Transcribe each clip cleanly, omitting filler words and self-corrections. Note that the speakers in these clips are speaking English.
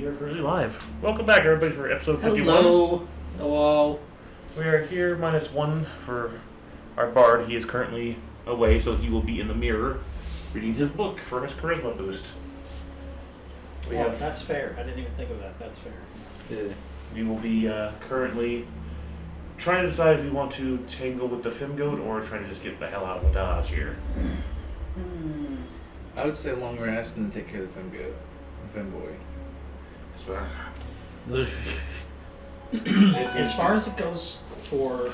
We are currently live. Welcome back, everybody, for episode 51. Hello. We are here minus one for our bard. He is currently away, so he will be in the mirror reading his book for his charisma boost. That's fair. I didn't even think of that. That's fair. Yeah. We will be currently trying to decide if we want to tangle with the Femgoat or trying to just get the hell out of Dodge here. I would say long rest and take care of the femboy. As far as it goes for,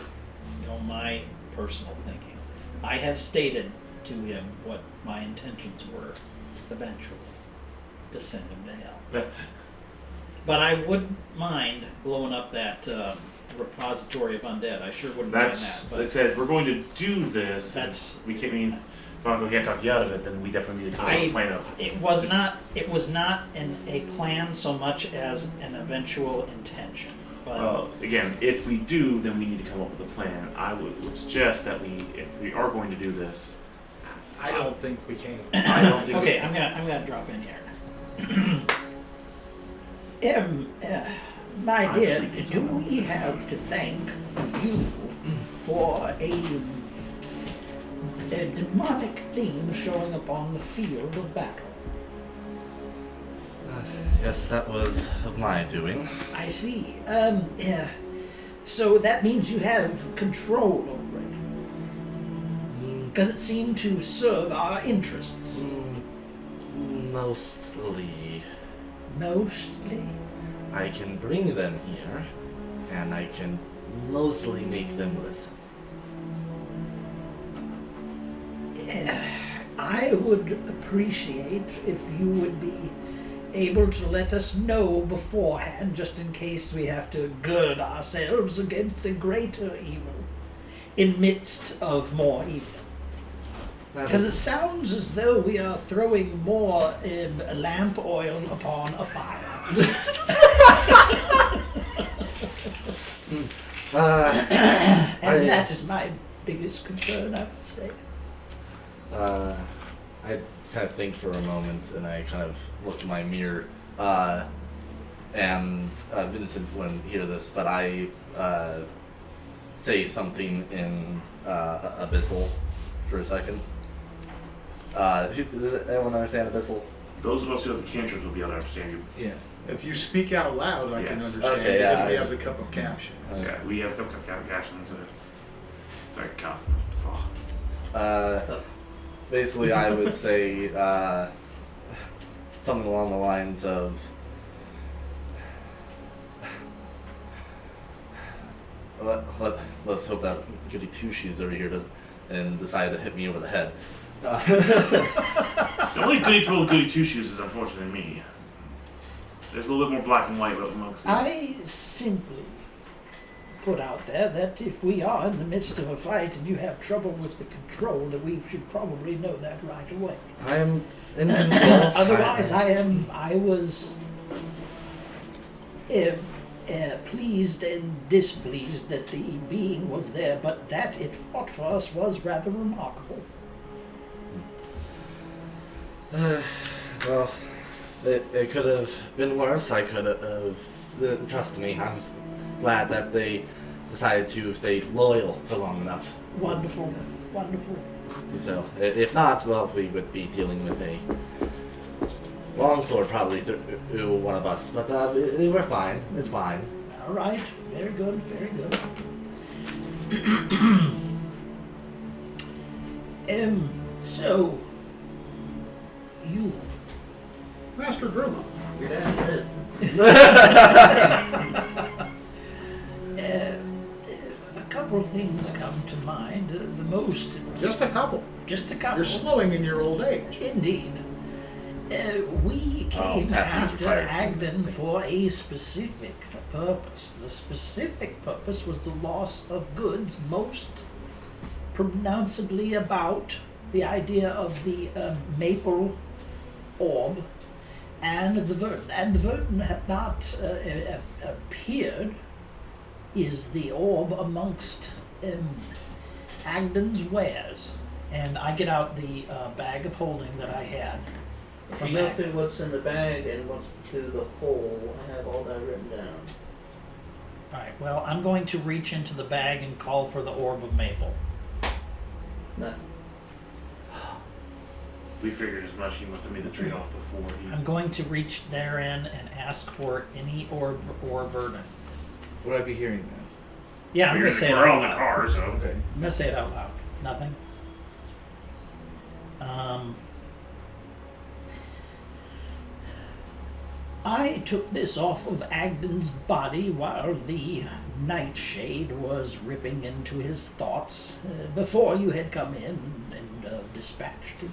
my personal thinking, I have stated to him what my intentions were eventually, to send him to hell. But I wouldn't mind blowing up that repository of undead. I sure wouldn't mind that. But like I said, if we're going to do this, we can't if can't talk you out of it, then we definitely need to come up with a plan of. It was not a plan so much as an eventual intention. But well, again, if we do, then we need to come up with a plan. I would suggest that if we are going to do this, I don't think we can. I don't think. Okay, I'm gonna drop in here. My dear, do we have to thank you for a demonic theme showing up on the field of battle? Yes, that was of my doing. I see. So that means you have control over it. Because it seemed to serve our interests. Mostly. Mostly? I can bring them here, and I can mostly make them listen. I would appreciate if you would be able to let us know beforehand, just in case we have to gird ourselves against a greater evil in midst of more evil. Because it sounds as though we are throwing more lamp oil upon a fire. And that is my biggest concern, I would say. I kind of think for a moment, and I kind of look in my mirror, and Vincent wouldn't hear this, but I say something in Abyssal for a second. Does anyone understand Abyssal? Those of us who have the cantrips will be able to understand you. Yeah. If you speak out loud, I can understand Okay, because we yeah, have the cup of caption. Yeah, we have a couple of captions. Sorry, cup. Oh. Basically, I would say something along the lines of, let's hope that goody two-shoes over here doesn't and decide to hit me over the head. The only goody two-shoes is unfortunately me. There's a little bit more black and white amongst them. I simply put out there that if we are in the midst of a fight and you have trouble with the control, that we should probably know that right away. I am in control. Otherwise, I was pleased and displeased that the being was there, but that it fought for us was rather remarkable. Well, it could have been worse. I could have. Trust me, I'm glad that they decided to stay loyal for long enough. Wonderful. So, if not, well, we would be dealing with a longsword probably through one of us. But we're fine. It's fine. All right. Very good. So you, Master Gruma. a couple things come to mind. The most. Just a couple. You're slowing in your old age. Indeed. We came after Agden for a specific purpose. The specific purpose was the loss of goods, most pronouncedly about the idea of the maple orb and the verdant. And the verdant have not appeared. Is the orb amongst Agden's wares? And I get out the bag of holding that I had If you go through what's in the bag and what's through the hole, I have all that written down. Alright, well, I'm going to reach into the bag and call for the orb of maple. Nothing. We figured as much. He must have made the trade-off before. I'm going to reach therein and ask for any orb or verdant. Would I be hearing this? Yeah, I'm going to say it We're out all in the loud. car, so. Okay. I'm going to say it out loud. Nothing. I took this off of Agden's body while the nightshade was ripping into his thoughts before you had come in and dispatched him,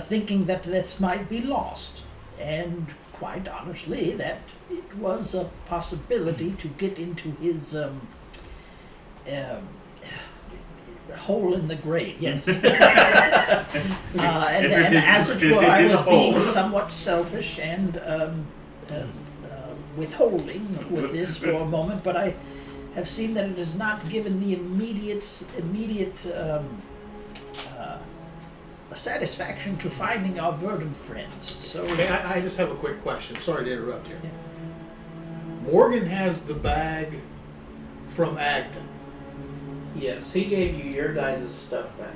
thinking that this might be lost. And quite honestly, that it was a possibility to get into his hole in the grave, yes. and as it were, I was being somewhat selfish and withholding with this for a moment, but I have seen that it has not given the immediate satisfaction to finding our verdant friends. So Okay, I just have a quick question. Sorry to interrupt you. Yeah. Morgan has the bag from Agden. Yes, he gave you your guys' stuff back.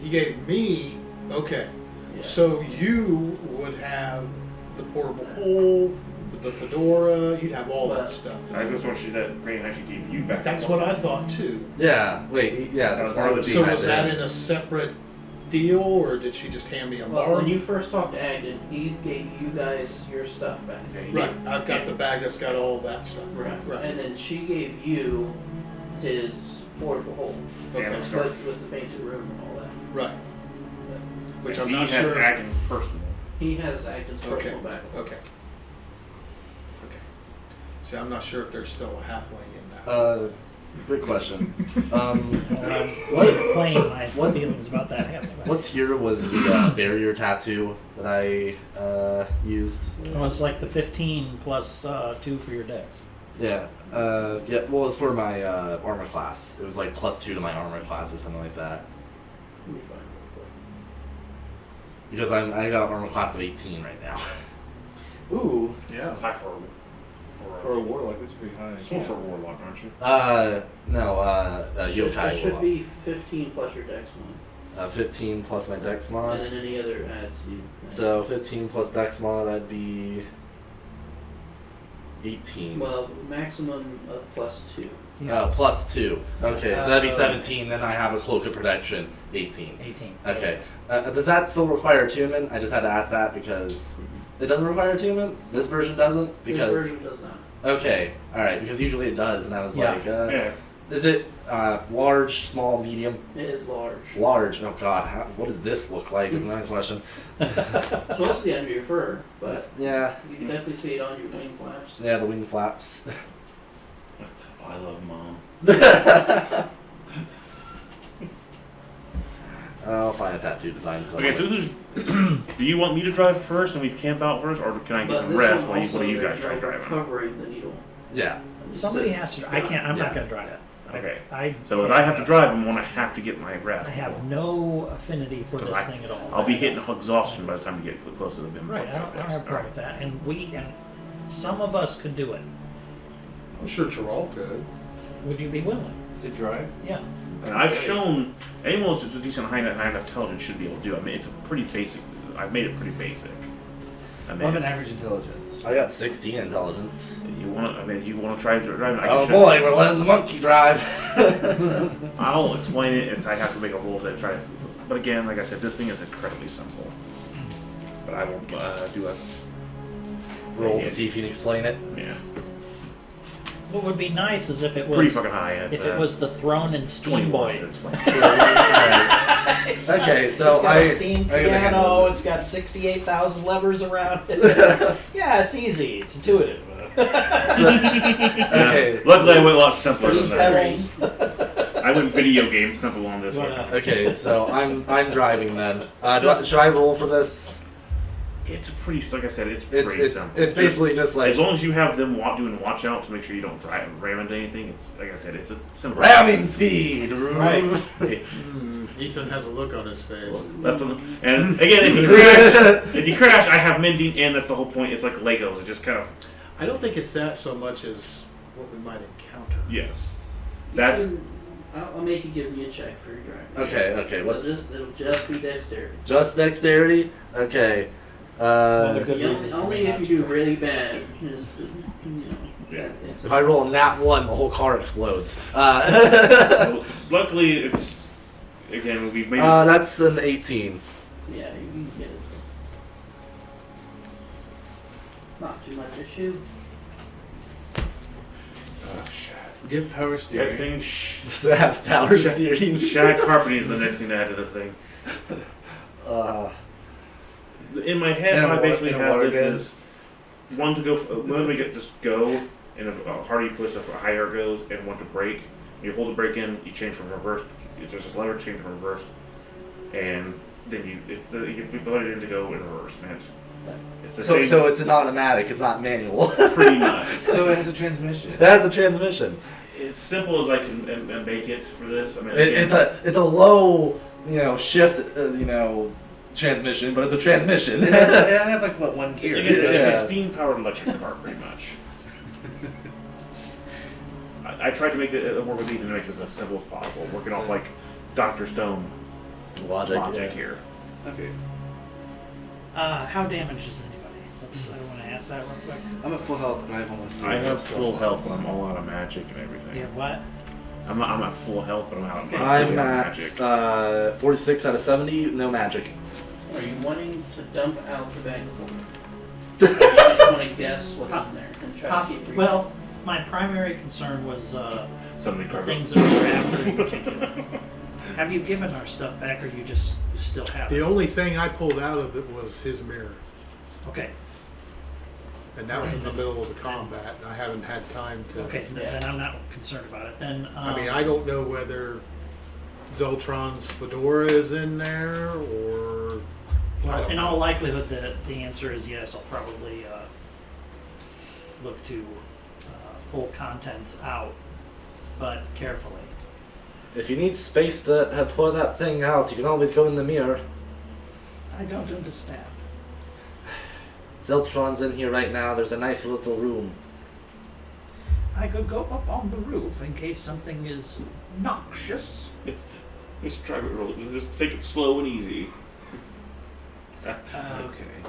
He gave me, okay. Yeah. So you would have the portable hole, the fedora, you'd have all that stuff. I just want you that Crane actually gave you back. That's what I thought too. Yeah. Wait. Yeah. That was part of the So deal. was that in a separate deal, or did she just hand me a Well, bar? when you first talked to Agden, he gave you guys your stuff back. Okay, Right, I've got the bag that's got all that stuff. Right. Right. And then she gave you his portable hole Okay. Yeah, with the fancy room and all that. Right. Which I'm he not has sure. Agden personal. He has Agden's Okay. personal back. Okay. Okay. See, I'm not sure if there's still a halfling in that. Good question. I'm What playing my feelings about that happening. what tier was the barrier tattoo that I used? Well, it's like the 15 plus 2 for your dex. Yeah. Yeah. Well, it was for my armor class. It was like +2 to my armor class or something like that. Let me find it real Because I got an armor class of 18 right now. Ooh, Yeah. It's high for for a warlock, that's pretty high. It's more for a warlock, aren't you? No. quick. Yokai It should will be 15 plus your dex mod. 15 plus my dex mod. And then any other adds you. So 15 plus dex mod, that'd be 18. Well, maximum of +2. +2. Okay, so that'd be 17. Then I have a cloak of protection, 18. 18. Okay. Does that still require attunement? I just had to ask that because it doesn't require attunement. This version doesn't because. This version does not. Okay. All right. Because usually it does, and I was Yeah. like, Yeah. is it large, small, medium? It is large. Large. Oh God. What does this look like? Is another question. It's mostly under your fur, but Yeah. you can definitely see it on your wing flaps. Yeah. The wing flaps. I love Mom. I'll find a tattoo design somewhere. Okay, so who's, do you want me to drive first and we camp out first, or can I get But some this rest one while you, also, what do you guys there's try no driving? covering the needle. Yeah. Somebody has to. I can't. I'm not going to drive. Yeah. Okay. I So if I have to drive them, I have to get my rest. I have no affinity for this thing at all. I'll be hitting exhaustion by the time we get close to the Vim. Right. I don't have a problem with that. And some of us could do it. I'm sure Terrell could. Would you be willing? To drive? Yeah. And I've shown anyone with a decent high enough intelligence should be able to do it. I mean, it's a pretty basic. I've made it pretty basic. I I'm mean, an average intelligence. I got 16 intelligence. if you want, if you want to try driving, I Oh can show boy, we're letting the monkey drive. I'll explain it if I have to make a roll to try to. But again, like I said, this thing is incredibly simple. But I will do a Roll to see if you can explain it. yeah. What would be nice is if it was Pretty fucking high. if it was the Throne and Steam 21 Boy. to 20. Okay, so It's got I a steam I gotta piano. handle It's got 68,000 levers around it. Yeah, it's easy. It's intuitive. Okay. Luckily, I went a lot simpler Push than that. pedals. I went video game simple on this one. Wow. Okay, so I'm driving then. Should I roll for this? It's pretty, like I said, it's pretty simple. It's basically just like as long as you have them doing watch out to make sure you don't ram into anything. It's like I said, it's a simple ramming speed. Right. Hey, Ethan has a look on his face. left on the, and again, if you crash, I have mending, and that's the whole point. It's like Legos. It just kind of I don't think it's that so much as what we might encounter. yes. That's I'll make you give me a check for your driving. Okay. So it'll just be dexterity. Just dexterity? Okay. Only if you do really bad. Just, Yeah. bad things. If I roll a nat 1, the whole car explodes. luckily it's again we've made it. That's an 18. Yeah, you can get it. Not too much issue. Give power steering. Next thing, Does it have power steering? shag carpeting is the next thing to add to this thing. In my head, And I basically and a have water this bed. as one to go, one to get just go, and a hardy push if higher goes, and one to brake. You hold the brake in, you change from reverse. It's just this lever change from reverse, and then you put it in to go in reverse, man. It's the same, So it's an automatic, it's not manual. pretty much. So it has a transmission. It has a transmission. As simple as I can and make it for this. I mean, It's a low, shift, transmission, but it's a transmission. It has like what, one gear? Like I said, it's Yeah. a steam-powered electric car, pretty much. I tried to make it work with Ethan to make this as simple as possible, working off like Dr. Stone Logic logic yeah. here. Okay. How damaged is anybody? I want to ask that real quick. I'm at full health, but I have almost. I have full health, but I'm all out of magic and everything. You have what? I'm at full health, but I'm out of Okay. I'm magic. at 46 out of 70, no magic. Are you wanting to dump out the bag of holding? I just want to guess what's in there and try to keep Well, my primary concern was Something the covers. things that we were after in particular. Have you given our stuff back, or you just still have The it? only thing I pulled out of it was his mirror, Okay. and that was in the middle of the combat, and I haven't had time to. Okay. Then I'm not concerned about it. Then. I mean, I don't know whether Zeltron's fedora is in there or. I Well, don't in know. all likelihood, the answer is yes. I'll probably look to pull contents out, but carefully. If you need space to pour that thing out, you can always go in the mirror. I don't understand. Zeltron's in here right now. There's a nice little room. I could go up on the roof in case something is noxious. Just drive it real. Just take it slow and easy. Okay.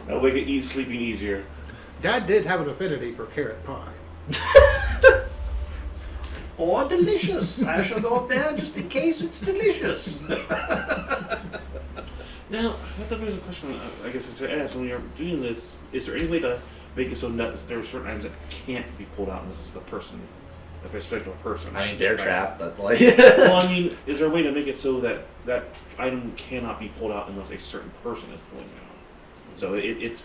That'll make it sleeping easier. Dad did have an affinity for carrot pie. Or delicious. I shall go up there just in case it's delicious. Now, that was a question I guess to ask. When you're doing this, is there any way to make it so that there are certain items that can't be pulled out, and this is the person, the perspective of a person? I mean, bear trap, but like. Well, I mean, is there a way to make it so that that item cannot be pulled out unless a certain person is pulling it out? So it's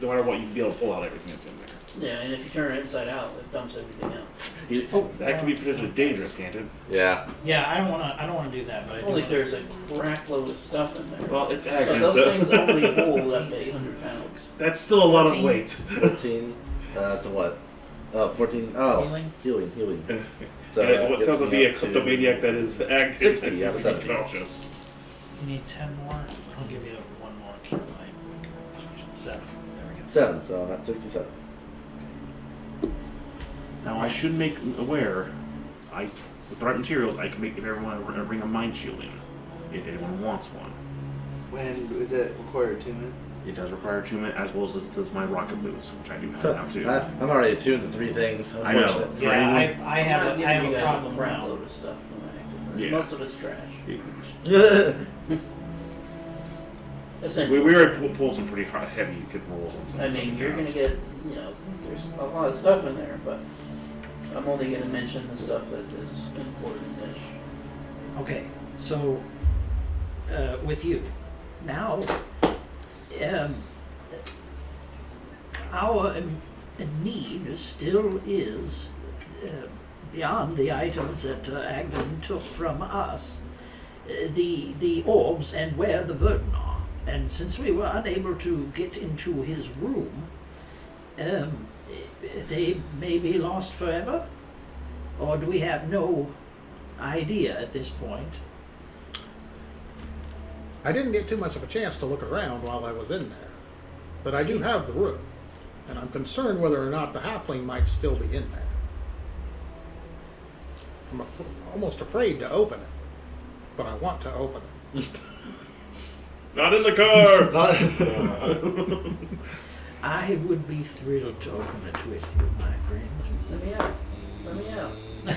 no matter what, you can be able to pull out everything that's in there. Yeah, and if you turn it inside out, it dumps everything out. That could be potentially dangerous, can't it? Yeah. Yeah, I don't want to do that, but I do. Only wanna- there's a crack load of stuff in there. Well, it's So acting, those so things only hold up to 800 pounds. that's still a lot of 14. weight. 14. To what? 14. Oh. Healing. So And that what gets sounds like me be a up to kleptomaniac that is active. 60 out of 70. Cautious. You need 10 more. I'll give you one more key light. 7. There we go. 7, so I'm at 67. Now I should make aware, with the right materials, I can make everyone bring a mind shield in, if anyone wants one. When is it required attunement? It does require attunement, as well as does my rocket boots, which I do have now too. I'm already attuned to 3 things. I know. Unfortunately. For Yeah, anyone- I have I'm not a giving you guys problem a crap now. load of stuff from active. Yeah. Most of it's trash. we Essentially. already pulled some pretty heavy good rolls on some. I mean, you're gonna get, there's a lot of stuff in there, but I'm only gonna mention the stuff that is important-ish. Okay, so with you now, our need still is beyond the items that Agden took from us. The orbs and where the Verdant are. And since we were unable to get into his room, they may be lost forever? Or do we have no idea at this point? I didn't get too much of a chance to look around while I was in there, but I do have the room, and I'm concerned whether or not the halfling might still be in there. I'm almost afraid to open it, but I want to open it. Not in the car! I would be thrilled to open it with you, my friend. Let me out. Let me out. I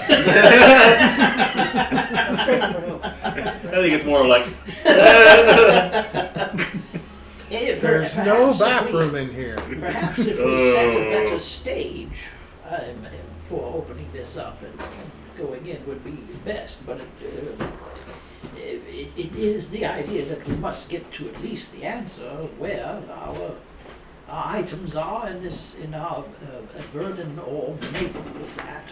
think it's more like. There's no bathroom in here. Perhaps if we set a better stage for opening this up and going in would be best, but it is the idea that we must get to at least the answer of where our items are in our Verdun orb Maple is at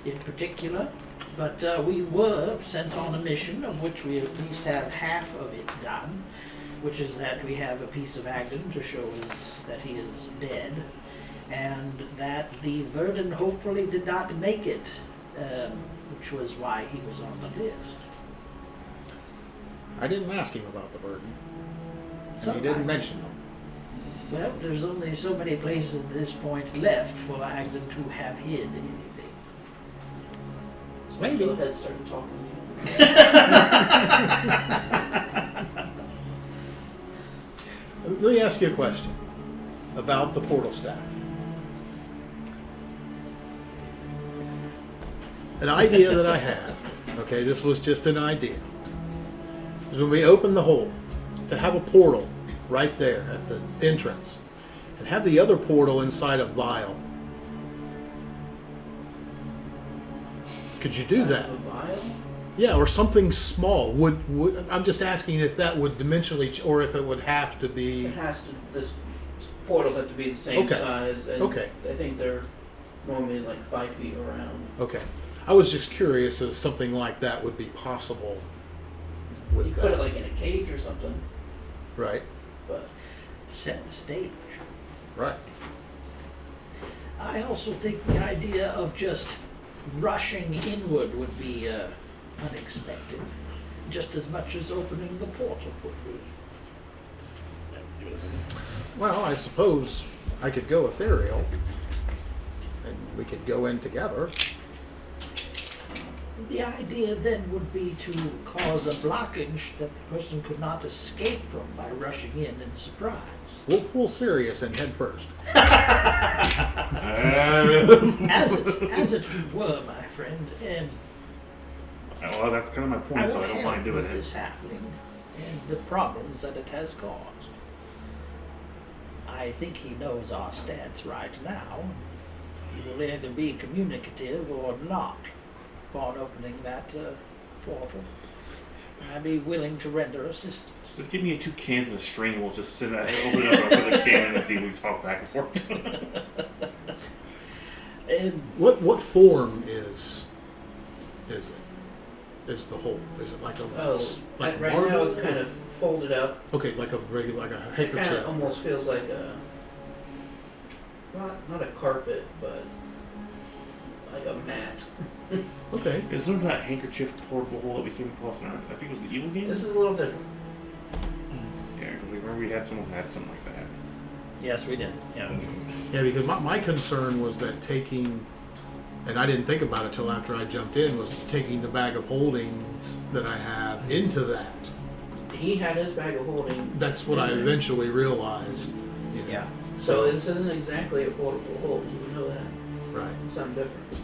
in particular. But we were sent on a mission of which we at least have half of it done, which is that we have a piece of Agden to show that he is dead, and that the Verdun hopefully did not make it, which was why he was on the list. I didn't ask him about the burden. So And he didn't mention them. Well, there's only so many places at this point left for Agden to have hid anything. So Maybe. Go ahead, start talking to you. Let me ask you a question about the portal staff. An idea that I had, okay, this was just an idea, is when we open the hole, to have a portal right there at the entrance, and have the other portal inside a vial. Could you do that? A vial? Yeah, or something small. Would I'm just asking if that would dimensionally, or if it would have to be. It has to. This portals have to be the same Okay. size, and Okay. I think they're normally like 5 feet around. Okay, I was just curious if something like that would be possible. With You that. put it like in a cage or something, Right, but Set the stage. right. I also think the idea of just rushing inward would be unexpected, just as much as opening the portal would be. Well, I suppose I could go ethereal, and we could go in together. The idea then would be to cause a blockage that the person could not escape from by rushing in surprise. We'll pull Sirius in head first. As it were, my friend, and Well, that's kind of my I point, so will I don't help mind doing with it. this halfling and the problems that it has caused. I think he knows our stance right now. He will either be communicative or not upon opening that portal. I'd be willing to render assistance. Just give me 2 cans and a string, and we'll just sit at open it up with a can and see if we talk back and forth. And What form is it? Is the hole? Is it like a right marble? now it's kind of folded up. Okay, like a regular, like a It kind handkerchief. of almost feels like a not a carpet, but like a mat. Okay. Is there that handkerchief portable hole that we came across? I think it was the Evil game? This is a little different. Yeah, because we remember we had someone who had something like that. yes, we did. Yeah. Yeah, because my concern was that taking, and I didn't think about it till after I jumped in, was taking the bag of holdings that I have into that. He had his bag of holding. That's what I eventually realized. you know. Yeah. So this isn't exactly a portable hold. You would know that. Right. It's something different.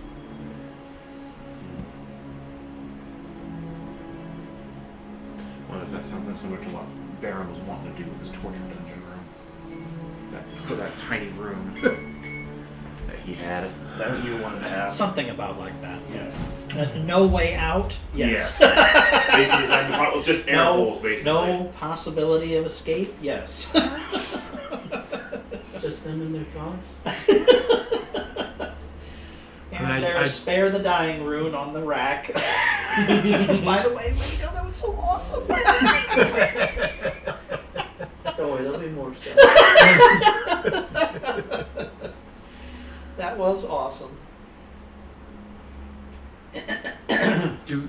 Well, is that something similar to what Baron was wanting to do with his torture dungeon room? That tiny room that he had, that you wanted to have. Something about like that. Yes. No way out. Yes. Basically, it's just air holes, basically. No possibility of escape. Yes. Just them and their thoughts. And there's spare the dying rune on the rack. By the way, way to go, that was so awesome. be more stuff. That was awesome. Do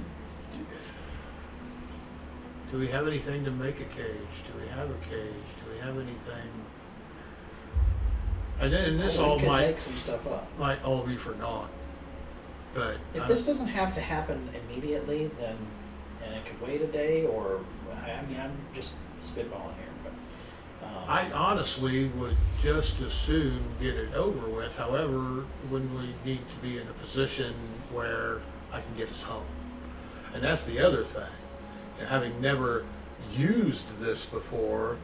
we have anything to make a cage? Do we have a cage? Do we have anything? And this We all could might make some stuff up. all be for naught. But If this doesn't have to happen immediately, then and it could wait a day, or I mean, I'm just spitballing here, but I honestly would just as soon get it over with. However, when we need to be in a position where I can get us home, and that's the other thing. You know, having never used this before,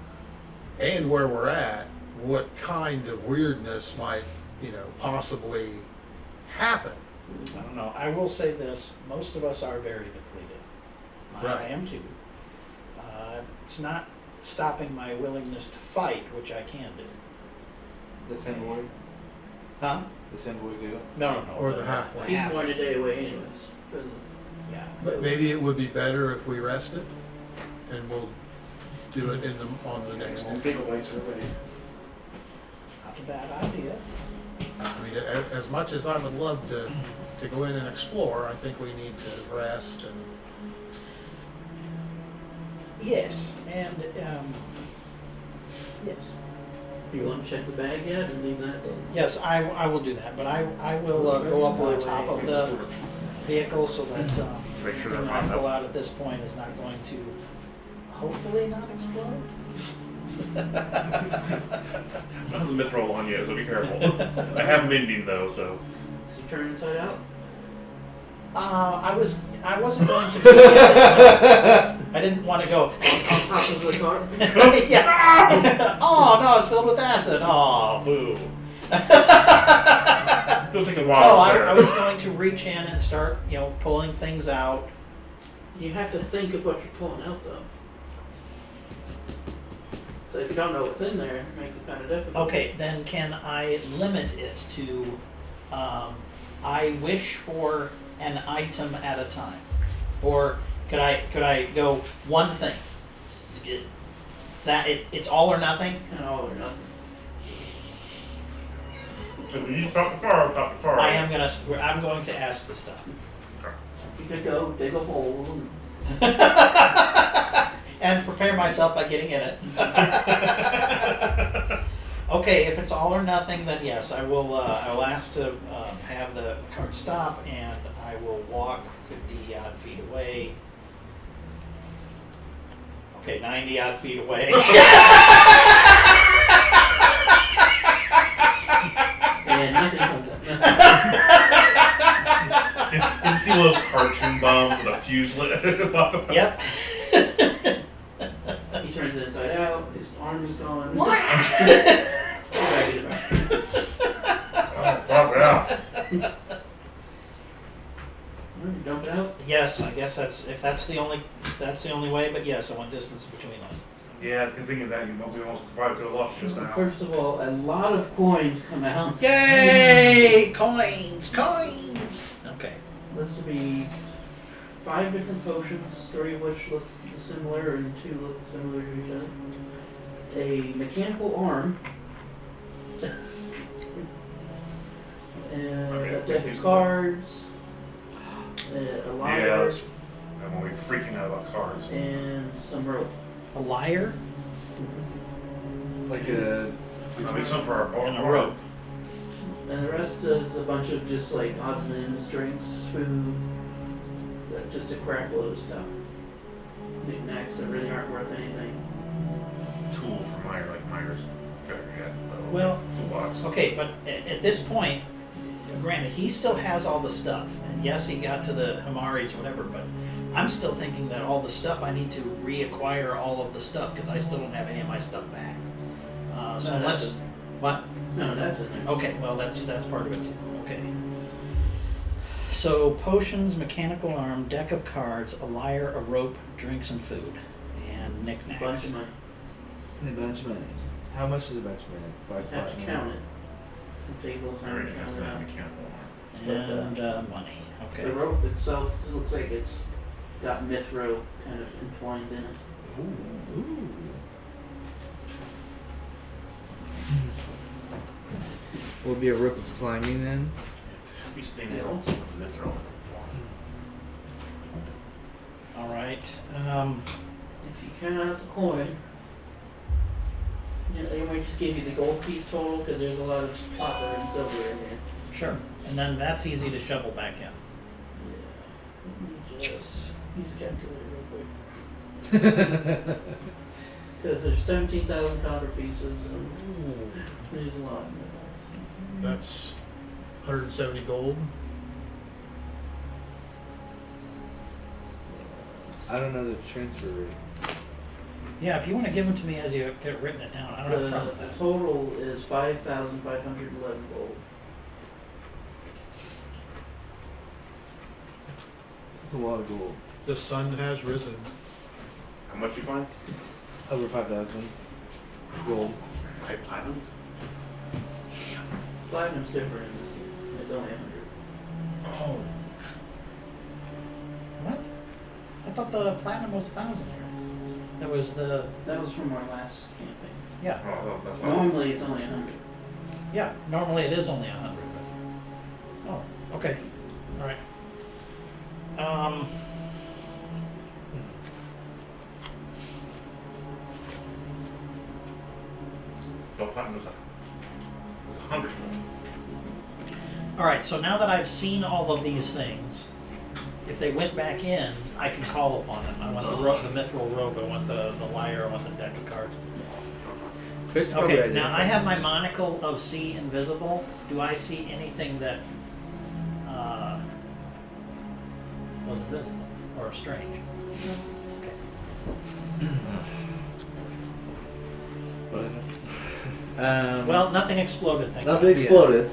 and where we're at, what kind of weirdness might possibly happen? I don't know. I will say this: most of us are very depleted. I Right. am too. It's not stopping my willingness to fight, which I can do. The Thin Boy? Huh? The Thin Boy deal? No. Or the halfway. He's one a day away anyways. For the, Yeah. But maybe it would be better if we rested, and we'll do it on the next day. Big lights are ready. Not a bad idea. I mean, as much as I would love to go in and explore, I think we need to rest and. Yes, and yes. do you want to check the bag yet and leave that? Yes, I will do that, but I will go up on top of the vehicle so that Make sure anything they're I hot pull enough. out at this point is not going to, hopefully not explode. None of the mithril on yet, so be careful. I have mending though, so. So you turn inside out? I wasn't going to. I didn't want to go. On top of the car? Yeah. Oh no, it's filled with acid. Oh, boo. It'll take a while. Oh, up there. I was going to reach in and start, pulling things out. You have to think of what you're pulling out though. So if you don't know what's in there, it makes it kind of difficult. Okay, then can I limit it to, I wish for an item at a time? Or could I go one thing? It's all or nothing? And all or nothing. If you stop the car, stop the car. I'm going to ask to stop. You could go dig a hole and And prepare myself by getting in it. Okay, if it's all or nothing, then yes, I will ask to have the cart stop, and I will walk 50 odd feet away. Okay, 90 odd feet away. and nothing comes up. You see one of those cartoon bombs with a fuse lit pop up. Yep. He turns it inside out, his arm is gone. Oh, fuck yeah. You dump it out. Yes, I guess that's the only way. But yes, I want distance between us. Yeah, it's good thing of that. You probably almost probably could have lost just now. First of all, a lot of coins come out. Yay! Coins. Okay. This would be 5 different potions, 3 of which look similar and 2 look similar to each other. A mechanical arm. And a deck of cards. A Yeah, liar. I'm always freaking out about cards. And some rope. A liar Like a. I'll make some for our bar. and a rope. And the rest is a bunch of just like odds and ends, drinks, food, just a crap load of stuff. Knickknacks that really aren't worth anything. Tools for Myers treasure, yeah. Well, Toolbox. okay, but at this point, granted, he still has all the stuff, and yes, he got to the Hamaris, whatever. But I'm still thinking that all the stuff I need to reacquire all of the stuff because I still don't have any of my stuff back. So No, unless that's- what? No, that's in there. Okay, well that's part of it too. Okay. So potions, mechanical arm, deck of cards, a lyre, a rope, drinks and food, and knickknacks. Bunch of money. A bunch of money. How much is a bunch of money? 5 Have to platinum. count it. The table I already time have to that count mechanical arm. And money. it. Okay. The rope itself, it looks like it's got mithril kind of entwined in it. Ooh. Will it be a rope of climbing then? We staying there on some of this throw. All right. If you count out the coin, they might just give you the gold piece total because there's a lot of copper and silver in here. Sure. And then that's easy to shovel back in. Yeah. Let me just use a calculator real quick. Because there's 17,000 copper pieces and there's a lot. That's 170 gold. I don't know the transfer rate. Yeah, if you want to give them to me as you get written it down, I don't have a problem with The that. total is 5,511 gold. That's a lot of gold. The sun has risen. How much you find? Over 5,000 gold. Platinum? Platinum's different in this game. It's only 100. Oh. What? I thought the platinum was 1,000 here. That was the That was from our last campaign. yeah. Oh, that's why. Normally it's only 100. Yeah. Normally it is only 100. But... Oh, okay. All right. No, platinum was 100. All right. So now that I've seen all of these things, if they went back in, I can call upon them. I want the mithril robe. I want the lyre. I want the deck of cards. Chris probably Okay. Now I identifies have it. my monocle of see invisible. Do I see anything that was invisible or strange? Okay. What I missed? Well, nothing exploded. Thank Nothing you. exploded.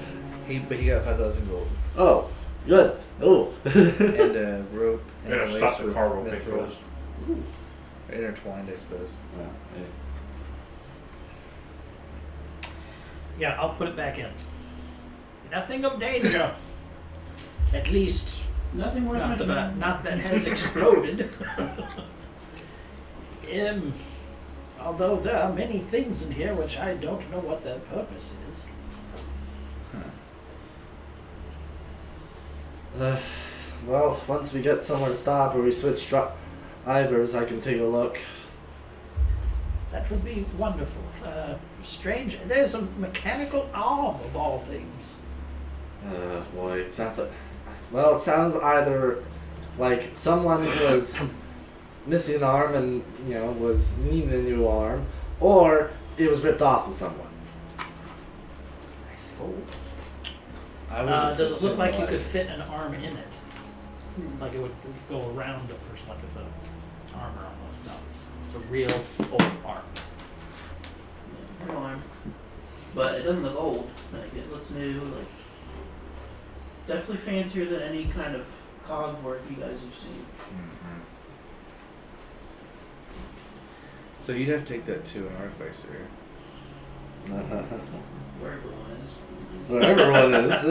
But he got 5,000 gold. Oh, good. Oh. And a rope and Better a lace stop the with car real quick, mithril. fellas. Intertwined, I suppose. Yeah, I'll put it back in. Nothing of danger. At least, Nothing worth not mentioning. that has exploded. Although there are many things in here which I don't know what their purpose is. Well, once we get somewhere to stop or we switch drivers, I can take a look. That would be wonderful. Strange. There's a mechanical arm of all things. Boy, it sounds like. Well, it sounds either like someone was missing an arm and was needing a new arm, or it was ripped off of someone. I would Does it assume look like you like- could fit an arm in it? Like it would go around a person, like it's a armor almost. No, it's a real old arm. Real arm. But it doesn't look old. Like it looks new. Like definitely fancier than any kind of cog work you guys have seen. So you'd have to take that to an artificer. Where everyone is. Where everyone is.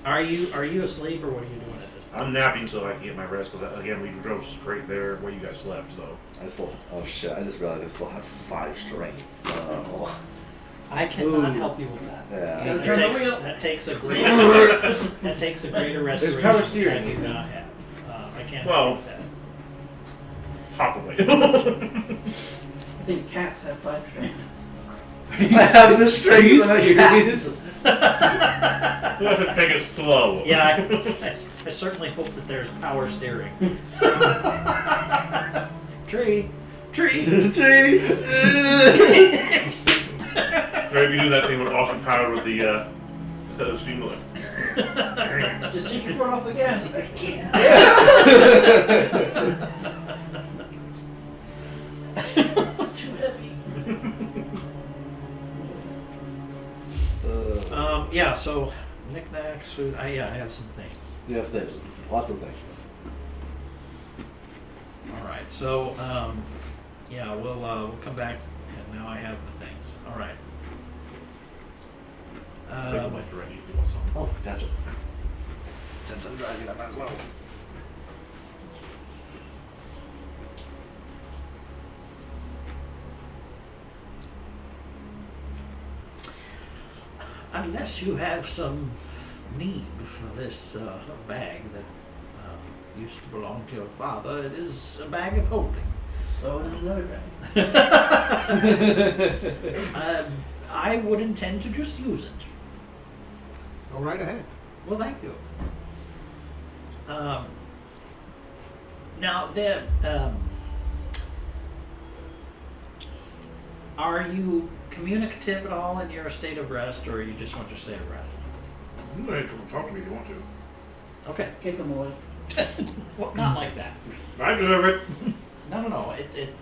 Are you asleep or what are you doing at this point? I'm napping so I can get my rest because, again, we drove straight there where you guys slept, so. Oh shit! I just realized I still have 5 strength. Oh. I cannot Ooh. help you with that. Yeah. That takes a greater restoration power than steering. you now have. I can't Well. help you with that. Possibly. I think cats have 5 strength. I have the strength. Are you that I serious? We'll have to take it slow. Yeah, I certainly hope that there's power steering. Tree. Tree. Maybe do that thing with Austin Power with the steamroller. Just take your foot off the gas. I can't. It's too heavy. Yeah, so knickknacks, food. I have some things. You have things. Lots of things. All right, so yeah, we'll come back, and now I have the things. All right. Take a mic already if you want something. Oh, gotcha. Since I'm driving, I might as well. unless you have some need for this bag that used to belong to your father, it is a bag of holding. So in another bag. I would intend to just use it. Go right ahead. Well, thank you. Now, there. Are you communicative at all in your state of rest, or you just want your state of rest? You can talk to me if you want to. Okay. Kick them away. Well, not like that. I deserve it. No.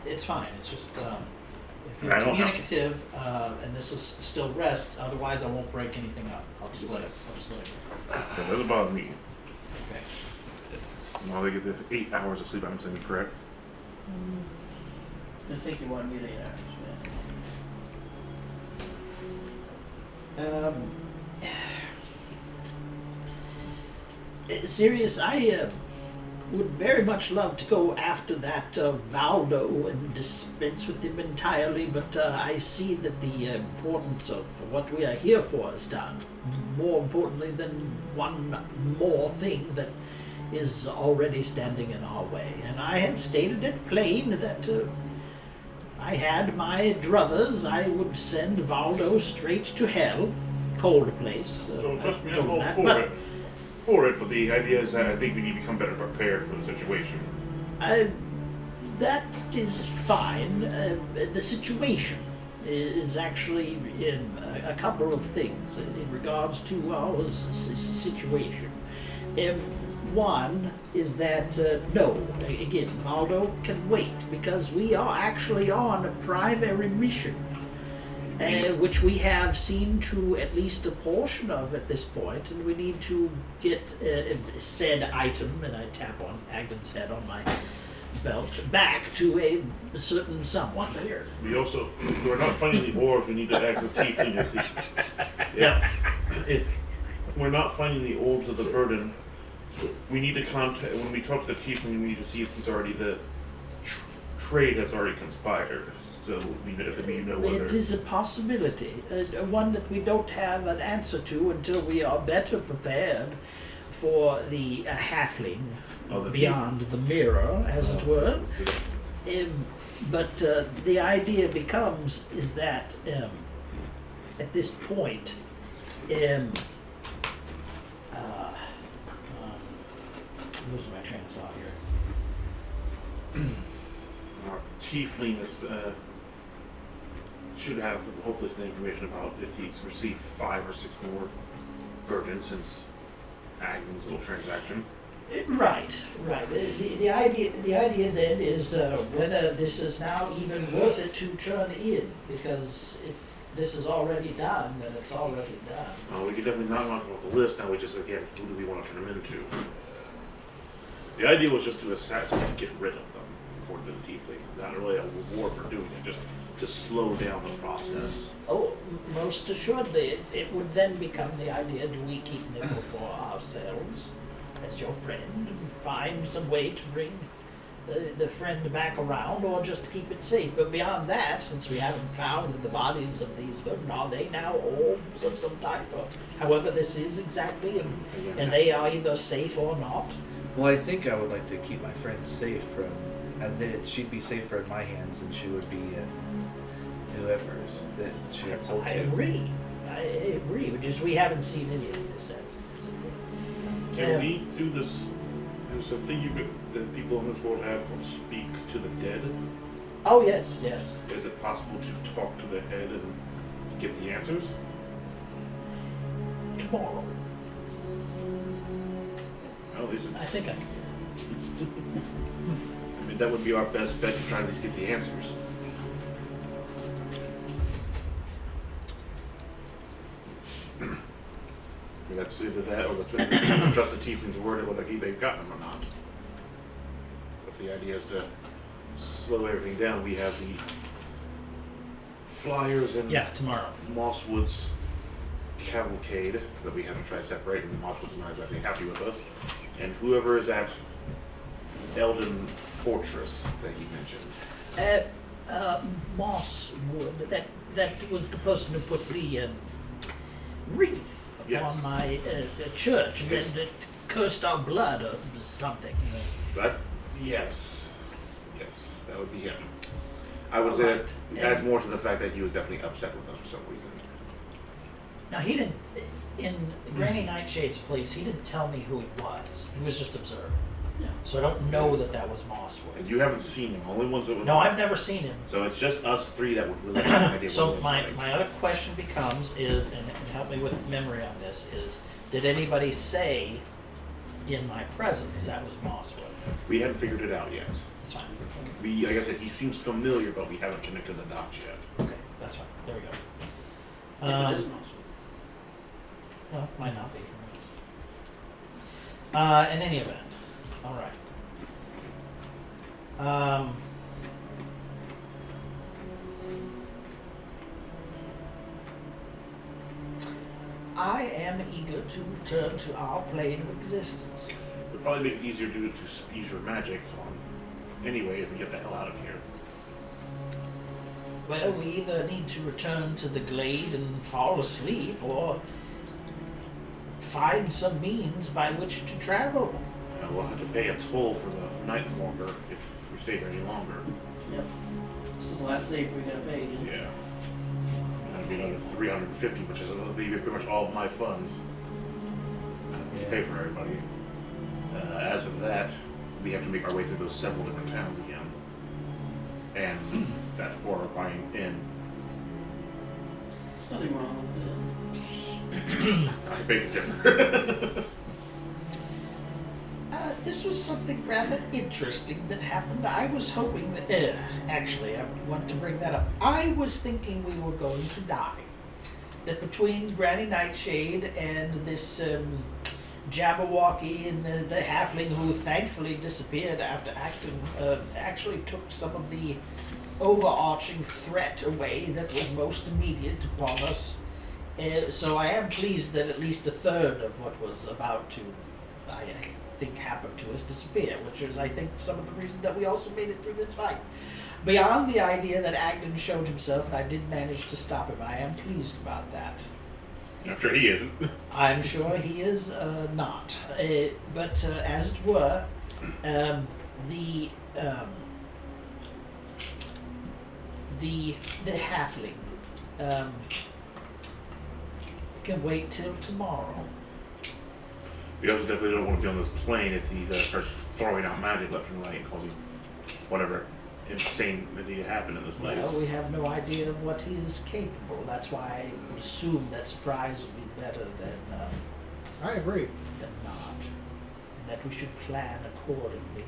It's fine. It's just if I you're don't know. communicative and this is still rest. Otherwise, I won't break anything up. I'll just let it. That doesn't bother me. Okay. Now they get the 8 hours of sleep. I'm saying correct. It's gonna take you 1 minute, 8 hours, Sirius, I would very much love to go after that Valdo and dispense with him entirely, but I see that the importance of what we are here for is done. More importantly than one more thing that is already standing in our way. And I have stated it plain that if I had my druthers, I would send Valdo straight to hell. Cold place. Don't trust me, told I'm all that, for but it. For it, but the idea is that I think we need to become better prepared for the situation. That is fine. The situation is actually in a couple of things in regards to our situation. One is that, no, again, Valdo can wait because we are actually on a primary mission, which we have seen to at least a portion of at this point, and we need to get said item, and I tap on Agden's head on my belt, back to a certain someone here. We also, if we're not finding the orbs, we need to act with Tiefling. If we're not finding the orbs of the burden, we need to contact, when we talk to the Tiefling, we need to see if he's already, the trade has already conspired. So we know whether... It is a possibility, one that we don't have an answer to until we are better prepared for the halfling beyond the mirror, as it were. But the idea becomes is that at this point, I'm losing my train of thought here. Our Tiefling is, should have hopefully some information about if he's received 5 or 6 more verdant since Agden's little transaction. Right. The idea then is whether this is now even worth it to turn in, because if this is already done, then it's already done. We could definitely not knock him off the list. Now we just, again, who do we want to turn him into? The idea was just to get rid of them, according to the Tiefling. Not really a reward for doing it, just to slow down the process. Oh, most assuredly. It would then become the idea, do we keep Nickel for ourselves as your friend and find some way to bring the friend back around, or just keep it safe? But beyond that, since we haven't found the bodies of these women, are they now orbs of some type, or however this is exactly, and they are either safe or not? Well, I think I would like to keep my friend safe from, and that she'd be safer in my hands than she would be in whoever's that she got sold I to. agree, which is we haven't seen any of this as Can we do this? There's a thing that people in this world have called speak to the dead. Oh, yes. Is it possible to talk to the head and get the answers? Tomorrow. Well, at least it's... I think I can. I mean, that would be our best bet to try to at least get the answers. I mean, that's either that or that's trust the Tiefling's word whether they've gotten them or not. If the idea is to slow everything down, we have the flyers and Tomorrow. Mosswood's cavalcade that we have to try to separate, and Mosswood's not exactly happy with us. And whoever is at Elden Fortress that he mentioned. Mosswood. That was the person who put the wreath upon Yes. my church, and Yes. then cursed our blood or something. That, yes, that would be him. I would say Alright. it adds more to the fact that he was definitely upset with us for some reason. Now he didn't. In Granny Nightshade's place, he didn't tell me who he was. He was just observing. Yeah. So I don't know that was Mosswood. And you haven't seen him. Only ones that would. No, I've never seen him. So it's just us three that would really have an idea. So what it was like. my other question becomes is, and help me with memory on this, is did anybody say in my presence that was Mosswood? We haven't figured it out yet. That's fine. We, like I said, he seems familiar, but we haven't connected the dots yet. Okay, that's fine. There we go. If it is Mosswood. Well, might not be. In any event, all right. I am eager to return to our plane of existence. It would probably make it easier to use your magic on anyway if we get the hell out of here. Well, we either need to return to the glade and fall asleep, or find some means by which to travel. We'll have to pay a toll for the night longer if we stay here any longer. Yep. This is the last day if we gotta pay again. Yeah. That'd be another 350, which is pretty much all of my funds to pay for everybody. As of that, we have to make our way through those several different towns again, and that's for buying in. There's nothing wrong with it. I beg to differ. This was something rather interesting that happened. I was hoping that. Actually, I want to bring that up. I was thinking we were going to die. That between Granny Nightshade and this Jabberwocky and the halfling who thankfully disappeared after acting, actually took some of the overarching threat away that was most immediate upon us. So I am pleased that at least a third of what was about to, I think, happen to us disappear, which is, I think, some of the reason that we also made it through this fight. Beyond the idea that Agden showed himself and I did manage to stop him, I am pleased about that. I'm sure he isn't. I'm sure he is not. But as it were, the halfling can wait till tomorrow. We also definitely don't want to be on this plane if he starts throwing out magic left and right and causing whatever insane that need to happen in this place. Well, we have no idea of what he is capable. That's why I would assume that surprise would be better than I agree. not, and that we should plan accordingly.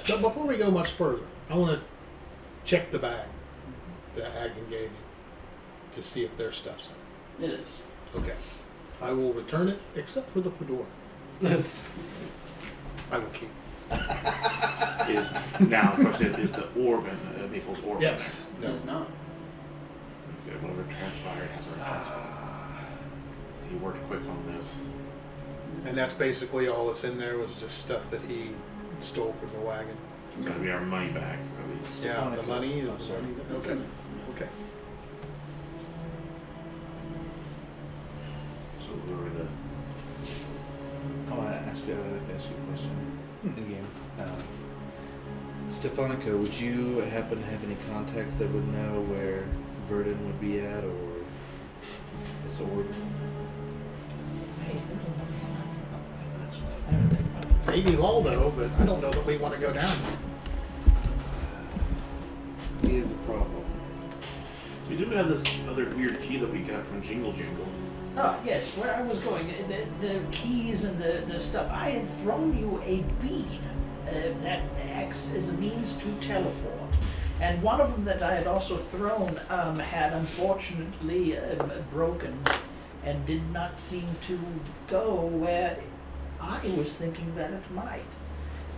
So before we go much further, I want to check the bag that Agden gave me to see if their stuff's in It is. it. Okay. I will return it, except for the fedora. I will keep. Is now, of course, is the orb and Maple's orb? Yes. It is not. Is it whatever transpired has already transpired. He worked quick on this. And that's basically all that's in there was just stuff that he stole from the wagon. It's gonna be our money back, at least. Yeah, the money. I'm sorry. Okay. Okay. So we were the. I want to ask you a question again. Stefanica, would you happen to have any contacts that would know where Verdun would be at, or this orb? Maybe Waldo, but I don't know that we want to go down there. He is a problem. We do have this other weird key that we got from Jingle Jangle. Oh, yes, where I was going, the keys and the stuff. I had thrown you a bead that acts as a means to teleport. And one of them that I had also thrown had unfortunately broken and did not seem to go where I was thinking that it might.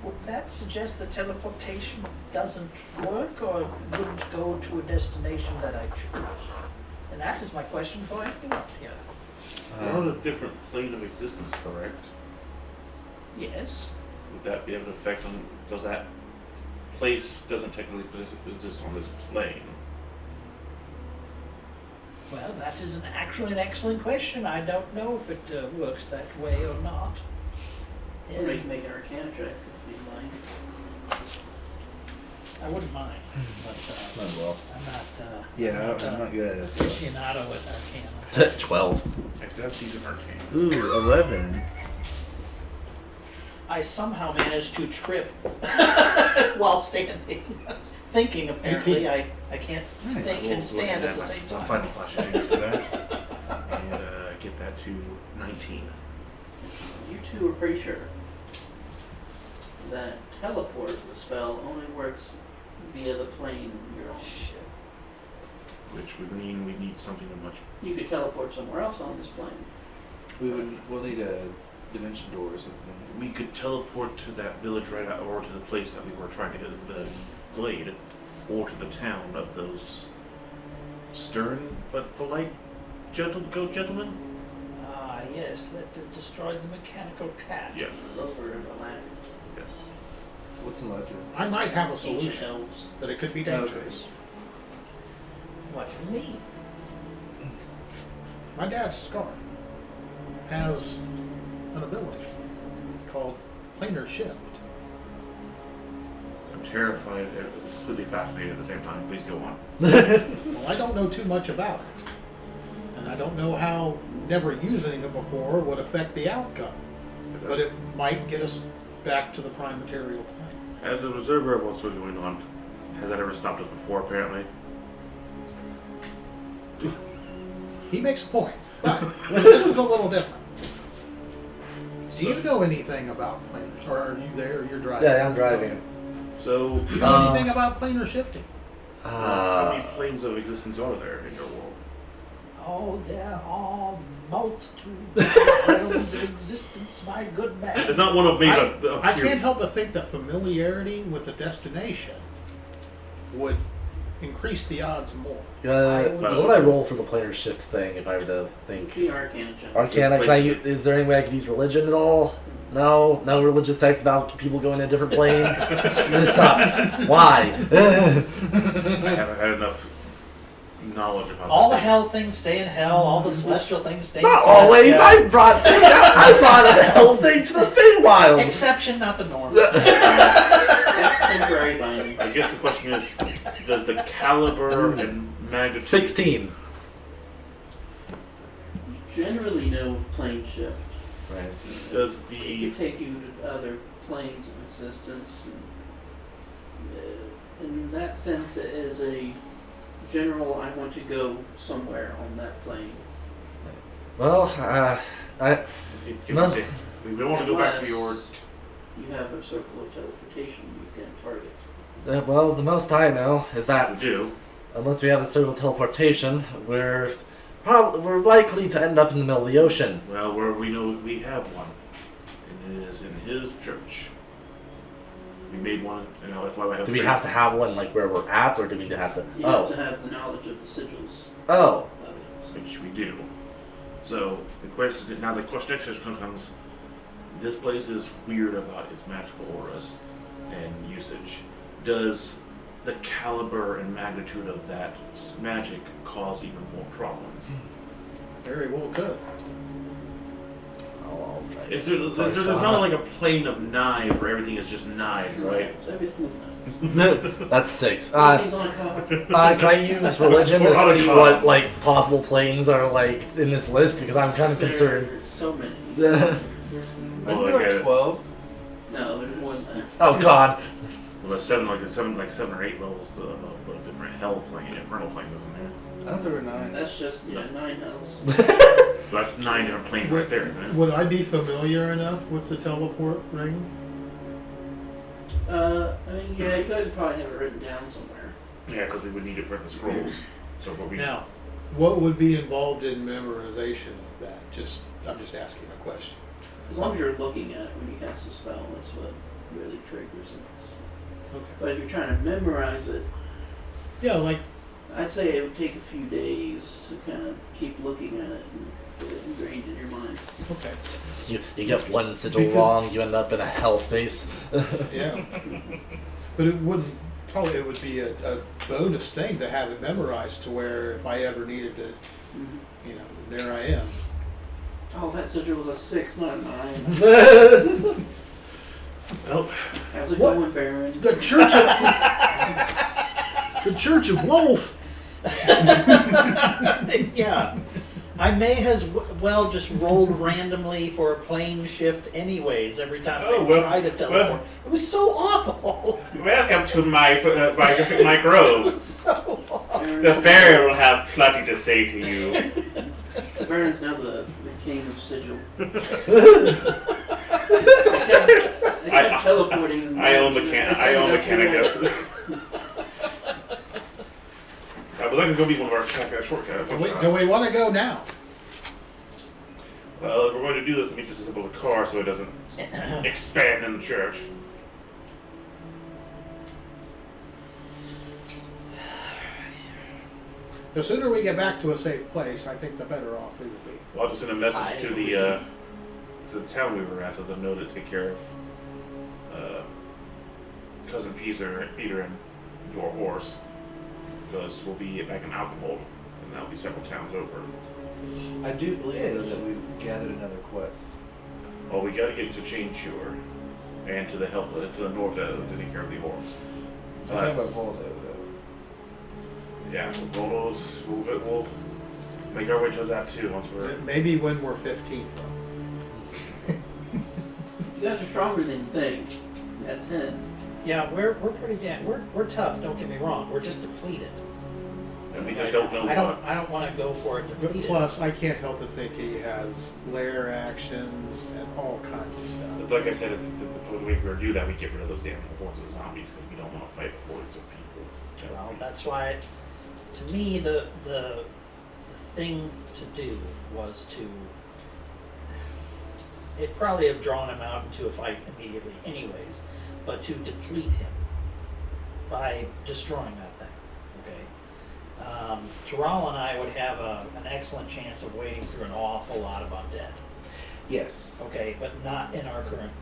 Would that suggest that teleportation doesn't work or wouldn't go to a destination that I choose? And that is my question for everyone here. We're on a different plane of existence, correct? Yes. Would that be able to affect on, because that place doesn't technically exist on this plane? Well, that is actually an excellent question. I don't know if it works that way or not. Somebody can make an Arcana check if you mind. I wouldn't mind, but Might as well. I'm not. Yeah, I'm not good at it. So. Aficionado with Arcana. 12. I do have season arcane. Ooh, 11. I somehow managed to trip while standing. Thinking, apparently. 18. I can't Nice. think and stand at the same I'll time. find the flash changes for that. And get that to 19. You two are pretty sure that teleport, the spell, only works via the plane you're on. Shit. Which would mean we need something much. You could teleport somewhere else on this plane. We'll need a dimension door or something. We could teleport to that village right out, or to the place that we were trying to get the glade, or to the town of those stern but polite gentlemen. Ah, yes, that destroyed the mechanical cat. Yes. Those were Atlantic. Yes. What's the ledger? I might have a Ancient solution, elves. but it could be dangerous. What do you mean? My dad's scar has an ability called planar shift. I'm terrified and completely fascinated at the same time. Please go on. Well, I don't know too much about it, and I don't know how never using it before would affect the outcome. But it might get us back to the prime material plane. As an observer of what's been going on, has that ever stopped us before, apparently? He makes a point, but this is a little different. Do you know anything about planars, or are you there? You're driving. Yeah, I'm driving. Okay. So, Do you know anything about planar shifting? how many planes of existence are there in your world? Oh, there are multitudes of realms of existence, my good man. There's not one of me. I can't help but think that familiarity with a destination would increase the odds more. What would I roll for the planar shift thing if I were to think? Be Arcana check. Arcana, can I use, is there any way I could use religion at all? No religious text about people going to different planes. This sucks. Why? I haven't had enough knowledge about All the this. hell things stay in hell, all the celestial things stay in Not celestial. always. I brought a hell thing to the Feywild. Exception, not the norm. That's temporary binding. I guess the question is, does the caliber and magnitude... 16. Generally know plane shift. Right. Does It the... could take you to other planes of existence. And, in that sense, it is a general, I want to go somewhere on that plane. Well, We don't want to go back to your... Unless you have a circle of teleportation you can target. well, the most I know is that do. unless we have a circle teleportation, we're likely to end up in the middle of the ocean. Well, where we know we have one. And it is in his church. We made one, and that's why we have Do we have to have one like where we're at, or do we have to? You have to have the knowledge of the sigils. Oh. Of it. Which we do. So, the question next comes, this place is weird about its magical auras and usage. Does the caliber and magnitude of that magic cause even more problems? Very well could. I'll try. Is there's not like a plane of knives where everything is just knives, right? So everything is nice. That's 6. Everything's on a card. Can I use religion Or to on a see card. what like possible planes are like in this list? Because I'm kind of concerned. There's so many. Well, Isn't I there get it. 12? No, there's more than that. Oh God. Well, there's seven or eight levels of different infernal planes, isn't there? I thought there were 9. That's just, 9 hells. So that's 9 different planes right there, isn't it? Would I be familiar enough with the teleport ring? I mean, yeah, you guys probably have it written down somewhere. Yeah, because we would need it for the scrolls. So what we Now, what would be involved in memorization of that? I'm just asking a question. As long as you're looking at it when you cast a spell, that's what really triggers it. Okay. But if you're trying to memorize it, Yeah, like I'd say it would take a few days to kind of keep looking at it and get it ingrained in your mind. okay. You get one sigil Because- wrong, you end up in a hell space. Yeah. But it wouldn't probably it would be a bonus thing to have it memorized to where if I ever needed to, there I am. Oh, that sigil was a 6, not a 9. Nope. How's it What? going, Baron? The Church of the Church of Wolf. Yeah. I may as well just rolled randomly for a plane shift anyways every time I try to teleport. It was so awful. Welcome to my grove. So awful. The bear will have plenty to say to you. Baron's now the king of sigil. I kept teleporting. I own Mechanicus. I would like to go be one of our shortcut. Do we want to go now? Well, if we're going to do this, we need to disassemble the car so it doesn't expand in the church. The sooner we get back to a safe place, I think the better off we will be. Well, I'll just send a message to the town we were at to let them know to take care of cousin Peter and your horse, because we'll be back in Alcohol, and that'll be several towns over. I do believe that we've gathered another quest. Well, we got to get to Chainshore and to the north to take care of the horse. I'm talking about Voldo, though. Yeah, Voldo's, we'll make our way to that too once we're. Maybe when we're 15th. You guys are stronger than you think. At 10. Yeah, we're pretty damn we're tough, don't get me wrong. We're just depleted. And we just don't know I don't want to go for it depleted. Plus, I can't help but think he has lair actions and all kinds of stuff. But like I said, if the way we were to do that, we get rid of those damn hordes of zombies because we don't want to fight hordes of people. Well, that's why, to me, the thing to do was to. It'd probably have drawn him out into a fight immediately, anyways, but to deplete him by destroying that thing. Okay, Terral and I would have an excellent chance of wading through an awful lot of undead. Yes. Okay, but not in our current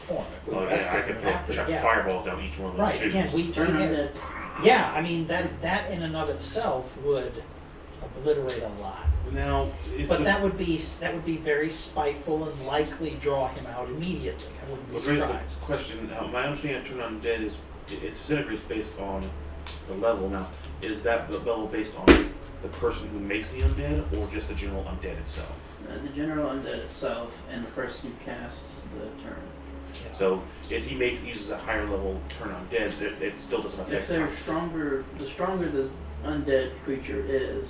form. If we Oh rested yeah, I could after, chuck yeah. fireballs down each one of those Right. tubes. Again, we Undead. yeah. I mean that in and of itself would obliterate a lot. Now, But that would be very spiteful and likely draw him out immediately. I wouldn't be Well, here's the surprised. question. My understanding of Turn Undead is it disintegrates based on the level. Now, is that the level based on the person who makes the undead, or just the general undead itself? The general undead itself and the person who casts the turn. So, if he uses a higher level Turn Undead, it still doesn't affect If they're him. stronger, the stronger this undead creature is,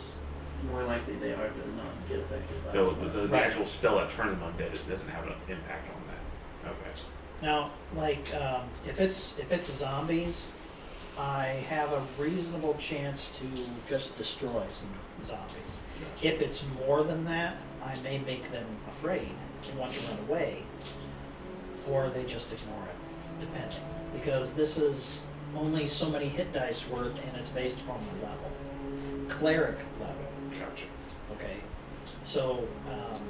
the more likely they are to not get affected by So, it. the actual spell that turns them undead doesn't have an impact on that. Okay. Now, like if it's zombies, I have a reasonable chance to just destroy some zombies. Gotcha. If it's more than that, I may make them afraid and want to run away, or they just ignore it, depending. Because this is only so many hit dice worth, and it's based upon the level, cleric level. Gotcha. Okay, so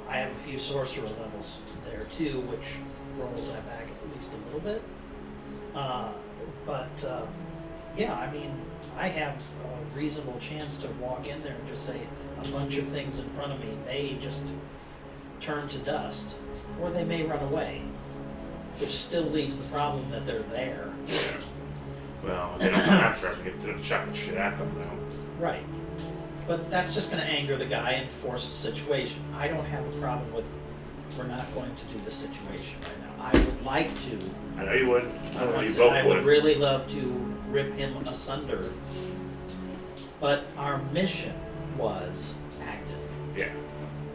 I have a few sorcerer levels there too, which rolls that back at least a little bit. Yeah, I mean, I have a reasonable chance to walk in there and just say a bunch of things in front of me may just turn to dust, or they may run away, which still leaves the problem that they're there. Well, if they don't come after us, we get to chuck the shit at them now. Right. But that's just going to anger the guy and force the situation. I don't have a problem with we're not going to do the situation right now. I would like to. I know you would. I know you I both would would. really love to rip him asunder. But our mission was Agden. Yeah.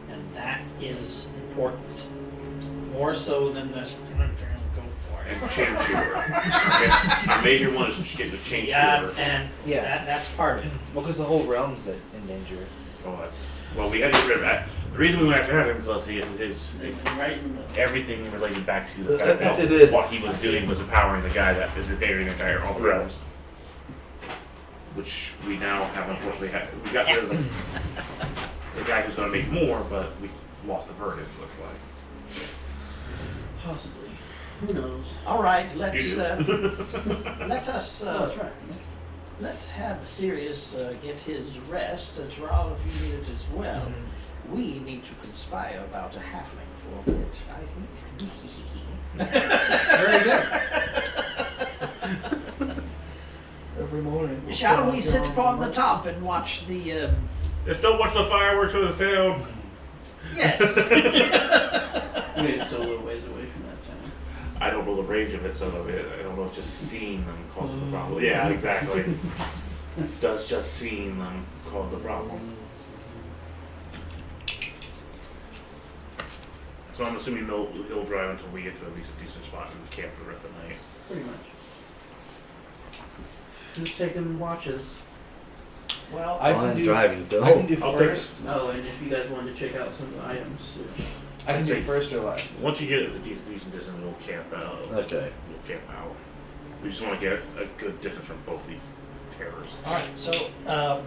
And that is important. More so than this. And chain shooter. Okay. Our major one is getting the chain Yeah, shooter. and that's part of it. Well, because the whole realm's in danger. Well, we had to get rid of that. The reason we went after him because he is It's right in the everything related back to the fact that It did. what he was doing was empowering the guy that is invading the entire all the realms. Which we now have unfortunately we got rid of the guy who's going to make more, but we lost the verdict. Looks like. possibly. Who knows? All right, You let's do. let us Oh, that's right. let's have Sirius get his rest. Terrell, if you need it as well. We need to conspire about a happening for a bit, I think. Very good. Every morning. Shall we sit upon the top and watch the? Just don't watch the fireworks in this town. Yes. We're still a little ways away from that town. I don't know the range of it, so I don't know if just seeing them causes the problem. Yeah, exactly. Does just seeing them cause the problem? So I'm assuming he'll drive until we get to at least a decent spot and camp for the rest of the night. Pretty much. Who's taking watches? Well, I I'm can do driving still. I can do I'll take first. Oh, and if you guys wanted to check out some of the items. I can do Say- first or last. Once you get a decent distance, we'll camp out. Okay. We'll camp out. We just want to get a good distance from both these terrors. all right. So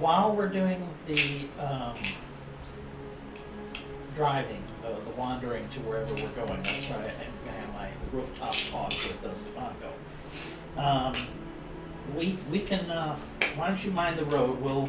while we're doing the driving, the wandering to wherever we're going, that's right. I have my rooftop pod so it does the Fonco. We can. Why don't you mind the road? We'll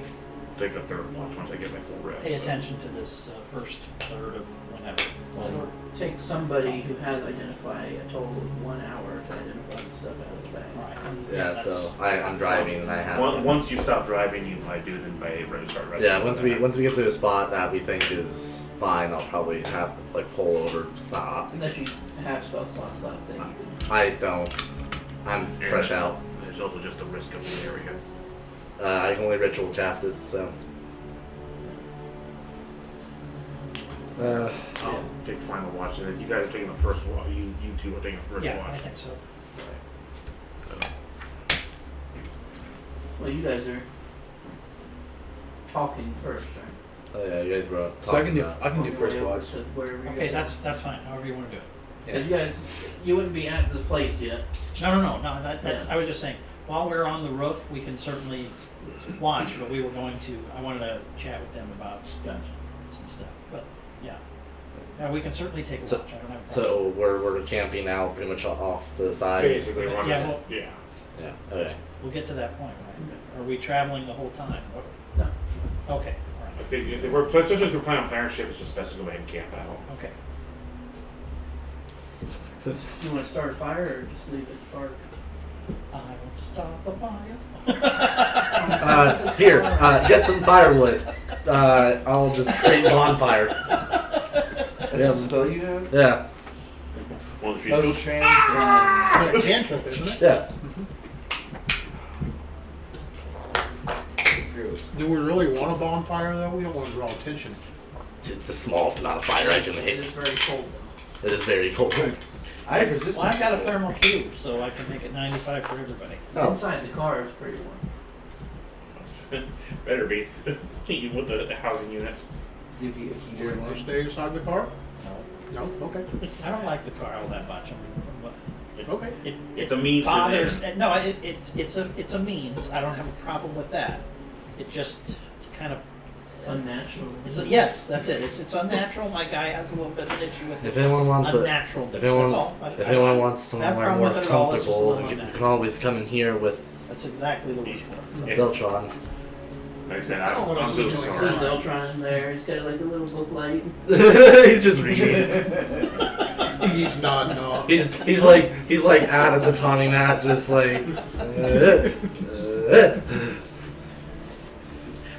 Take the third watch once I get my full rest. pay attention to this first third of whenever. It'll take somebody who has identified a total of 1 hour to identify the stuff out of the bag. All right. and Yeah, that's- so I'm driving and I have. Once you stop driving, you might do it and by ready to start resting. Yeah, once we get to a spot that we think is fine, I'll probably have pull over, stop. Unless you have spell slots left, then you can. I don't. I'm fresh out. There's also just the risk of the area. I can only ritual cast it, so. I'll take final watch, and if you guys are taking the first watch, you two are taking the first Yeah, I watch. think so. Well, you guys are talking first, right? Oh yeah, you guys were. So I can do talking I can do On the first way over watch. to wherever you Okay, guys that's fine. However you want to do it. Because you guys, you wouldn't be at the place yet. No. That's. Yeah. I was just saying. While we're on the roof, we can certainly watch, but we were going to. I wanted to chat with them about Gotcha. some stuff. But yeah, we can certainly take a So- watch. I don't have a problem. So we're camping now, pretty much off to the side. Basically, once Yeah, it's- well- yeah. Yeah. Okay. We'll get to that point, right? Okay. Are we traveling the whole time? No. Okay. All right. If they were, especially if we're planning on partnership, it's just best to go ahead and camp out. Okay. Do you want to start a fire or just leave it dark? I want to start the fire. Here, get some firewood. I'll just create bonfire. That's a spell you have? Yeah. One of the Oh, trees. trans. It's a cantrip, isn't it? Yeah. Do we really want a bonfire though? We don't want to draw attention. It's the smallest amount of fire I can It is hit. very cold It is very cold. I have resistance. Well, I've got a to it. thermal cube, so I can make it 95 for everybody. though. Oh. Inside the car is pretty warm. Better be. You with the housing units. Give you a Do heater. we want to stay inside the car? No. No? Okay. I don't like the car all that much. Okay. It's a means to bothers. an end. No, it's a means. I don't have a problem with that. It just kind of. It's unnatural. Yes, that's it. It's unnatural. My guy has a little bit of an issue with If it. anyone wants a, Unnaturalness. if anyone That's wants, all. if anyone wants I have a somewhere problem more with it at all, it's just a comfortable, little you can unnatural. always come in here with That's exactly the word for it. Zeltron. Like I said, I don't I'm wanna so lose my See sorry. Zeltron in there. He's got like a little book light. He's just reading. He's nodding off. He's like out of the Tommy mat, just like.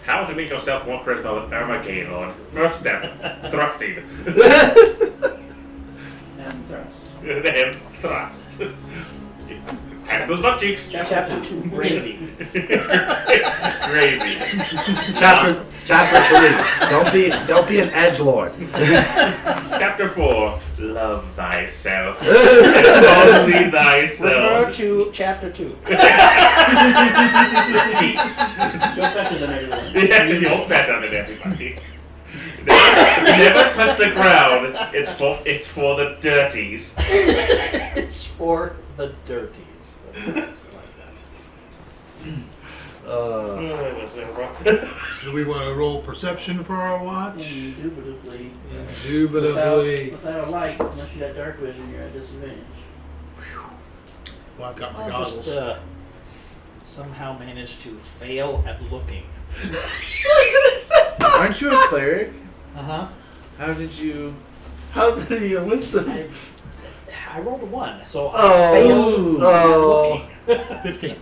How to make yourself more charisma with Armageddon? First step, thrusting. And thrust. Then thrust. Tap those butt cheeks. Chapter 2, gravy. Gravy. Chapter 3. Don't be an edgelord. Chapter 4. Love thyself. Only Refer thyself. to chapter 2. Peace. You're better than everyone. Yeah, you're better than everybody. Never touch the ground. It's for the dirties. It's for the dirties. That's nice. I like that. Do we want to roll perception for our watch? Indubitably. Indubitably. Without a light, unless you got dark vision, you're at disadvantage. Well, I've got my I'll goggles. just somehow manage to fail at looking. Aren't you a cleric? Uh-huh. How did you? How did your wisdom? I rolled a 1, so I Oh. failed Oh. at looking. 15.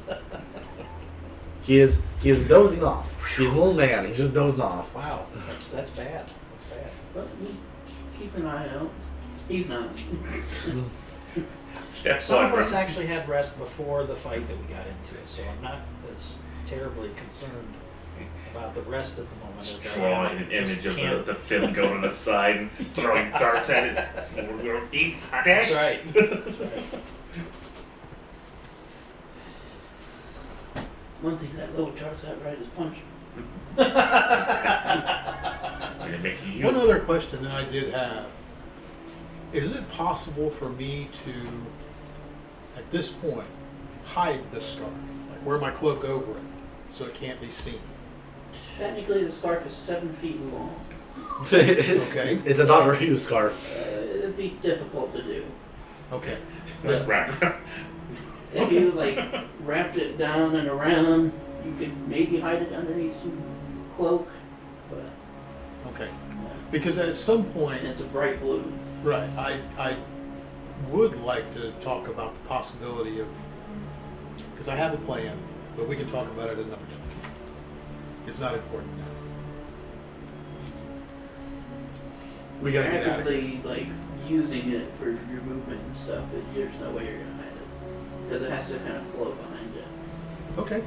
He is dozing off. He's a little man. He's just dozing off. Wow, that's bad. That's bad. But we keep an eye out. He's not. Some of us actually had rest before the fight that we got into it, so I'm not as terribly concerned about the rest at the moment as I am. Drawing an Just image of can't- the fin going on the side and throwing darts at it. We're going to eat That's hot right. That's right. One thing that little chart's got right is punch. I'm gonna make you. One other question that I did have. Is it possible for me to, at this point, hide the scarf? Like wear my cloak over it so it can't be seen? Technically, the scarf is 7 feet long. Okay. It's a Doctor Who scarf. It'd be difficult to do. Okay. Wrap around. If you wrapped it down and around, you could maybe hide it underneath some cloak. But Okay. Because at some point, and it's a bright blue. right, I would like to talk about the possibility of, because I have a plan, but we can talk about it another time. It's not important now. We gotta get out of here. Actively using it for your movement and stuff. There's no way you're gonna hide it because it has to kind of float behind you. Okay.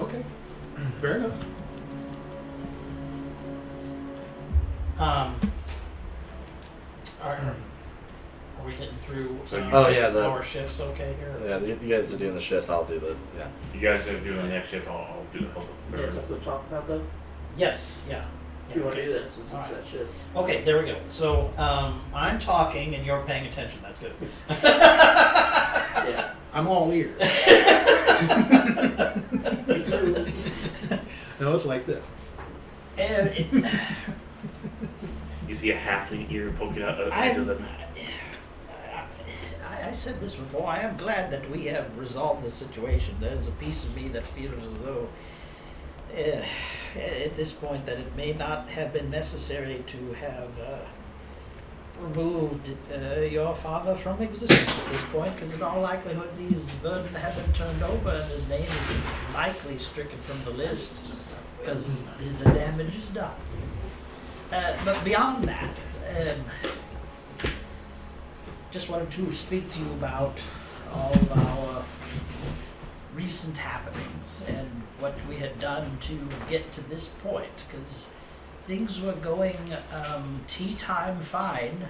Okay. Fair enough. Are we getting through So you- Oh, yeah, our shifts okay here? Yeah, you guys are doing the shifts. I'll do the You guys are doing the next shift. I'll do the help of the Yeah, third. something to talk about though. Yes, yeah. If you want to do that since it's Alright. that shit. Okay, there we go. So I'm talking and you're paying attention. That's good. Yeah. I'm all ears. Me too. No, it's like this. And You see a halfling ear poking out of the edge of the. I said this before. I am glad that we have resolved the situation. There's a piece of me that feels as though, at this point, that it may not have been necessary to have removed your father from existence at this point, because in all likelihood these vermin have been turned over, and his name is likely stricken from the list because the damage is done. But beyond that, just wanted to speak to you about all of our recent happenings and what we had done to get to this point, because things were going tea time fine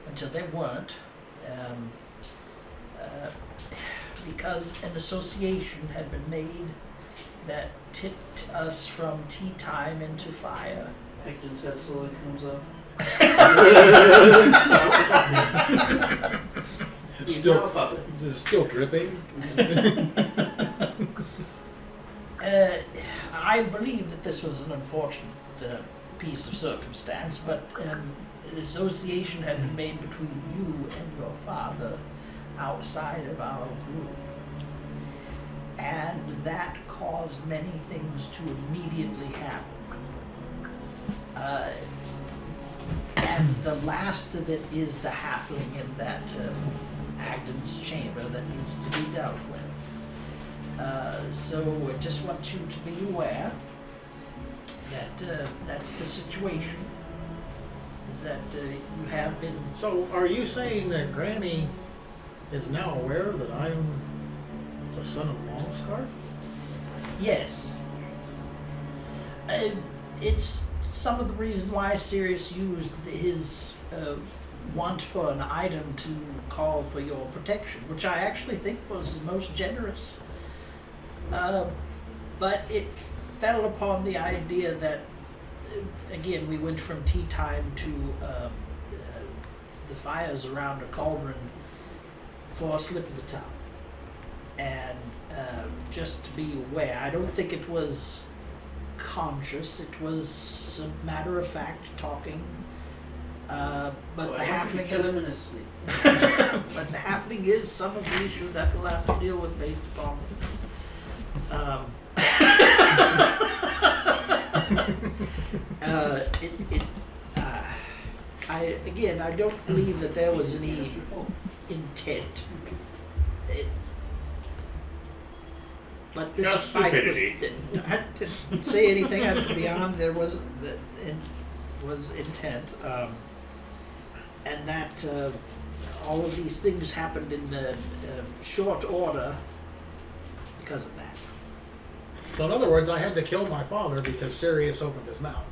until they weren't, because an association had been made that tipped us from tea time into fire. Acton's head slowly comes up. He's Still- now a puppet. Is it still dripping? I believe that this was an unfortunate piece of circumstance, but the association had been made between you and your father outside of our group. And that caused many things to immediately happen. And the last of it is the happening in that Agden's chamber that needs to be dealt with. So I just want you to be aware that that's the situation. Is that you have been. So, are you saying that Granny is now aware that I'm the son of Longscar? Yes. It's some of the reason why Sirius used his want for an item to call for your protection, which I actually think was most generous. But it fell upon the idea that, again, we went from tea time to the fires around a cauldron for a slip of the tongue. And just to be aware, I don't think it was conscious. It was a matter of fact talking But So the I want you to halfling kill is him in his sleep. but the halfling is some of the issue that we'll have to deal with based upon this. I don't believe that there was any intent. But this Just fight stupidity. I didn't say anything beyond there was intent, and that all of these things happened in short order because of that. So in other words, I had to kill my father because Sirius opened his mouth.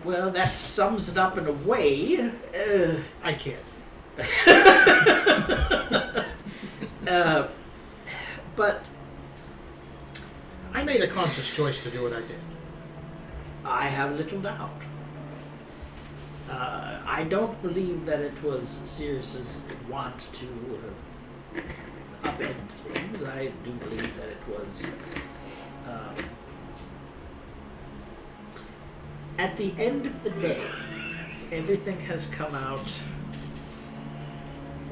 Well, that sums it up in a way. I kid. But I made a conscious choice to do what I did. I have little doubt. I don't believe that it was Sirius's want to upend things. I do believe that it was. At the end of the day, everything has come out.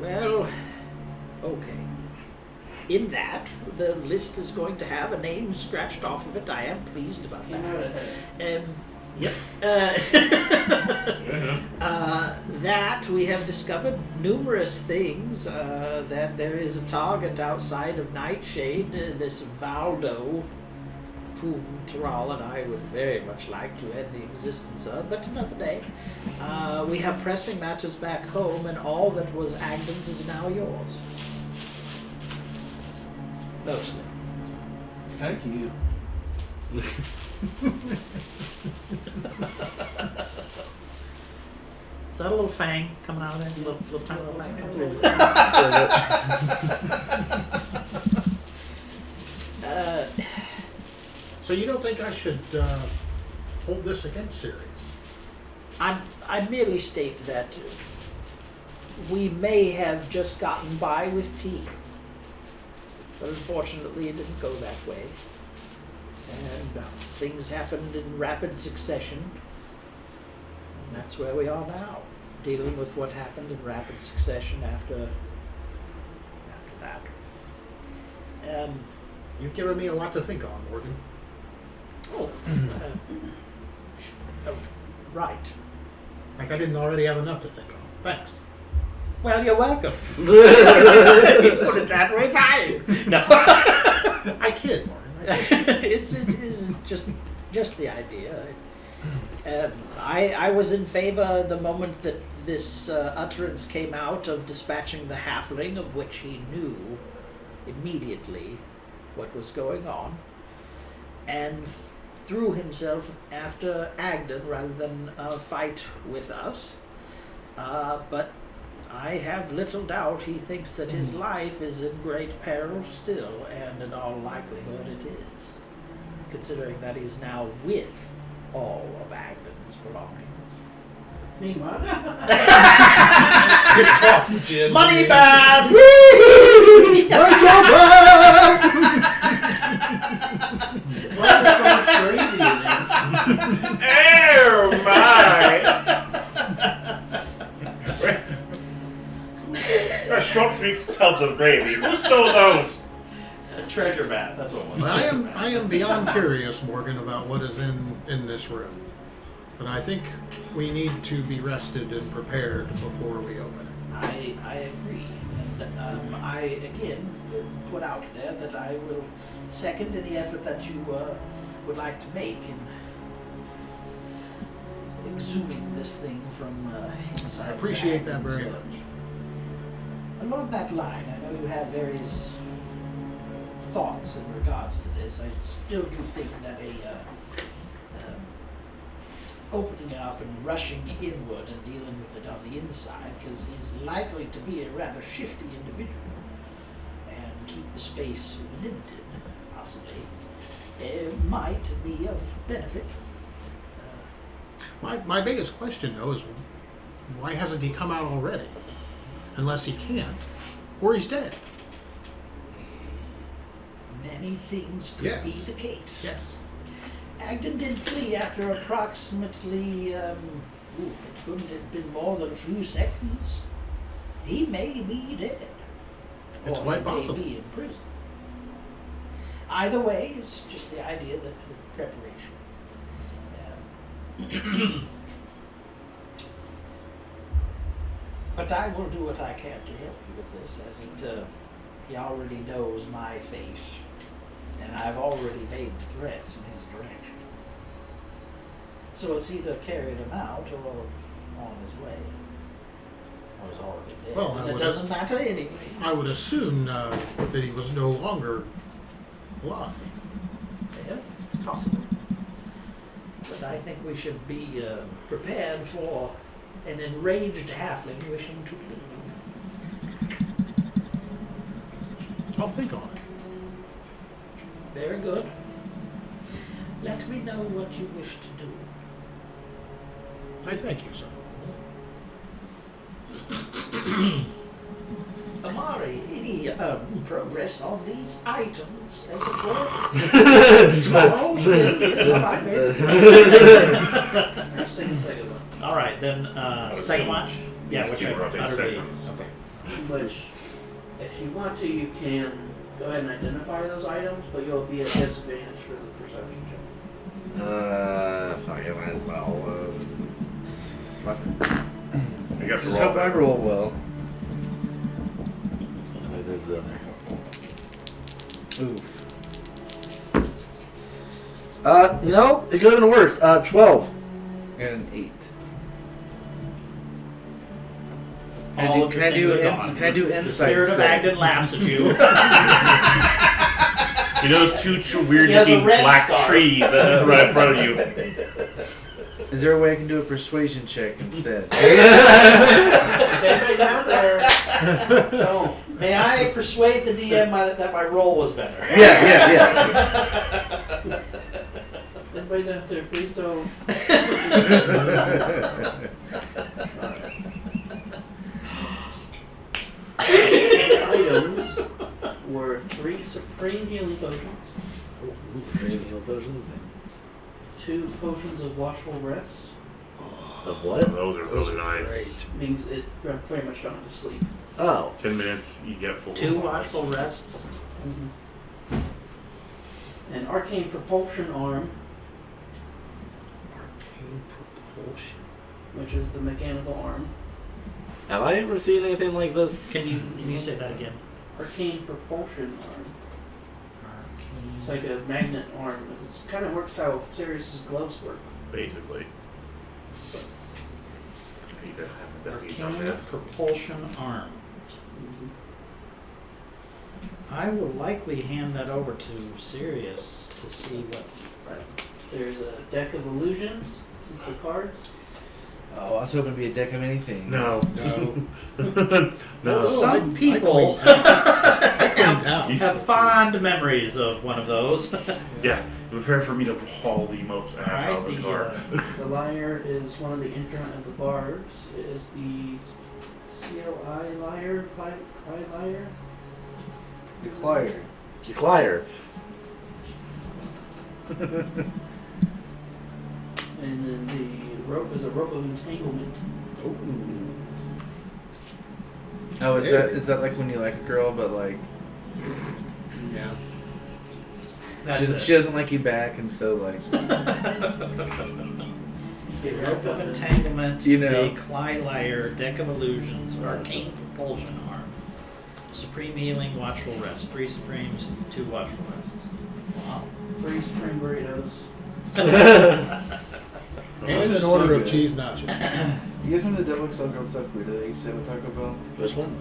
Well, okay. In that, the list is going to have a name scratched off of it. I am pleased about Came out that. ahead. Yep. That we have discovered numerous things. That there is a target outside of Nightshade, this Valdo, whom Taral and I would very much like to end the existence of, but another day. We have pressing matters back home, and all that was Agden's is now yours. Mostly. It's kind of cute. Is that a little fang coming out of there? Little tiny little fang coming out. So you don't think I should hold this against Sirius? I merely state that we may have just gotten by with tea. But unfortunately, it didn't go that way. And things happened in rapid succession. And that's where we are now, dealing with what happened in rapid succession after that. You've given me a lot to think on, Morgan. Right. Like I didn't already have enough to think on. Thanks. Well, you're welcome. You put it that way, fine. No. I kid, Morgan. I kid. It's just the idea. I was in favor the moment that this utterance came out of dispatching the halfling, of which he knew immediately what was going on, and threw himself after Agden rather than fight with us. But I have little doubt he thinks that his life is in great peril still, and in all likelihood it is, considering that he's now with all of Agden's belongings. Meanwhile, Money bath! Where's your breath? why is so much gravy in there? Oh my! There's short 3 tubs of gravy. Who stole those? A treasure bath, that's what it was. I am beyond curious, Morgan, about what is in this room. But I think we need to be rested and prepared before we open it. I agree. And I, again, put out there that I will second any effort that you would like to make in exhuming this thing from inside. I appreciate that the very village. much. Along that line, I know you have various thoughts in regards to this. I still do think that opening up and rushing inward and dealing with it on the inside, because he's likely to be a rather shifty individual and keep the space limited, possibly, might be of benefit. My biggest question, though, is why hasn't he come out already? Unless he can't, or he's dead. Many things could Yes. be the case. Yes. Agden did flee after approximately, it couldn't have been more than a few seconds. He may be dead. It's or quite he possible. may be in prison. Either way, it's just the idea that preparation. But I will do what I can to help you with this, as he already knows my fate, and I've already made threats in his direction. So it's either carry them out or on his way. Or he's already dead. Well, But I it would- doesn't matter anyway. I would assume that he was no longer alive. Yeah, it's possible. But I think we should be prepared for an enraged halfling wishing to leave. I'll think on it. Very good. Let me know what you wish to do. I thank you, sir. Amari, any progress on these items as it were? Tomorrow is all right, baby. First thing, second one. All right, then second watch. Yeah, These which two I rotate utterly. segments. Okay. Which, if you want to, you can go ahead and identify those items, but you'll be at disadvantage for the perception check. Fuck it, might as well. What? I guess Just roll hope I that. roll well. Wait, there's the other. Oof. You know, it could have been worse. 12. And an 8. All of Can your I do things are ins- gone. can I do The insight spirit of instead? Agden laughs at you. You know those two weird He has a looking red black scarf. trees right in front of you. Is there a way I can do a persuasion check instead? If anybody's out there, don't. May I persuade the DM that my roll was better? Yeah. If anybody's out there, please don't. The items were 3 supreme healing potions, These are dream heal potions. 2 potions of watchful rest. Of what? Those are nice. Means it pretty much don't have to sleep. Oh. 10 minutes, you get full. 2 watchful rests. An arcane propulsion arm, Arcane propulsion. which is the mechanical arm. Have I ever seen anything like this? Can you say that again? Arcane propulsion arm. It's like a magnet arm. It kind of works how Sirius's gloves work. Basically. I need to have investigation on Arcane this. propulsion arm. I will likely hand that over to Sirius to see what. There's a deck of illusions. It's the cards. Oh, I was hoping to be a deck of many things. No. No. No. Some people I cleaned out. have fond memories of one of those. Yeah. Prepare for me to haul the most ass out of this car. The lyre is one of the instrument of the bards. It is the CLI lyre, Clyde lyre. Declare. Declare. And then the rope is a rope of entanglement. Oh, is that like when you like a girl, but like Yeah. she doesn't like you back, and so like The rope of entanglement, You know. the Clylyre, deck of illusions, arcane propulsion arm, supreme healing, watchful rest, 3 supremes, 2 watchful rests. Wow. 3 supreme burritos. And is an order so of good. cheese nachos. You guys remember the double XL grilled stuffed burrito that I used to have at Taco Bell? Which one?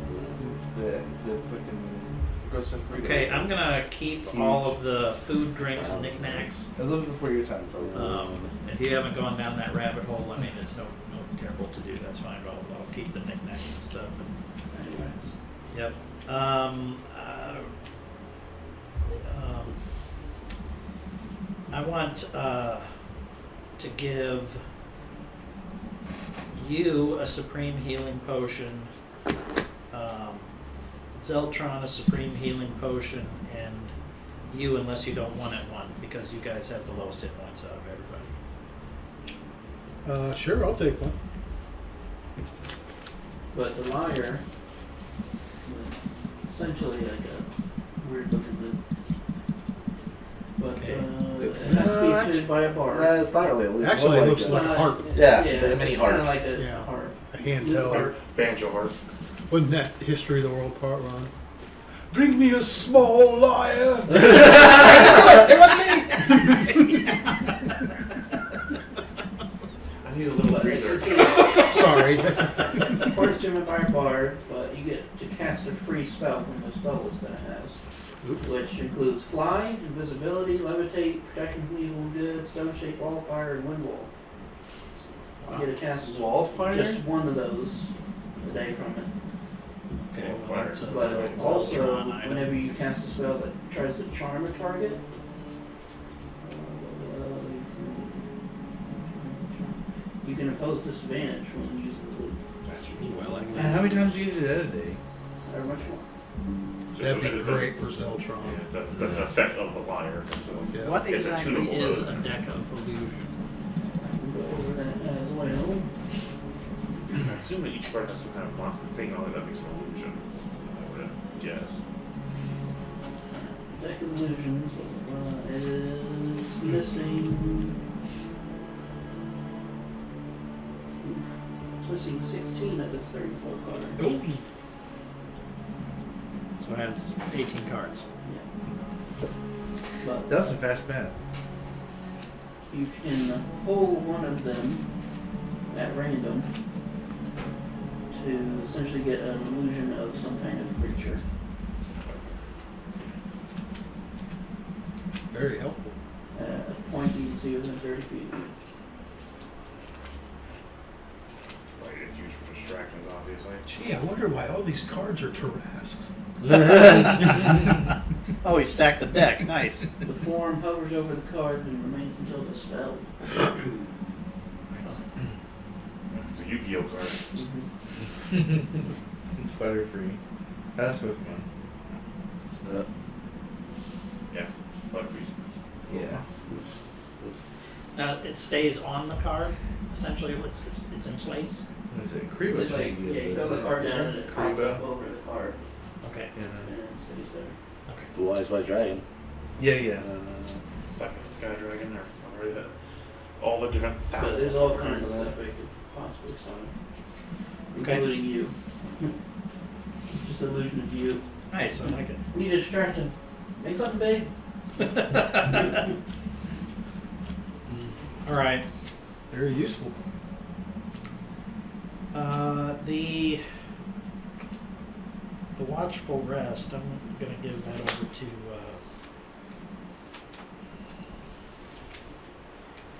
The fucking grilled stuffed burrito. Okay, I'm gonna keep all of the food, drinks, and knickknacks. That was a little before your time, probably. If you haven't gone down that rabbit hole, I mean, it's no terrible to do. That's fine. I'll keep the knickknacks and stuff. Anyways. Yep. I want to give you a supreme healing potion, Zeltron a supreme healing potion, and You, unless you don't want it, one, because you guys have the lowest hit points out of everybody. Sure, I'll take one. But the liar was essentially like a weird looking loop. But Okay. it It's- has to be fitted by a bar. It's not really a loop. Actually, more it looks a- like a harp. Yeah, it's like a mini harp. Kind of like a Yeah. harp. A handheld. Harp. Banjo harp. Wasn't that History of the World Part 1? Bring me a small lyre. It wasn't me. I need a little But breather. essentially, Sorry. of course, driven by a bard, but you get to cast a free spell from the spell list that it has. Which includes fly, invisibility, levitate, protection from evil and good, stone shape, wall of fire, and wind wall. You get to cast Wallfire? just one of those a day from it. Okay, Well, well, that's a But also, Zeltron item. whenever you cast a spell that tries to charm a target, you can impose disadvantage when using the loop. Ooh, I like And that. how many times do you do that a day? However much you want. That'd be great for Zeltron. Yeah, that's an effect of the liar. So Yeah. What It's a exactly tunable is mode. a deck of illusion? I can go over that as well. I assume that each card has some kind of monster thing on it that makes an illusion. I would guess. Deck of illusions is missing. It's missing 16 of its 34 cards. Nope. So it has 18 cards. Yeah. But That's some fast math. you can pull one of them at random to essentially get an illusion of some kind of creature. Very helpful. A point you can see within 30 feet. Like it's used for distractions, obviously. Gee, I wonder why all these cards are Tarrasques. Oh, he stacked the deck. Nice. The form hovers over the card and remains until the spell. It's a Yu-Gi-Oh card. It's spider free. That's Pokemon. Yeah, Butterfreeze. Yeah. Oops. Oops. Now it stays on the card. Essentially, it's in place. That's it. Kribo's It's like, yeah, you throw the card down and it pops up over the card Okay. and it stays there. Okay. Blue Eyes White Dragon. Yeah, yeah. Second Sky Dragon, or all the different But thousands. there's all kinds of stuff they could possibly sign. Okay. Including you. Just illusion of you. Nice. I like it. We need to distract him. Make something big. All right. Very useful. The watchful rest. I'm gonna give that over to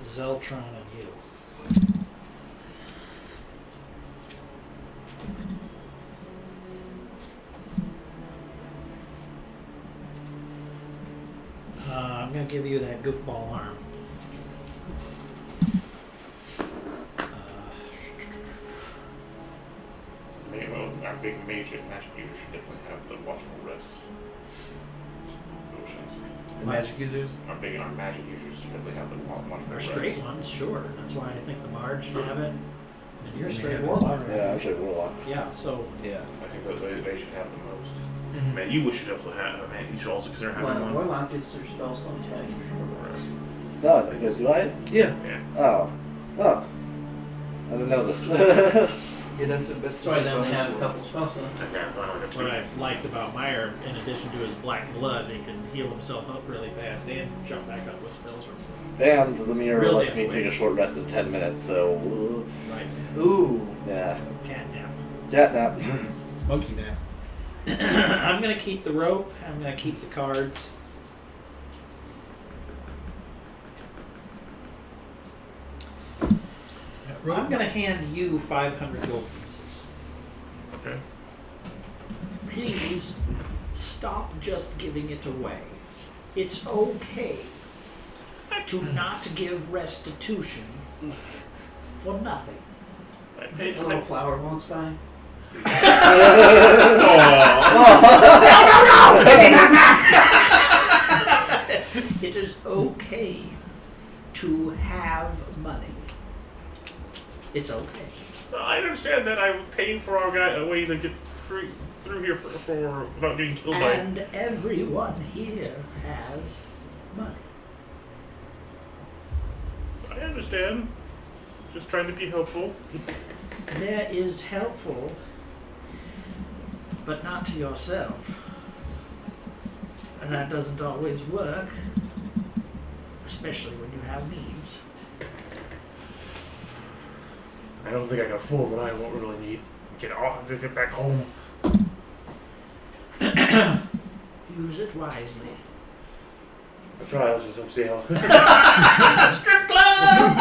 Zeltron and you. I'm gonna give you that goofball arm. Well, our big magic users should definitely have the watchful wrist potions. The magic users? Our magic users should definitely have the watchful Or wrist. straight ones, sure. That's why I think the bard should have it. And you're straight Yeah. warlock. Yeah, I'm sure Warlock. Yeah, so Yeah. I think that they should have the most. Mhm. Man, you should also have. Man, you should also consider having Well, one. Warlock is their spell slot tag. Wrist. No, because do I? Yeah. Yeah. Oh. Oh. I didn't know this. Yeah, that's That's why they only have a couple spell slots. Okay, I like it. what I liked about Meyer, in addition to his black blood, he can heal himself up really fast and jump back up with spells. And the mirror Really lets me quick. take a short rest of 10 minutes, so. Right. Ooh. Yeah. Catnap. Catnap. Monkey nap. I'm gonna keep the rope. I'm gonna keep the cards. That rope- I'm gonna hand you 500 gold pieces. Okay. Please stop just giving it away. It's okay to not give restitution for nothing. I paid A for little that. flower won't buy. It is okay to have money. It's okay. I understand that I'm paying for our guy a way to get free through here for without getting killed by. And everyone here has money. I understand. Just trying to be helpful. There is helpful, but not to yourself. And that doesn't always work, especially when you have needs. I don't think I can afford what I won't really need. Get back home. Use it wisely. That's right. I was just up sale. Strip club!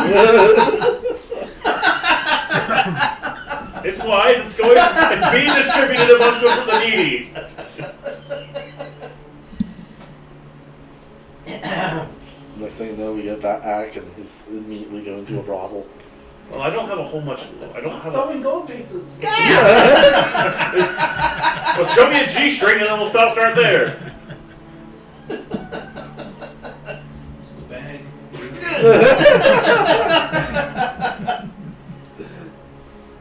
It's wise. It's going. It's being distributed amongst the needy. Next thing you know, we get back and he's immediately going to a brothel. Well, I don't have a whole much. I don't have a. Throwing gold pieces. Well, show me a G string and then we'll stop right there. It's the bag.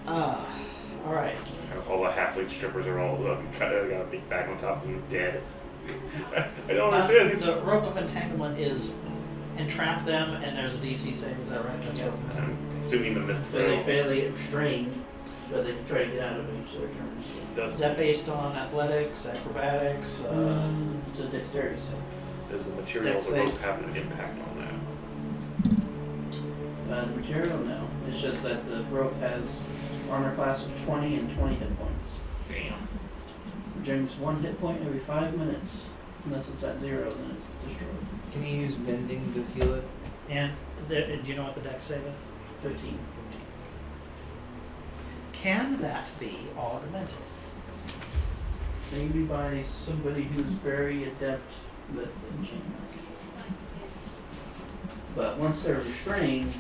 All right. All the half-lead strippers are all got a big bag on top of them dead. I don't understand. These The rope of entanglement is entrap them, and there's a DC save. Is that right? That's Yep. what. I'm assuming the myth So they fail, they get restrained, but they can try to get out of each of their turns. Is does that based on athletics, acrobatics? It's a dexterity save. does the material of the Dex rope save. have an impact on that? The material, no. It's just that the rope has armor class of 20 and 20 hit points. Damn. Regenerates 1 hit point every 5 minutes. Unless it's at 0, then it's destroyed. Can you use mending to heal it? And do you know what the dex save is? 15. Can that be augmented? Maybe by somebody who's very adept with enchantments. But once they're restrained,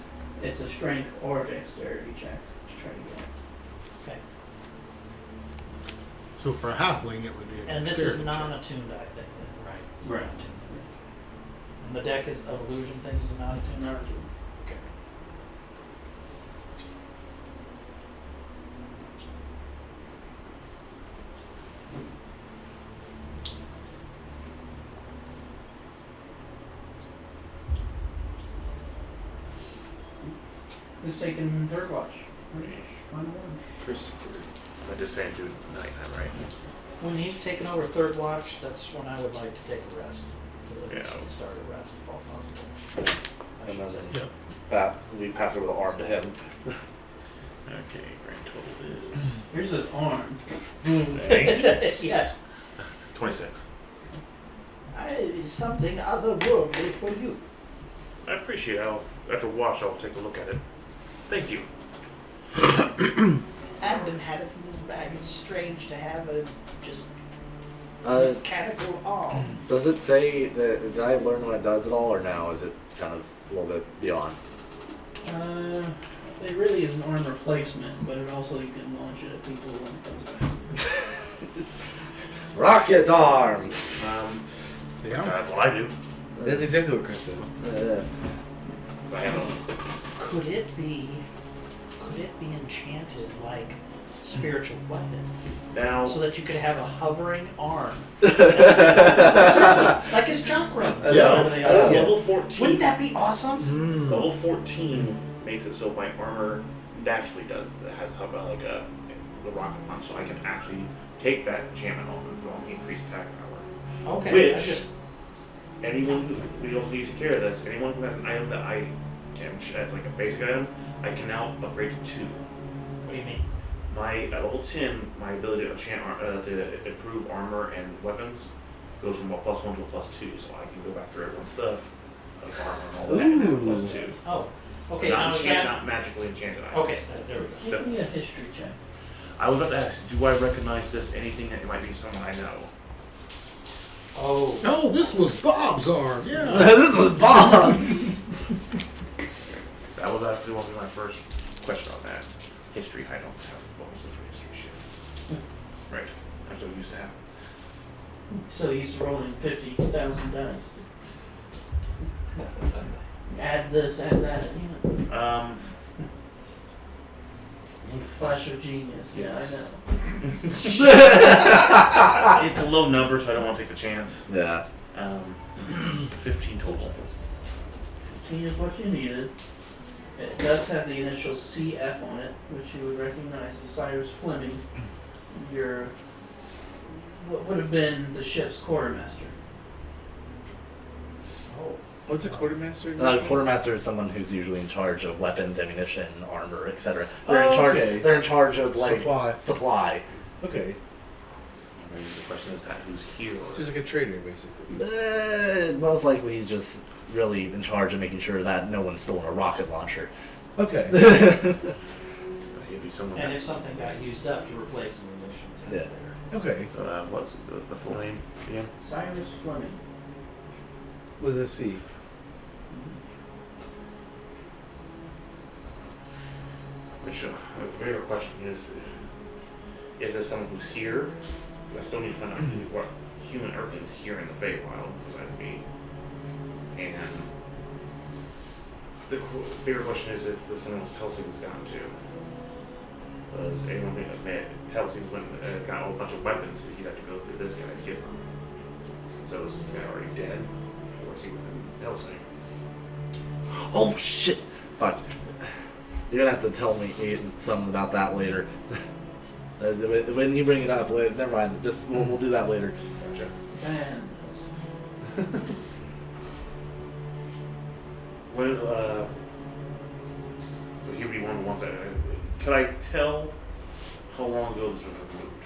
it's a strength or dexterity check to try to get out. Okay. So for a halfling, it would be a And this dexterity is check. non-attuned, I think, then, right? It's Right. non-attuned. And the deck is of illusion things is non-attuned? Not Okay. Who's taking third watch? Final watch. Christopher. I just saying do nighttime, right? When he's taken over third watch, that's when I would like to take a rest. To Yeah. start a rest if all possible. I And should say. then Yeah. we pass over the arm to him. Okay, grand total is Here's his arm. Yes. 26. Something otherworldly for you. I appreciate it. After watch, I'll take a look at it. Thank you. Abden had it in his bag. It's strange to have a just mechanical arm. Does it say that? Did I learn what it does at all, or now is it kind of a little bit beyond? It really is an arm replacement, but it also you can launch it at people when it comes back. Rocket arm. Yeah. That's what I do. That's exactly what Chris did. So I have Could it be enchanted like spiritual weapon, now. so that you could have a hovering arm, seriously, like his chakra? Yeah. Whatever they are. Level 14. Wouldn't that be awesome? Mm. Level 14 makes it so my armor naturally does. It has like a the rocket punch, so I can actually take that enchantment off and go on the increased attack power. Okay, Which- I just Anyone who we also need to take care of this. Anyone who has an item that I can, that's like a basic item, I can now upgrade to 2. what do you mean? My at level 10, my ability to enchant to improve armor and weapons goes from a +1 to a +2, so I can go back through everyone's stuff, like armor and all that, and have a +2. Oh, okay. Not Now is enchant, that not magically enchanted items. okay? There we go. Give me a history check. I was about to ask, do I recognize this? Anything that might be someone I know? Oh, Oh, this was Bob's arm. Yeah. This was Bob's. That was actually one of my first question on that. History, I don't have bonuses for history shit. Right, I'm so used to have. So he's rolling 50,000 dice. Add this, add that, you know. Flash of genius. Yes. Yeah, I know. It's a low number, so I don't want to take a chance. Yeah. 15 total. 15 is what you needed. It does have the initial CF on it, which you would recognize as Cyrus Fleming, your what would have been the ship's quartermaster. What's a quartermaster? Quartermaster is someone who's usually in charge of weapons, ammunition, armor, etc. They're in Oh, charge. okay. They're in charge of like Supply. supply. Okay. Maybe the question is that who's here? So he's like a trader, basically. Most likely, he's just really in charge of making sure that no one's stolen a rocket launcher. Okay. He'd be someone. And if something got used up, to replace the munitions. That's Yeah. there. Okay. So, what's the full name again? Cyrus Fleming. With a C. Which the bigger question is this someone who's here? I still need to find out what human earthlings here in the Feywild besides me. And the bigger question is if this is someone Helsing's gone to. Does anyone think that Helsing's went got a bunch of weapons that he'd have to go through this guy to get them? So is this guy already dead? Or is he within Helsing? Oh shit! Fuck. You're gonna have to tell me something about that later. When you bring it up later, never mind. Just we'll do that later. Gotcha. Man. What, so he would be one of the ones that. Could I tell how long ago this was removed?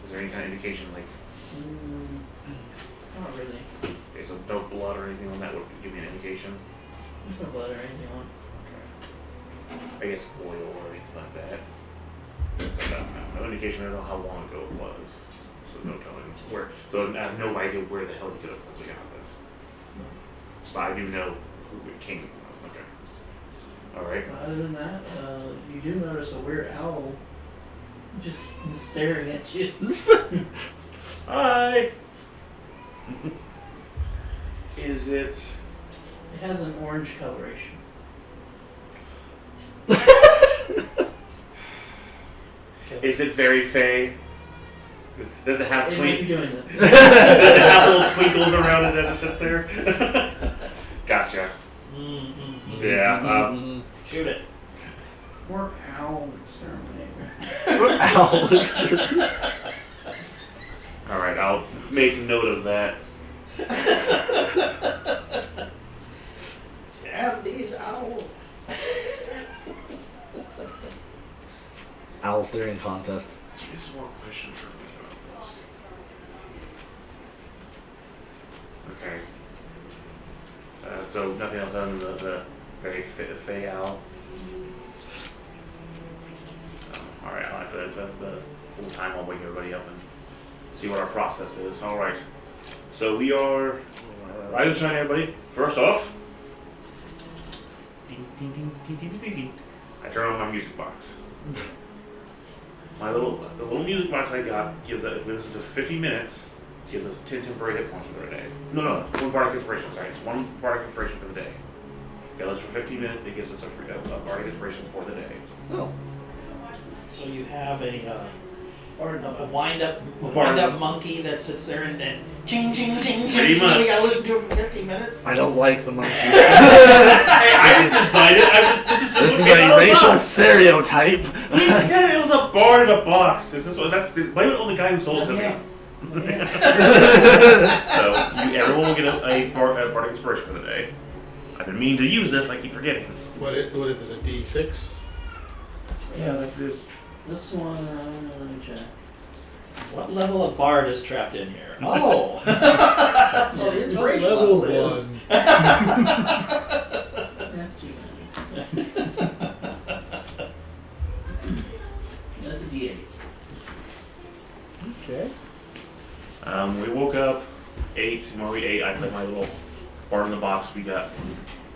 Is there any kind of indication, like, Not really. okay, so no blood or anything on that would give me an indication? There's no blood or anything on. Okay. I guess oil or anything like that. So no indication. I don't know how long ago it was. So no telling where. So I have no idea where the hell he could have got this. But I do know who it came from. Okay. All right. Other than that, you do notice a weird owl just staring at you. Hi. Is it? It has an orange coloration. Is it very fey? Does it have It might be twink? doing this. Does it have little twinkles around it as it sits there? Gotcha. Yeah. Shoot it. We're owl exterminator. Alex. All right. I'll make note of that. Have these owls. Owl staring contest. Just one question for me about this. Okay. So nothing else other than the very fey owl. All right. I'll have the full time. I'll wake everybody up and see what our process is. All right. So we are. Rise and shine, everybody. First off. Ding, ding, ding, ding, ding, ding, ding. I turn on my music box. The little music box I got gives us, if we listen to 15 minutes, gives us 10 temporary hit points for the day. No, one bardic inspiration. Sorry, it's one bardic inspiration for the day. Got us for 15 minutes. It gives us a bardic inspiration for the day. Oh. So you have a wind up monkey that sits there and ching ching ching. Pretty much. You gotta listen to it for 15 minutes. I don't like the monkey. Hey, I didn't decide it. This is a racial stereotype. He said it was a bard in a box. Is this what? Blame it on the guy who sold it to me. So everyone will get a bardic inspiration for the day. I've been meaning to use this, and I keep forgetting. What is it? A D6? Yeah, like this. This one, let me check. What level of bard is trapped in here? Oh! So the inspiration Level level is. 1. That's too many. That's a D8. Okay. We woke up 8. When we ate, I put my little bar in the box. We got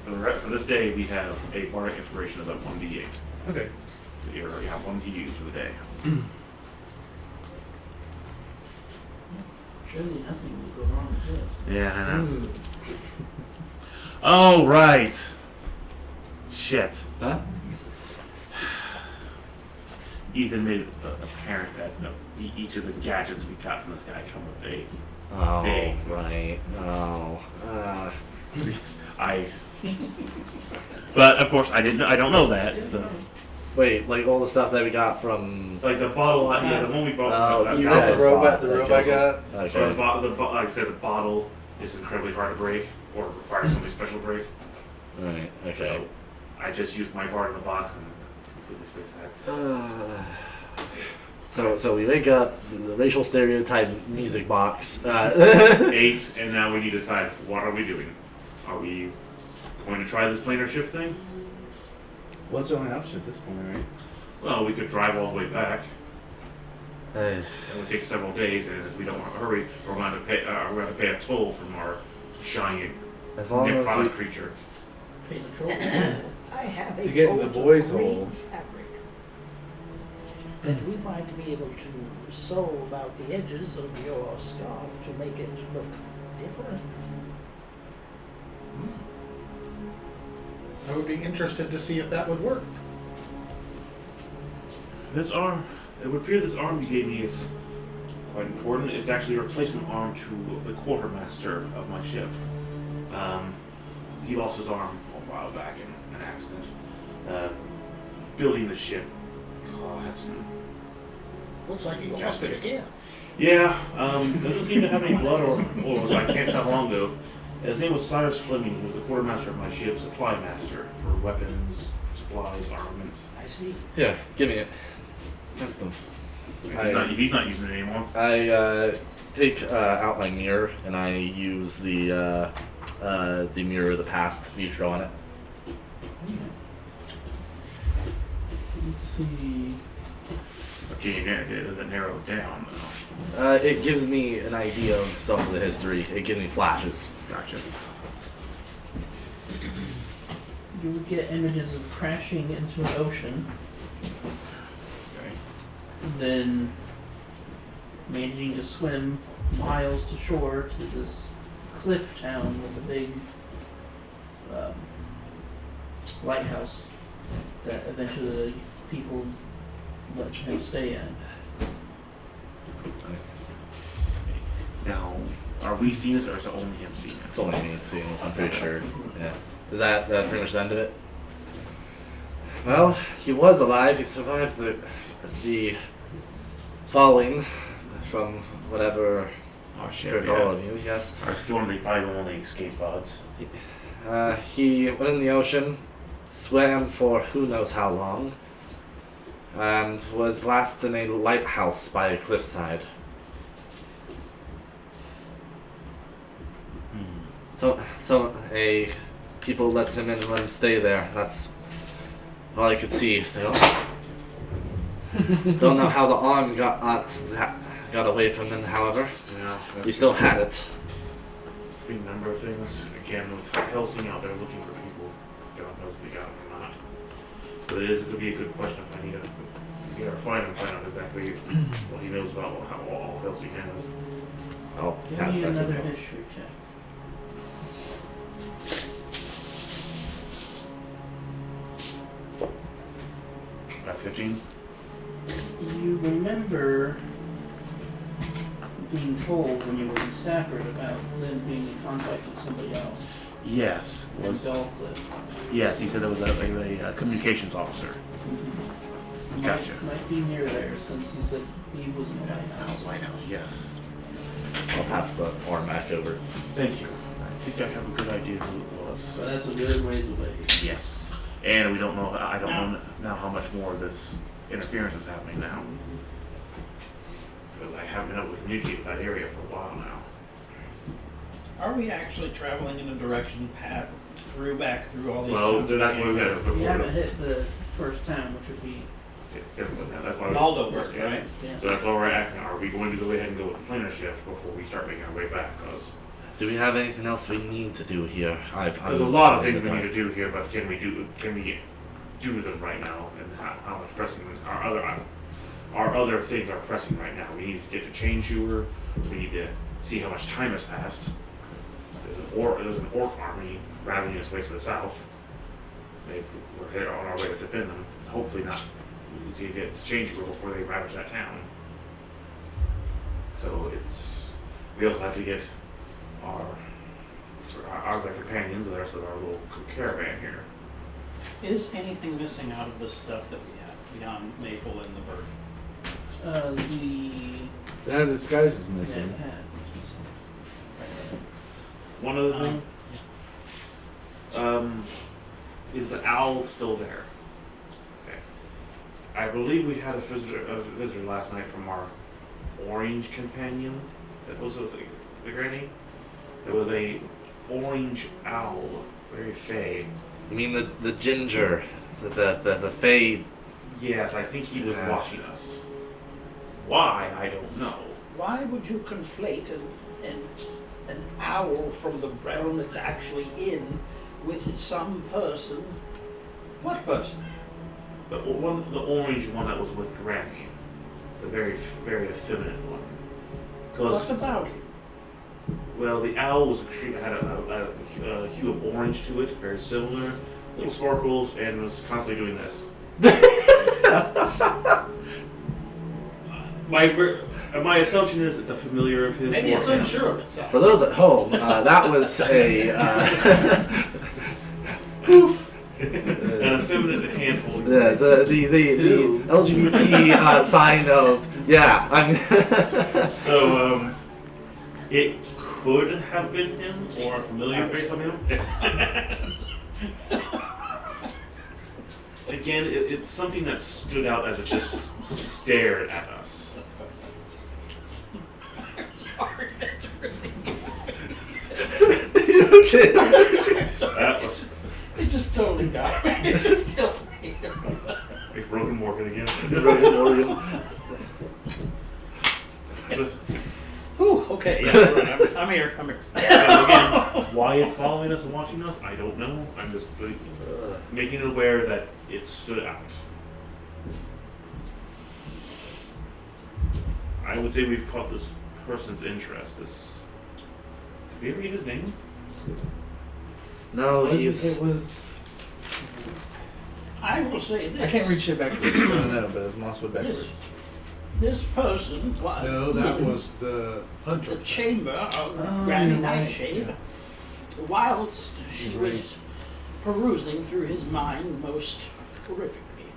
for this day. We have a bardic inspiration of 1d8. Okay. You already have 1 to use for the day. Surely nothing will go wrong with this. Yeah, I know. Oh, right. Shit. Huh? Ethan made it apparent that each of the gadgets we got from this guy come with a Oh, thing. right. Oh. But of course I don't know that. So Wait, like all the stuff that we got from. like the bottle, yeah, the one we bought. Oh, you Not guys the robot. bought The that, robot Joseph. got. Okay. Like I said, the bottle is incredibly hard to break or requires something special to break. Right. Okay. So I just used my part in the box and completely spaced that. So we make up the racial stereotype music box. 8, and now we need to decide what are we doing. Are we going to try this planar shift thing? What's the only option at this point, right? Well, we could drive all the way back. Hey, It would take several days, and if we don't want to hurry, we're going to pay a toll from our giant as long necrotic as creature. Pay the troll. I have a To get in the bolt of boys' green hole. fabric. And we might be able to sew about the edges of your scarf to make it look different. I would be interested to see if that would work. This arm, it would appear this arm you gave me is quite important. It's actually a replacement arm to the quartermaster of my ship. He lost his arm a while back in an accident. Building the ship. Carl had some. Looks like he lost it again. Yeah, doesn't seem to have any blood or I can't tell how long ago. His name was Cyrus Fleming. He was the quartermaster of my ship, supply master for weapons, supplies, armaments. I see. yeah, give me it. That's them. He's not using it anymore. I take out my mirror and I use the mirror of the past feature on it. Let's see. Okay, does it narrow it down though? It gives me an idea of some of the history. It gives me flashes. Gotcha. You would get images of crashing into an ocean, Okay. then managing to swim miles to shore to this cliff town with a big lighthouse that eventually the people let him stay in. Now, are we seeing this, or is it only him seeing It's it? only me seeing this, I'm pretty sure. Yeah. Is that pretty much the end of it? Well, he was alive. He survived the falling from whatever Oh shit! hurt all of you. Yes. One of the probably one of the escape pods. He went in the ocean, swam for who knows how long, and was last in a lighthouse by a cliffside. So people let him in and let him stay there. That's all I could see. Don't know how the arm got away from him. However, Yeah. we still had it. A number of things. Again, with Helsing out there looking for people, God knows if they got them or not. But it would be a good question if I need to get our find and find out exactly what he knows about how all Helsing has. Oh, You pass need that. another history check. About 15. You remember being told when you were in Stafford about them being in contact with somebody else Yes. in Dalcliffe. Yes, he said there was a communications officer. Gotcha. Might be near there since he said he was in the lighthouse. Lighthouse. Yes. I'll pass the arm back over. Thank you. I think I have a good idea who it was. So that's a good ways away. Yes. And we don't know. I don't know now how much more of this interference is happening now. Because I haven't been able to communicate with that area for a while now. Are we actually traveling in a direction back through all these Well, towns? that's what we had before. You haven't hit the first town, which would be That's why Naldo work, right? yeah. So that's why we're asking, are we going to go ahead and go with the planar shift before we start making our way back? Because Do we have anything else we need to do here? there's a lot of things we need to do here, but can we do them right now? And how much pressing our other things are pressing right now? We need to get to Chain Chewer. We need to see how much time has passed. there's an orc army ravaging its way to the south. We're here on our way to defend them. Hopefully not to get the change rule before they ravage that town. So we also have to get our other companions and the rest of our little caravan here. Is anything missing out of the stuff that we have beyond Maple and the bird? That disguise is missing. One other thing. Is the owl still there? Okay. I believe we had a visitor last night from our orange companion. That was the granny. There was a orange owl, very fey. You mean the ginger, the fey? Yes, I think he was watching us. Why, I don't know. Why would you conflate an owl from the realm it's actually in with some person? What person? The orange one that was with Granny, the very very effeminate one. What about him? Well, the owl was had a hue of orange to it, very similar, little sparkles, and was constantly doing this. My assumption is it's a familiar of his. Maybe it's unsure of itself. For those at home, that was an effeminate hand holding. the LGBT sign of So it could have been him or a familiar based on him. Again, it's something that stood out as it just stared at us. Sorry, that's really That was It just totally got me. It just killed me. like Broken Morgan again. Whew, okay, yeah, I'm here. Again, why it's following us and watching us, I don't know. I'm just making it aware that it stood out. I would say we've caught this person's interest. Did we ever get his name? No, It was. I will say this. I can't read shit backwards, so I don't know, but it's Mosswood backwards. This person was No, that was the the hunter. chamber of Granny Nightshade, whilst she You're was perusing through his mind most horrifically.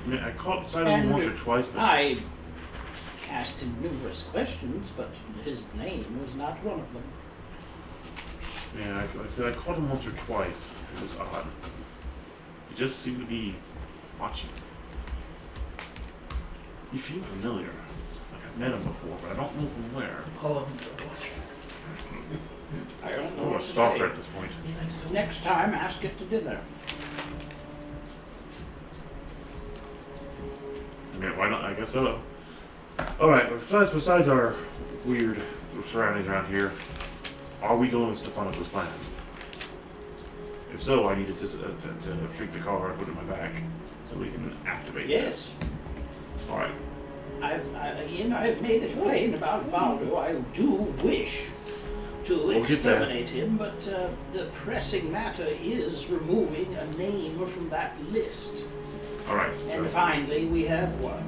I mean, I caught sight of him And once or twice, but I asked him numerous questions, but his name was not one of them. yeah, like I said, I caught him once or twice. It was odd. He just seemed to be watching. He seemed familiar. Like I've met him before, but I don't know from where. Call him the Watcher. I don't know Or a what to stalker say. at this point. Next time, ask it to dinner. I mean, why not? I guess so. Alright, besides our weird surroundings around here, are we going with Stefano's plan? If so, I need to shrink the car and put it in my back so we can activate Yes. this. Alright. I've made it plain about Valdo. I do wish to We'll get that. exterminate him, but the pressing matter is removing a name from that list. Alright. And So finally, we have one.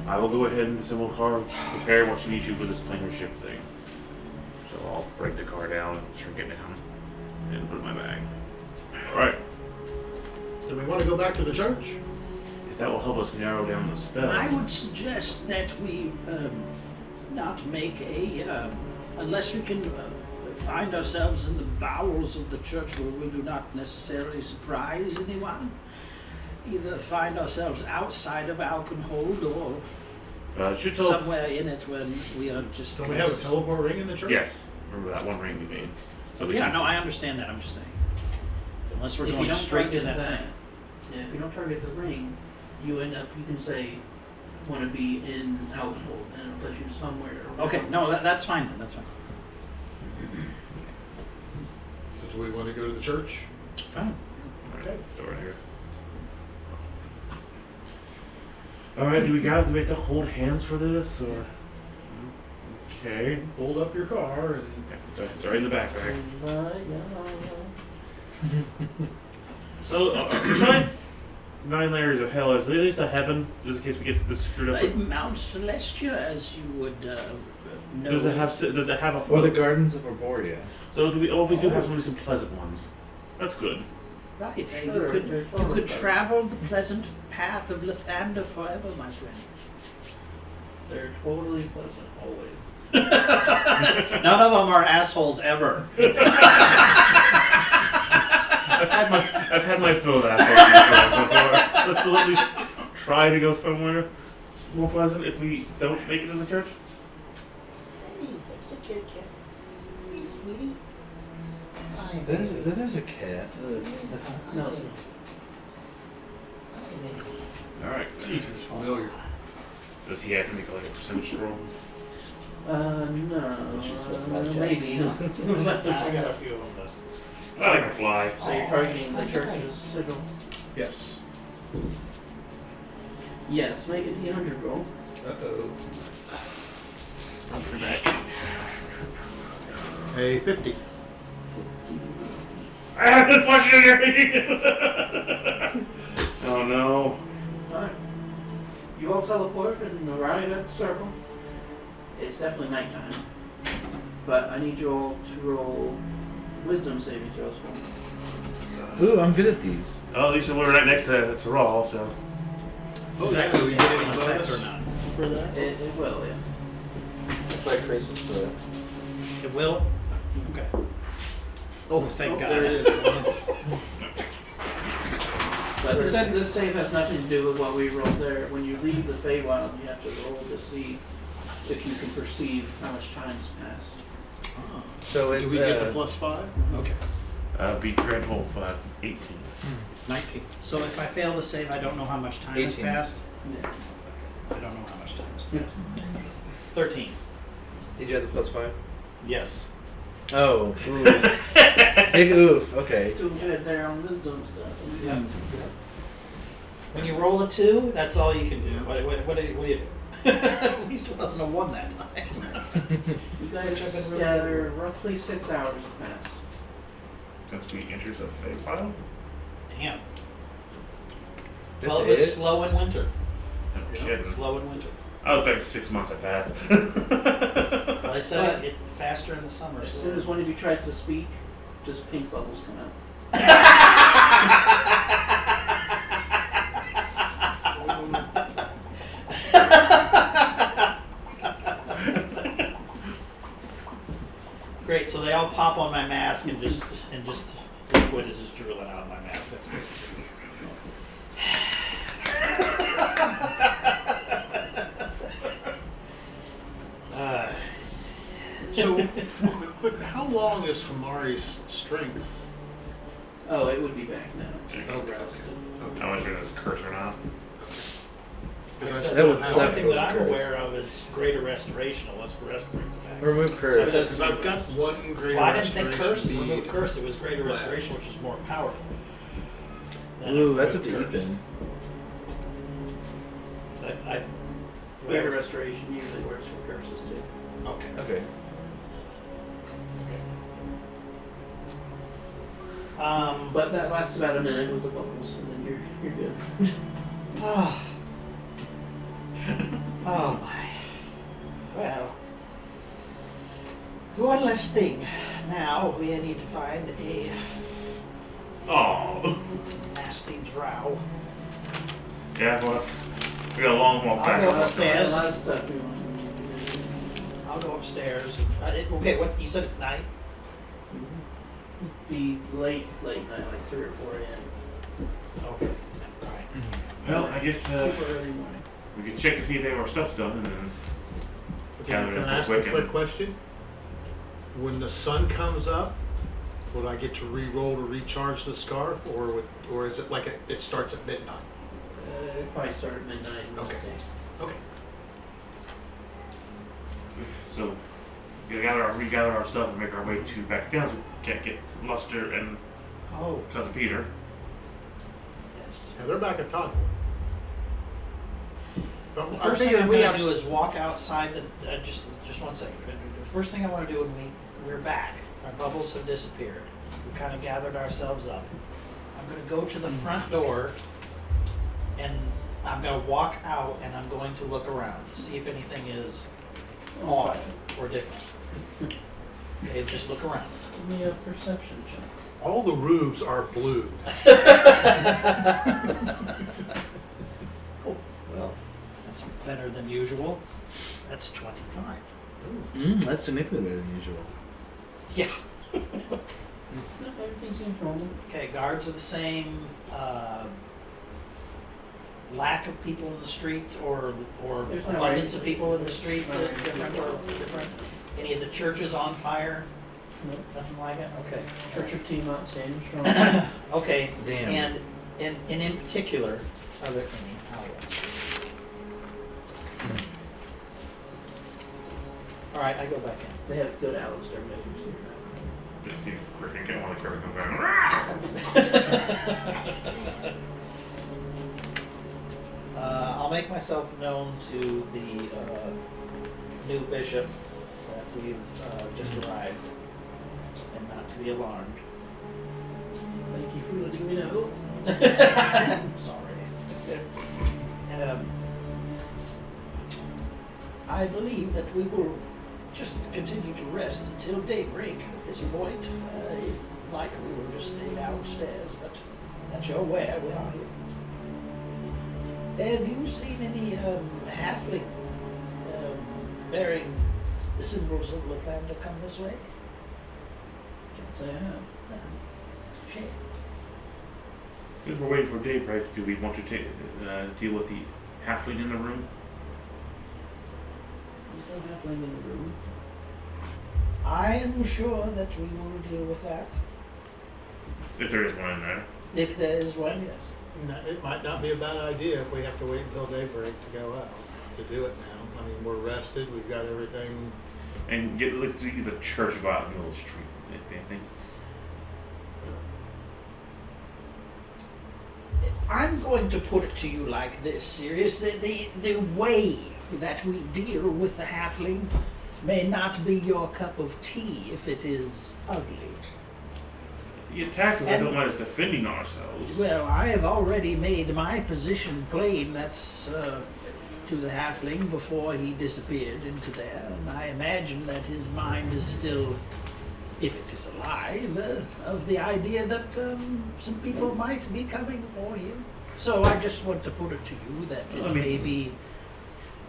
I will go ahead and assemble the car, prepare what you need to for this planar ship thing. So I'll break the car down, shrink it down, and put it in my bag. Alright. Do we want to go back to the church? If that will help us narrow down the spell. I would suggest that we not make unless we can find ourselves in the bowels of the church where we do not necessarily surprise anyone. Either find ourselves outside of Alkenhold or It should tell. somewhere in it when we are just. Don't we have a teleport ring in the church? Yes. Remember that one ring we made. So we Yeah, can- no, I understand that. I'm just saying. Unless we're If you going don't straight to target that thing. Yeah, if you don't target the ring, you end up, you can say, want to be in Household, and it'll put you somewhere. around. Okay, no, that's fine then. That's fine. So do we want to go to the church? Fine. Okay. So right here. Alright, do we have to hold hands for this or? Okay. Pulled up your car and It's right in the backpack. So, besides 9 layers of hell, is there at least a heaven, just in case we get this screwed up? Like Mount Celestia, as you would know. Does it have a Or the Gardens of Arborea. So do we? Oh, we do have some pleasant ones. That's good. Right, Sure, you could travel the pleasant path of Lathander forever, my friend. They're totally pleasant, always. None of them are assholes ever. I've had my fill of that so far. Let's at least try to go somewhere more pleasant if we don't make it to the church. Hey, there's a church here. Hey, sweetie. Hi, That is a cat. No, it's All right. See if it's familiar. Does he have to make like a percentage roll? no. Maybe. I got a few of them. I can fly. So you're targeting the church's sigil? yes. Yes, make a D100 roll. Uh-oh. A 50. I have been flushing in your face. Oh no. Alright. You all teleport and arrive at the circle. It's definitely nighttime. But I need you all to roll wisdom saving throws for me. Ooh, I'm good at these. Oh, at least we're right next to Raw, so. Oh, yeah. Do we get any Effect bonus or not? for that? It will, yeah. That's why Chris is the. It will? Okay. Oh, thank God. There it is. But this save has nothing to do with what we rolled there. When you leave the Feywild, you have to roll to see if you can perceive how much time has passed. So Do it's. we get the +5? Okay. Beat grand total of 18. 19. So if I fail the save, I don't know how much time has 18. passed? Yeah. I don't know how much time has passed. 13. Did you have the +5? Yes. Oh. Ooh. Big oof. Okay. Doing good there on wisdom stuff. Yeah. When you roll a 2, that's all you can do. What do you do? At least it wasn't a 1 that time. You guys Which I've been really gather roughly 6 hours have passed. Since we entered the Feywild? Damn. That's Well, it was it? slow in winter. No kidding. Slow in winter. I was back 6 months I passed. Well, I said But- it's faster in the summer. As so- soon as one of you tries to speak, just pink bubbles come out. Great, so they all pop on my mask and just liquid is just drooling out of my mask. That's great. So, quick, how long is Hamari's strength? Oh, it would be back now. Okay. How much is curse or not? Because I Except still would have- suck. one thing that I'm Curse. aware of is greater restoration unless rest brings it back. Remove curse. Because I've got one greater Well, I didn't think restoration curse, bead. remove curse, it was greater restoration, which is more powerful. than Ooh, that's up remove to curse. Ethan. So I Greater restoration usually works for curses too. okay. Okay. But that lasts about a minute with the bubbles, and then you're good. Oh. Oh my. Well. One less thing. Now we need to find a Oh. nasty drow. Yeah, well, we got a long walk back. I'll go upstairs. A lot of stuff we want to do. I'll go upstairs. Okay, what you said it's night? Be late night, like 3 or 4 a.m. Okay. Alright. Well, I guess Super early morning. we can check to see if any of our stuff's done and then Okay, gather can it I real ask a quick quick and question? When the sun comes up, would I get to re-roll to recharge the scarf, or is it like it starts at midnight? It probably start at midnight. most Okay. days. Okay. so we regather our stuff and make our way back down so we can't get Luster and Oh, Cousin Peter. yes. Yeah, they're back at Todd. But The I first thing figured I'm we going have to do is walk outside the. Just 1 second. The first thing I want to do when we're back, our bubbles have disappeared. We've kind of gathered ourselves up. I'm going to go to the front door, and I'm going to walk out, and I'm going to look around to see if anything is off or different. Okay, just look around. Give me a perception check. all the roofs are blue. Well, that's better than usual. That's 25. That's significantly better than usual. Yeah. Everything seems normal. Okay, guards are the same. Lack of people in the street, or There's no abundance way. of people in the street, No way. different. Any of the churches on fire? Nope. Nothing like it. Okay. Church of Tiamat standing strong. Okay. Damn. And in particular, are there any owls? All right, I go back in. They have good owls there, maybe. Just see freaking get one of the curve come down. I'll make myself known to the new bishop that we've just arrived, and not to be alarmed. Thank you for letting me know. Sorry. I believe that we will just continue to rest until daybreak. At this point, likely we'll just stay downstairs, but that you're aware we are here. Have you seen any halfling bearing the symbols of Lathander come this way? Can't say I have. Shame. Since we're waiting for daybreak, do we want to deal with the halfling in the room? There's no halfling in the room. I am sure that we will deal with that. If there is one in there. If there is one, yes. No, it might not be a bad idea if we have to wait until daybreak to go out to do it now. I mean, we're rested. We've got everything. And let's do the church go out in the middle of the street. I'm going to put it to you like this, Sirius. The way that we deal with the halfling may not be your cup of tea if it is ugly. If he attacks us, I don't mind us defending ourselves. Well, I have already made my position plain. That's to the halfling before he disappeared into there. And I imagine that his mind is still, if it is alive, of the idea that some people might be coming for him. So I just want to put it to you that it may be...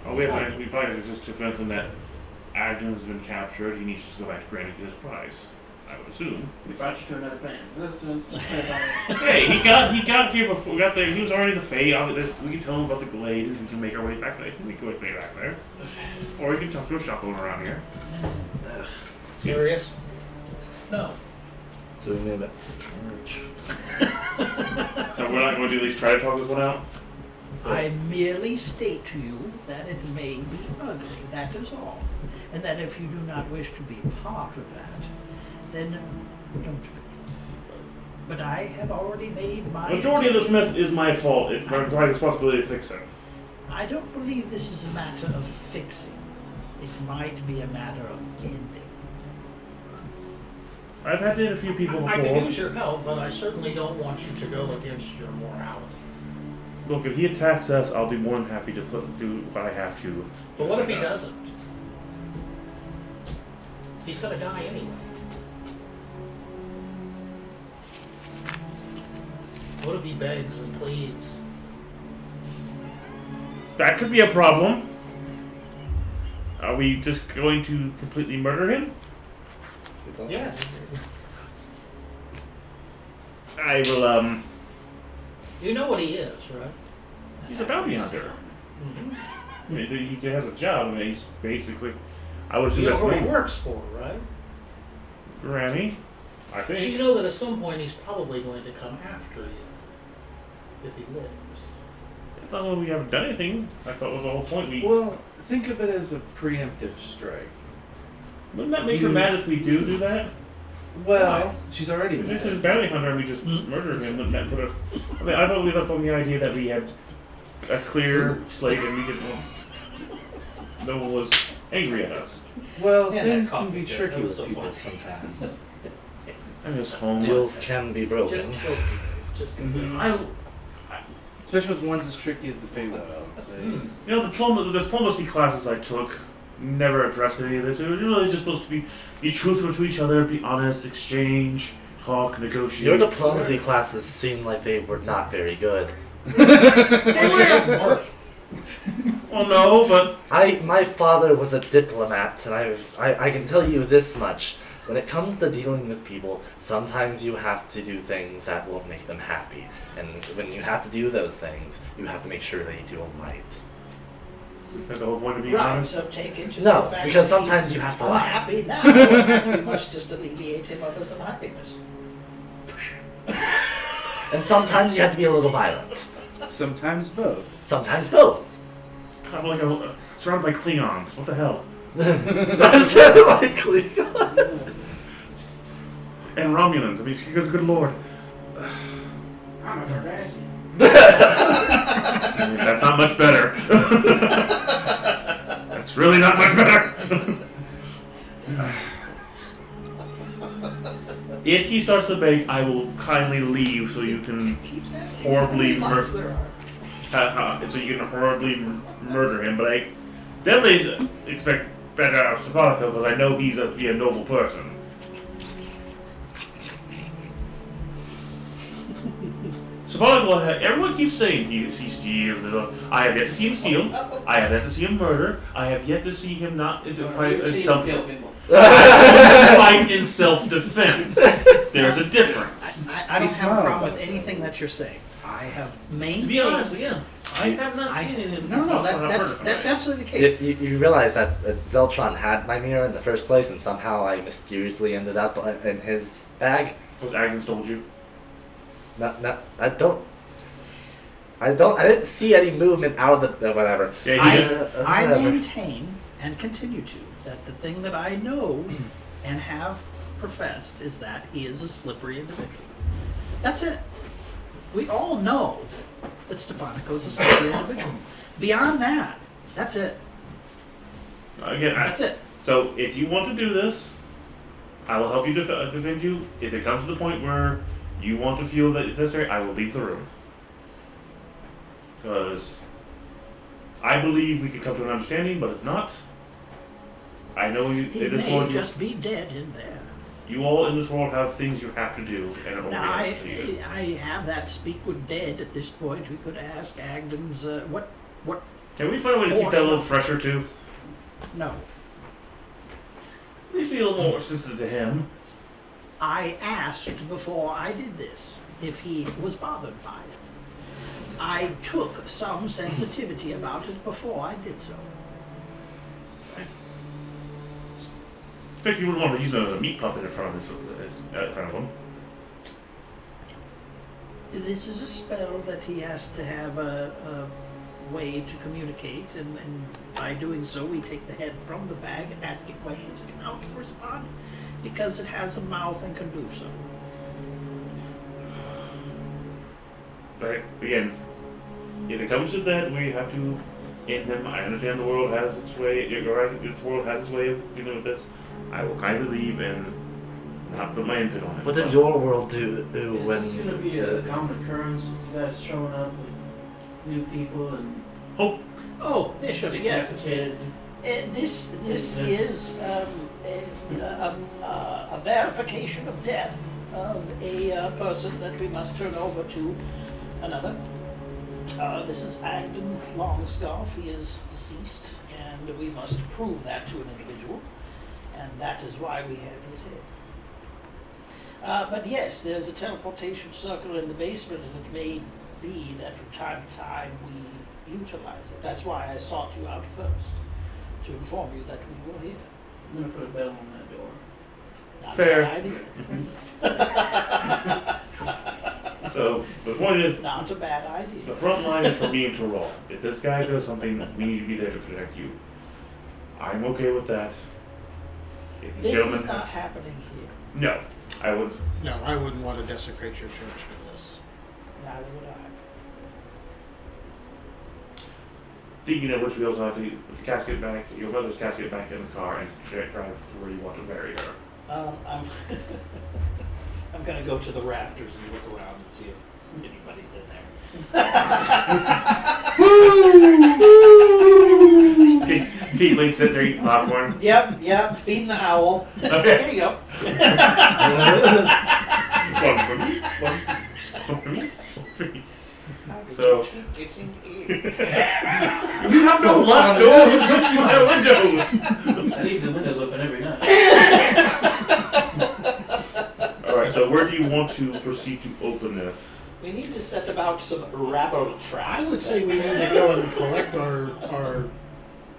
All we have to we probably have to just defend him that Agnew has been captured. He needs to just go back to Granny his prize. I would assume. We brought you to another planet. Hey, he got here before we got there. He was already the Fae. We can tell him about the glade and we can make our way back there. We can make our way back there. Or we can talk to a shop owner around here. Serious? No. So we made it. So we're not going to at least try to talk this one out? I merely state to you that it may be ugly, that is all. And that if you do not wish to be part of that, then don't be. But I have already made my... The majority of this mess is my fault. It's my responsibility to fix it. I don't believe this is a matter of fixing. It might be a matter of ending. I've had to hit a few people before. I can use your help, but I certainly don't want you to go against your morality. Look, if he attacks us, I'll be more than happy to do what I have to. But what if he defend us. doesn't? He's going to die anyway. What if he begs and pleads? That could be a problem. Are we just going to completely murder him? Yes. I will, You know what he is, right? he's a bounty hunter. Mm-hmm. I mean, he has a job. I mean, he's basically... I would assume You know that's who he me. works for, right? Granny, I So you think. know that at some point he's probably going to come after you. If he lives. I thought we haven't done anything. I thought was the whole point. Well, think of it as a preemptive strike. Wouldn't that make her mad if we do that? Well, she's already If this mad. is bounty hunter and we just murdered him, wouldn't that put us... I mean, I thought we left on the idea that we had a clear slate and we could no one was angry at us. Well, Yeah, things that can be coffee joke, tricky that was with so people funny. sometimes. I miss home. Deals can be broken. Just kill people. Just kill people. I Especially with ones as tricky as the Fable Elves. you know, the diplomacy classes I took never addressed any of this. We were really just supposed to be truthful to each other, be honest, exchange, talk, negotiate. Your diplomacy classes seem like they were not very good. Well, no, but My father was a diplomat, and I can tell you this much. When it comes to dealing with people, sometimes you have to do things that will make them happy. And when you have to do those things, you have to make sure that you do them right. isn't that the whole point of being Right, honest? so take into No, the fact because that sometimes he's you have to lie. unhappy now, and we must just alleviate him of his unhappiness. And sometimes you have to be a little violent. Sometimes both. Sometimes both. I'm like surrounded by Klingons. What the hell? That's really likely. And Romulans. I mean, good lord. I'm a Cardassian. That's not much better. That's really not much better. If he starts to beg, I will kindly leave so you can Keeps asking horribly how many lives there are. so you can horribly murder him. But I definitely expect better out of Savonico because I know he's be a noble person. Savonico, everyone keeps saying he steals. I have yet to see him steal. I have yet to see him murder. I have yet to see him not fight in fight in self-defense. There's a difference. I don't have a problem with anything that you're saying. I have maintained. To be honest, again, I have not seen it in. No, that's absolutely the case. You realize that Zeltron had my mirror in the first place, and somehow I mysteriously ended up in his bag. Because Agnes told you. I didn't see any movement out of the whatever. Yeah, I maintain and continue to that the thing that I know and have professed is that he is a slippery individual. That's it. We all know that Stefanico is a slippery individual. Beyond that, that's it. Again, That's it. So if you want to do this, I will help you defend you. If it comes to the point where you want to feel that it's necessary, I will leave the room. Because I believe we can come to an understanding, but if not, I know you He in this may world. just be dead in there. You all in this world have things you have to do, and it won't Now, be I able to you. have that speak with dead at this point. We could ask Agden's, what, Can we find a way to keep that a little fresher too? no. At least be a little more sensitive to him. I asked before I did this if he was bothered by it. I took some sensitivity about it before I did so. Expect you wouldn't want to use a meat puppet in front of him. This is a spell that he has to have a way to communicate, and by doing so, we take the head from the bag and ask it questions, and how it can respond, because it has a mouth and can do so. But again, if it comes to that, we have to end him. I understand the world has its way. This world has its way of dealing with this. I will kindly leave and not put my input on it. What did your world do Is when? this going to be a common occurrence with you guys showing up with new people and Hope Oh, Bishop, yes. decapitated? This is a verification of death of a person that we must turn over to another. This is Agden Longscarf. He is deceased, and we must prove that to an individual, and that is why we have his head. But yes, there's a teleportation circle in the basement, and it may be that from time to time we utilize it. That's why I sought you out first, to inform you that we were here. I'm going to put a bell on that door. Not Fair. a bad idea. so. The point is, Not a bad idea. the front line is for me and Terrell. If this guy does something, we need to be there to protect you. I'm okay with that. If the This gentleman is not happening here. No, I would. No, I wouldn't want to desecrate your church for this. Neither would I. thinking of which we also have to put the casket back, your mother's casket back in the car and drive to where you want to bury her. I'm I'm gonna go to the rafters and look around and see if anybody's in there. Tiefling sitting there eating popcorn. Yep, feeding the owl. Okay. There you go. One for me. One for me. So you have no locked doors of my windows. I leave the windows open every night. All right. So where do you want to proceed to open this? We need to set about some rabbit I traps. would say we need to go and collect our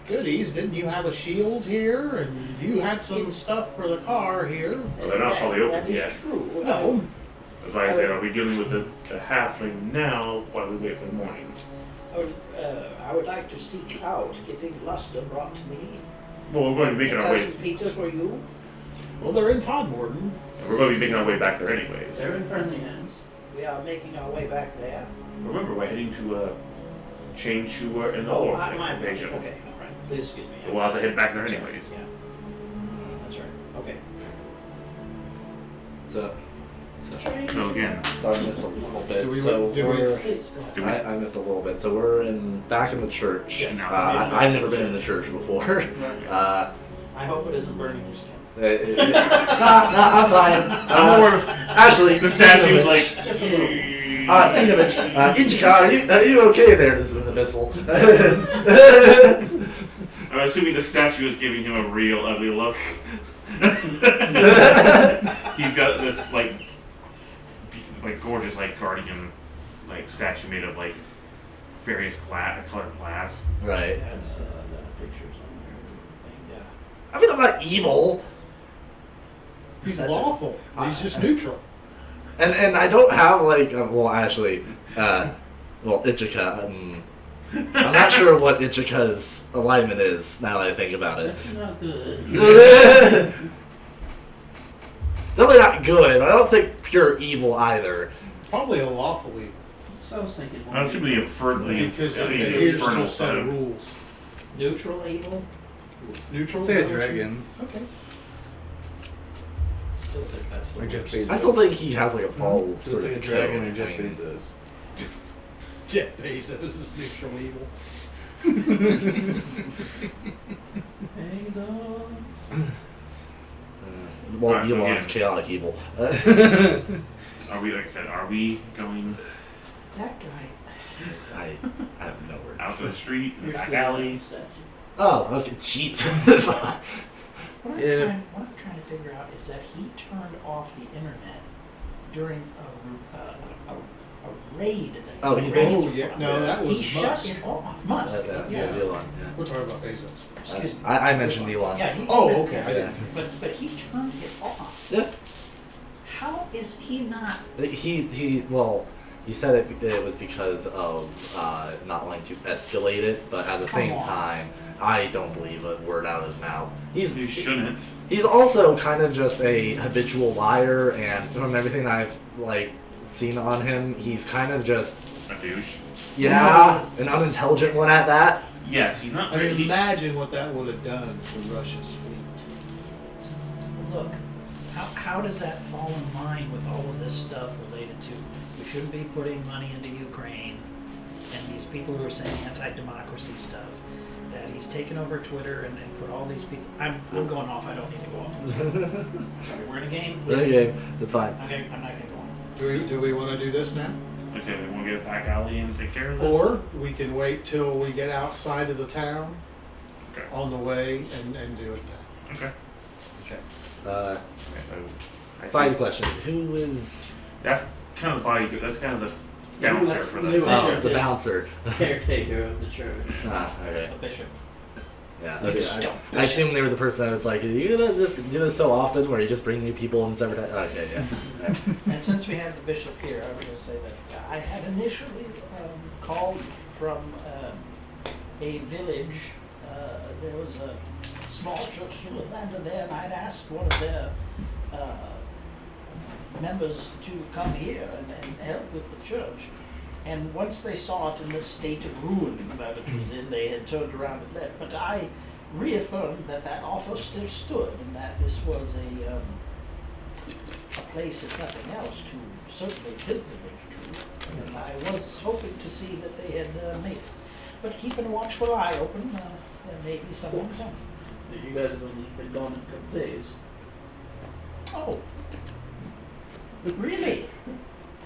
goodies. Didn't you have a shield here? And you had some stuff for the car here. Well, they're not probably open That is yet. true. No. That's why I said, are we dealing with the halfling now while we wait for the morning? I would like to seek out getting Luster brought to me. Well, we're going to be making our way. Cousin Peter, for you. Well, they're in Todmorden. We're going to be making our way back there anyways. They're in friendly hands. We are making our way back there. Remember, we're heading to Chain Shua and the Oh, Orc my invasion. Okay, all right. Please excuse me. So we'll have to head back there That's anyways. Right. Yeah. That's right. Okay. So So again, I missed a little bit. Do we- so do we- we're, Please, go ahead. do we, I missed a little bit. So we're back in the church. Yes. I've never been in the church before. I hope it isn't burning your skin. Nah, I'm fine. Actually, the statue's like. Just a little. Stenovich, Ichika, are you okay there? This is an abyssal. I'm assuming the statue is giving him a real ugly look. He's got this like gorgeous guardian statue made of various colored glass. Right. That's Got pictures on there. yeah. I mean, I'm not evil. He's lawful. He's just neutral. And I don't have Ichika. I'm not sure what Ichika's alignment is now that I think about it. That's not good. Definitely not good, but I don't think pure evil either. Probably a lawful evil. So I was thinking. I'm assuming the infernal, Because it the adheres to infernal a set of set. rules. Neutral evil? Neutral? Say a dragon. Okay. Still think that's the Or Jeff worst. Bezos. I still think he has a fall It's sort like of a dragon code. or Jeff I mean, Bezos. Jeff Bezos is neutral evil. Well, Alright, so Elon's yeah. chaotic evil. Are we, like I said, are we going That guy. I have no words. out to the street, in the Here's back the alley? statue. Oh, okay, cheat. What Yeah. I'm trying to figure out is that he turned off the internet during a raid that Oh, he's arranged Oh, for yeah. him. No, that was He shut Musk. it off. Musk. Yeah, yeah. Elon. Yeah. We're talking about Bezos. Excuse me. I mentioned Elon. Yeah, he Oh, but- okay. I Yeah. didn't. But he turned it off. Yeah. How is he not? He said it was because of not wanting to escalate it, but at the same Come on. time, I don't believe a word out of his mouth. You shouldn't. He's also kind of just a habitual liar, and from everything I've seen on him, he's kind of just A douche. an unintelligent one at that. Yes, he's not I very. mean, imagine what that would have done to Russia's fleet. Look, how does that fall in line with all of this stuff related to we shouldn't be putting money into Ukraine and these people who are saying anti-democracy stuff? That he's taken over Twitter and put all these people. I'm going off. I don't need to go off. Sorry, we're in a game. Please. Okay, that's fine. Okay, I'm not gonna go on. Do we want to do this now? Like I said, we want to get a back alley and take care of this. Or we can wait till we get outside of the town Okay. on the way and do it then. Okay. Okay. So, I Side think question: who is that's kind of the body. That's kind of the Yeah, bouncer that's for the the. bishop. the bouncer? Caretaker of the church. Okay. The bishop. Yeah. You Okay. just don't. I assume they were the person that was like, "Are you gonna just do this so often, where you just bring new people and separate?" Okay, yeah. And since we have the bishop here, I was going to say that I had initially called from a village. There was a small church in Atlanta there, and I'd asked one of their members to come here and help with the church. And once they saw it in the state of ruin that it was in, they had turned around and left. But I reaffirmed that that offer still stood, and that this was a place, if nothing else, to certainly pilgrimage to. And I was hoping to see that they had made it. But keeping a watchful eye open, there may be someone coming. You guys have only been gone in a couple days. Oh, really?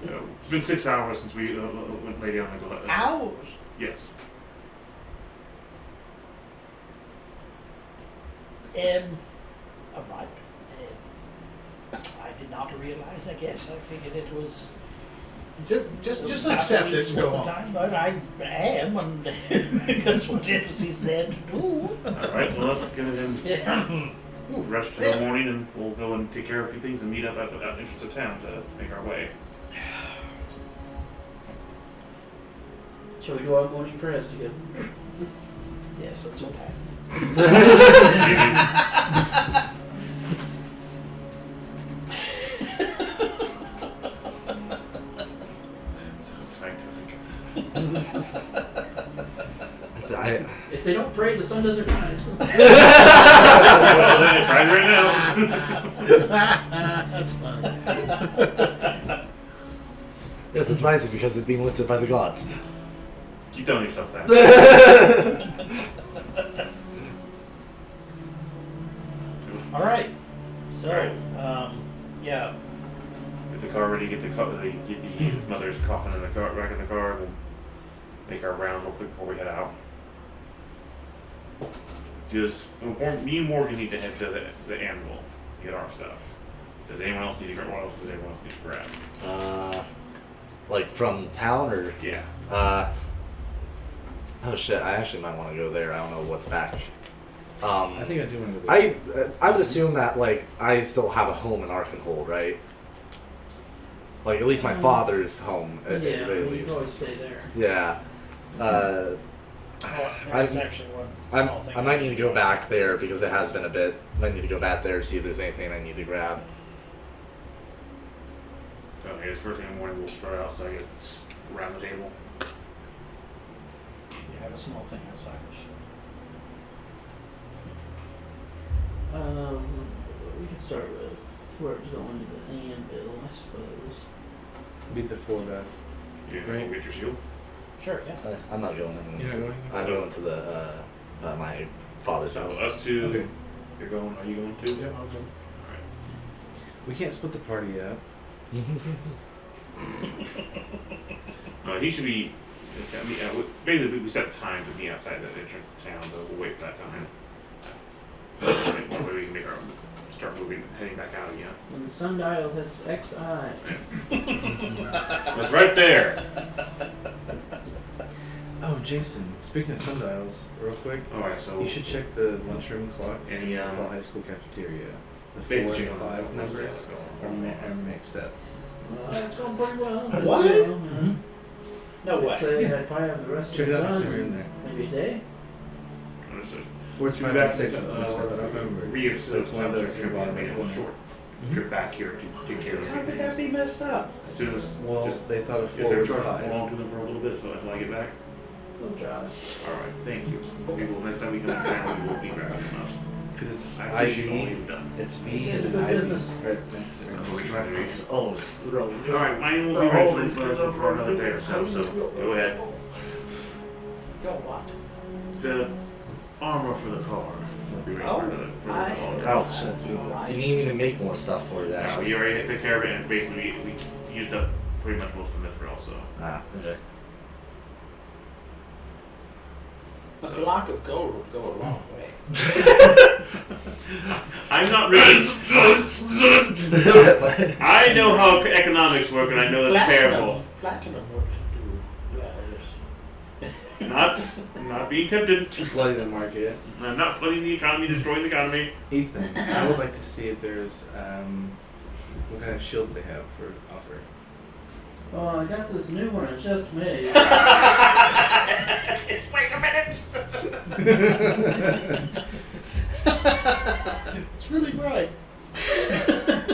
It's been 6 hours since we went lady on the go. Hours? Yes. All right. I did not realize, I guess. I figured it was... Just accept this and go on. Time, but I am, and because whatever he's there to do. Alright, well, let's get it in. Yeah. Rest for the morning, and we'll go and take care of a few things and meet up at the entrance of town to make our way. Shall we go out and eat prayers together? Yes, that's what happens. So scientific. If they don't pray, the sun doesn't rise. Well, then it's right now. That's funny. Yes, it's rising because it's being lifted by the gods. Keep telling yourself that. All right. So, yeah. Get the car ready. Get the his mother's coffin in the car, back in the car. We'll make our rounds real quick before we head out. Just me and Morgan need to head to the anvil, get our stuff. Does anyone else need to grab? What else does anyone else need to grab? Like from town or? Yeah. Oh shit! I actually might want to go there. I don't know what's back. I think I do want to go there. I would assume that like I still have a home in Arkenhold, right? Like at least my father's home at Yeah, very you least. can always stay there. Yeah. That's actually one small thing. I might need to go back there because it has been a bit. Might need to go back there to see if there's anything I need to grab. Okay, it's first thing in the morning. We'll start out. So I guess it's around the table. You have a small thing outside the ship. We can start with where it's going to the anvil, I suppose. Be the four of us. You Right. go get your shield. Sure, yeah. I'm not going. You're not going? I'm going to the my father's So house. us two. Okay. You're going. Are you going too? Yeah, I'll go. Alright. We can't split the party up. No, he should be. Basically, we set the time to be outside the entrance of town, but we'll wait for that time. One way we can start moving, heading back out again. When the sundial hits XI. It's right there. Oh, Jason, speaking of sundials, real quick, Alright, so you should check the lunchroom clock Any, in the high school cafeteria. The Basically 4 check and on 5 the numbers phone. are mixed up. It's going pretty well. What? Well, No I'd way. say I'd probably have the rest Check of it it out next done time you're in there. maybe a day. Understood. Or it's 5 and 6, it's mixed up, I don't remember. That's one of those trip bottom made a corner. short trip back here to take care of How could everything. that be messed up? As soon as Well, just they thought a is 4 there a was charge 5. belong to them for a little bit, so until I get back. We'll try. Alright, thank you. We will next time we come to town, we will be grabbing them up. Because it's I appreciate all IV, you've done. it's V It's and good an IV. business. Right next to That's what we try to do. It's rolling. Alright, mine will be ready for another day or so, so go ahead. Go what? The armor for the car will be ready for another I- Oh shit! Do you need me to make more stuff for you? No, Actually. you already took care of it, and basically we used up pretty much most of the mithril, so. Ah, okay. A block of gold would go a long way. I'm not really. I know how economics work, and I know that's terrible. Platinum would do Not being tempted. Flooding the market. I'm not flooding the economy, destroying the economy. Ethan, I would like to see if there's what kind of shields they have for offer. Oh, I got this new one. It's just made. Wait a minute! It's really bright. Let's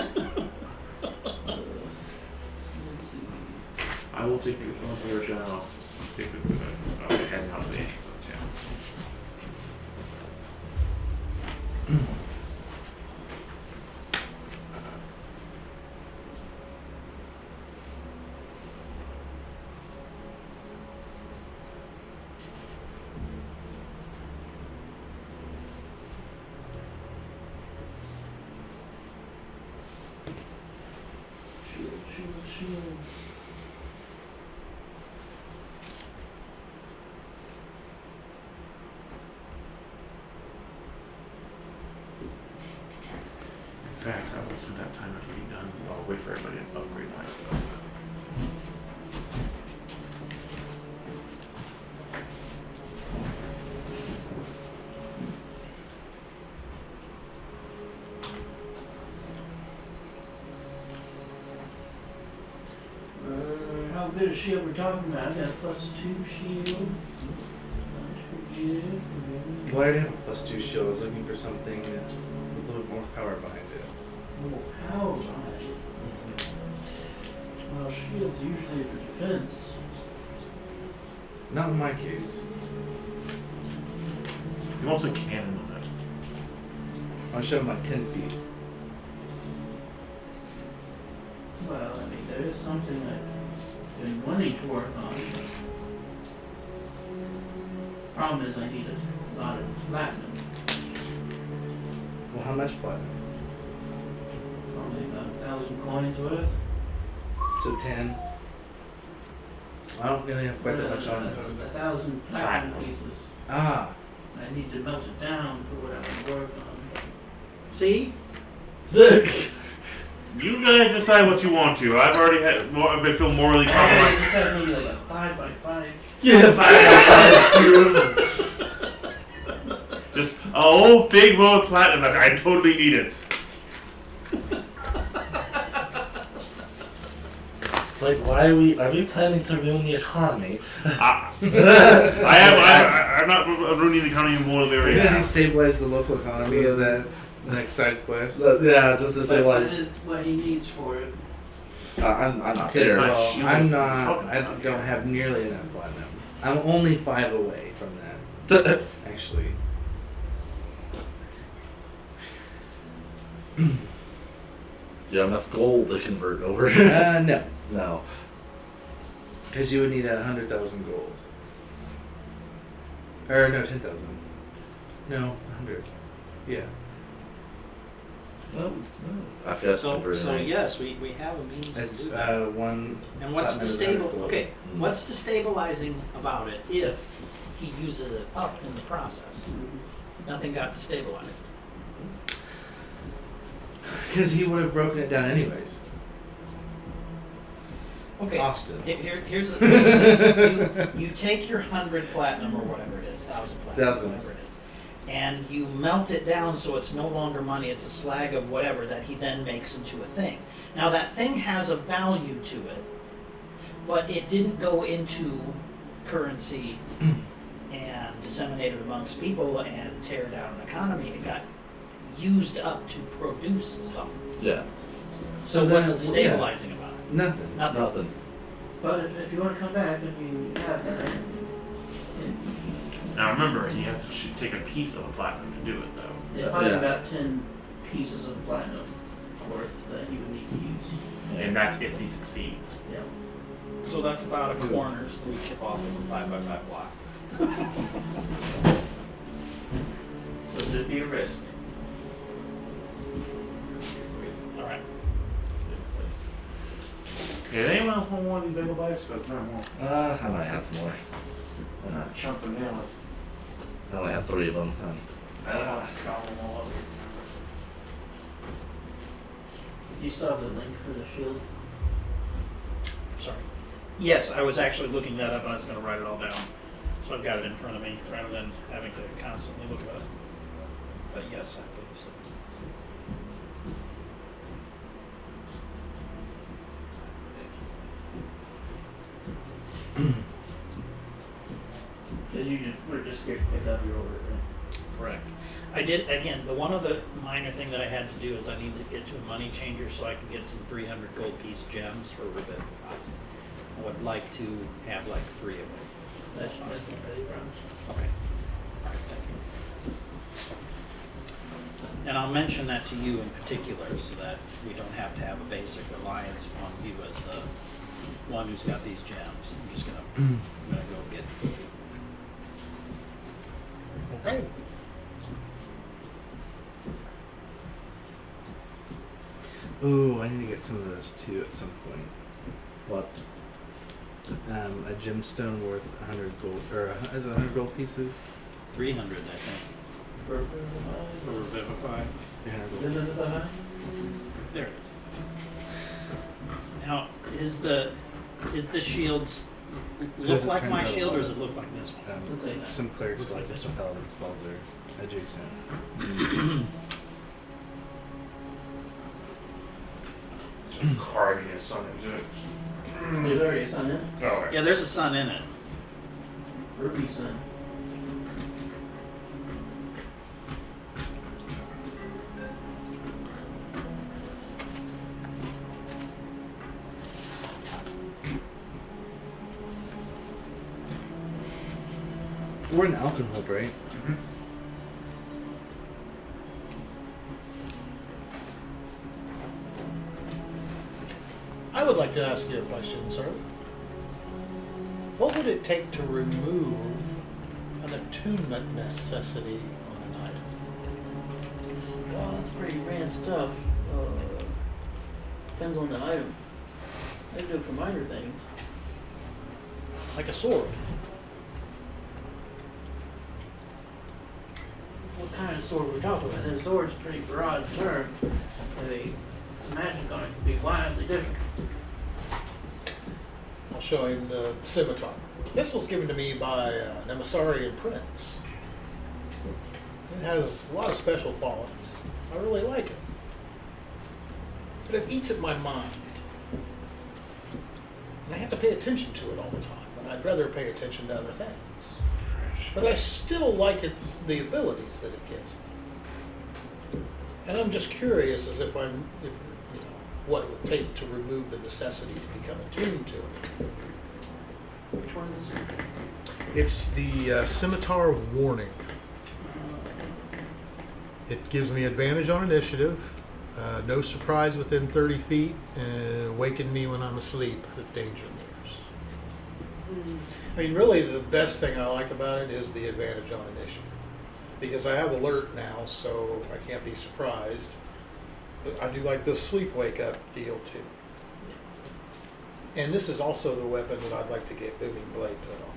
see. I will take you on to your shot. Shield. In fact, I will spend that time after being done. I'll wait for everybody to upgrade my stuff. How good a shield we're talking about? I got a +2 shield. Well, I already have a +2 shield. I was looking for something with a little more power behind it. More power behind it. Well, shields usually for defense. Not in my case. You want a cannon on it. I'll show them like 10 feet. Well, I mean, there is something I've been wanting to work on. Problem is, I need a lot of platinum. Well, how much platinum? Probably about 1,000 coins worth. So 10. I don't really have quite that much on it. 1,000 platinum pieces. Ah. I need to melt it down for what I can work on. See? You guys decide what you want to. I've already had. I feel morally compromised. This has maybe like a 5x5. Yeah, 5x5. Just a whole big roll of platinum. I totally need it. It's like, why are we planning to ruin the economy? I'm not ruining the economy more than we already We're gonna have. destabilize the local economy. Is that the next side quest? Yeah, just to But say what like, is what he needs for it? I'm not Okay, there. Not well, shields I'm we're not. talking I about don't here. have nearly enough platinum. I'm only 5 away from that. Actually. You have enough gold to convert over. No, No. because you would need 100,000 gold. Or no, 10,000. No, 100. Yeah. No. I forgot to So, convert so it. yes, we have a means It's to do that. one. And what's platinum is 100 gold. okay? Mm. What's destabilizing about it if he uses it up in the process? Nothing got destabilized. Because he would have broken it down anyways. Okay. Austin. Here's the thing. You take your 100 platinum or whatever it is, 1,000 platinum, 1,000. whatever it is, and you melt it down so it's no longer money. It's a slag of whatever that he then makes into a thing. Now that thing has a value to it, but it didn't go into currency and disseminated amongst people and tear down an economy. It got used up to produce something. Yeah. So then what's it- yeah. destabilizing about it? Nothing. Nothing. Nothing. But if you want to come back, I mean, you have that. Now remember, he has to take a piece of the platinum to do it, though. Yeah, probably Yeah. about 10 pieces of platinum worth that he would need to use. And that's if he succeeds. Yeah. So that's about a corner's 3 chip off of a 5x5 block. So there'd be a risk. All right. Okay, anyone else want one of these bagel bites? Because not more. I might have some more. Chunk them down. I only have 3 of them. Gobble them all over. Do you still have the link for the shield? Sorry. Yes, I was actually looking that up and I was going to write it all down. So I've got it in front of me rather than having to constantly look at it. But yes, I believe so. Because we're just scared to pick up your order, right? Correct. I did, again, the one other minor thing that I had to do is I need to get to a money changer so I can get some 300 gold piece gems for Ribbon. I would like to have like 3 of them. That's not ready, bro. Okay. All right, thank you. And I'll mention that to you in particular so that we don't have to have a basic reliance upon you as the one who's got these gems. I'm just gonna go get. Okay. Ooh, I need to get some of those too at some point. What? A gemstone worth 100 gold, or is it 100 gold pieces? 300, I think, For for Revivify. 300 gold Is pieces. it behind? There it is. Now, is the shields look Does it like turn my to shield, or what? does it look like this one? Looks like that. Some cleric Looks like spells and this some one. paladin spells are adjacent. Carving his son into it. There's already a sun in it. Oh, right. Yeah, there's a sun in it. Ruby sun. We're in Alkenhold, right? I would like to ask you a question, sir. What would it take to remove an attunement necessity on an item? Well, that's pretty rad stuff. Depends on the item. I can do it for minor things. Like a sword. What kind of sword we're talking about? The sword's a pretty broad term. The magic on it can be wildly different. I'll show him the scimitar. This was given to me by an emissarian prince. It has a lot of special qualities. I really like it. But it eats at my mind. And I have to pay attention to it all the time, when I'd rather pay attention to other things. But I still like it, the abilities that it gives me. And I'm just curious as if what it would take to remove the necessity to become attuned to it. Which one is this? It's the Scimitar Warning. It gives me advantage on initiative, no surprise within 30 feet, and awaken me when I'm asleep if danger nears. I mean, really, the best thing I like about it is the advantage on initiative. Because I have alert now, so I can't be surprised. But I do like the sleep wake up deal too. And this is also the weapon that I'd like to get Booming Blade put on.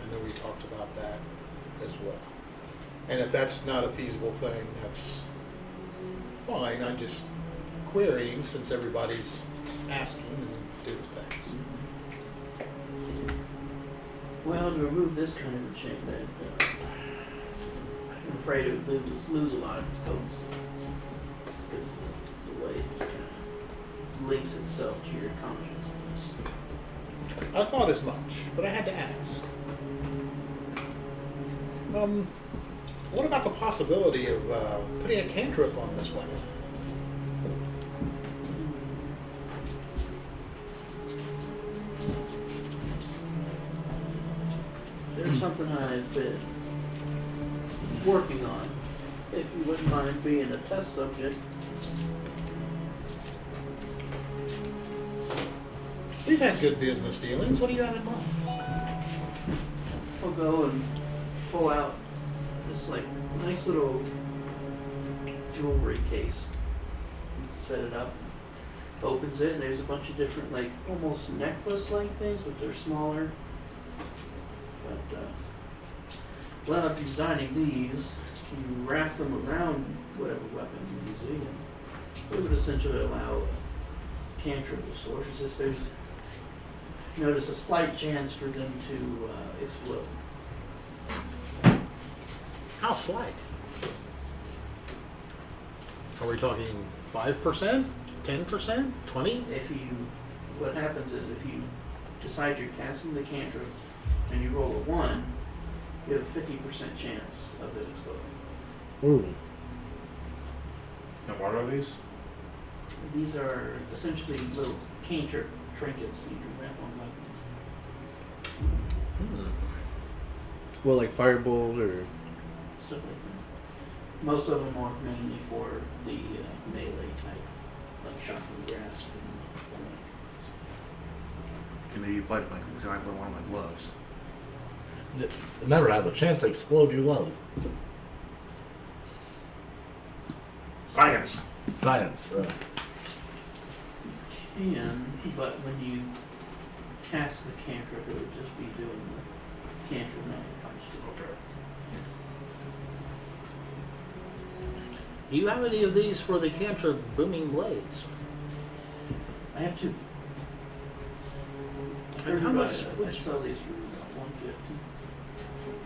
I know we talked about that as well. And if that's not a feasible thing, that's fine. I'm just querying since everybody's asking and doing things. Well, to remove this kind of enchantment, I'm afraid it would lose a lot of its potency. Just because of the way it kind of links itself to your consciousness. I thought as much, but I had to ask. What about the possibility of putting a cantrip on this weapon? There's something I've been working on. If you wouldn't mind being a test subject. We've had good business dealings. What do you have in mind? I'll go and pull out this like nice little jewelry case. You can set it up, opens it, and there's a bunch of different like almost necklace-like things, but they're smaller. But while I'm designing these, you wrap them around whatever weapon you're using, and it would essentially allow a cantrip of sorts. It's just there's notice a slight chance for them to explode. How slight? Are we talking 5%? 10%? 20%? If you, what happens is if you decide you're casting the cantrip and you roll a 1, you have a 50% chance of it exploding. Ooh. And what are these? These are essentially little cantrip trinkets you can wrap on weapons, Well, like firebolt or stuff like Most of them are mainly for the melee type, like shocking grasp. Can they be applied like can I wear one of my gloves? It never has a chance to explode your love. Science. Science. But when you cast the cantrip, it would just be doing the cantrip, not the punch. Okay. Do you have any of these for the cantrip booming blades? I have two. And how much? I sell these for about 150.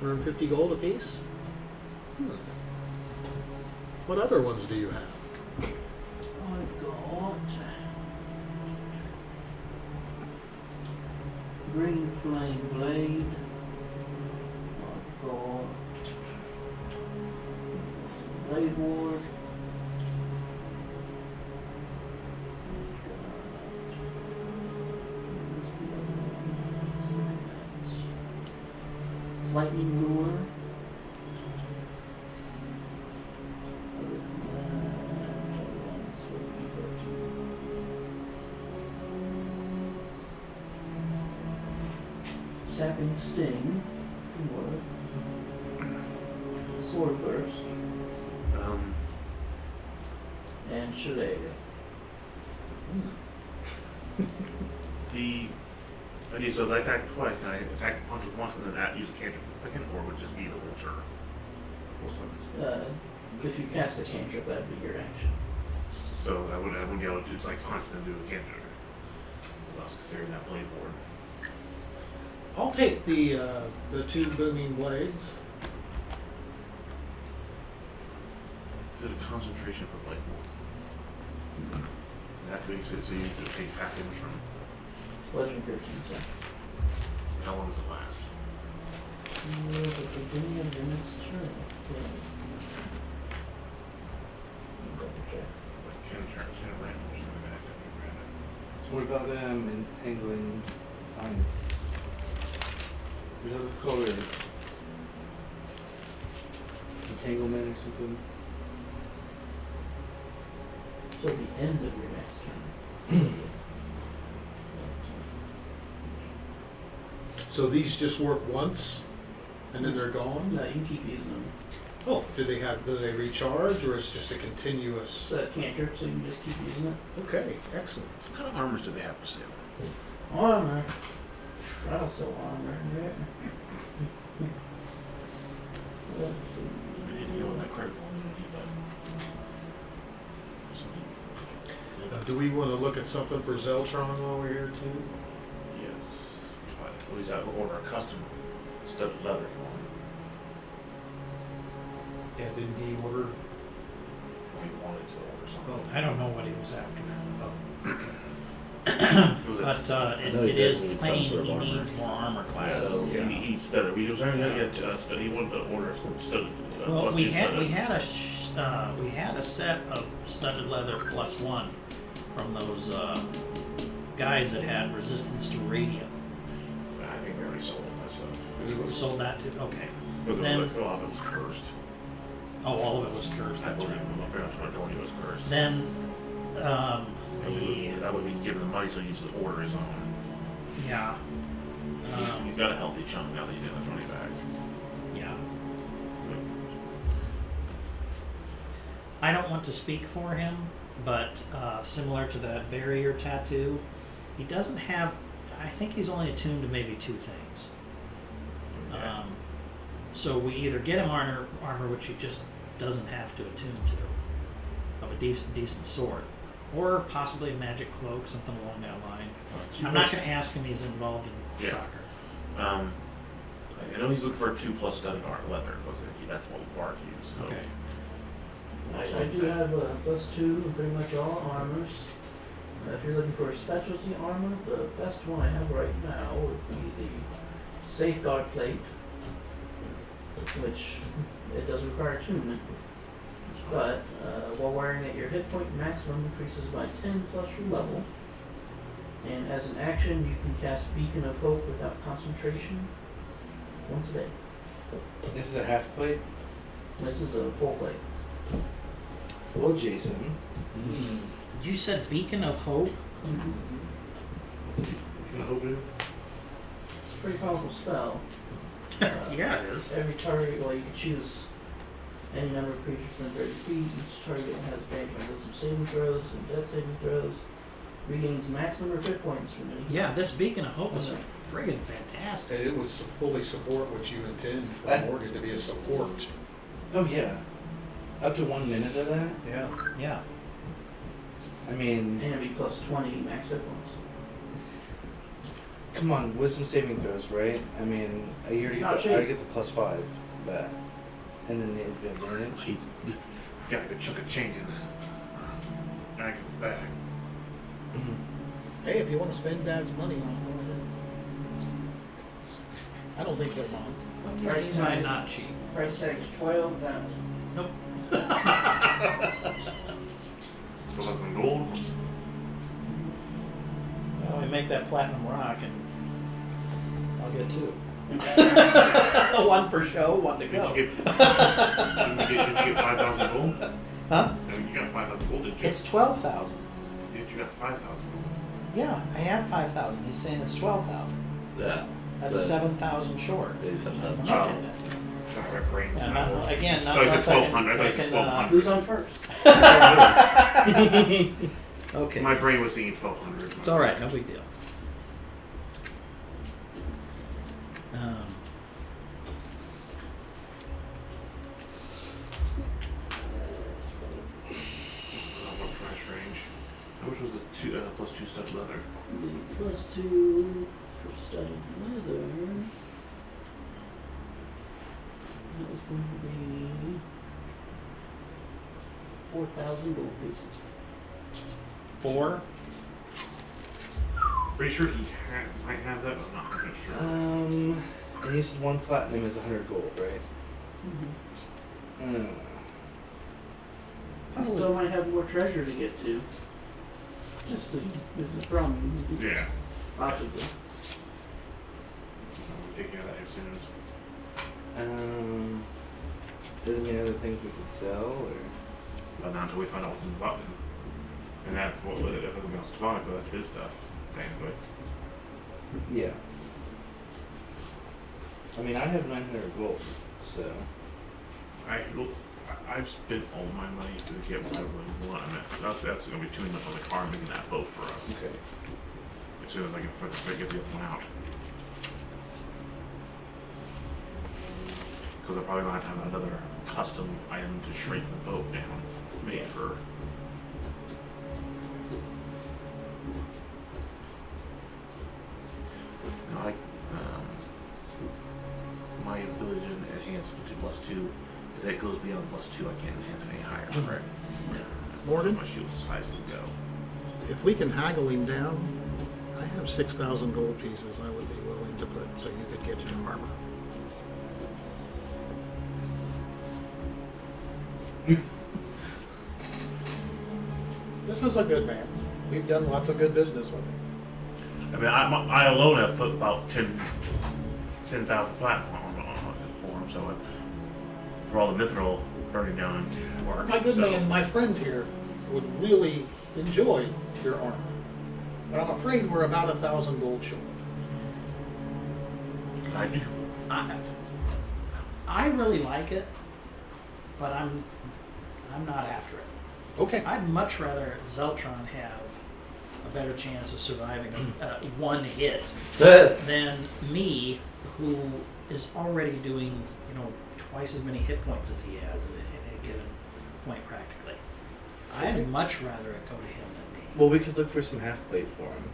150 gold apiece? What other ones do you have? I've got green flame blade. I've got blade ward. Lightning lure. Other than that, what else would we go to? Sapping sting. What? Sword burst. And Shillelagh. The idea so if I attack twice, can I attack the punch with once and then use a cantrip for the second, or would it just be the whole turn? If you cast a cantrip, that'd be your action. So I wouldn't be able to do like punch and then do a cantrip. Because I was considering that blade board. I'll take the two booming blades. Is it a concentration for blade board? That makes it so you have to take half damage from Legend 13 seconds. how long does it last? At the beginning of your next turn. Double check. Like 10 turns in a random or something like that. I think What about entangling vines? Is that what it's called? Entanglement or something? So at the end of your next turn. So these just work once, and then they're gone? No, you can keep using them. Oh, do they recharge, or it's just a continuous? It's a cantrip, so you can just keep using it. Okay, excellent. What kind of armors do they have for sale? Armor. I don't sell armor. Yeah. We need to go with that critical immunity, but Do we want to look at something for Zeltron while we're here too? yes. Well, he's out to order a custom studded leather for him. Yeah, didn't he order? Or he wanted to order something. I don't know what he was after. It was a- But I know he it is does need some plain sort of he armor. needs more armor class. He studded. He was only going to get studded. He wanted to order a studded. Well, plus we two had studded. we had a set of studded leather +1 from those guys that had resistance to radium. I think we already sold that stuff. We sold that too. Okay. Was Then- it all of it was cursed? Oh, all of it was cursed. I That's believe right. the majority was cursed. Then That would be giving him money so he can order his own. yeah. He's got a healthy chunk now that he's in his money back. Yeah. I don't want to speak for him, but similar to that barrier tattoo, he doesn't have. I think he's only attuned to maybe 2 things. Yeah. So we either get him armor, which he just doesn't have to attune to, of a decent sword, or possibly a magic cloak, something along that line. I'm not going to ask him. He's involved in Yeah. soccer. I know he's looking for a 2+ studded leather. That's what Bart used. So. Okay. I do have +2 in pretty much all armors. If you're looking for a specialty armor, the best one I have right now would be the Safeguard Plate, which it does require attunement. But while wearing it, your hit point maximum increases by 10 plus your level. And as an action, you can cast Beacon of Hope without concentration once a day. This is a half plate. This is a full plate. Well, Jason. You said Beacon of Hope? You gonna hope it? It's a pretty powerful spell. Yeah, it is. Every target, well, you can choose any number of creatures within 30 feet. Each target has advantage on wisdom saving throws and death saving throws. Regains max number of hit points from any. Yeah, this Beacon of Hope is friggin' fantastic. And it would fully support what you intend for Morgan to be a support. Oh yeah. Up to 1 minute of that. Yeah. Yeah. I mean, And it'd be plus 20 max hit points. come on, wisdom saving throws, right? I mean, I already It's get not the, I already cheap. get the +5 back, and then the advantage. You got a good chunk of change in that. Agne's bag. Hey, if you want to spend Dad's money on it, go ahead. I don't think he'll mind. Price Might tag, not cheap. price tag's 12,000. Nope. For less than gold. Well, we make that platinum rock and I'll get two. One for show, one to Did go. you get 5,000 gold? Huh? No, you got 5,000 gold, didn't you? It's 12,000. Did you got 5,000 gold? Yeah, I have 5,000. He's saying it's 12,000. Yeah. That's 7,000 short. It is 7,000 I'm short. not getting it. Sorry, my brain's Yeah, not. not, again, not So I unless said I can- 1,200. I thought you I said can, 1,200. Who's on first? Okay. My brain was thinking 1,200. It's all right. No big deal. What price range? How much was the plus 2 stud leather? Plus 2 for studded leather. That was going to be 4,000 gold pieces. 4. Pretty sure he might have that, but I'm not 100% sure. And you said 1 platinum is 100 gold, right? I still might have more treasure to get to. Just to get the problem. Yeah. Possibly. I'm taking care of that here soon. Does it mean other things we could sell, or? But not until we find out what's in the button. And that's what, if I'm going to be on Stefanico, that's his stuff. Technically. Yeah. I mean, I have 900 gold, so. I've spent all my money to get what I really want. And that's going to be too much on the car making that boat for us. Okay. As soon as I can get the other one out. Because I probably going to have another custom item to shrink the boat down. Made for. No, my ability to enhance to +2. If that goes beyond +2, I can't enhance any higher, correct? Morgan, My shield's as high as it'll go. if we can haggle him down, I have 6,000 gold pieces I would be willing to put so you could get your armor. This is a good man. We've done lots of good business with him. I mean, I alone have put about 10,000 platinum on for him, so for all the mithril burning down and work. My good so. man, my friend here, would really enjoy your armor. But I'm afraid we're about 1,000 gold short. I do. I really like it, but I'm not after it. Okay. I'd much rather Zeltron have a better chance of surviving one hit than me, who is already doing, twice as many hit points as he has in a given point practically. I'd much rather it go to him than me. Well, we could look for some half plate for him.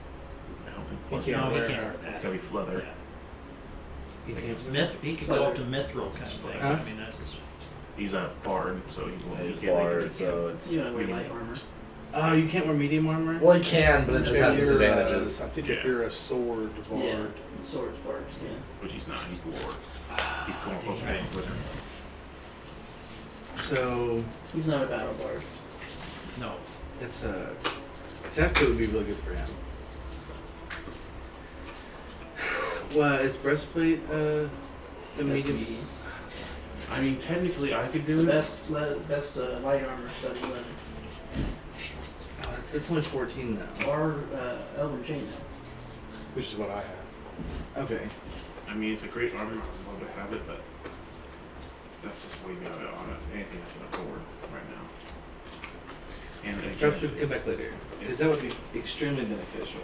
I don't think He plus can't No, wear he can't that. wear it's that. gotta be leather. Yeah. He can't. He could go up to mithril kind of thing. Huh? I mean, that's his, He's a bard, so he won't. He's he can't make barred, it. so it's. You gotta wear light armor. Oh, you can't wear medium armor? Well, he can, but it just has If you're, disadvantages. I think Yeah. if you're a sword bard, Yeah. Swords barbs, yeah. Which he's not. He's the lord. He's going closer to the Inquisitor. So, He's not a battle bard. no. it's half plate would be really good for him. Well, is breastplate the medium? I mean, technically, I could The do it. best light armor study weapon. Oh, that's only 14 now. Or Elven Chainmail. Which is what I have. Okay. I mean, it's a great armor. I'd love to have it, but that's just way out on it. Anything I can afford right now. And again, Perhaps we can come back later. Because that would be extremely beneficial.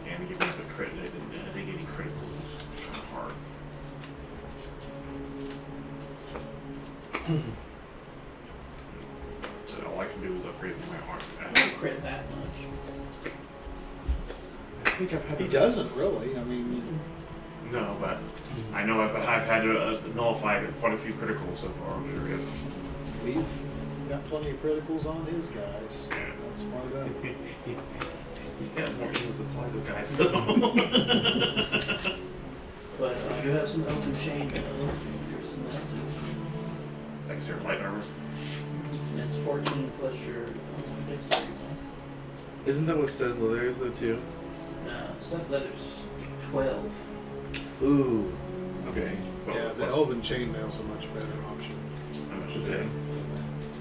and to get rid of the crit, I think getting criticals is kind of hard. So all I can do is upgrade my arm. I don't crit that much. I think I've had He doesn't really. I mean, No, but I know I've had to nullify quite a few criticals so far. I'm sure is. we've got plenty of criticals on his guys. Yeah. That's why that. He's got more evil supplies of guys though. But I do have some open chain interest in that too. That's your light armor. It's 14 plus your dexterity. Isn't that what studded leather is though too? No, stuff leather's 12. Ooh. Okay. Yeah, the Elven chainmail's a much better option. How much is Okay.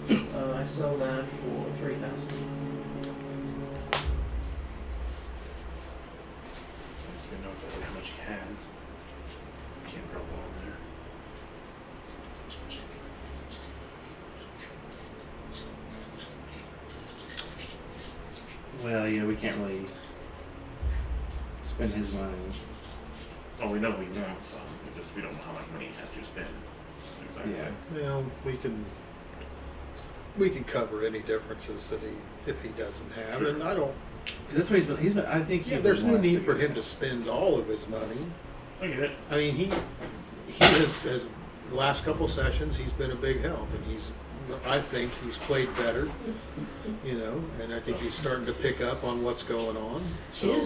that? I sell that for 3,000. I didn't know exactly how much he had. Can't drop that on there. Well, yeah, we can't really spend his money. Oh, we know we want some. We don't know how much money he has to spend. Exactly. Yeah. Well, we can cover any differences that if he doesn't have, Sure. and I don't. Because that's what he's been. I think. Yeah, he there's no wants need for go him to down. spend all of his money. I get it. I mean, he has the last couple sessions he's been a big help, and I think he's played better, and I think he's starting to pick up on what's going on. So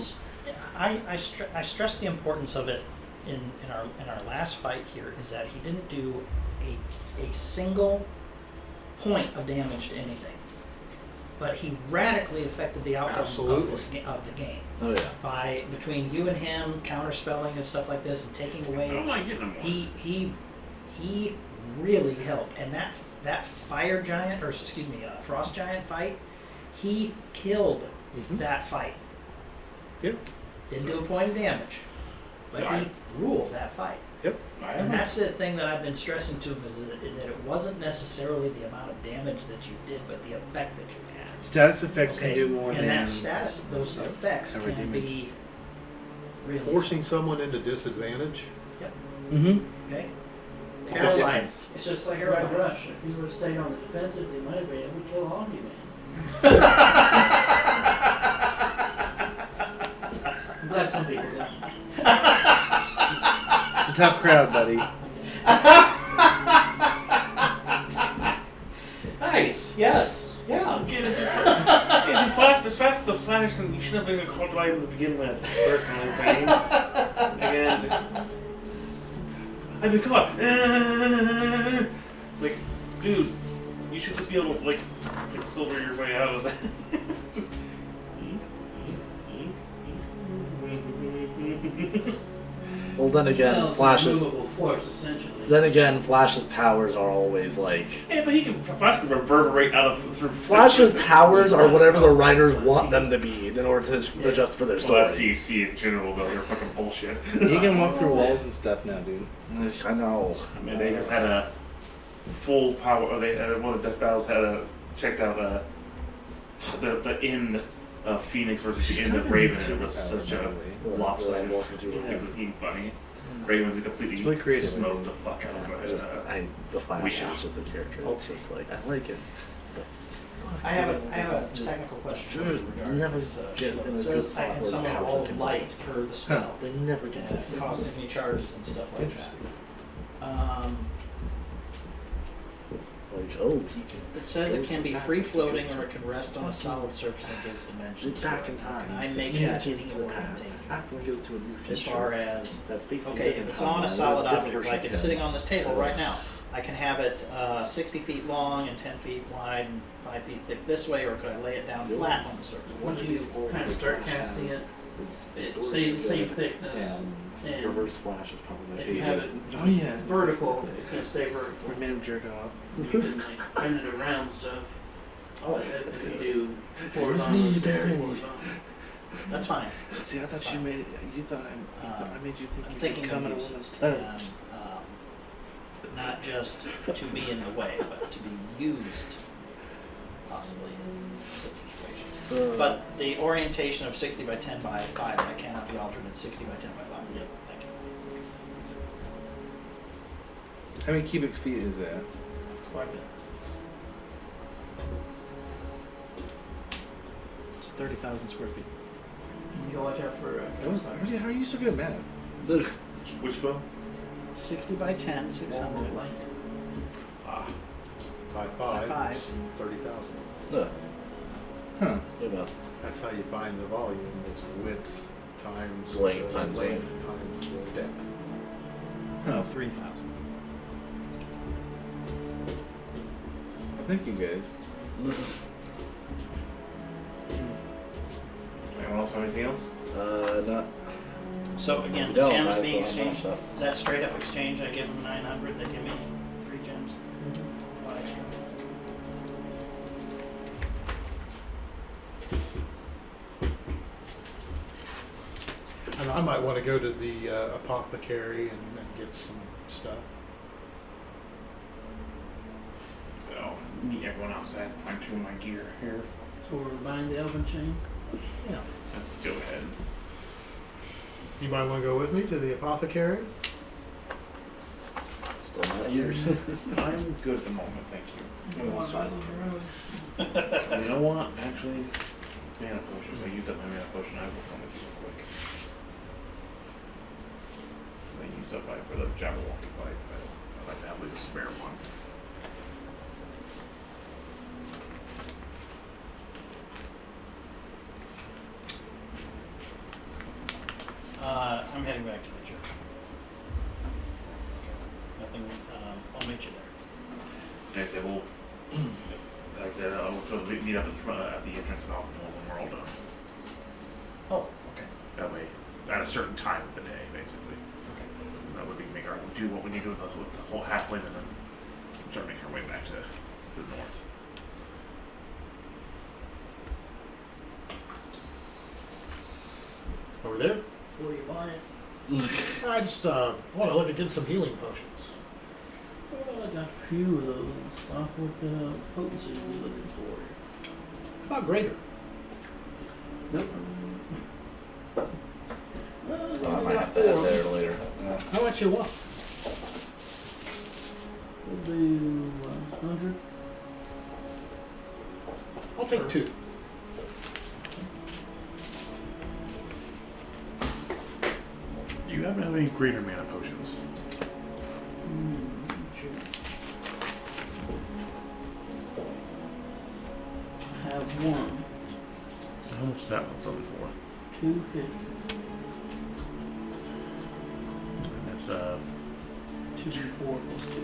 I stress the importance of it in our last fight here is that he didn't do a single point of damage to anything, but he radically affected the outcome Absolutely. of the game Oh yeah. by between you and him counterspelling and stuff like this and taking away. I don't like getting them more. He really helped, and that fire giant frost giant fight, he killed that fight. Yep. Didn't do a point of damage, but So he ruled that fight. Yep. And that's the thing that I've been stressing to him is that it wasn't necessarily the amount of damage that you did, but the effect that you had. Status effects can Okay? do more and than. that status, those effects Every can be really forcing someone into disadvantage. Mm-hmm. Okay. It's Terrifying. different. It's just like a Red Rush. If you would have stayed on the defensive, they might have been able to kill Omni-Man. I'm glad some people didn't. It's a tough crowd, buddy. Nice. Yes. Yeah. Again, it's as fast as the Flash, then you should have been called right to begin with. Personally saying, again, I've been caught. It's like, dude, you should just be able to quicksilver your way out of that. Just. Well, then again, Well, it's Flash's. a movable force, essentially. Then again, Flash's powers are always like. Yeah, but Flash can reverberate out of through. Flash's powers are whatever the writers want them to be in order to adjust for their Well, story. that's DC in general, though. They're fucking bullshit. He can walk through walls and stuff now, dude. I know. I mean, they just had a full power. Or they had one of the Death Battles had checked out the end of Phoenix versus the end of Raven. And it was such a lopsided. Walking through It was even funny. Raven's completely It's really creative. smoked the fuck out of it. The Flash Weasel. is just a character. It's just like I like it. I have a technical question regarding never this. get Shield. in It a says good I can spot where it's summon a powerful ball of and light consistent. per the spell. They never And consistent. costing me charges and stuff like that. Interesting. Like, he can. It says it can be free floating or it can rest on a solid surface and gives dimensions. It's back in time. Can I make Yeah, that just any in the order past. thing? Accidentally goes to a new future. As far as That's basically okay, if different it's on a timeline, solid different object, version like of it's him. sitting on this table right now, I can have it 60 feet long and 10 feet wide and 5 feet thick this way, or could I lay it down flat on the surface? Once you kind of start casting it, His It storage stays is the same good. thickness. And reverse flash is probably my If you have favorite. it Oh yeah. vertical, it's gonna stay vertical. We made him jerk off. You can like turn it around stuff. Oh, But if you do Where's horizontal, me, it's gonna stay Barry? horizontal. that's fine. See, I thought you made it. You thought I made you think I'm you thinking could come of at one of uses, those and, not just to be in the way, but to be used, possibly in certain situations. But the orientation of 60 by 10 by 5, that cannot be altered at 60 by 10 by 5. Yep. Thank you. How many cubic feet is that? Quite a bit. It's 30,000 square feet. You gotta watch out for. How are you so good at math? Which spell? 60 by 10, 600. Light. Ah, By By 5, five. 30,000. Huh. What about That's how you find the volume, is the width times Length the times length times the depth. Huh. 3,000. Thank you guys. anyone else have anything else? not So again, No, gems that's being the one, exchanged. that's Is that straight up exchange? I give them 900, they give me 3 gems. A lot extra. And I might want to go to the apothecary and get some stuff. So meet everyone outside and fine tune my gear here. So we're buying the elven chain. Yeah. Let's go ahead. You might want to go with me to the apothecary. still not yours. I'm good at the moment, thank you. You want to buy the road? You know what? Actually, mana potions. I used up my mana potion. I will come with you real quick. I used up my for the Jabberwocky fight. I'd like to have at least a spare one. I'm heading back to the church. Nothing, I'll meet you there. Like I said, we'll. Like I said, we'll sort of meet up at the front at the entrance of alcohol when we're all done. Oh, okay. That way, at a certain time of the day, basically. Okay. That way we can make our do what we need to with the whole halfling and then start making our way back to the north. Over there? What are you buying? I just want to look at getting some healing potions. Well, I got a few of those and stuff. What potency are you looking for? How about greater? Nope. I might have to add there later. How much you want? We'll do 100. I'll take 2. Do you happen to have any greater mana potions? Sure. I have one. How much is that one selling for? 250. And that's 2d4 plus 2.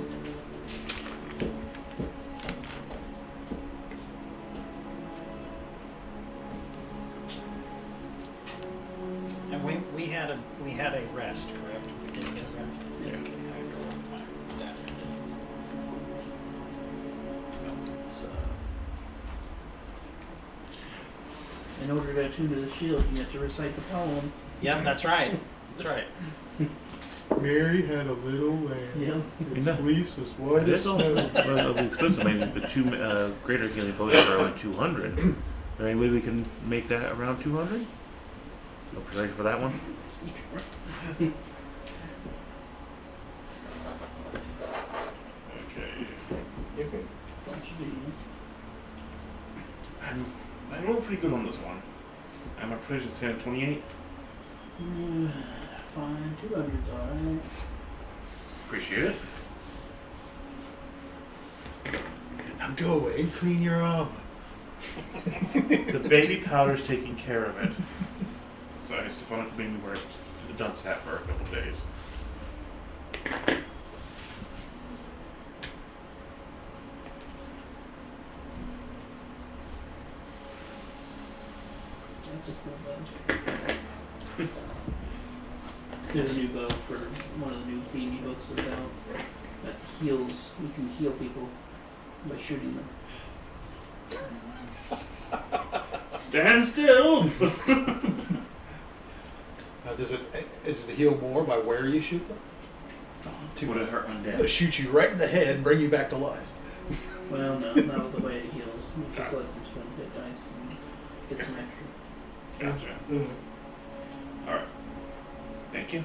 And we had a rest, correct? We didn't get a rest. Yeah. Okay, I go with my staff. It's, In order to attune to the shield, you have to recite the poem. Yep, that's right. That's right. Mary had a little lamb. Yeah. Its Yeah. fleece was white it as is also snow. relatively expensive. I mean, the 2 greater healing potions are only 200. Is there any way we can make that around 200? No precision for that one. Okay. That should be I rolled pretty good on this one. And my precision 10, 28. fine. 200's alright. Appreciate it. Now go away and clean your armor. The baby powder's taking care of it. So I just fun made me wear a dunce hat for a couple of days. That's a cool bunch. There's a new book for one of the new D&D books that's out that heals. You can heal people by shooting them. Stand still. Does it heal more by where you shoot them? Would it hurt It'll undead? shoot you right in the head and bring you back to life. Well, no, not the way it heals. It just lets them spend hit dice and get some extra. Gotcha. All right. Thank you.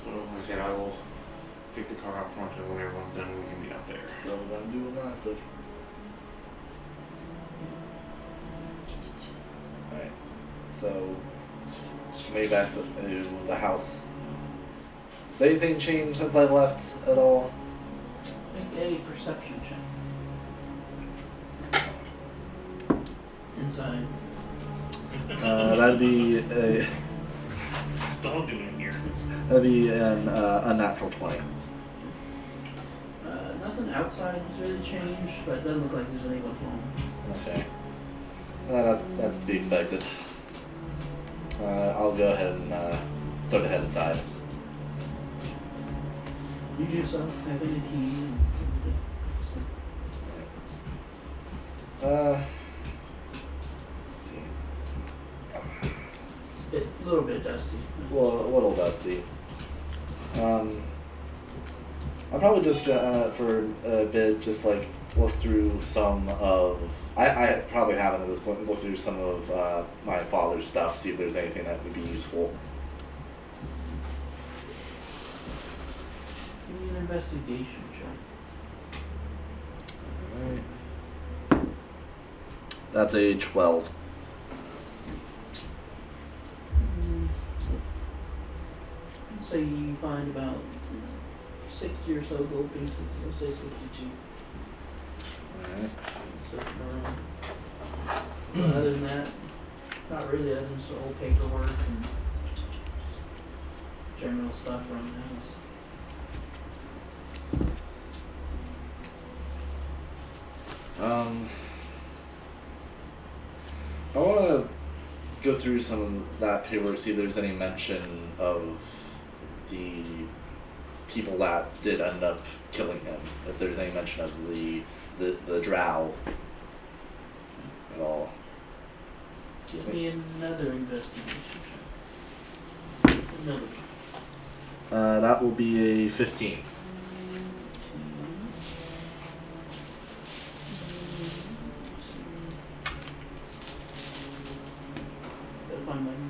So like I said, I will take the car out front, and when everyone's done, we can be out there. So then do my stuff. Alright. So maybe back to the house. Has anything changed since I left at all? Make a perception check. Inside. That'd be a Don't do it here. that'd be an unnatural 20. Nothing outside has really changed, but it doesn't look like there's anyone home. Okay. That's to be expected. I'll go ahead and start to head inside. You do so, having a key. Let's see. It's a little bit dusty. It's a little dusty. I'll probably just for a bit just like look through some of I probably haven't at this point looked through some of my father's stuff, see if there's anything that would be useful. Give me an investigation check. Alright. That's a 12. Let's say you find about 60 or so gold pieces. Let's say 62. Alright. Sitting around. But other than that, not really. Other than some old paperwork and just general stuff around the house. I want to go through some of that paperwork, see if there's any mention of the people that did end up killing him. If there's any mention of the drow at all. Give me another investigation check. Another. That will be a 15. Gotta find my notes.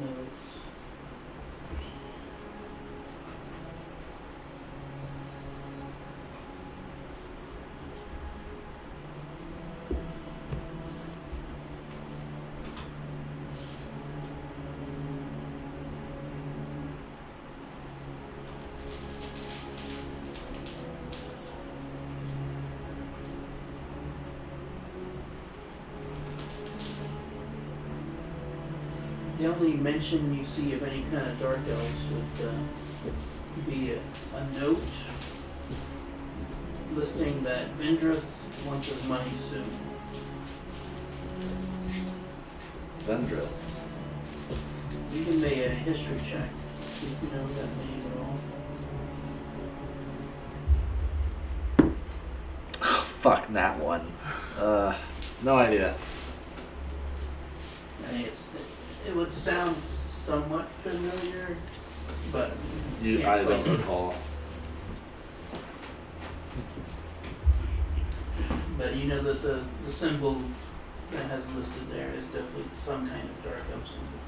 The only mention you see of any kind of dark elves would be a note listing that Vendrith wants his money soon. Vendrith. You can make a history check, see if you know that name at all. Fuck that one. No idea. I mean, it would sound somewhat familiar, but I don't recall. But you know that the symbol that has listed there is definitely some kind of dark elf symbol.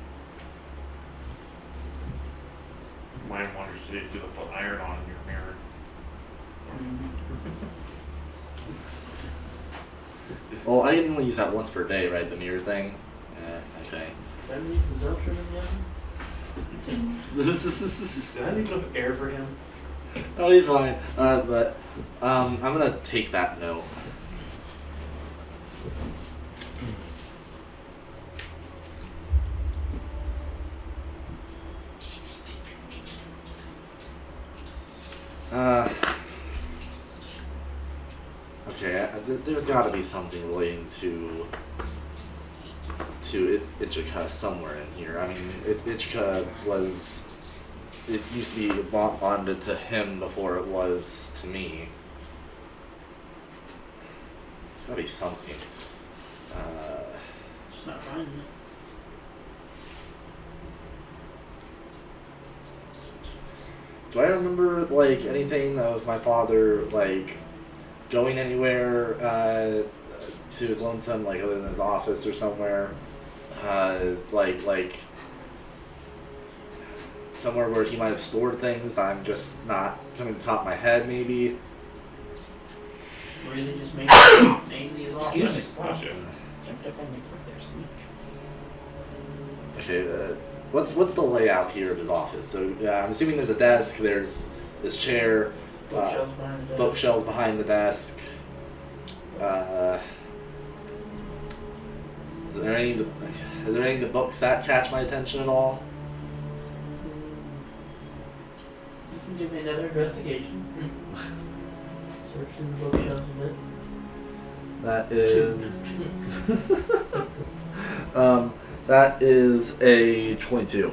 Mine wanders today to put iron on your mirror. Well, I can only use that once per day, right? The mirror thing. Okay. Did I leave the Zeltron in the oven? Did I leave enough air for him? Oh, he's fine. But I'm gonna take that note. Okay, there's got to be something relating to to Ichika somewhere in here. I mean, Ichika was... It used to be bonded to him before it was to me. There's gotta be something. Just not finding it. Do I remember, like, anything of my father, like, going anywhere to his lonesome, like, other than his office or somewhere? Like, somewhere where he might have stored things that I'm just not coming to the top of my head, maybe? Really just made these off. Excuse me. Bless you. Jumped up on me. There's me. Okay, what's the layout here of his office? So, I'm assuming there's a desk, there's this chair, Bookshelves behind the desk. bookshelves behind the desk. Is there any of the books that catch my attention at all? You can give me another investigation. Search in the bookshelves a bit. That is that is a 22.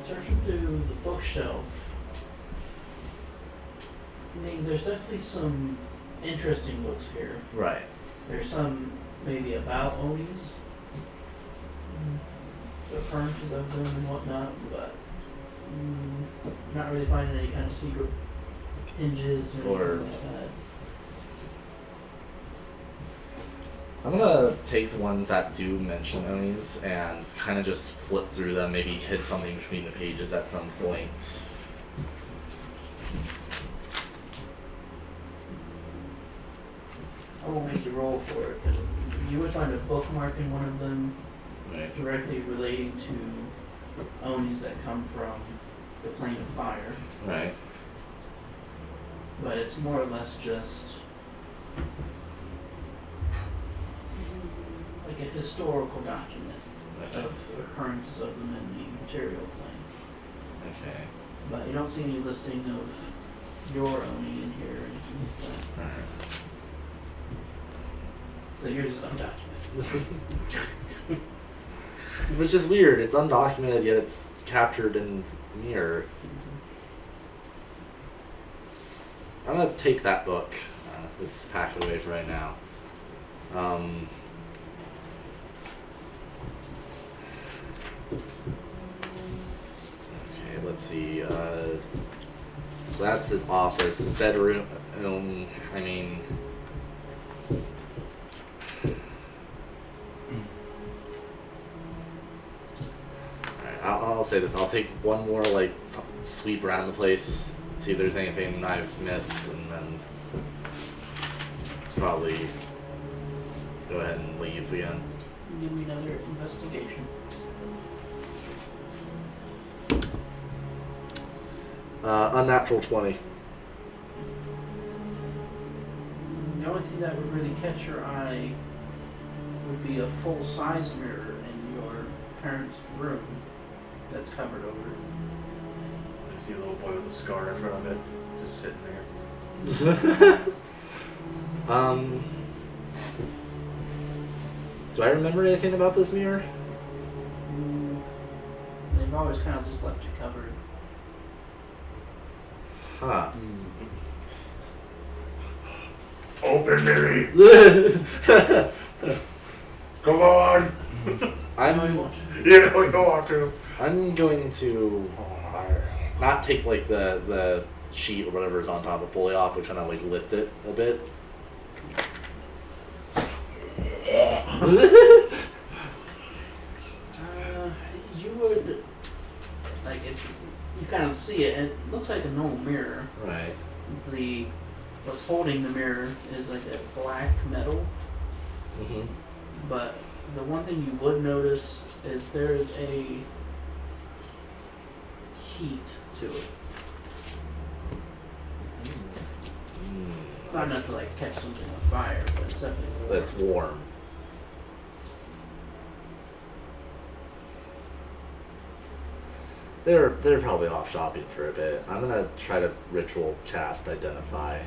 Searching through the bookshelf. I mean, there's definitely some interesting books here. Right. There's some maybe about Onis, the occurrences of them and whatnot, but not really finding any kind of secret hinges or anything like that. I'm gonna take the ones that do mention Onis and kind of just flip through them, maybe hit something between the pages at some point. I won't make you roll for it, but you would find a bookmark in one of them Right. directly relating to Onis that come from the plane of fire. Right. But it's more or less just like a historical document Okay. of occurrences of them in the material plane. Okay. But you don't see any listing of your Oni in here or anything like that. Alright. So yours is undocumented. Which is weird. It's undocumented, yet it's captured in the mirror. I'm gonna take that book. Just pack it away for right now. Okay, let's see. So that's his office, his bedroom. I mean. I'll say this. I'll take one more like sweep around the place, see if there's anything I've missed, and then probably go ahead and leave again. Give me another investigation. Unnatural 20. The only thing that would really catch your eye would be a full-size mirror in your parents' room that's covered over. I see a little boy with a scar in front of it, just sitting there. Do I remember anything about this mirror? They've always kind of just left it covered. Huh. Open Mary! Come on! I know you I'm want to. You know you want to. I'm going to not take like the sheet or whatever is on top of fully off, but kind of like lift it a bit. You would like it. You kind of see it. It looks like a normal mirror. Right. What's holding the mirror is like a black metal. Mm-hmm. But the one thing you would notice is there is a heat to it. Not enough to like catch something on fire, but it's definitely warm. It's warm. They're probably off shopping for a bit. I'm gonna try to ritual cast identify.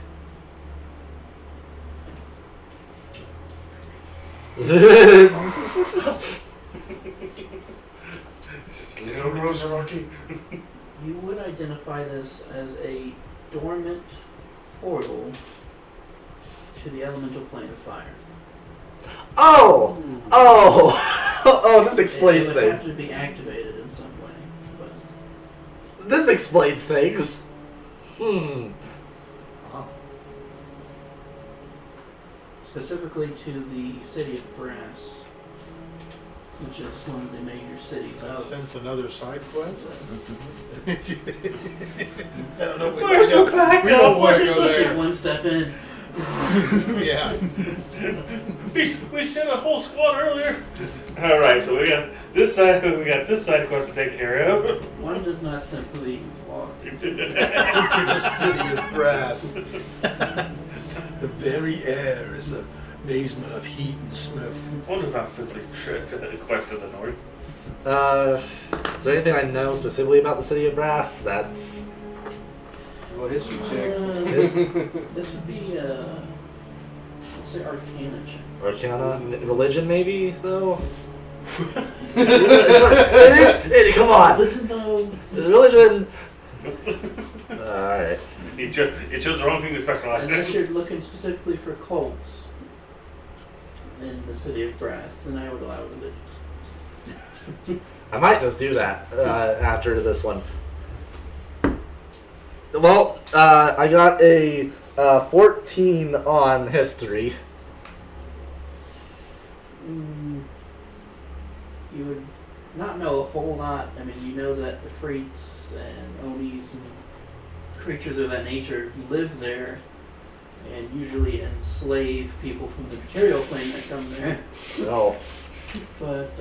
Just a little closer, Rocky. You would identify this as a dormant portal to the elemental plane of fire. Oh! This explains It would have things. to be activated in some way, but This explains things. specifically to the city of Brass, which is one of the major cities of. Sense another side quest. I don't know if we Where's wanna the go- backup? We don't want to Where's go Take there. one step in. Yeah. We sent a whole squad earlier. All right, so we got this side. We got this side quest to take care of. One does not simply walk. To the city of brass. The very air is a miasma of heat and smoke. One does not simply quest to the north. Is there anything I know specifically about the city of Brass? That's Well, history check. This- This would be let's say Arcana check. Arcana, religion, maybe though. Come on, Listen though. religion. All right. You chose the wrong thing to specialize Unless in. you're looking specifically for cults in the city of Brass, then I would allow religion. I might just do that after this one. Well, I got a 14 on history. You would not know a whole lot. I mean, you know that the Freaks and Onis and creatures of that nature live there and usually enslave people from the material plane that come there. Oh, But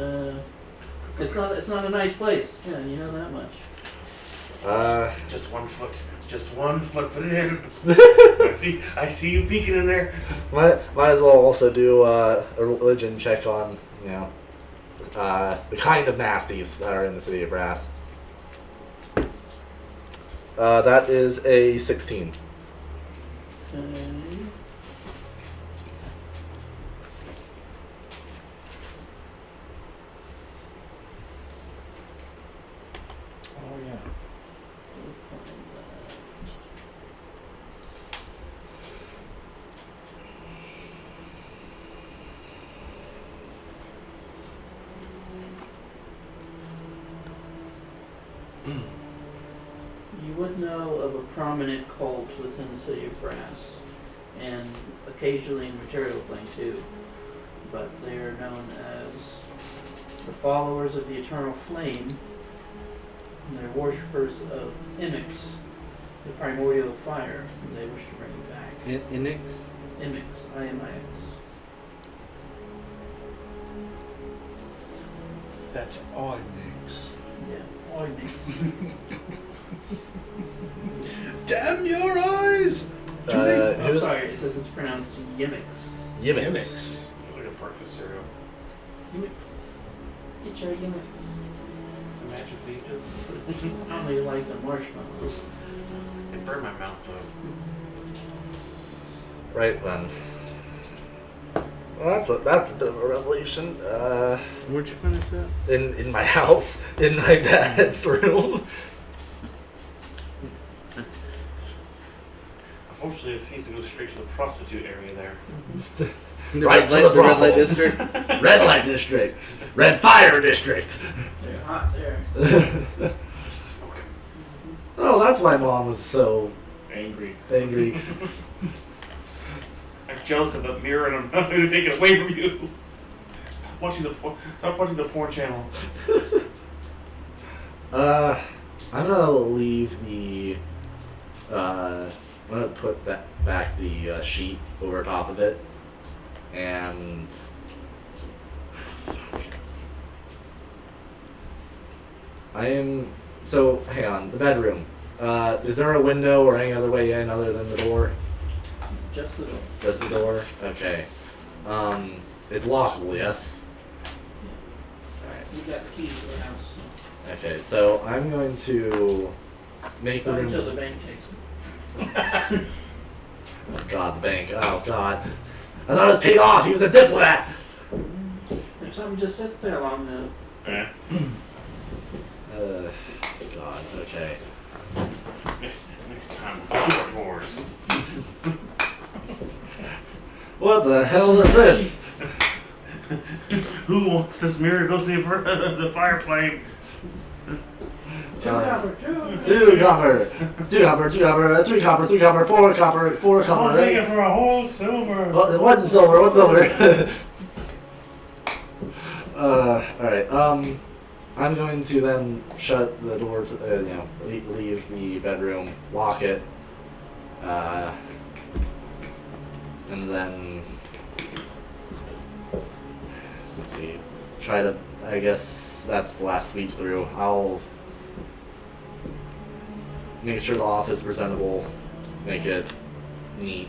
it's not a nice place. Yeah, you know that much. Just 1 foot. Just 1 foot. Put it in. I see you peeking in there. might as well also do a religion check on the kind of nasties that are in the city of Brass. That is a 16. Oh yeah. You would know of a prominent cult within the city of Brass, and occasionally in material plane too, but they are known as the followers of the eternal flame, and they're worshippers of Imix, the primordial fire, and they wish to bring you back. Inix. Imix, I-M-I-X. That's all mix. Yeah, Imix. Damn your eyes! Oh, Who's sorry, it says it's pronounced Yimix. Yimix. It's like a breakfast cereal. Yimix. Get your Yimix. Imagine if you did. Probably like the marshmallows. It burned my mouth though. Right then. Well, that's a bit of a revelation. Where'd you find this at? In my house, in my dad's room. Unfortunately, it seems to go straight to the prostitute area there. The Right red to light, the the red light brothel. district. Red light district. Red fire district. They're hot there. Smoking. Oh, that's why mom was so Angry. angry. I'm jealous of the mirror and I'm not going to take it away from you. Stop watching the porn channel. I'm gonna leave the. I'm gonna put back the sheet over top of it, and. So, hang on, the bedroom. Is there a window or any other way in other than the door? Just the door. Just the door? Okay. It's lockable, yes? Alright, you got the keys to the house. Okay, so I'm going to make the Not until the room. bank takes it. Oh god, the bank. Oh god. I thought it was paid off. He was a diplomat. if something just sits there long enough. Yeah. God, okay. Next time, let's do our drawers. What the hell is this? Who wants this mirror? Goes to the fireplace. Two copper, two. 2 copper, 2 copper, 2 copper, 3 copper, 3 copper, 4 copper, 4 copper, I'll take right? it for a whole silver. What silver? What silver? Alright, I'm going to then shut the door to, leave the bedroom, lock it, and then, let's see, try to, I guess that's the last sweep through. I'll make sure the office is presentable, make it neat,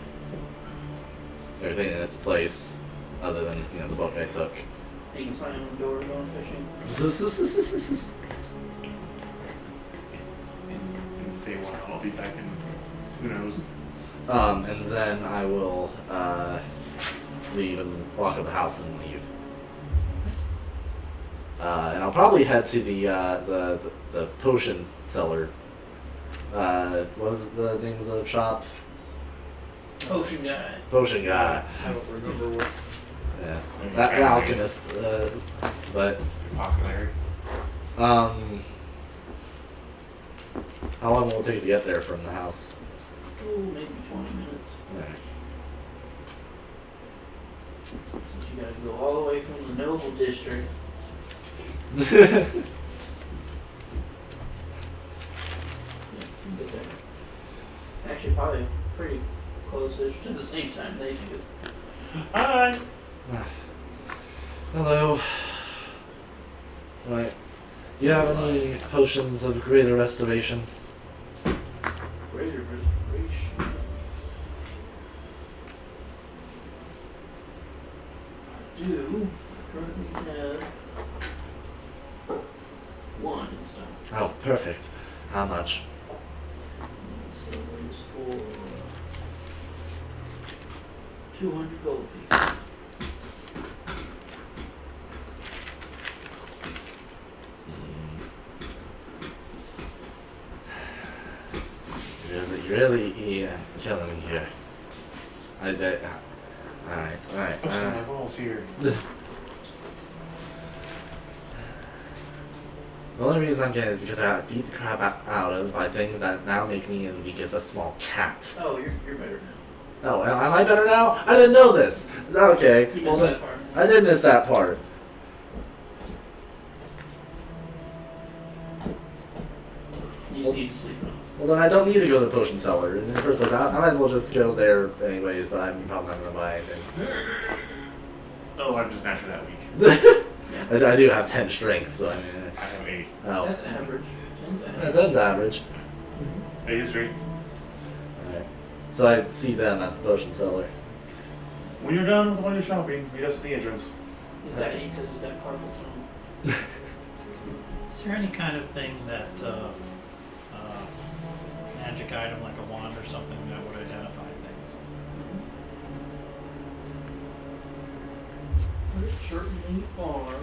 everything in its place, other than, the book I took. You can sign on the door going fishing. In a few while, I'll be back in. Who knows? And then I will leave and walk up the house and leave. And I'll probably head to the potion cellar. What was the name of the shop? Potion guy. Potion guy. I don't remember what. Yeah, that alchemist. But Apothecary. how long will it take to get there from the house? Oh, maybe 20 minutes. Alright. You gotta go all the way from the Noble District. Yeah, you can get there. Actually, probably pretty close-ish to the same time they do. Hi. Hello. Right. Do you have any potions of greater restoration? Greater restoration. I do currently have one in stock. Oh, perfect. How much? So it's for 200 gold pieces. You're really killing me here. Alright. Oh, my balls here. The only reason I'm getting is because I got beat the crap out of by things that now make me as weak as a small cat. Oh, you're better now. Oh, am I better now? I didn't know this. Okay. You Well, missed that part. I did miss that part. You need to sleep on. Well, then I don't need to go to the potion cellar. In the first place, I might as well just go there anyways, but I'm probably not going to buy anything. Oh, I'm just naturally that weak. I do have 10 strength, so I mean... I have 8. Oh. That's average. 10's average. That's average. 8 is 3. Alright. So I see them at the potion cellar. When you're done with all your shopping, meet us at the entrance. Is that eight because he's got carpal tunnel? Is there any kind of thing that magic item like a wand or something that would identify things? There certainly are.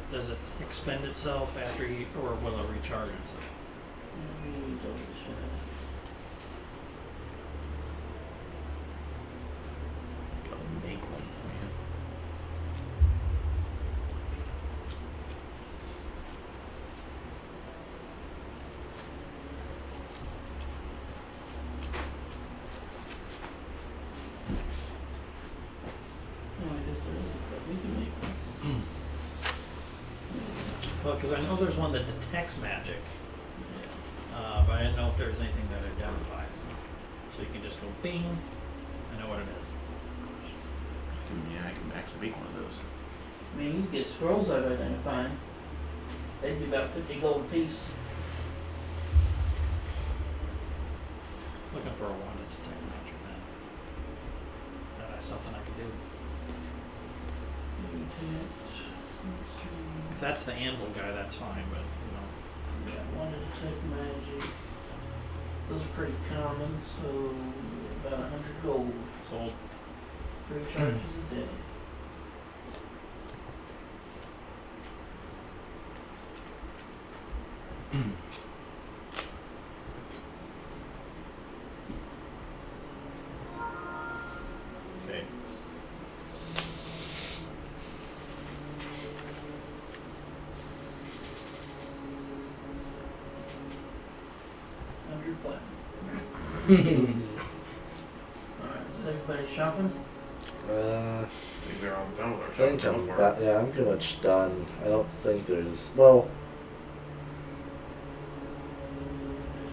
Does it expend itself after you, or will it recharge itself? Let me double check. I'll make one. Oh, I guess there isn't, but we can make one. Well, because I know there's one that detects magic, but I didn't know if there was anything that identifies. So you can just go bing, I know what it is. Yeah, I can actually make one of those. I mean, you can get scrolls I've identified. They'd be about 50 gold a piece. Looking for a wand to detect magic then. That's something I could do. If that's the anvil guy, that's fine, but Yeah, one to detect magic. Those are pretty common, so about 100 gold. sold. 3 charges a day. Okay. How's your plan? Alright, is everybody shopping? Uh, I think they're all done with our I think shopping I'm so far. yeah, I'm pretty much done. I don't think there's well.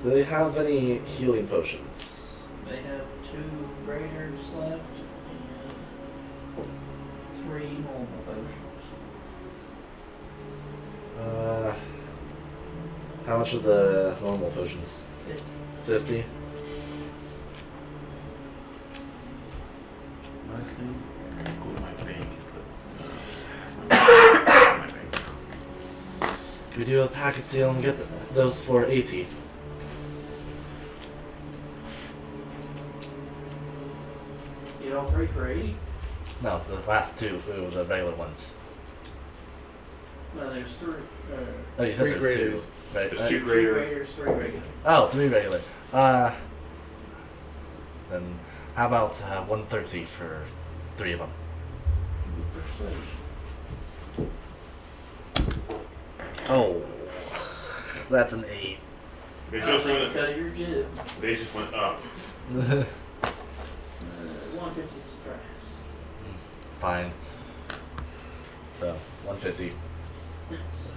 Do they have any healing potions? They have 2 raiders left and 3 normal potions. How much are the normal potions? 50. Honestly, go to my bank and put my bank. Could we do a package deal and get those for 80? Get all 3 for 80? No, the last 2, the regular ones. No, there's 3. Oh, you said 3 there's 2. graders. Right. There's 2 3 greater. raiders, 3 regular. Oh, 3 regular. Then how about 130 for 3 of them? Persuade. Oh, that's an 8. They I just think went. because your jib. They just went up. 150 is the price. Fine. So 150. Sorry.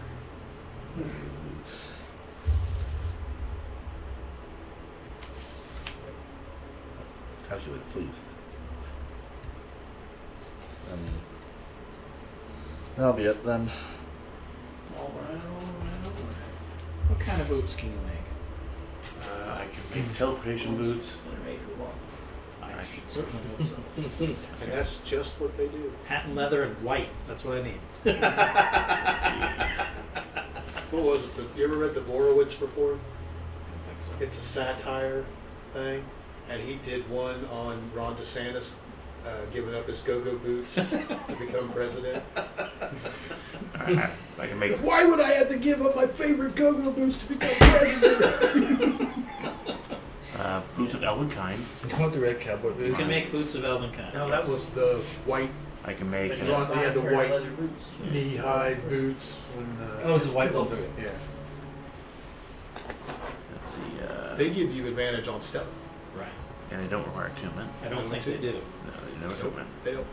Calculate, please. That'll be it then. Alright. What kind of boots can you make? I can make teleportation boots. They're made for walking. I should certainly hope so. And that's just what they do. Patent leather and white. That's what I need. What was it? You ever read the Borowitz report? I think so. It's a satire thing, and he did one on Ron DeSantis giving up his go-go boots to become president. I can make. Why would I have to give up my favorite go-go boots to become president? Boots of elven kind. You want the red cowboy You boots? can make boots of elven kind. No, that was the white I can make. But you Ron- gotta he buy had the a pair of white leather boots. knee-high boots. When, Oh, it's a white one too. yeah. Let's see. They give you advantage on stealth. Right. And they don't require attunement. I don't think they do. No, they never attunement. They don't.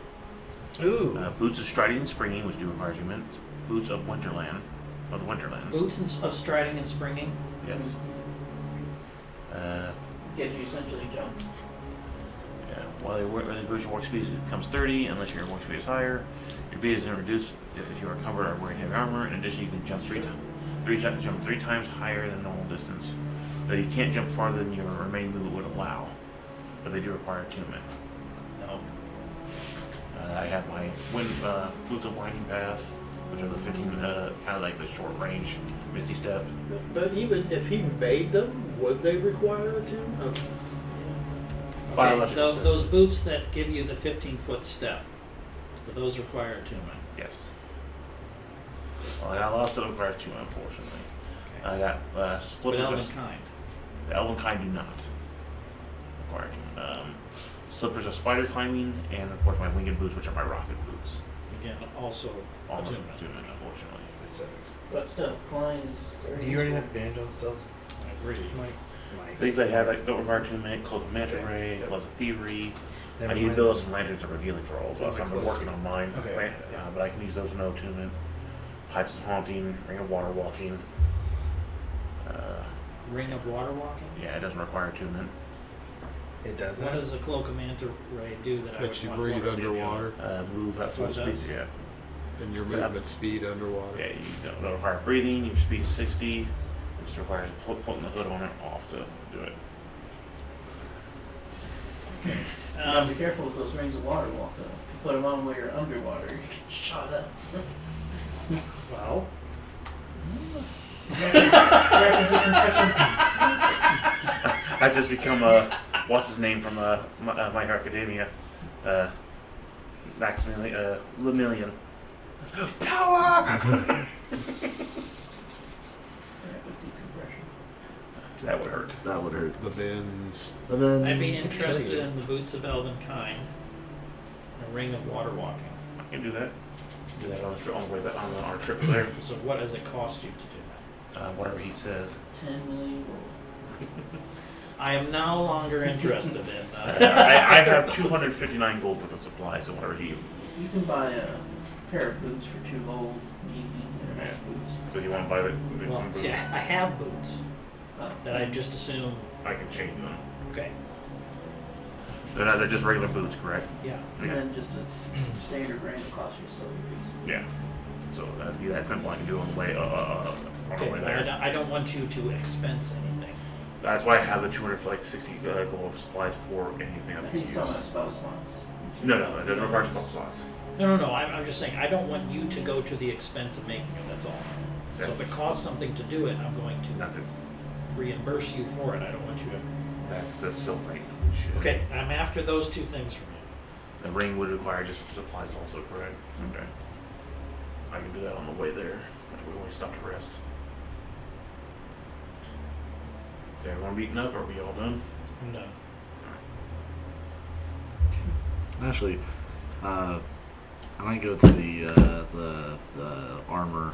Ooh. Boots of striding and springing, which do require attunement. Boots of winterland. Of the winterlands. Boots of striding and springing. Yes. Gives you essentially jump. Yeah. While they work, your work speed becomes 30, unless your work speed is higher. Your speed is reduced if you are encumbered or wearing heavy armor. In addition, you can jump jump 3 times higher than normal distance. Though you can't jump farther than your remaining movement would allow. But they do require attunement. No. I have my boots of winding path, which are the 15, kind of like the short range misty step. But even if he made them, would they require a tune? Okay. Biological Those system. boots that give you the 15-foot step, do those require attunement? Yes. Well, I got a lot of stuff that requires attunement, unfortunately. Okay. I got But slippers. elven kind. The elven kind do not require attunement. Slippers of spider climbing, and of course my winged boots, which are my rocket boots. Again, also All attunement. attunement, unfortunately. It sucks. But still, Klein is very Do you already have useful. advantage on stealth? I agree. Things I have that don't require attunement: cloak of manta Okay. ray, Yep. gloves of thievery. Never I need to mind. build some lanterns that are revealing for all of us. My I've been cloak. working on mine, Okay, right? yeah. But I can use those with no attunement. Pipes of haunting, ring of water walking. Ring of water walking? Yeah, it doesn't require attunement. It doesn't. What does the cloak of manta ray do that I That would you want breathe water to do? underwater Move at That's full what it speed. does? Yeah. and your Yeah. movement speed underwater. Yeah, you don't require breathing. Your speed is 60. It just requires pulling the hood on it off to do it. Now be careful with those rings of water walk though. If you put them on while you're underwater, you get shot up. Well, I just become what's his name from My Hero Academia, Maximilian Lemillion. Power. or The bins. the Vins? I'd be tell interested you. in the boots of elven kind, a ring of water walking. I can do that. Do that on the way back on our trip there. So what does it cost you to do that? Whatever he says. 10 million gold. I am no longer interested in. I have 259 gold worth of supplies, so whatever he. You can buy a pair of boots for 2 gold, easy. They're nice boots. So you want to buy the Well, some see, I boots? have boots Oh. that I just assume. I can change them. Okay. They're just regular boots, correct? Yeah. And then just a standard brand will cost you a silver piece. Yeah. So that'd be that simple. I can do on the way. On the Okay. way But there. I don't want you to expense anything. That's why I have the 260 gold of supplies for anything I I think can you're use. talking about spell slots. No, it doesn't require spell slots. No. I'm just saying I don't want you to go to the expense of making it. That's all. So if it costs something to do it, I'm going to Nothing. reimburse you for it. I don't want you to. That's a silver ring. Shit. Okay. I'm after those two things from you. The ring would require just supplies also, correct? Okay. I can do that on the way there. After we only stop to rest. Is everyone beaten up? Are we all done? I'm done. Actually, I might go to the armor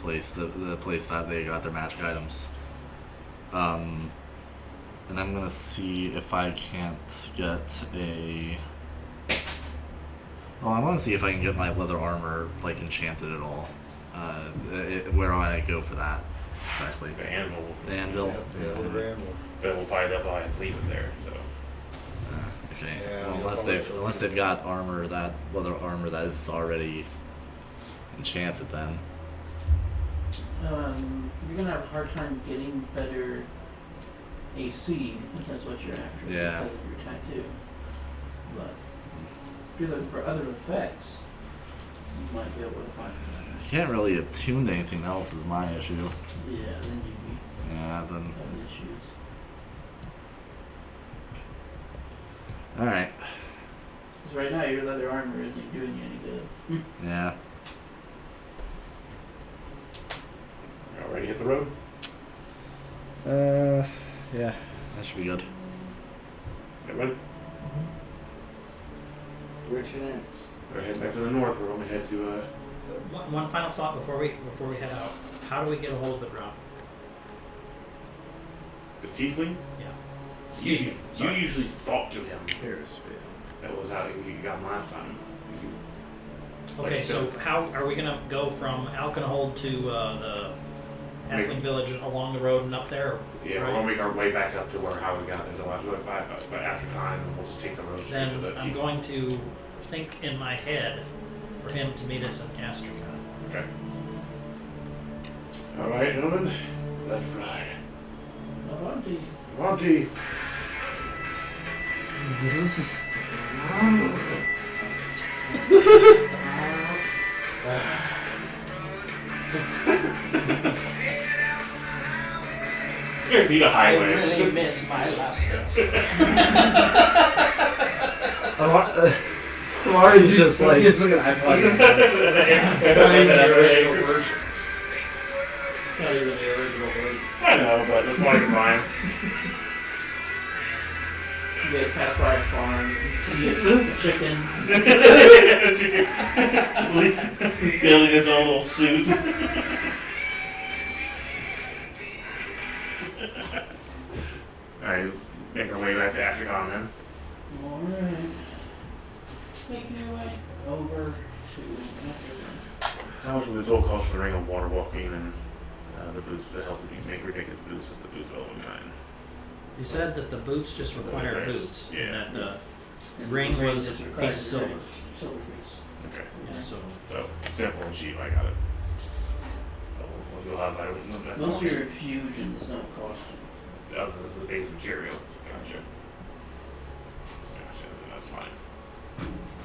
place, the place that they got their magic items. And I'm gonna see if I can't get a. Well, I want to see if I can get my leather armor like enchanted at all. Where do I go for that? Exactly. The anvil. The anvil. Yeah, the ramble. But we'll buy that by leave it there. So. Okay. Yeah, Well, you'll unless they've got armor, that leather armor that is already enchanted, then. You're gonna have a hard time getting better AC if that's what you're after. Yeah. Because of your tattoo. But if you're looking for other effects, you might be able to find something. I can't really attune to anything else is my issue. Yeah, then you'd be Yeah, then. having issues. Alright. Because right now your leather armor isn't doing you any good. Yeah. Y'all ready to hit the road? Yeah. That should be good. Everybody? Where to next? We're heading back to the north. We're going to head to. One final thought before we head out. How do we get a hold of the drum? The tiefling? Yeah. Excuse me. You Sorry. usually thought to him. Paris. That was how you got him last time. Okay, Like, so how are we gonna go from Alkenhold to the Halfling Village along the road and up there? Yeah, we're gonna make our way back up to where how we got there. So we'll have to go back, but after time, we'll just take the road straight to Then the I'm going to think in my head for him to meet us in Astragon. Okay. All right, gentlemen, let's ride. Avanti. Monty. This is. You guys need a I highway. really miss my luster. Marty's just like. It's like an iPod. It's not even the original word. I know, but it's like fine. You guys pass by a farm, you see a chicken. Building his own little suits. Alright, make our way back to Astragon then. Alright. Making your way over to How much would the total cost for the ring of water walking and the boots to help you make ridiculous boots as the boots of all kind? He said that the boots just required Right. boots, Yeah. and that the and ring the was a is piece required of silver. Silver piece. Okay. Yeah, so So, simple and cheap, I got it. So we'll go out by Most of your infusions don't cost the base material. Gotcha. Gotcha, that's fine.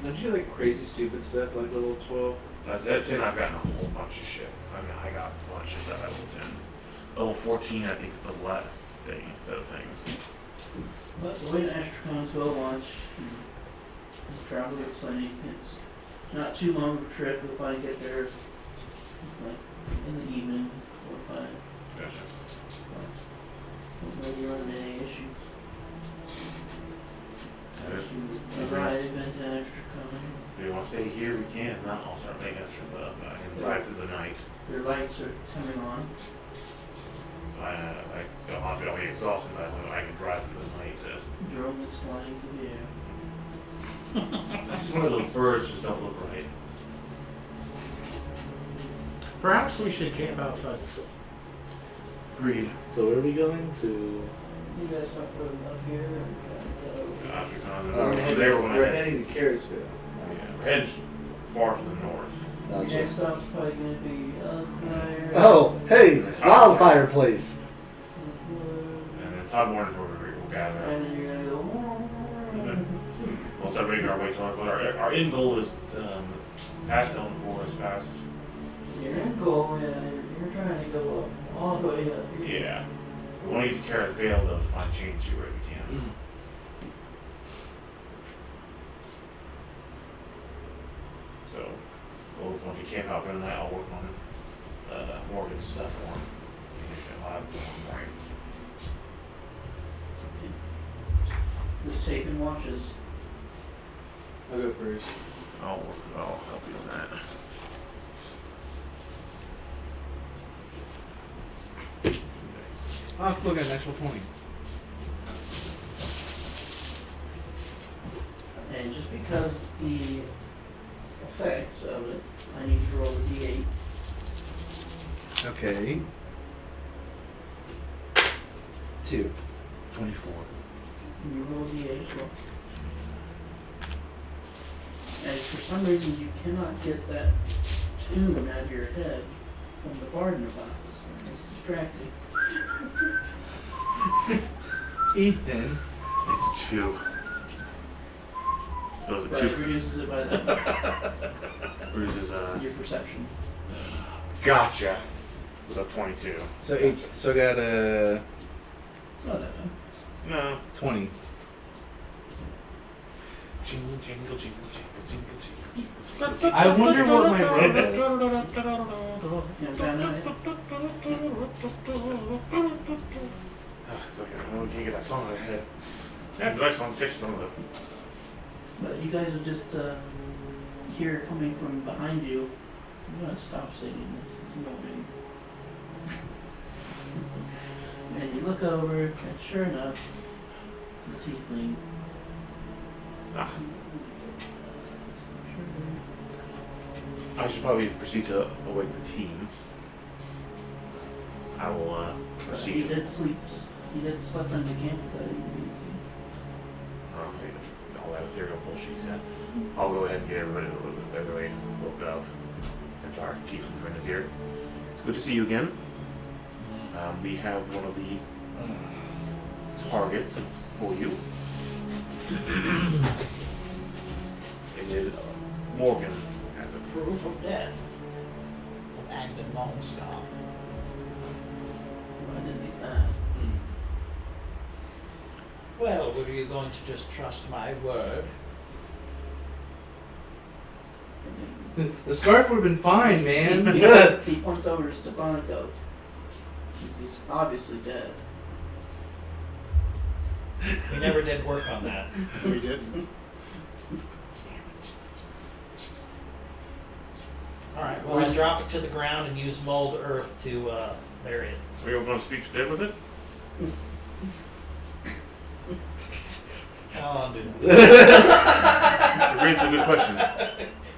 Don't you like crazy stupid stuff like level 12? That's it. I've gotten a whole bunch of shit. I mean, I got a bunch of stuff at level 10. Level 14, I think, is the last thing, set of things. But the way to Astragon is well launched. You've traveled it plenty. It's not too long of a trip. You'll probably get there like in the evening, 4 or 5. Gotcha. Don't really run into any issues. drive through the night. Your lights are coming on. So I'll be exhausted, but I can drive through the night. Drone is flying through the air. This is one of those birds just don't look right. Perhaps we should camp outside the city. Agreed. So where are we going to? You guys went from up here and Gosh, we kind Oh, of there when we're I heading to Caresville. yeah, we're heading far to the north. your next stop's probably going to be Elkhire. Oh, hey, wildfire place. And then Todd morning's where we'll gather. And then you're going to go. We'll start making our way to our end goal is past Elm Forest, past. Your end goal, yeah, you're trying to go up, all the way up. Yeah. We want to get to Carrot Vale though to find Change where we can. So, once we camp out for the night, I'll work on Morgan's stuff for him. I'll have one morning. Just taking watches. I'll go first. I'll help you with that. Oh, look at natural 20. And just because the effects of it, I need to roll a d8. Okay. 2. 24. And you roll a d8 as well. And for some reason you cannot get that tune out of your head from the Gardner box. It's distracting. Ethan. It's 2. So it's a Right, 2. reduces it by that. Bruises, Your perception. gotcha. It was a 22. So 8. So got a It's not that bad. No. 20. Jingle, jingle, jingle, jingle, jingle, jingle, jingle, jingle. I wonder what my robe is. You haven't found out yet? It's like, I can't get that song in my head. Yeah, it's a nice song, just some of it. But you guys are just hear coming from behind you. I'm gonna stop singing this. It's annoying. And you look over, and sure enough, the tiefling. Ah, I should probably proceed to awake the team. I will He proceed to. did sleep. He did sleep in the camp that evening. Okay, all that ethereal bullshit he said. I'll go ahead and get everybody woke up. That's our tiefling friend is here. It's good to see you again. We have one of the targets for you. Morgan has it. Proof of death of Agden Longstaff. I didn't need that. Well, were you going to just trust my word? The scarf would have been fine, man. He points over to Stefanicos. He's obviously dead. We never did work on that. We didn't. All right, well, I drop it to the ground and use mold earth to bury it. Are you going to speak to dead with it? I'll do It raises a good question.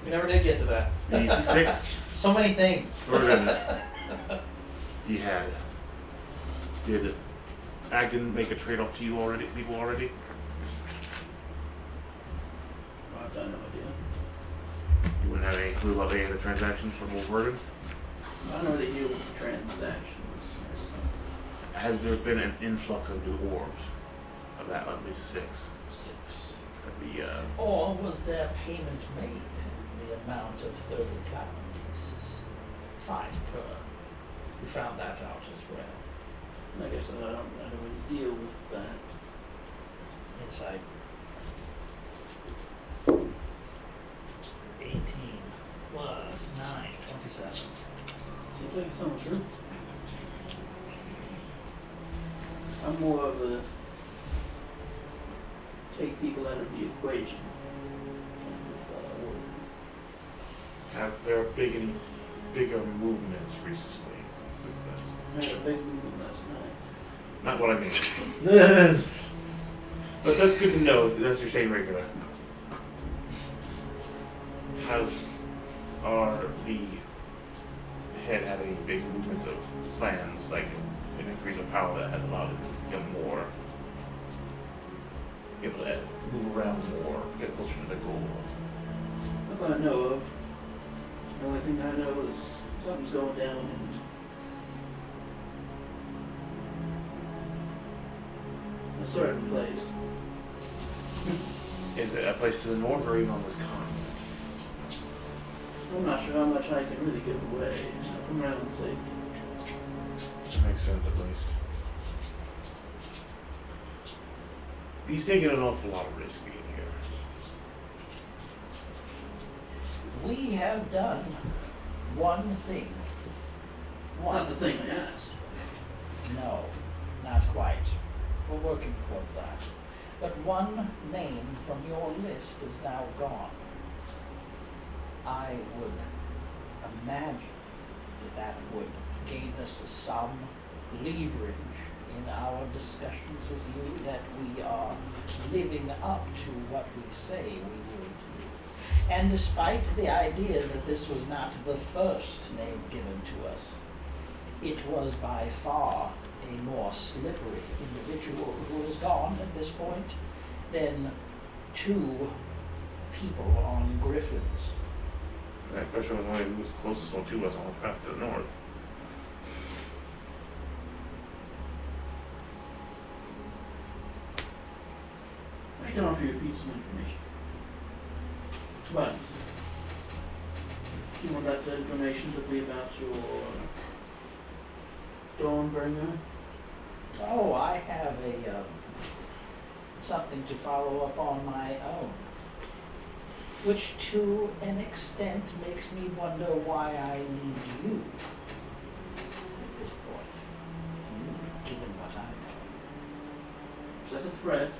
We never did get to that. The 6 So many things. version he had. Did Agden make a trade-off to you already? People already? I've got no idea. You wouldn't have any clue about any of the transactions from Wolf Version? I know they deal with transactions. Has there been an influx of new orbs? Of that, at least 6. 6. That'd be, Or was there payment made in the amount of 30 platinum pieces? 5 per. We found that out as well. I guess I don't really deal with that. Inside. 18 plus 9, 27. Seems like it's not true. I'm more of a take people out of the equation. have there been any bigger movements recently since then? I had a big movement last night. Not what I mean. But that's good to know. That's your same regular. Are the head had any big movements of plans, like an increase of power that has allowed it to become more, be able to move around more, get closer to the goal? Not that I know of. The only thing I know is something's going down in a certain place. Is it a place to the north or even on this continent? I'm not sure how much I can really give away from my own safety. That makes sense at least. He's taking an awful lot of risk being here. We have done one thing. Not the thing I asked. No, not quite. We're working towards that. But one name from your list is now gone. I would imagine that would gain us some leverage in our discussions with you, that we are living up to what we say we will do. And despite the idea that this was not the first name given to us, it was by far a more slippery individual who is gone at this point than 2 people on griffins. That question was only who was the closest one to us on the path to the north. I can offer you a piece of information. But do you want that information to be about your Dawnbringer? Oh, I have a something to follow up on my own, which to an extent makes me wonder why I need you at this point, given what I know. Is that a threat?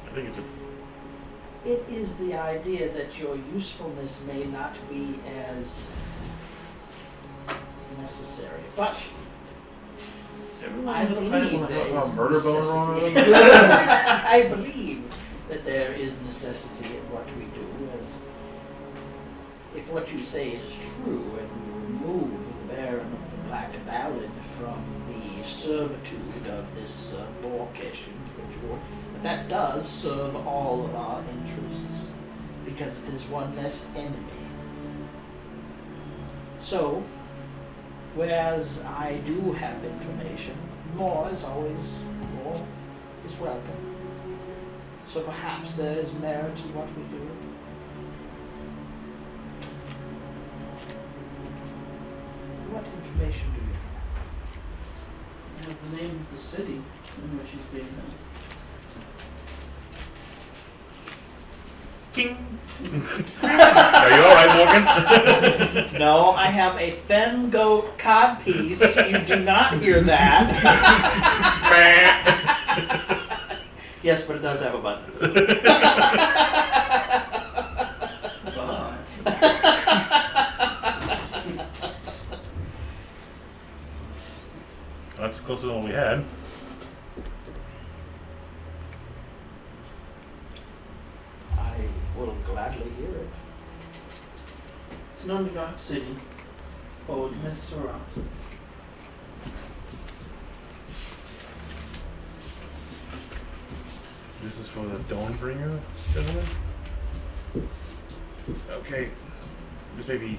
I think it's a. It is the idea that your usefulness may not be as necessary, but I believe there is murder going wrong with necessity. them? I believe that there is necessity in what we do, as if what you say is true and we remove the Baron of the Black Ballad from the servitude of this Borkish individual, that does serve all of our interests, because it is one less enemy. So, whereas I do have information, more is welcome. So perhaps there is merit in what we do. What information do you have? I have the name of the city in which he's being held. Ting! Are you alright, Morgan? No, I have a fen goat codpiece. You do not hear that. Yes, but it does have a button. That's closer than what we had. I will gladly hear it. It's an underground city called Mitsurat. This is for the Dawnbringer, gentlemen? Okay. Just maybe.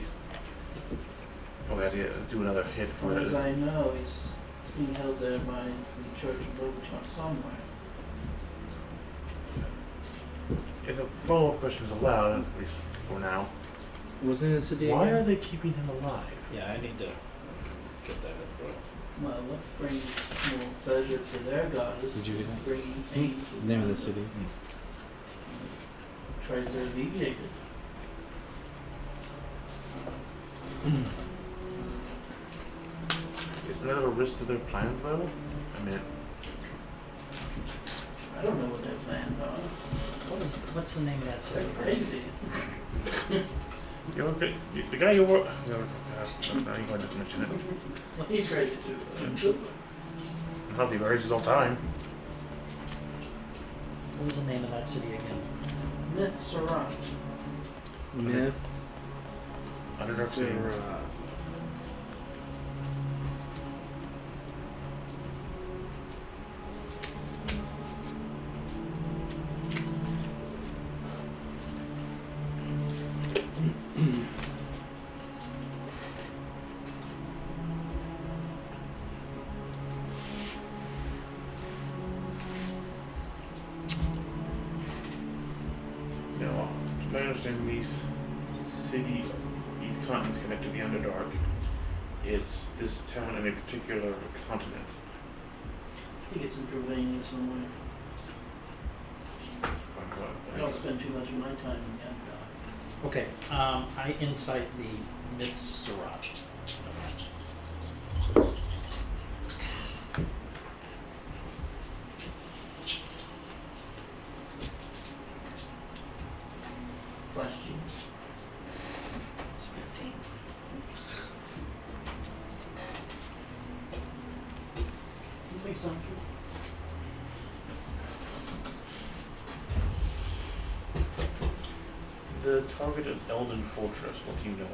Oh, we have to do another hit As for far it. as I know, he's being held there by the Church of Logoton somewhere. If a follow-up question is allowed, at least for now, Wasn't it in the city why again? are they keeping him alive? Yeah, I need to get that as well. Well, what brings more pleasure to their goddess? Did you get that? Bringing pain to The name of the goddess. city. Tries to alleviate it. Isn't that a risk to their plans, though? I mean, I don't know what their plans are. What's the name of that They're city? crazy. You're okay. The guy you were. No, now you're going to mention it. He's great too. I thought he races all the time. What was the name of that city again? Myths are right. Myth. Underdark City. Now, to my understanding, these continents connect to the Underdark. Is this town in a particular continent? I think it's in Drovania somewhere. I don't spend too much of my time in Yamka. Okay, I incite the Mythsarat. Question. It's 15. Make some. The targeted Elden Fortress, what do you know of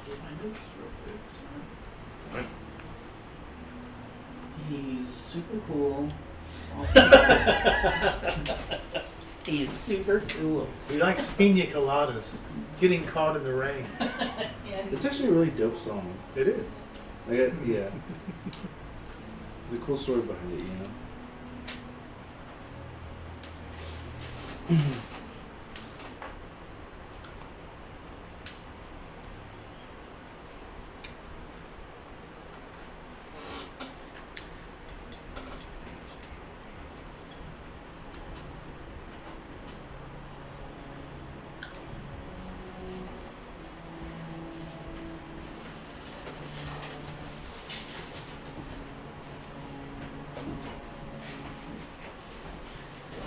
Get my notes real quick. them? Right? He's super cool. He's super cool. He likes pina coladas, getting caught in the rain. It's actually a really dope song. It is. Like, yeah. There's a cool story behind it, you know?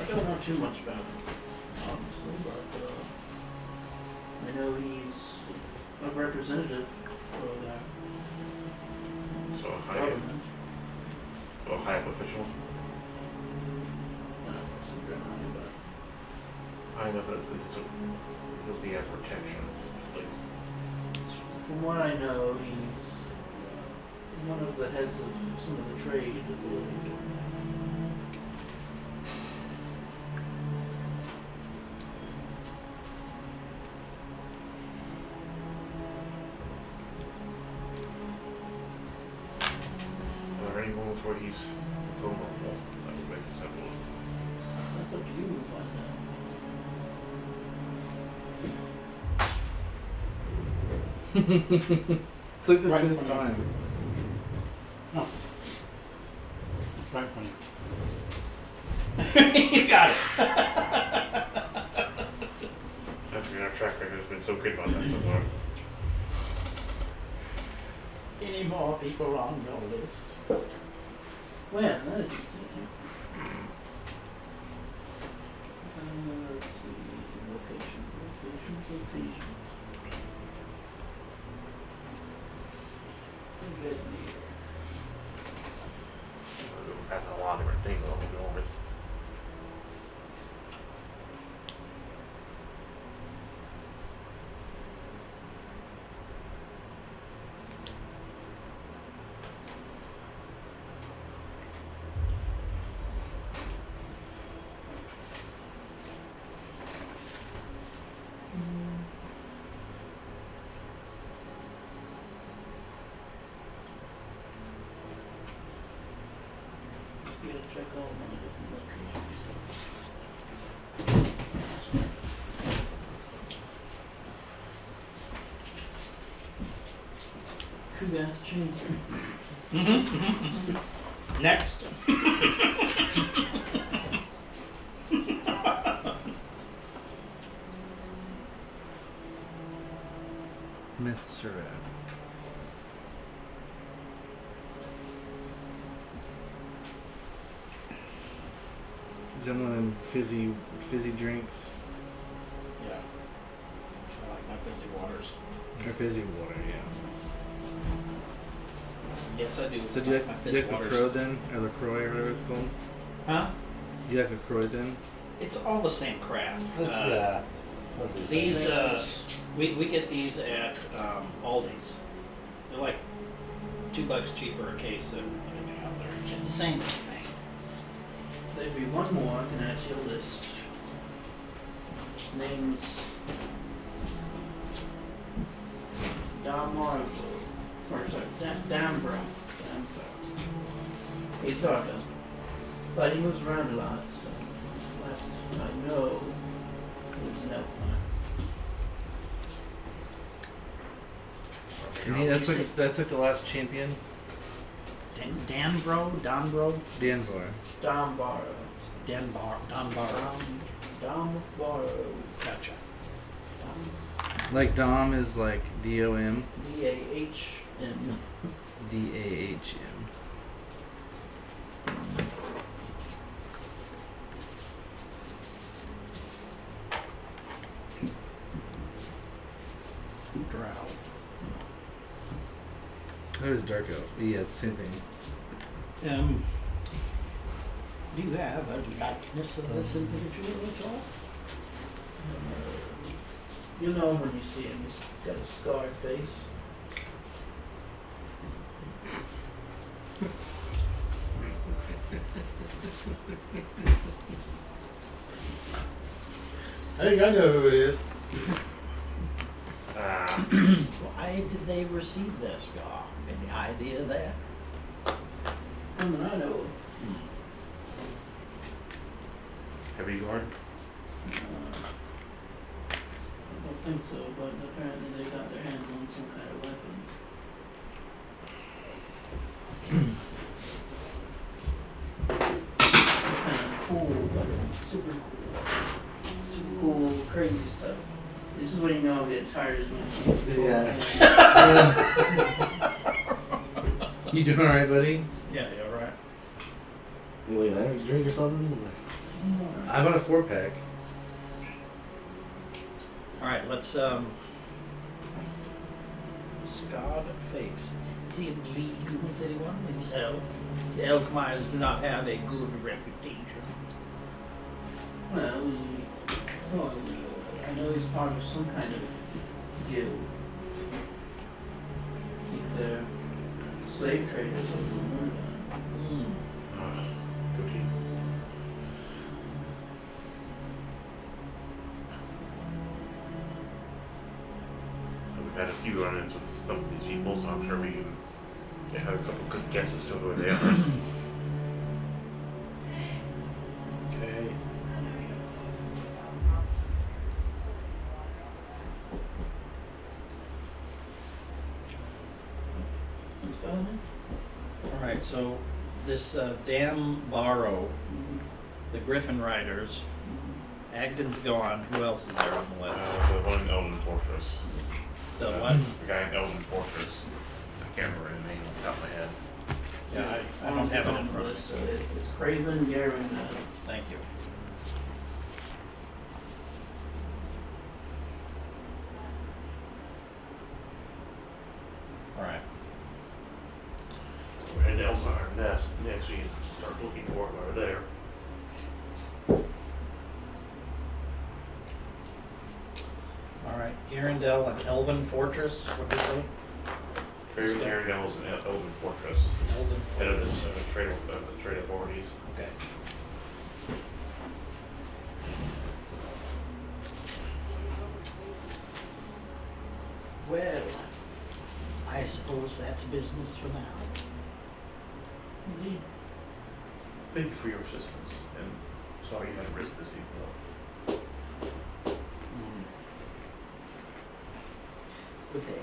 I don't know too much about him, honestly, but I know he's a representative for that So a government. high up official. No, super high, High enough as so he'll be at protection, at least. but from what I know, he's one of the heads of some of the trade authorities. Are there any moments where he's vulnerable that would make us have a look? That's up to you to find out. It's like the Right in fifth front of time. No. Right from you. You got it. That's our track record has been so good about that so far. Any more people on your list? When? That is interesting. Let's see. Location. What do you guys need? We're passing a lot of different things over the north. You gotta check all of my different locations. Who got to change it? Next. Myths are Is that one of them fizzy drinks? Yeah. waters. Or fizzy water, yeah. Yes, I do. So do you my like, fizz do you like waters. LaCroix then? Or LaCroix or whatever it's called? Huh? Do you like LaCroix then? It's all the same crap. Yeah. That's the same. These, we get these at Aldi's. They're like $2 cheaper a case than anything out there. It's the same thing. There'd be one more I can add to your list. Name's Damaro. Or sorry, Dambro. He's darker. But he moves around a lot, so last I know he's an elf. That's like the last champion. Danbro? Danvar. Dambaro. Danbaro. Dambaro. Gotcha. Like Dom is like DOM. D-A-H-M. DAHM. Drow. There's Dark Elf. Yeah, it's the same thing. Do you have a likeness of this individual at all? You know when you see him, he's got a scarred face. I think I know who it is. Why did they receive this guy? Any idea there? I mean, I know. Heavy guard. I don't think so, but apparently they got their hands on some kind of weapons. Kind of cool, but super cool, crazy stuff. This is when you know I'm getting tired is when she's You doing alright, buddy? Yeah, you're right. You like an energy drink or something? I bought a 4-pack. Alright, let's scarred face. Is he in league with anyone himself? The Elkmires do not have a good reputation. Well, I know he's part of some kind of guild. Either slave traders or something. Goody. We've had a few run-ins with some of these people, so I'm sure we can have a couple good guesses to who they are. Okay. What's going on? Alright, so this Dam Barrow, the Griffin Riders, Agden's gone. Who else is there on the list? The one in Elden Fortress. The what? The guy in Elden Fortress. I can't remember his name off the top of my head. Yeah, I don't have it in front of me. So it's Craven, Garen, Thank you. Alright. We're in Elmire Nest. Next we can start looking for him over there. Alright, Garendel and Elven Fortress, what did you say? Craven Garendels and Elden Fortress. Elven Head of Fortress. the trade authorities. Okay. Well, I suppose that's business for now. Indeed. Thank you for your assistance, and sorry you had to risk this people. Good day.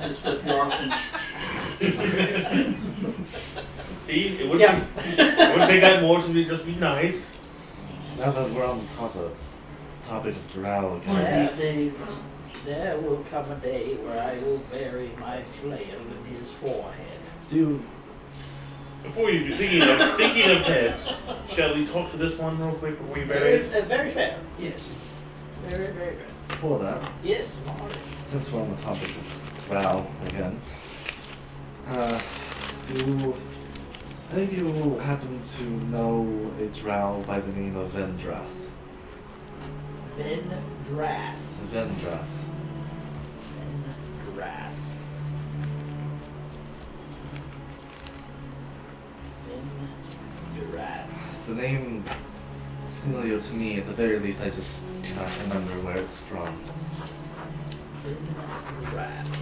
Just flip you off and See, it wouldn't take that more to just be nice. Now that we're on the topic of Drow, one Yeah. of these days. There will come a day where I will bury my flail in his forehead. do Before you do, thinking of heads, shall we talk to this one real quick before you bury it? Very fair. Yes. Very, very fair. Before that, Yes. since we're on the topic of drow again, do any of you happen to know a drow by the name of Vendrath? Vendrath. Vendrath. Vendrath. Vendrath. The name is familiar to me. At the very least, I just cannot remember where it's from. Vendrath.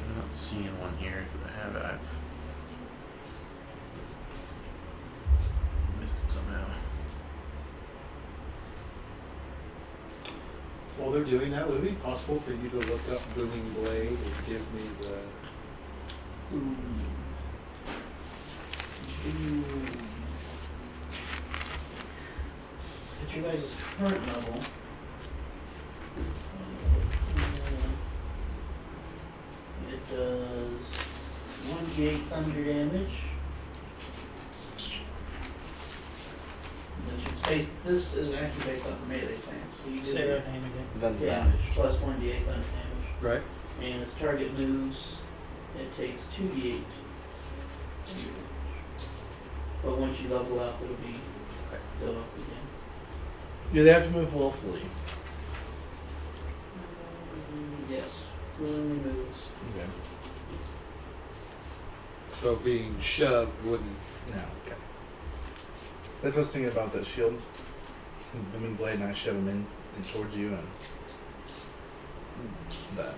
I'm not seeing one here. If I have it, I've missed it somehow. While they're doing that, would it be possible for you to look up Booming Blade and give me the... At your guys' current level, it does 1d8 thunder damage. This is actually based off of melee attacks. So you do Say that name again. Vendrath. damage plus 1d8 thunder damage. Right. And if the target moves, it takes 2d8 thunder damage. But once you level up, it'll be go up again. Do they have to move willfully? Yes, willingly moves. Okay. So being shoved wouldn't... No. Okay. That's what I was thinking about that shield. Booming Blade, and I shove him in towards you, and that.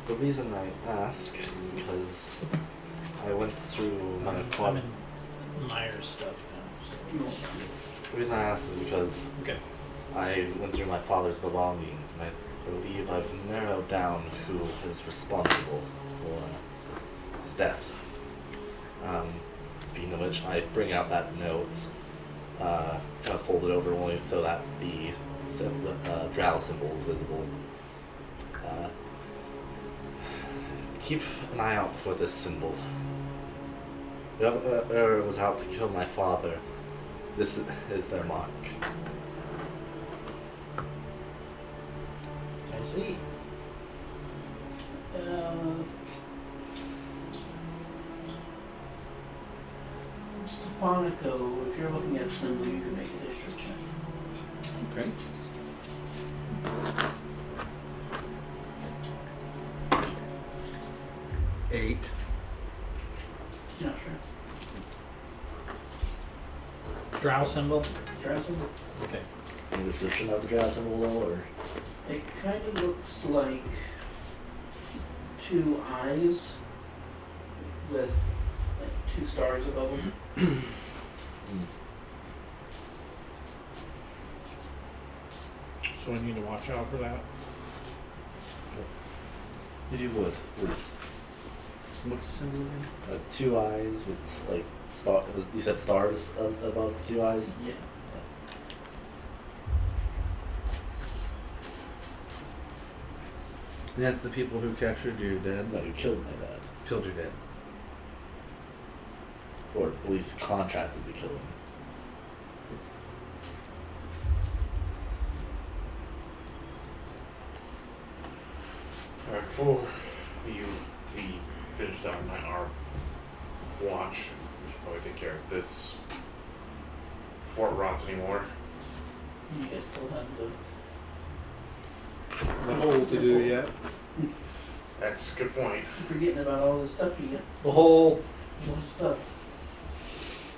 The reason I ask is because I went through my I'm father. in Myers stuff now. You won't. The reason I ask is because Okay. I went through my father's belongings, and I believe I've narrowed down who is responsible for his death. Speaking of which, I bring out that note, kind of fold it over only so that the drow symbol is visible. Keep an eye out for this symbol. Whoever was out to kill my father, this is their mark. I see. Stephanico, if you're looking at a symbol, you can make a history check. Okay. Eight. Not sure. Drow symbol. Drow symbol? Okay. Any description of the drow symbol, or? It kind of looks like two eyes with like two stars above them. So I need to watch out for that. If you would, please. What's the symbol again? Two eyes with like star. You said stars above the two eyes. Yeah. That's the people who captured your dad. No, you killed my dad, Killed your dad. or at least contracted to kill him. Alright, before we finish out our watch, we should probably take care of this before it rots anymore. You guys still have the. The hole to do yet. That's a good point. Keep forgetting about all this stuff you get. The whole. A lot of stuff.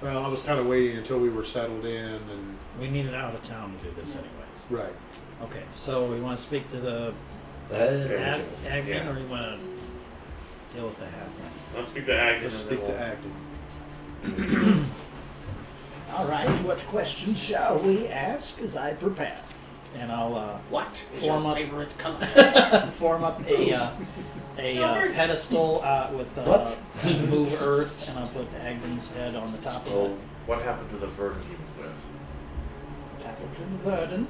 Well, I was kind of waiting until we were settled in and... We needed out of town to do this anyways. Right. Okay, so we want to speak to the head. Agman, Yeah. or you want to deal with the halfling? Let's speak to Agnes. Let's speak to Agden. All right, what questions shall we ask as I prepare? and I'll What is Form your up. favorite color? form up a pedestal with What? move earth, and I'll put Agden's head on the top of Oh, it. what happened to the verdant he was with? Tap it to the Verdun.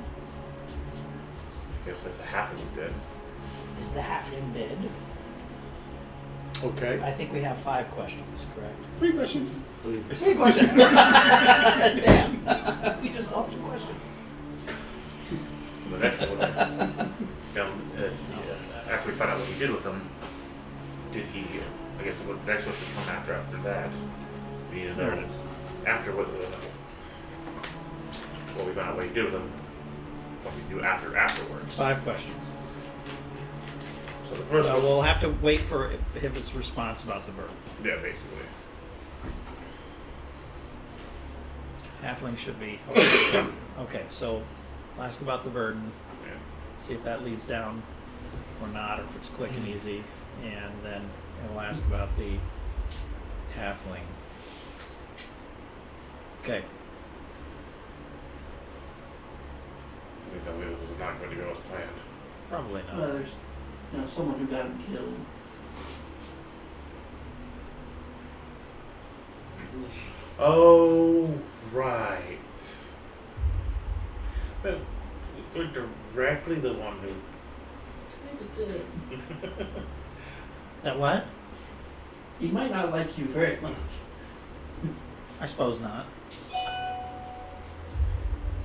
I guess if the halfling was dead. Is the halfling dead? Okay. I think we have 5 questions, correct? 3 questions. 3 questions. Damn. We just lost 2 questions. The next one, after we find out what he did with them, did he? I guess the next question would come after that. We need to know after what we found out what he did with them. What did he do afterwards? It's 5 questions. So the first So one, we'll have to wait for his response about the bird. yeah, basically. Halfling should be. Okay, so I'll ask about the burden, Yeah. see if that leads down or not, or if it's quick and easy, and then we'll ask about the halfling. Okay. So we tell me this is not going to go as planned. Probably not. Well, there's someone who got him killed. Oh, right. But we're directly the one who. That what? He might not like you very much. I suppose not.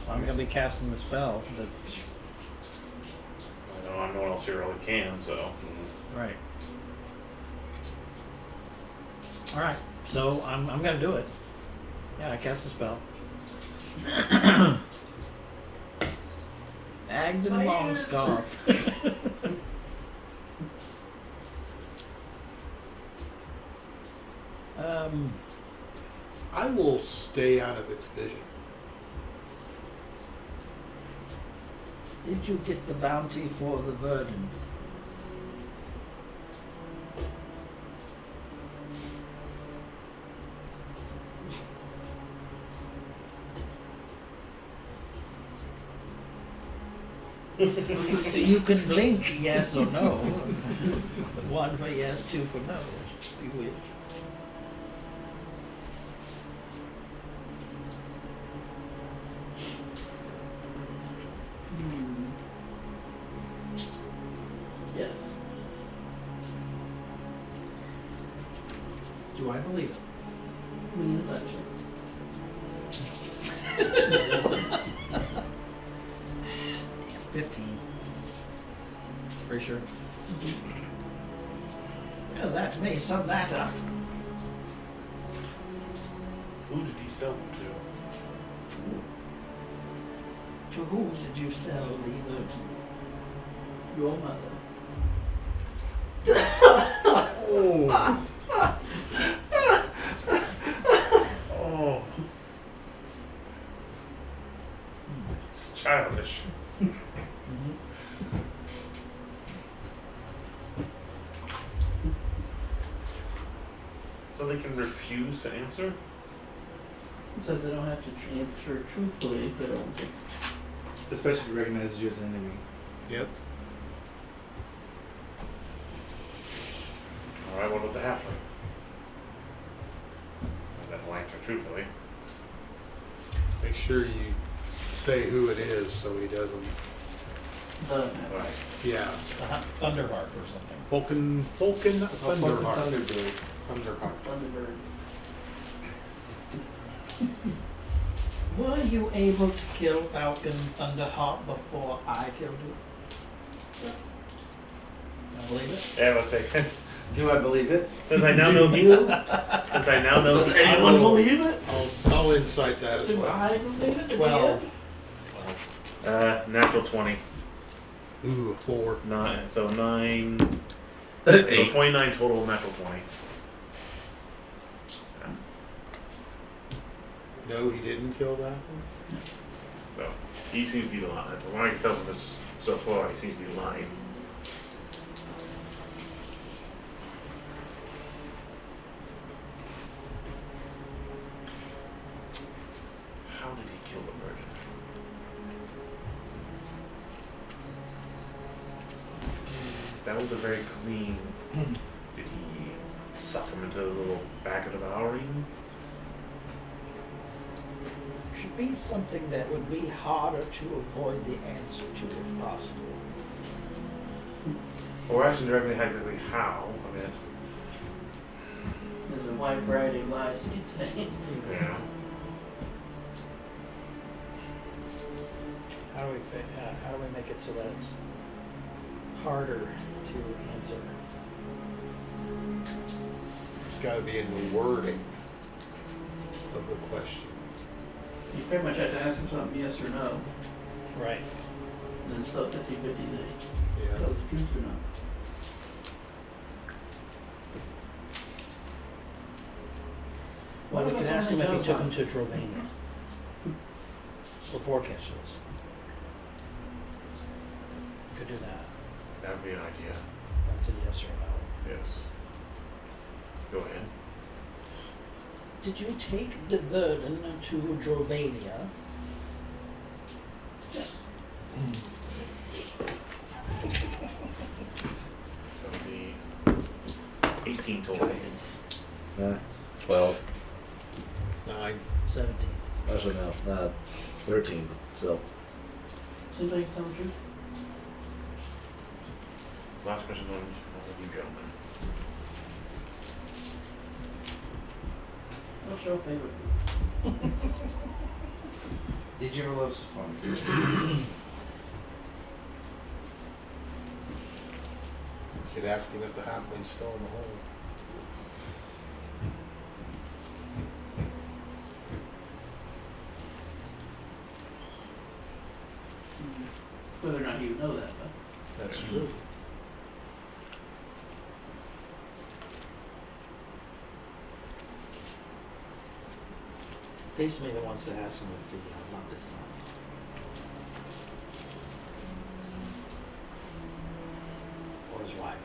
I'm gonna be casting the spell. I know no one else here really can, so. Right. All right. So I'm gonna do it. Yeah, I cast the spell. Agden My Longscarf. I will stay out of its vision. Did you get the bounty for the Verdun? You can blink yes or no. 1 for yes, 2 for no, if you wish. Yes. Do I believe it? We need to touch it. 15. Pretty sure. Well, that may sum that up. Who did he sell them to? To whom did you sell the Verdun? Your mother. Oh. Oh. It's childish. So they can refuse to answer? It says they don't have to answer truthfully if they don't. Especially if he recognizes you as an enemy. Yep. Alright, what about the halfling? That will answer truthfully. Make sure you say who it is so he doesn't. Doesn't have Alright. Yeah. Thunderheart or something. Vulcan Thunderheart. Thunderbird. Thunderheart. Thunderbird. Were you able to kill Falcon Thunderheart before I killed you? I believe it. Yeah, let's say. Do I believe it? Because I now know he. Because I now know. Does anyone believe it? I'll incite that as Do well. I believe it? 12. Natural 20. Ooh, 4. 9. So 9. So 29 total, natural 20. No, he didn't kill that one. So he seems to be lying. But when I can tell from this so far, he seems to be lying. How did he kill the virgin? that was a very clean. Did he suck him into the little bag of devouring? Should be something that would be harder to avoid the answer to if possible. Well, we're asking directly how. I mean, There's a wide variety of lies you could say. yeah. How do we make it so that it's harder to answer? It's got to be in the wording of the question. You pretty much had to ask him something yes or no, Right. and then still 50-50 that he Yeah. tells the truth or not. Well, we What could about ask him something if he took him else? to Drovania. Or Borkesh's. We could do that. That would be an idea. That's a yes or no. Yes. Go ahead. Did you take the burden to Drovania? Yes. It's going to be 18 total. It's 12. 9. 17. Actually, no. 13. So. Seems like he's telling the truth. Last question on all of you gentlemen. I'll show favorite food. Did you ever love Safari? You could ask him if the halfling's still in the hole. Whether or not you know that, but That's true. Basically, the wants to ask him if he loved his son. Or his wife.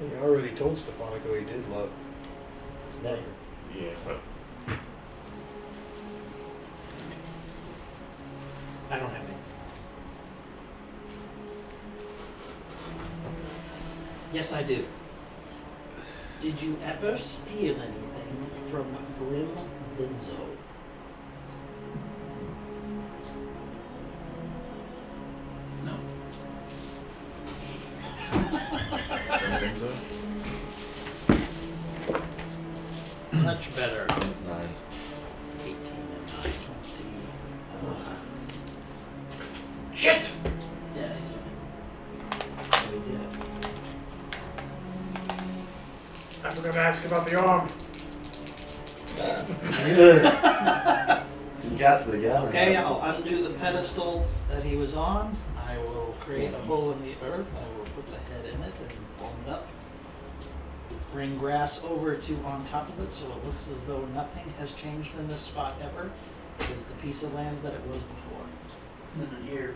He already told Stefanica he did love. No. Yeah, but I don't have anything else. Yes, I do. Did you ever steal anything from Grim Vinzo? no. I don't think so. Much better. It's 9. 18 and 9, 20. Shit! Yeah, We did. I forgot to ask about the arm. You cast it again? or Okay, not? I'll undo the pedestal that he was on. I will create a hole in the earth. I will put the head in it and form it up. Bring grass over to on top of it so it looks as though nothing has changed in this spot ever. It is the piece of land that it was before. and then here.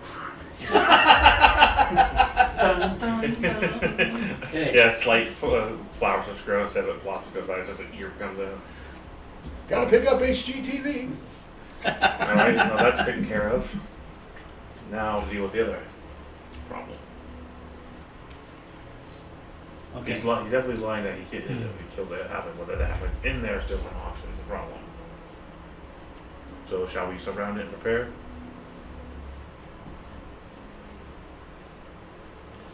Dun, dun, dun. Okay. Yeah, slight flowers just grow instead of blossom goes out, just an ear comes out. Gotta pick up HGTV. Alright, well that's taken care of. Now deal with the other problem. Okay. He's definitely lying that he killed the halfling, whether the halfling's in there still or not is the problem. So shall we surround it and prepare?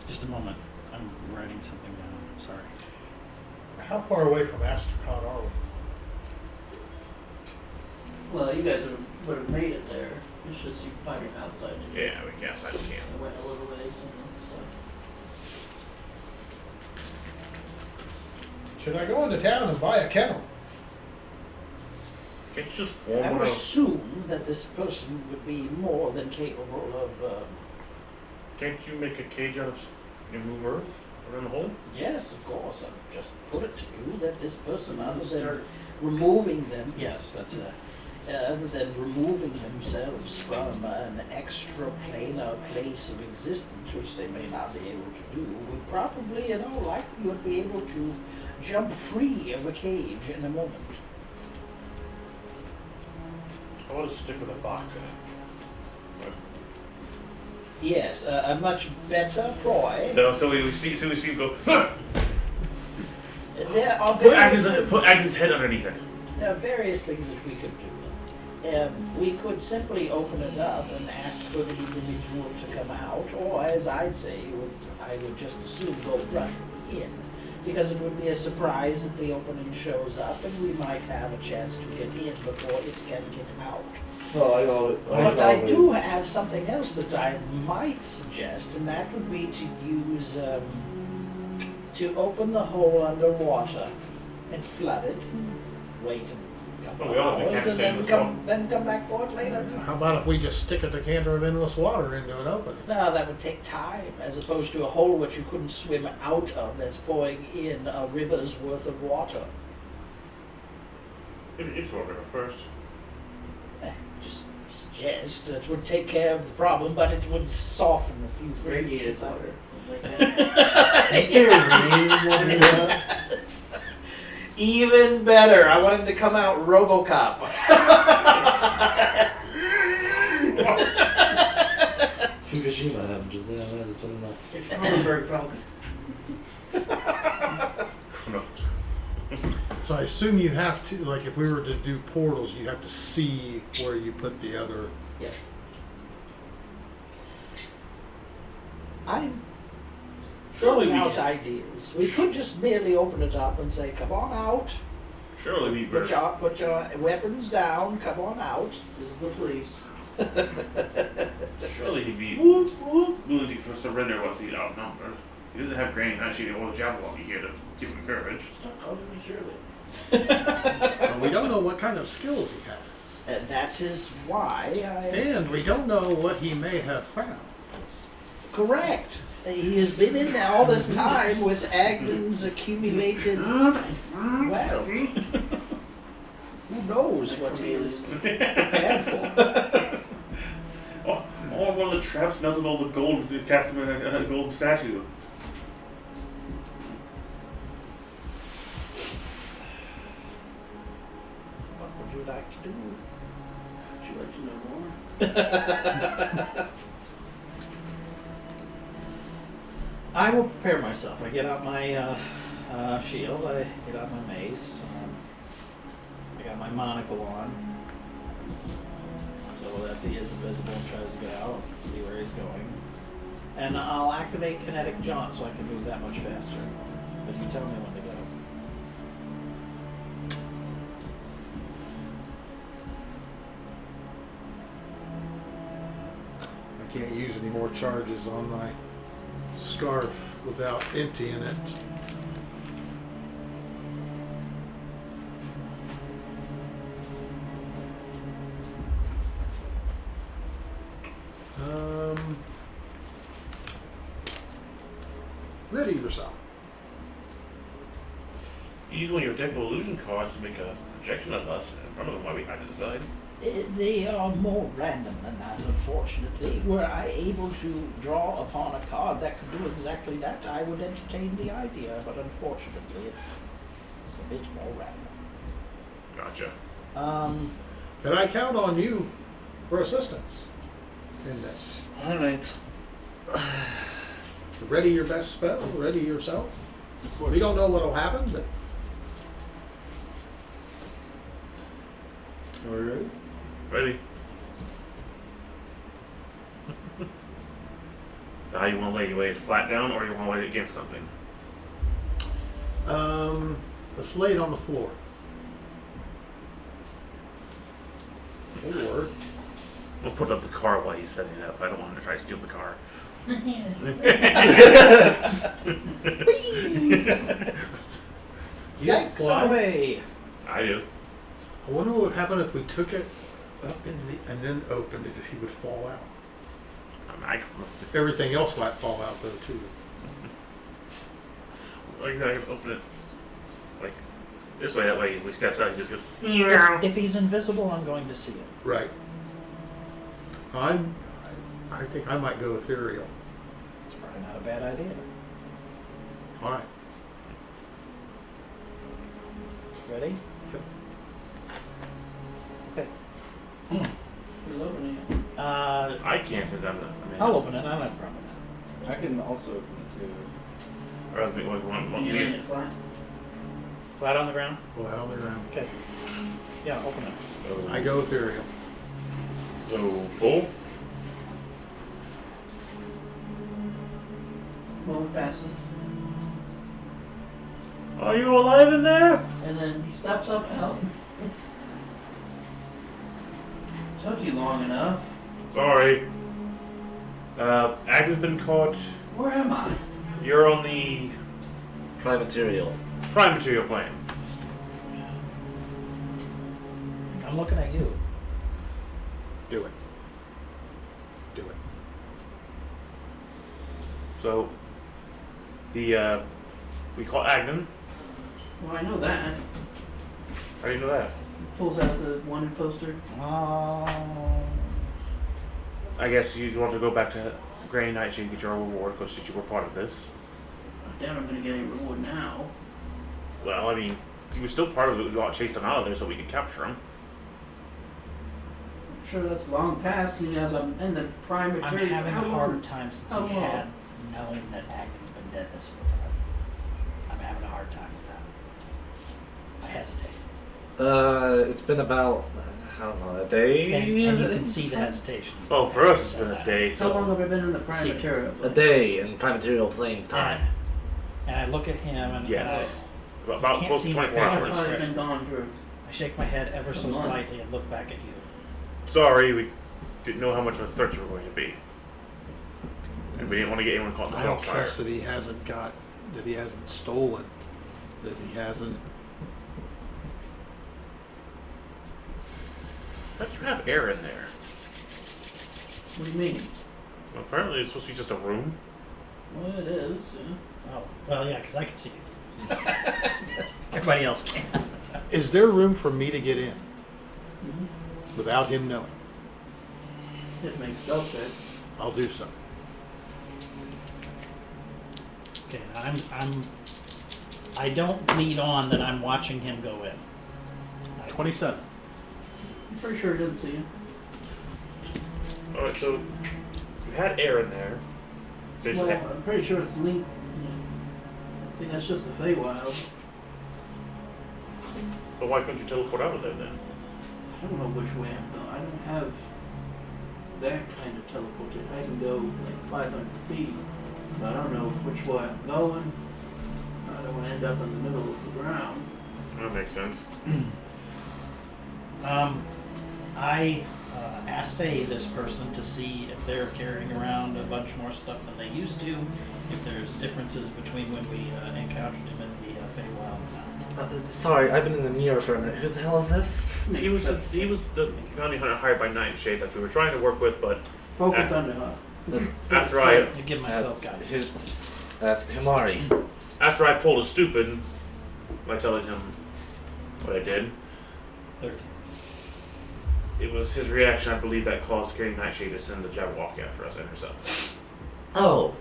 Just a moment. I'm writing something down. Sorry. How far away from Astracon are we? Well, you guys would have made it there. It's just you find it outside. Yeah, we guess I can. I went a little ways and stuff. Should I go into town and buy a kennel? Can't you just form I one would of assume that this person would be more than capable of. Can't you make a cage out of move earth around the hole? Yes, of course. I've just put it to you that this person, other than removing them, yes, that's other than removing themselves from an extraplanar place of existence, which they may not be able to do, would probably, in all likelihood, be able to jump free of a cage in a moment. I want to stick with a box in it. Yes, a much better ploy. So we see him go. "Huh!" There are Put various Agnes' head underneath it. There are various things that we could do. We could simply open it up and ask for the individual to come out, or as I'd say, I would just assume go rush in, because it would be a surprise that the opening shows up, and we might have a chance to get in before it can get out. Well, But I do have something else that I might suggest, and that would be to use to open the hole underwater and flood it. Wait a couple Well, we all of do hours and can't say then come back for it later. How about if we just stick a decanter of endless water into an opening? No, that would take time, as opposed to a hole which you couldn't swim out of that's pouring in a river's worth of water. It's over first. Just suggest it would take care of the problem, but it would soften a few things. Radiated inside water. it. Is there rain water in that? Even better. I want him to come out RoboCop. Fukushima happened just then. That has been It's Cronenberg Falcon. No. So I assume you have to, like, if we were to do portals, you have to see where you put the other. Yep. I'm Surely throwing we out can. ideas. We could just merely open it up and say, "Come on out. Surely we Put your weapons down. Come on out." This is the police. Surely he'd be willing to surrender once he's outnumbered. He doesn't have Granny Nightshade or the Jabberwocky here to give him courage. Stop calling me Shirley. Well, we don't know what kind of skills he has. And that is why I. And we don't know what he may have found. Correct. He has been in there all this time with Agden's accumulated wealth. Who knows what he is prepared for? Oh, one of the traps melted all the gold to cast him in a golden statue. What would you like to do? Would you like to know more? I will prepare myself. I get out my shield. I get out my mace. I got my monocle on, so that he is invisible and tries to get out. See where he's going, and I'll activate kinetic jaunt so I can move that much faster. But you tell me when to go. I can't use any more charges on my scarf without emptying it. Ready yourself. Use one of your technical illusion cards to make a projection of us in front of them while we hide to the side. They are more random than that, unfortunately. Were I able to draw upon a card that could do exactly that, I would entertain the idea, but unfortunately it's a bit more random. Gotcha. Can I count on you for assistance in this? All right. Ready your best spell, ready yourself. We don't know what'll happen, but. Are we ready? Ready? So how you want to lay? You lay it flat down or you want to lay it against something? Let's lay it on the floor. Or We'll put up the car while he's setting it up. I don't want him to try to steal the car. you Yikes fly. away! I do. I wonder what would happen if we took it up in the and then opened it, if he would fall out. I can Everything else might fall out though too. like I can open it like this way. That way, if he steps out, he just goes. If he's invisible, I'm going to see him. Right. I think I might go ethereal. It's probably not a bad idea. All right. Ready? Yep. Okay. We're opening it. I can't since I'm. I'll open it. I don't have a problem with that. I can also open it too. Or else one. Can you lean it flat? Flat on the ground? Flat on the ground. Okay. Yeah, open it. I go ethereal. So pull. Moment passes. Are you alive in there? And then he steps up out. Took you long enough. Sorry. Agne's been caught. Where am I? You're on the Prime material. prime material plane. I'm looking at you. Do it. Do it. So the we call Agnen. Well, I know that. How do you know that? Pulls out the wanted poster. Oh. I guess you want to go back to Granny Nightshade and get your reward because you were part of this. I doubt I'm gonna get any reward now. Well, I mean, he was still part of it. We got chased him out of there so we could capture him. I'm sure that's long past, seeing as I'm in the prime I'm material. having How a long? hard time since How he long? had known that Agden's been dead this whole time. I'm having a hard time with that. I hesitate. It's been about, I don't know, a day? And you can see the hesitation. Well, for us it's been a day. How long So have I been in the prime See, material? A day in Prime Material Plains time. And I look at him and yes, about can't close see to my 24 facial I've hours. probably been expressions. gone for. I shake my head ever so Come on. slightly and look back at you. Sorry, we didn't know how much of a threat you were going to be, and we didn't want to get anyone caught in the I don't crossfire. trust that he hasn't stolen, that he hasn't. How did you have air in there? What do you mean? Well, apparently it's supposed to be just a room. Well, it is. Yeah. Oh, well, yeah, because I can see you. Everybody else can. Is there room for me to get in Mm-hmm. without him knowing? It makes stealth check. I'll do so. Okay, I don't lead on that I'm watching him go in. 27. I'm pretty sure it didn't see you. All right, so you had air in there. Did you Well, have- I'm pretty sure it's linked. I think that's just the Feywild. But why couldn't you teleport out of there then? I don't know which way I'm going. I don't have that kind of teleportation. I can go like 500 feet, but I don't know which way I'm going. I don't want to end up in the middle of the ground. That makes sense. I assay this person to see if they're carrying around a bunch more stuff than they used to, if there's differences between when we encountered him in the Feywild and now. Sorry, I've been in the mirror for a minute. Who the hell is this? He was the bounty hunter hired by Nightshade that we were trying to work with, but Focus Uh, Thunderhawk. after I I give myself guidance. Himari. after I pulled a stupid by telling him what I did, 13. it was his reaction, I believe, that caused Granny Nightshade to send the Jabberwock after us and herself. Oh.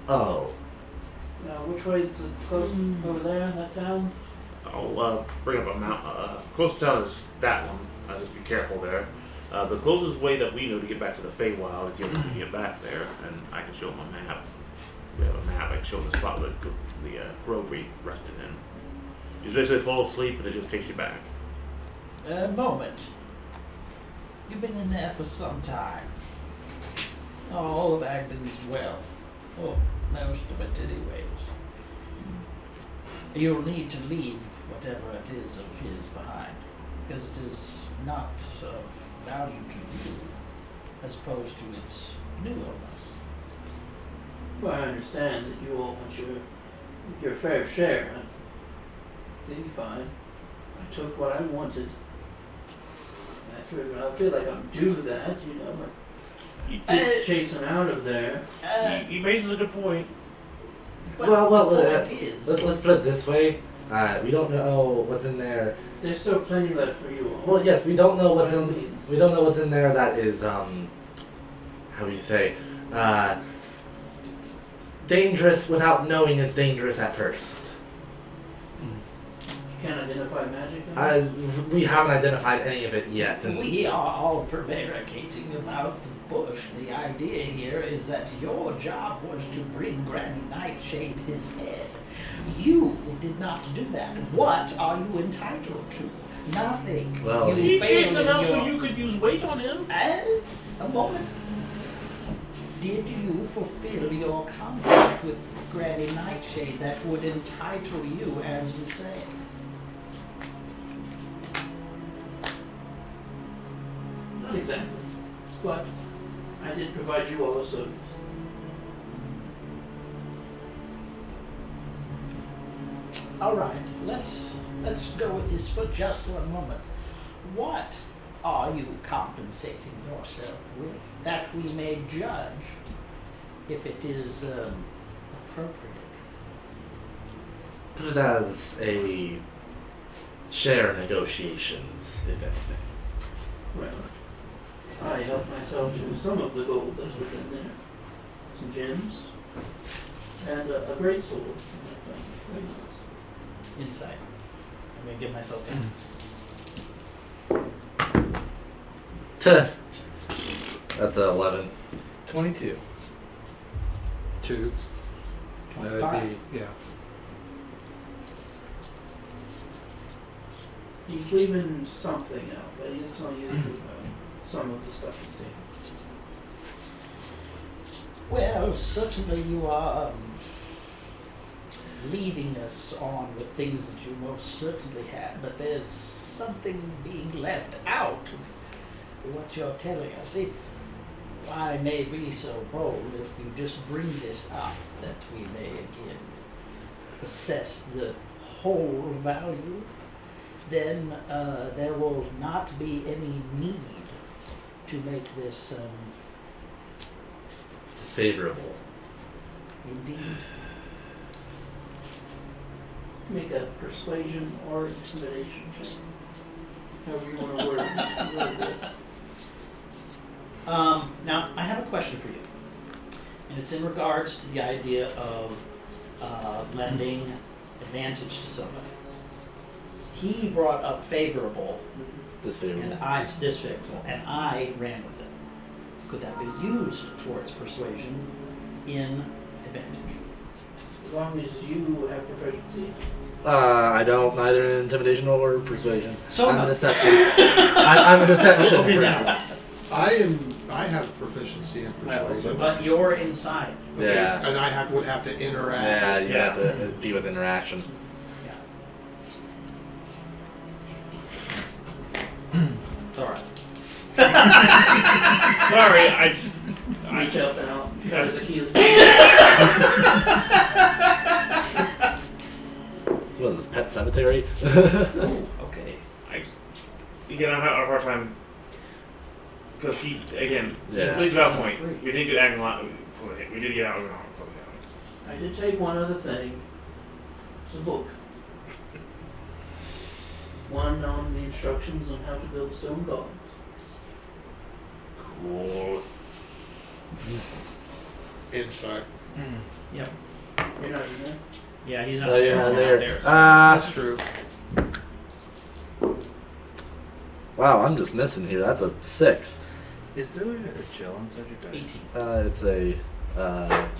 Now, which way is the closest over there in that town? I'll bring up a mount. Closest town is that one. Just be careful there. The closest way that we know to get back to the Feywild is the only way to get back there, and I can show him a map. We have a map. I can show him the spot where the grove we rested in. You just basically fall asleep, and it just takes you back. A moment. You've been in there for some time. All of Agden is well. Oh, most of it anyways. You'll need to leave whatever it is of his behind, because it is not of value to you, as opposed to its newness. Well, I understand that you all want your fair share. That'd be fine. I took what I wanted. I feel like I'm due that, you know. He, Did chase him out of there. he raises a good point. But Well, the point is, let's put it this way. We don't know what's in there. There's still plenty left for you all. Well, yes, we don't know what's By all in. means. We don't know what's in there that is how do you say, dangerous without knowing it's dangerous at first. You can't identify magic We haven't identified any of it yet. And We are all prevaricating about the bush. The idea here is that your job was to bring Granny Nightshade his head. You did not do that. What are you entitled to? Nothing. Well, You He failed chased him in out so your- you could use weight on him. A moment. Did you fulfill your contract with Granny Nightshade that would entitle you, as you say? Not exactly, but I did provide you all a service. All right, let's go with this for just one moment. What are you compensating yourself with that we may judge if it is appropriate? put it as a share negotiations, if anything. Well, I helped myself to some of the gold that's within there. Some gems, and a great sword. Very nice. Insight. I'm gonna give myself guidance. That's 11. 22. 2. 25. Yeah. He's leaving something out, but he's telling you the truth about some of the stuff he's taking. Well, certainly you are leading us on with things that you most certainly have, but there's something being left out of what you're telling us. If I may be so bold, if you just bring this up, that we may again assess the whole value, then there will not be any need to make this Disfavorable. indeed. Make a persuasion or intimidation check. However you want to word this. Now, I have a question for you, and it's in regards to the idea of lending advantage to somebody. He brought up favorable, Disfavorable. and it's disfavorable, and I ran with it. Could that be used towards persuasion in advantage? As long as you have proficiency. I don't, neither in intimidation or persuasion. So I'm no. a deception. I'm a deception Okay, person. now, I have proficiency in I also- persuasion. but you're inside. Okay, Yeah. and I would have to interact. Yeah, you Yeah. have to be with interaction. Yeah. It's all right. Sorry, I Reach out now. That is a key. What is this, Pet Cemetery? Okay. again, I'm having a hard time because he again. Yeah. Leaves out point. We didn't get acting lot. We did get out. I did take one other thing. It's a book. One on the instructions on how to build stone golems. Cool. Insight. Yep. You're not in there? Yeah, he's not No, you're there. not We're there. so- That's true. Wow, I'm just missing here. That's a 6. Is there like a gel inside your dice? 18. It's a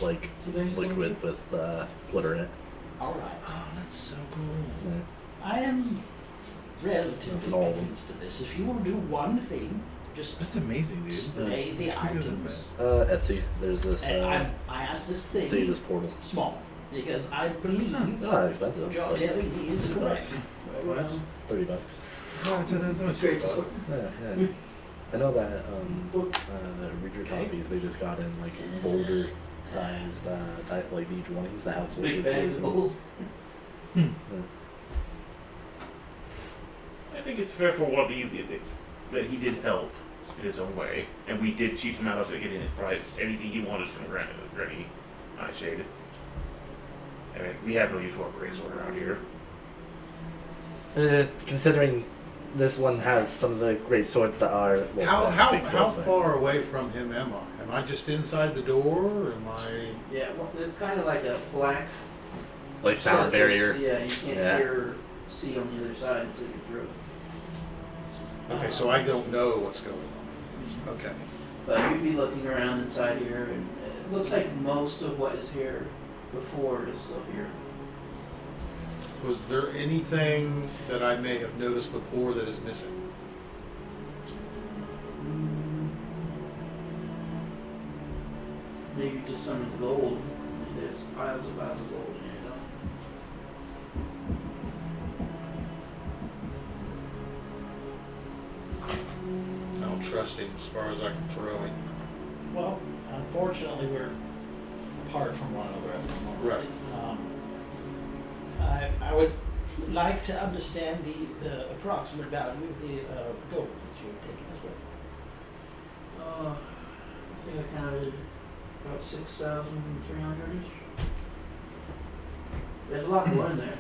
like So there's liquid with glitter in it. All right. Oh, that's so cool. Yeah. I am That's relatively an old one. convinced of this. If you will do one thing, just That's amazing, dude. display the It's pretty good, items. Etsy. There's this And I asked this thing Sage's portal. small because I believe Not expensive. what you're It's like telling me is correct. What? It's $30. That's how much it costs. Yeah. I know that reader Okay. copies they just got in like boulder sized like D20s that have Big boulder bag clues in them. full. I think it's fair for what that he did help in his own way, and we did cheat him out of getting his prize, anything he wanted from Granny Nightshade. I mean, we have no use for a great sword around here. Considering this one has some of the great swords that are big How swords there. far away from him am I? Am I just inside the door? Am I? Yeah, well, it's kind of like a black Like sound surface. barrier. Yeah, you can't Yeah. hear see on the other side until you're through. Okay, so I don't know what's going on. Okay. But you'd be looking around inside here, and it looks like most of what is here before is still here. Was there anything that I may have noticed before that is missing? Maybe just some of the gold. I mean, there's piles of gold here, you know. I don't trust him as far as I can throw him. Well, unfortunately, we're apart from one another at the moment. Right. I would like to understand the approximate value of the gold that you have taken as well. I think I counted about 6,300-ish. There's a lot more in there.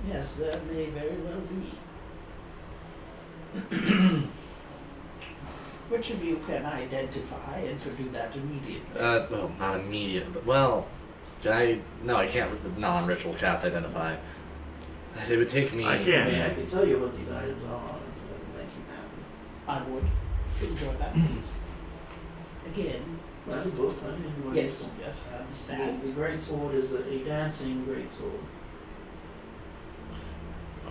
Yes, there may very well be. Which of you can identify and could do that immediately? Well, not immediate, but well, no, I can't with the non-ritual cast identify. It would take me. I I can. mean, I can tell you what these items are. That would make you happy. I would enjoy that. Again, Well, the book, I mean, what yes, is- yes, I understand. The great sword is a dancing great sword.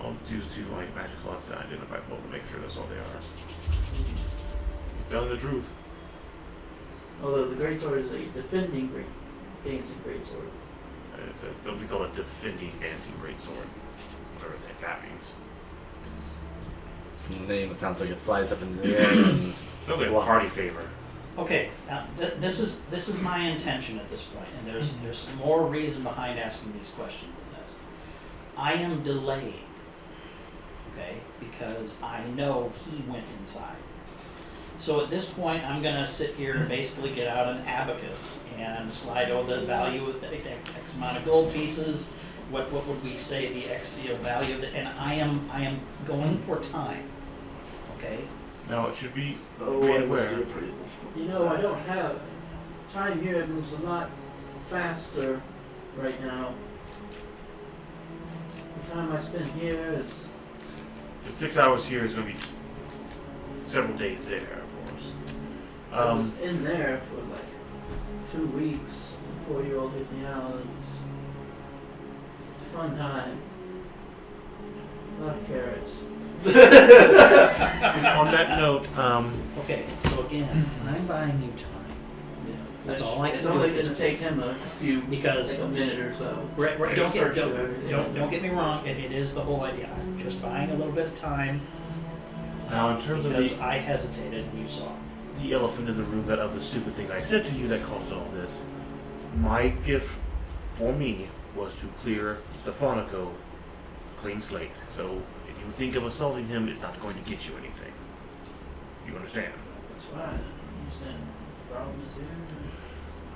I'll use 2 like magic slots to identify both and make sure that's all they are. He's telling the truth. Although the great sword is a defending dancing great sword. It's they'll be called a defending dancing greatsword. Whatever that means. From the name, it sounds like it flies up into the air and Sounds like a blocks. party favor. Okay, now this is my intention at this point, and there's some more reason behind asking these questions than this. I am delaying, okay, because I know he went inside. So at this point, I'm gonna sit here and basically get out an abacus and slide over the value of the X amount of gold pieces. What would we say the X value of it? And I am going for time, okay. Now it should be Oh, made I missed the aware. appraisals. You know, I don't have time here. It moves a lot faster right now. The time I spend here is The 6 hours here is going to be several days there, of course. I was in there for like 2 weeks. The 4-year-old hit me out. It was a fun time. A lot of carrots. On that note, Okay, so again, I'm buying you time. That's all I can It's do only at this going to take him a few, Because- like a minute or so. Right, I don't searched get through everything. don't get me wrong. It is the whole idea. I'm just buying a little bit of time. Now, in terms of because the- I hesitated and you saw. the elephant in the room, that of the stupid thing I said to you that caused all this, my gift for me was to clear Stefanico clean slate. So if you think of assaulting him, it's not going to get you anything. You understand? That's fine. I understand. The problem is here.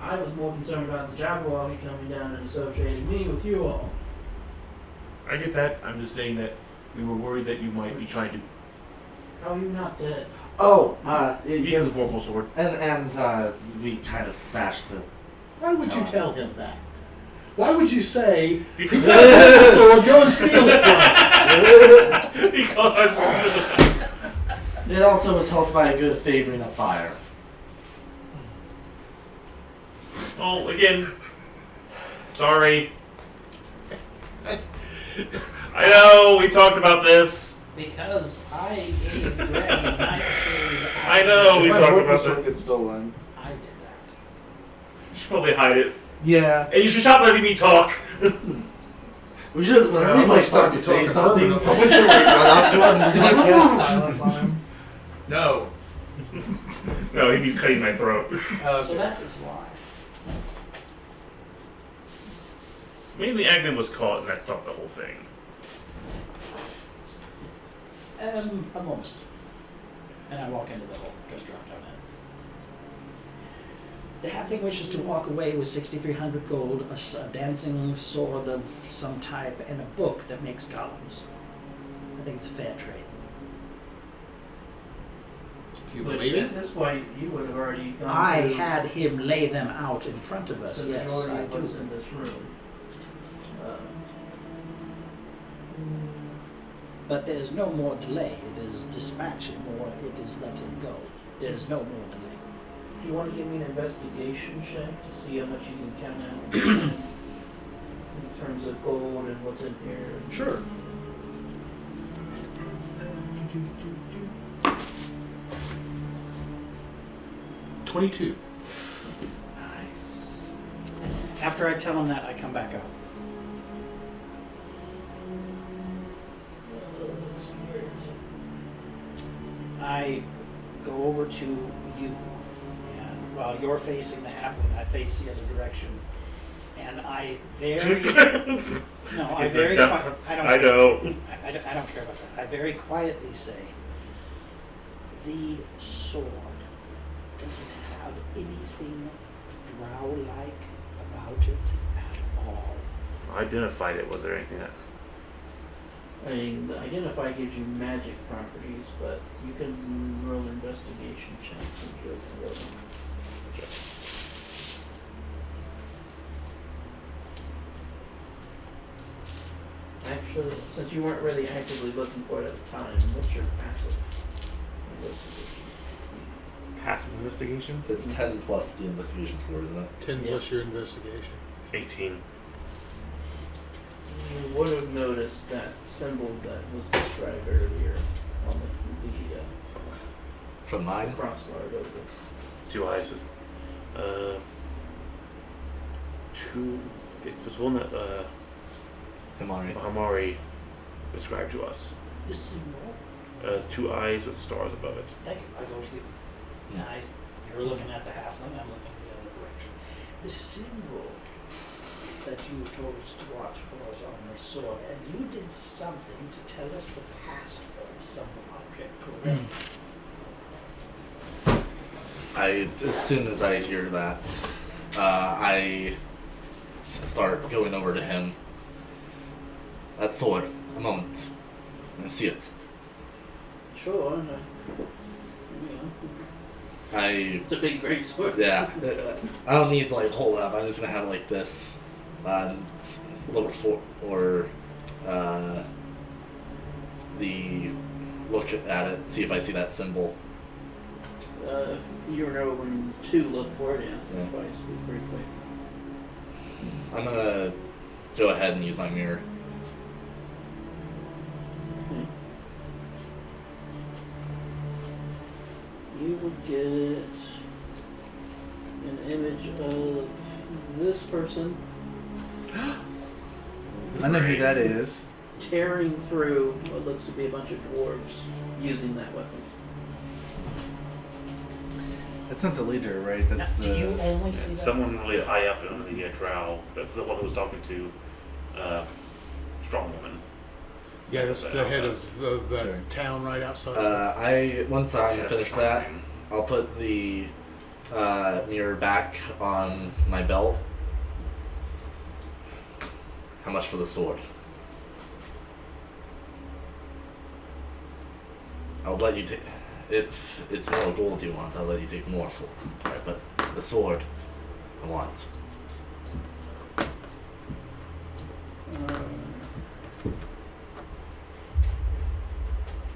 I was more concerned about the Jabberwocky coming down and associating me with you all. I get that. I'm just saying that we were worried that you might be trying to. How are you not dead? Oh, He has a vorpal sword. and we kind of smashed the. Why would you tell him that? Why would you say, Because he's got a sword, go and steal it from him? because I'm stupid. It also was helped by a good favoring of fire. Oh, again. Sorry. I know, we talked about this. Because I gave Greg a nightshade. I know, we If my talked vorpal about sword that. gets stolen. I did that. You should probably hide it. Yeah. And you should stop letting me talk. We should. When Yeah, anybody I'm gonna starts start to say talking something, permanently. someone should like run up to him and be like, yes. Silence on him. No. No, he'd be cutting my throat. So that is why. Mainly Agnes was caught and that stopped the whole thing. A moment. And I walk into the hole. Just drop down in. The halfling wishes to walk away with 6,300 gold, a dancing sword of some type, and a book that makes golems. I think it's a fair trade. You Which believe at it? this point, you would have already gone I through had him lay them out in front of us. the Yes, majority I of what's do. in this room. But there's no more delay. It is dispatching or it is letting go. There's no more delay. Do you want to give me an investigation check to see how much you can count out in terms of gold and what's in here? Sure. $22. Nice. After I tell him that, I come back out. I go over to you, and while you're facing the halfling, I face the other direction, and I very no, I very I don't I know. I don't care about that. I very quietly say, the sword, does it have anything drow-like about it at all? I identified it. Was there anything that? I mean, the identify gives you magic properties, but you can roll investigation checks and go through them. Actually, since you weren't really actively looking for it at the time, what's your passive investigation? Passive investigation? It's 10 plus the investigation score, isn't it? 10 Yeah. plus your investigation. 18. You would have noticed that symbol that was described earlier on the From mine? crossguard over. 2 eyes. Two. It was one that Himari. Hamari described to us. The symbol. 2 eyes with stars above it. Thank you. I go to you. Nice. You're looking at the halfling. I'm looking the other direction. The symbol that you told us to watch for is on this sword, and you did something to tell us the past of some object, correct? As soon as I hear that, I start going over to him. That sword, a moment. I see it. Sure, and, it's a big great sword. Yeah. I don't need to hold it up. I'm just gonna have it like this. Look for the look at it, see if I see that symbol. If you know when to look for it, Yeah. Twice, pretty quick. I'm gonna go ahead and use my mirror. Okay. You would get an image of this person I know who that is. tearing through what looks to be a bunch of dwarves using that weapon. That's not the leader, right? That's Now, do you the. only see that? Someone really high up in the drow. That's the one who was talking to Strong Woman. Yeah, that's the head of that Sure. town right outside. Once I That's finish that, something. I'll put the mirror back on my belt. How much for the sword? I'll let you take. If it's more gold you want, I'll let you take more for. Right, but the sword, I want.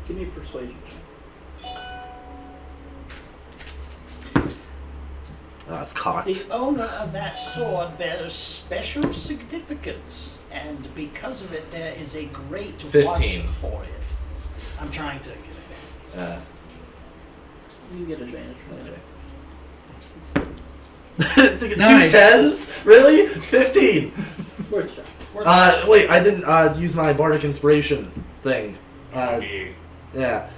Give me a persuasion check. That's cocked. The owner of that sword bears special significance, and because of it, there is a great 15. want for it. I'm trying to get it. You get advantage from that. Two Nice. tens? Really? 15. Word check. Wait, I didn't use my bardic inspiration thing. Yeah.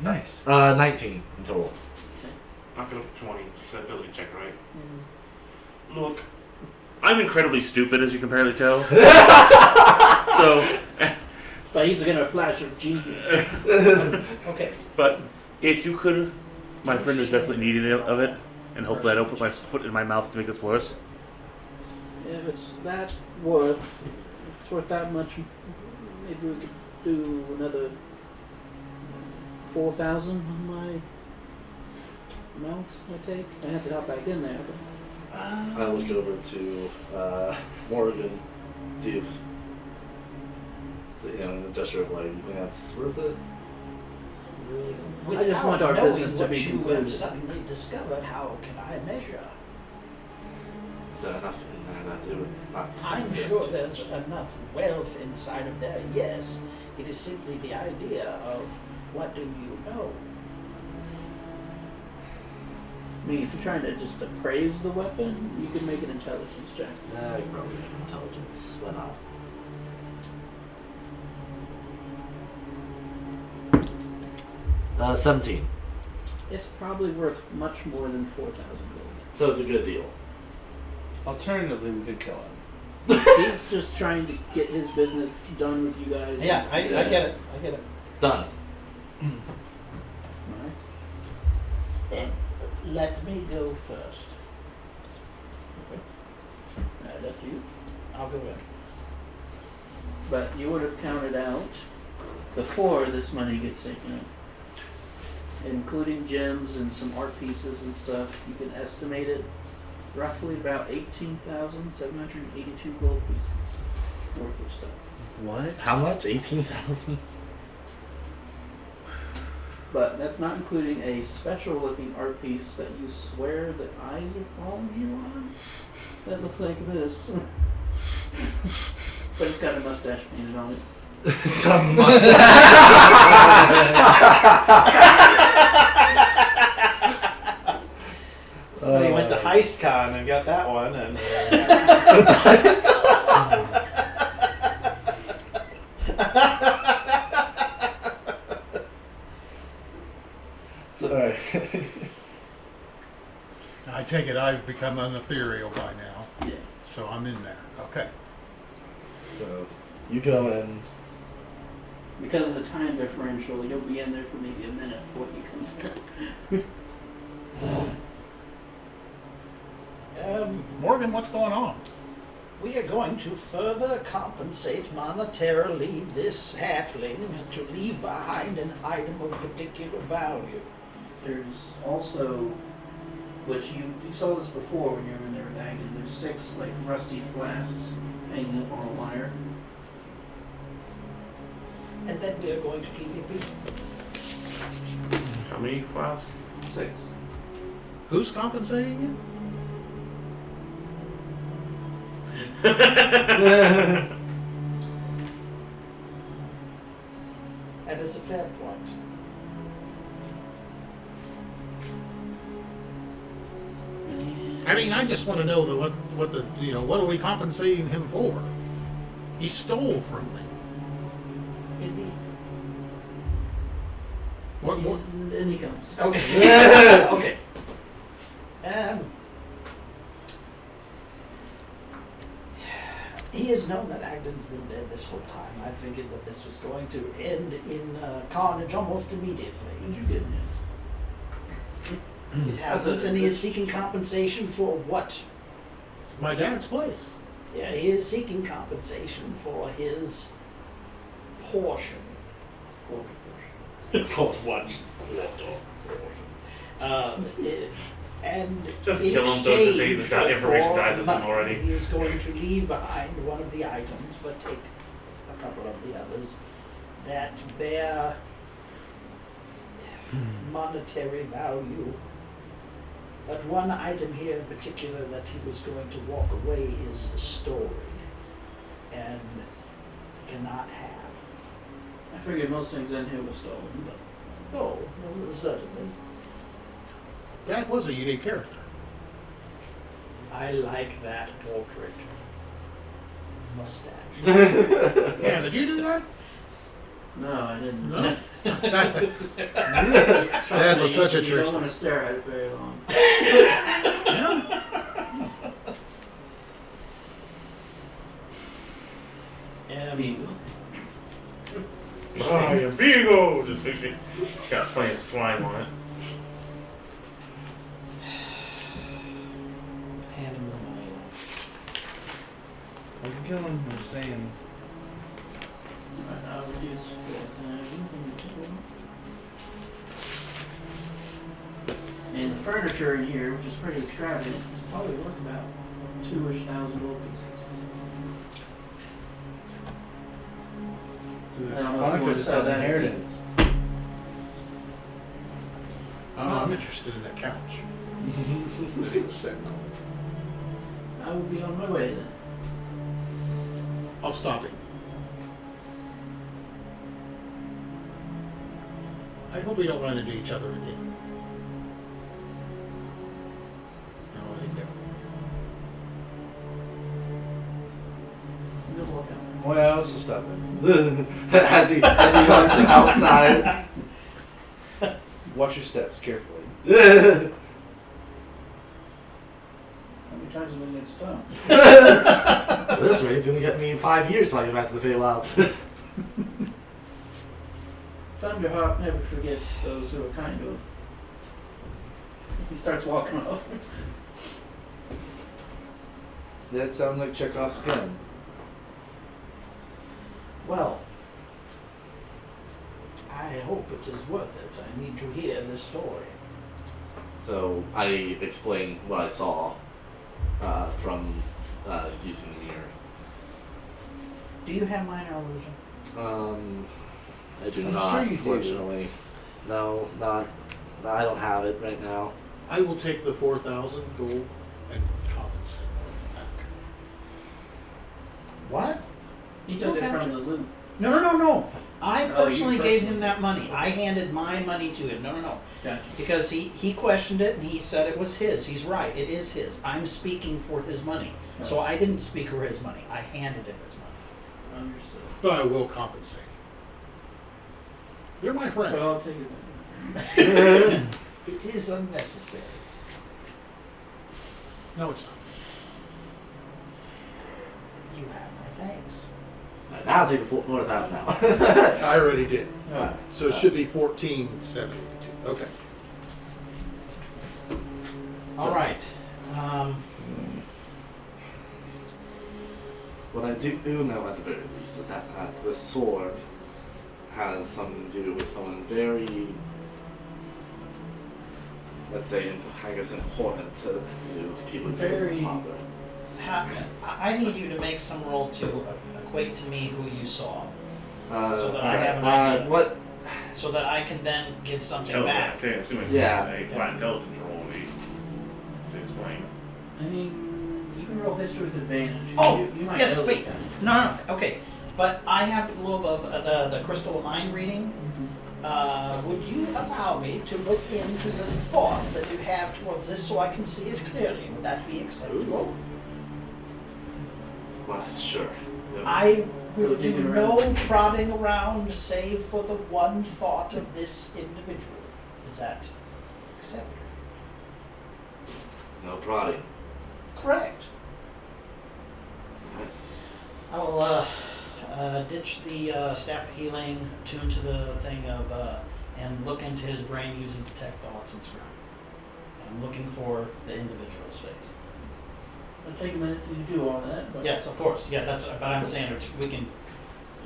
Nice. 19 in total. Knock it up to 20. It's an ability check, right? Look, I'm incredibly stupid, as you can apparently tell. So, But he's gonna flash of genius. Okay. but if you could, my friend is definitely needing of it, and hopefully I don't put my foot in my mouth to make this worse. If it's that worth, if it's worth that much, maybe we could do another 4,000 on my amount I take. I have to hop back in there. But I look over to Morgan See if, in the gesture of like, you think that's worth it? I just want our Without business knowing to what be you concluded. have suddenly discovered, how can I measure? Is there enough in there that it would not? I'm exist? sure there's enough wealth inside of there, yes. It is simply the idea of what do you know? I mean, if you're trying to just appraise the weapon, you can make an intelligence check. Yeah, you probably have intelligence. Why not? Uh, 17. It's probably worth much more than 4,000 gold. So it's a good deal. Alternatively, we could kill him. He's just trying to get his business done with you guys. Yeah, I get it. I get it. Done. Alright. Then let me go first. That's up to you. I'll go in. But you would have counted out before this money gets taken out. Including gems and some art pieces and stuff, you can estimate it roughly about 18,782 gold pieces worth of stuff. What? How much? 18,000? But that's not including a special looking art piece that you swear that eyes are following you on. That looks like this. But it's got a mustache painted on it. It's got a mustache. Somebody went to HeistCon and got that one, and Sorry. I take it I've become unethereal by now, Yeah. so I'm in there. Okay. So you go in. Because of the time differential, you'll be in there for maybe a minute before he comes in. Morgan, what's going on? We are going to further compensate monetarily this halfling to leave behind an item of particular value. There's also, which you saw this before when you were in there with Agnes, there's 6 like rusty flasks hanging up on a wire. And then we are going to leave him be. How many flasks? 6. Who's compensating you? That is a fair point. I mean, I just want to know what are we compensating him for? He stole from me. Indeed. What? And he comes. Okay. Okay. He has known that Agden's been dead this whole time. I figured that this was going to end in carnage almost immediately. Did you get in? It hasn't, and he is seeking compensation for what? It's my dad's place. Yeah, he is seeking compensation for his portion. Called what? And Just in kill him so it's just exchange he's got information for dies with him money, already. He is going to leave behind one of the items, but take a couple of the others that bear monetary value. But one item here in particular that he was going to walk away is stored and cannot have. I figured most things in here were stolen, but Oh, well, certainly. Dad was a unique character. I like that portrait. Mustache. Yeah, did you do that? no, I didn't. No. Trust That me, was such a you trick. don't want to stare at it very long. Amigo. Oh, your Vigo! Just picture got plenty of slime on it. Hand him the money. We can kill him. I'm just saying. I'll reduce and the furniture in here, which is pretty extravagant, is probably worth about 2,000 gold pieces. This I don't know if Funk you wanna just sell got that inheritance. I'm interested in that couch that he was sitting on. I will be on my way then. I'll stop him. I hope we don't run into each other again. I'll let him know. Good walk out. Well, so stop it. as he goes outside. Watch your steps carefully. How many times have I been stoned? This rate, it's gonna get me 5 years till I get back to the Feywild. Thunderhawk never forgets those who are kind to him. He starts walking off. That sounds like Chekhov's gun. Well, I hope it is worth it. I need to hear this story. So I explained what I saw from using the mirror. Do you have minor illusion? I do I'm not, sure you do. unfortunately. No, not. I don't have it right now. I will take the 4,000 gold and compensate back. What? He took it from the loot. No. I Oh, you personally gave him personally. that money. I handed my money to him. No. Gotcha. Because he questioned it and he said it was his. He's right. It is his. I'm speaking for his money. So I didn't speak for his money. I handed him his money. Understood. But I will compensate. You're my friend. So I'll take it then. It is unnecessary. No, it's not. You have my thanks. Right, now I'll take the 4,000 now. I already did. Alright. So it should be 14,782. Okay. All right. What I do know at the very least is that the sword has something to do with someone very, let's say, I guess, important to people who Very- father. I need you to make some roll to equate to me who you saw, So that I alright, have an idea. What? so that I can then give something Oh, back. okay, assuming Yeah. it's a flat intelligence roll will be to explain. I mean, you can roll history with advantage. Oh, you might yes, know this wait. guy. No, okay. But I have the globe of the crystal of mind reading. Would you allow me to look into the thoughts that you have towards this so I can see it clearly? Would that be acceptable? Well, sure. No. I will Go do digging no around. prodding around save for the one thought of this individual. Is that acceptable? No prodding. Correct. I will ditch the staff of healing, tune to the thing of, and look into his brain using detect thoughts and scrum. I'm looking for the individual's face. It'll take a minute to do all that, but Yes, of course. Yeah, that's. But I'm saying we can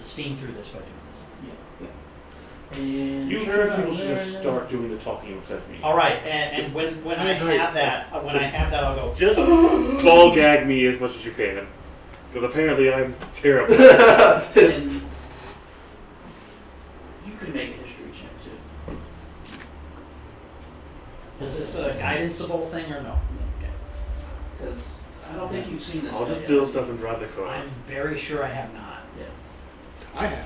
steam through this by doing this. And You sure people enough, should just there- start doing the talking instead of me. All right, and when I agree. have that, I'll go. Just ball gag me as much as you can. Because apparently I'm terrible. And you can make a history check too. Is this a guidanceable thing or no? Okay. Because I don't think you've seen this. I'll guy just yet. build stuff and drive the car. I'm very sure I have not. Yeah. I have.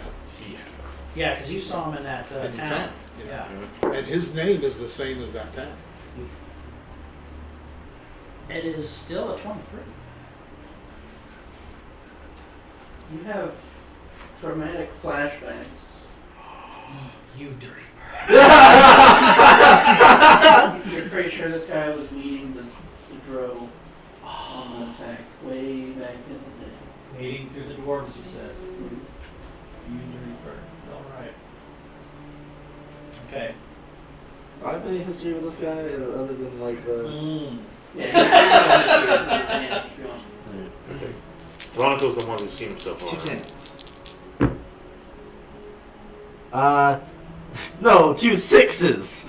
Yeah, because you saw him in that In the town. town, Yeah. And his name is the same as that town. It is still a 23. You have traumatic flashbacks. You dirty. You're pretty sure this guy was leading the Drow on the attack way back in the day. Wading through the dwarves, you said. You dirty bird. All right. Okay. Do I have any history with this guy other than like the? Yeah, you can roll history with advantage if you want. Veronica's the one who's seen him so far. 2 tens. No, 2 6s.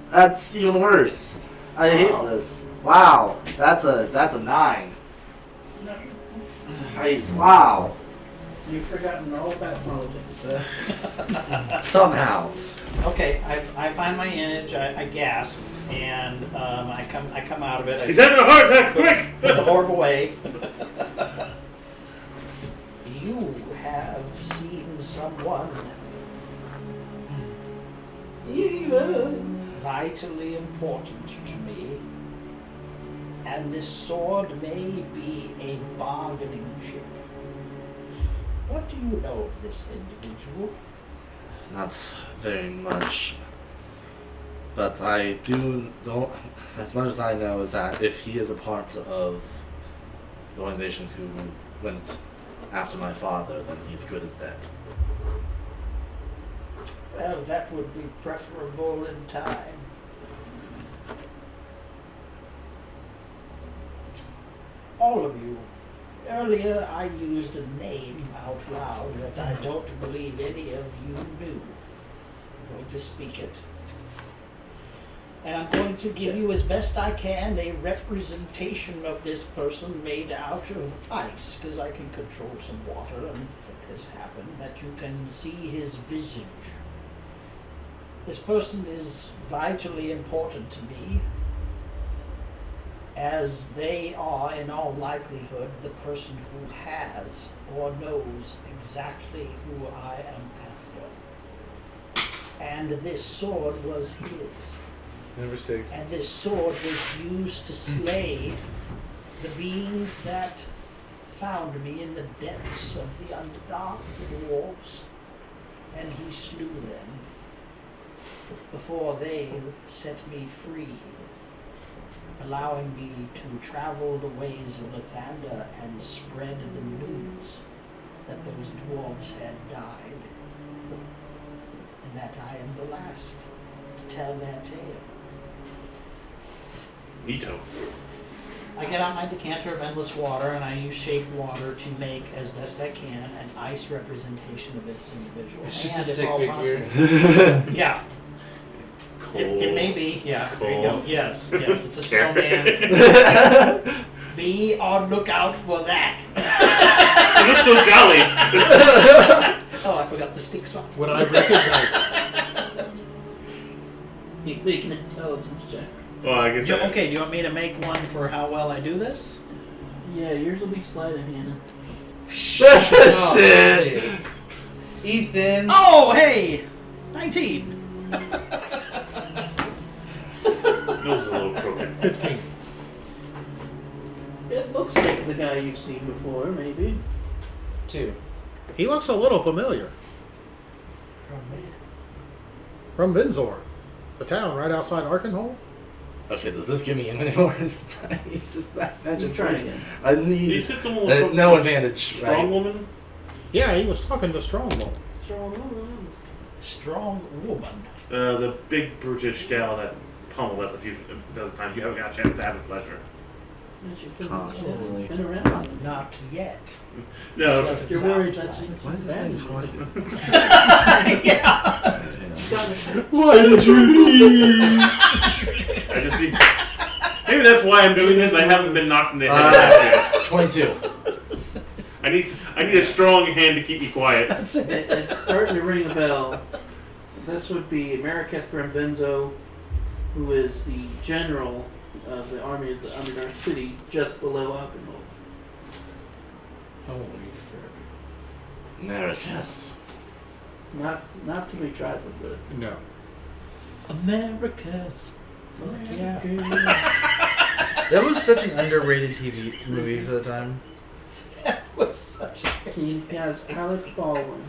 That's even worse. I hate this. Wow, that's a 9. Wow. You've forgotten all about politics. Somehow. Okay, I find my image. I gasp, and I come out of it. He's having a heart attack! Quick! Put the orb away. You have seen someone vitally important to me, and this sword may be a bargaining chip. What do you know of this individual? Not very much. But I don't. As much as I know is that if he is a part of the organization who went after my father, then he's good as dead. Well, that would be preferable in time. All of you. Earlier I used a name out loud that I don't believe any of you knew. I'm going to speak it. And I'm going to give you as best I can a representation of this person made out of ice, because I can control some water and it has happened, that you can see his visage. This person is vitally important to me, as they are, in all likelihood, the person who has or knows exactly who I am after. And this sword was his. Number 6. And this sword was used to slay the beings that found me in the depths of the Underdark, the dwarves. And he slew them before they set me free, allowing me to travel the ways of Lathander and spread the news that those dwarves had died, and that I am the last to tell their tale. Neato. I get out my decanter of endless water and I use shaped water to make, as best I can, an ice representation of this individual. It's just And a if stick all figure. possible- Yeah. Cool. It may be, yeah. There you go. Cool. Yes, it's a snowman. Be on lookout for that. It looks so jolly. Oh, I forgot the sticks one. Would I recognize? You make an intelligence check. Well, I guess. Okay, do you want me to make one for how well I do this? Yeah, yours will be sleight of hand. Shit! Ethan. Oh, hey! 19. Nose is a little crooked. 15. It looks like the guy you've seen before, maybe. 2. He looks a little familiar. From Vinzor, the town right outside Arkenholm. Okay, does this give me any more insight? Just that Imagine trying it. I You need said someone was no advantage, strong right? woman? Yeah, he was talking to Strongbow. Strong woman. The big brutish gal that pummeled us a few dozen times. You haven't got a chance to have the pleasure. Constantly. Been around. Not yet. No, That's what it You're sounds worried like. that she's Why is this thing calling? Yeah. Why did you leave? I just need. Maybe that's why I'm doing this. I haven't been knocked in the head yet. 22. I need a strong hand to keep me quiet. That's it. It's starting to ring a bell. This would be Mariketh Grimbenzo, who is the general of the army of the Underdark City, just below Alkenholm. Holy shit. Mariketh. Not to be trifled with. No. America. Yeah. That was such an underrated TV movie for the time. That was such a He has Alec Baldwin.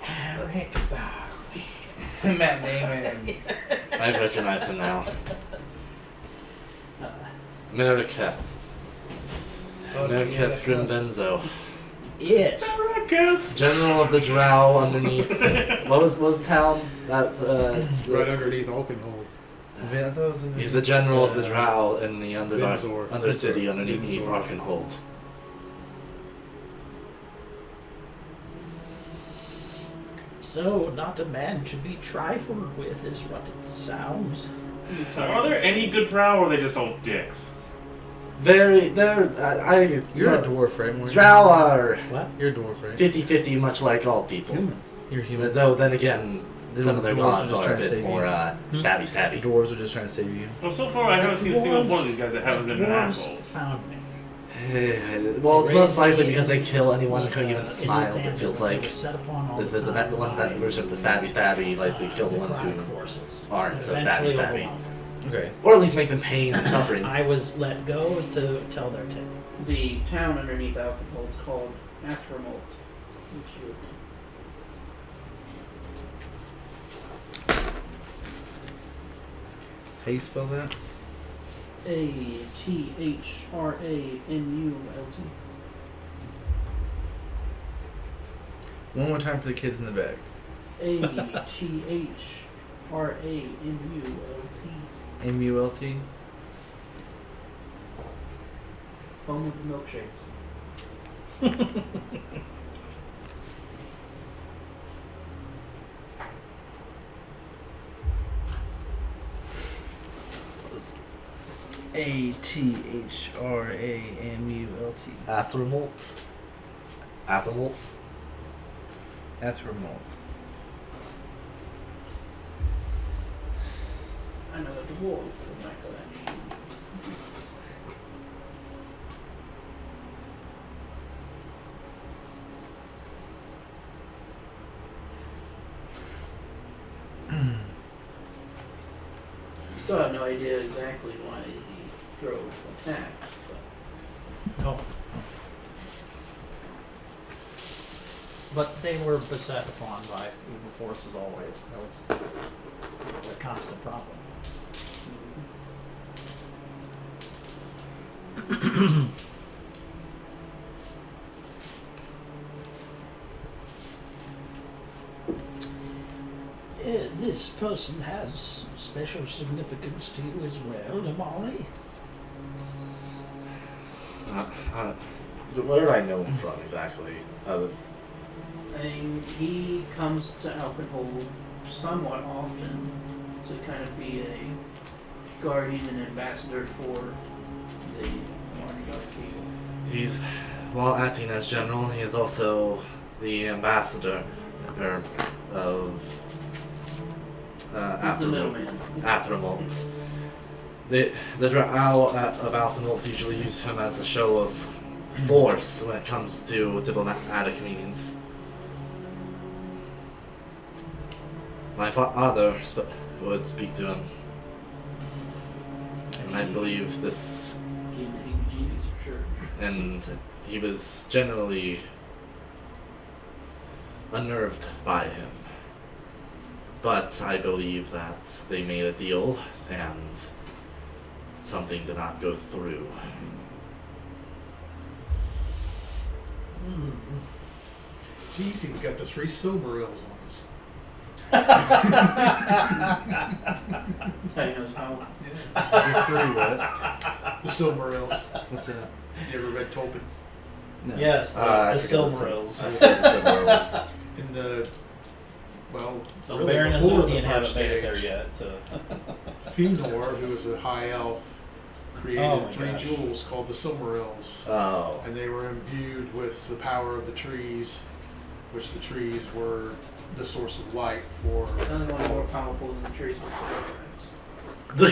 Eric Bowie. Matt Damon. I recognize him now. Mariketh. Mariketh Grimbenzo. Yes. Maracas. General of the Drow underneath. What was the town? That Right underneath Alkenhold. he's the general of the Drow in the Vinzor. Undercity Vinzor. underneath Vinzor. Arkenhold. So, not a man to be trifled with is what it sounds. So are there any good drow, or are they just all dicks? You're a dwarf, right? Morgan? Drow are What? You're a dwarf, right? 50-50, much like all people. Human. You're human. Though then again, some of their Dwarves are gods just are a trying to bit save more you. stabby. Dwarves are just trying to save you. Well, so far I haven't seen a single one of these guys that haven't been an asshole. Found me. Well, it's They most raised likely me because they kill anyone in, who even in smiles. Lathander It feels when they like were set upon all the time ones that by, worship the stabby, like they kill the ones who necrotic forces. aren't so Eventually stabby. overwhelmed. Okay. Or at least make them pain and suffering. I was let go to tell their tale. The town underneath Alcohol is called Athramolt, which you How you spell that? Athranult. One more time for the kids in the back. Athranult. M-U-L-T? Home with the milkshakes. A-T-H-R-A-M-U-L-T. Athramolt. Athramolt. Athramolt. I know that the wolf would not go that name. Still have no idea exactly why the droves attacked, but Oh. But they were beset upon by evil forces always. That was a constant problem. This person has special significance to you as well, Amari. Where do I know him from exactly? I mean, he comes to Alcohol somewhat often to kind of be a guardian and ambassador for the Marnagard people. He's, while acting as general, he is also the ambassador of He's the middleman. Athramolt. The Drow of Athramolt usually use him as a show of force when it comes to diplomatic means. My father would speak to him, and I believe this, Gave him the heebie-jeebies for sure. and he was generally unnerved by him. But I believe that they made a deal and something did not go through. Jeez, he got the 3 Silmarils on us. That's how you know his power. You're free, what? The Silmarils. What's that? You ever read Tolkien? No. Yes, the I forget Silmarils. I forget the Silmarils. In the, well, So really Baron and before the Luthien haven't first made it age, there yet. So. Fëanor, who was a high elf, created Oh my 3 gosh. jewels called the Silmarils. Oh. And they were imbued with the power of the trees, which the trees were the source of light for. None more powerful than the trees with the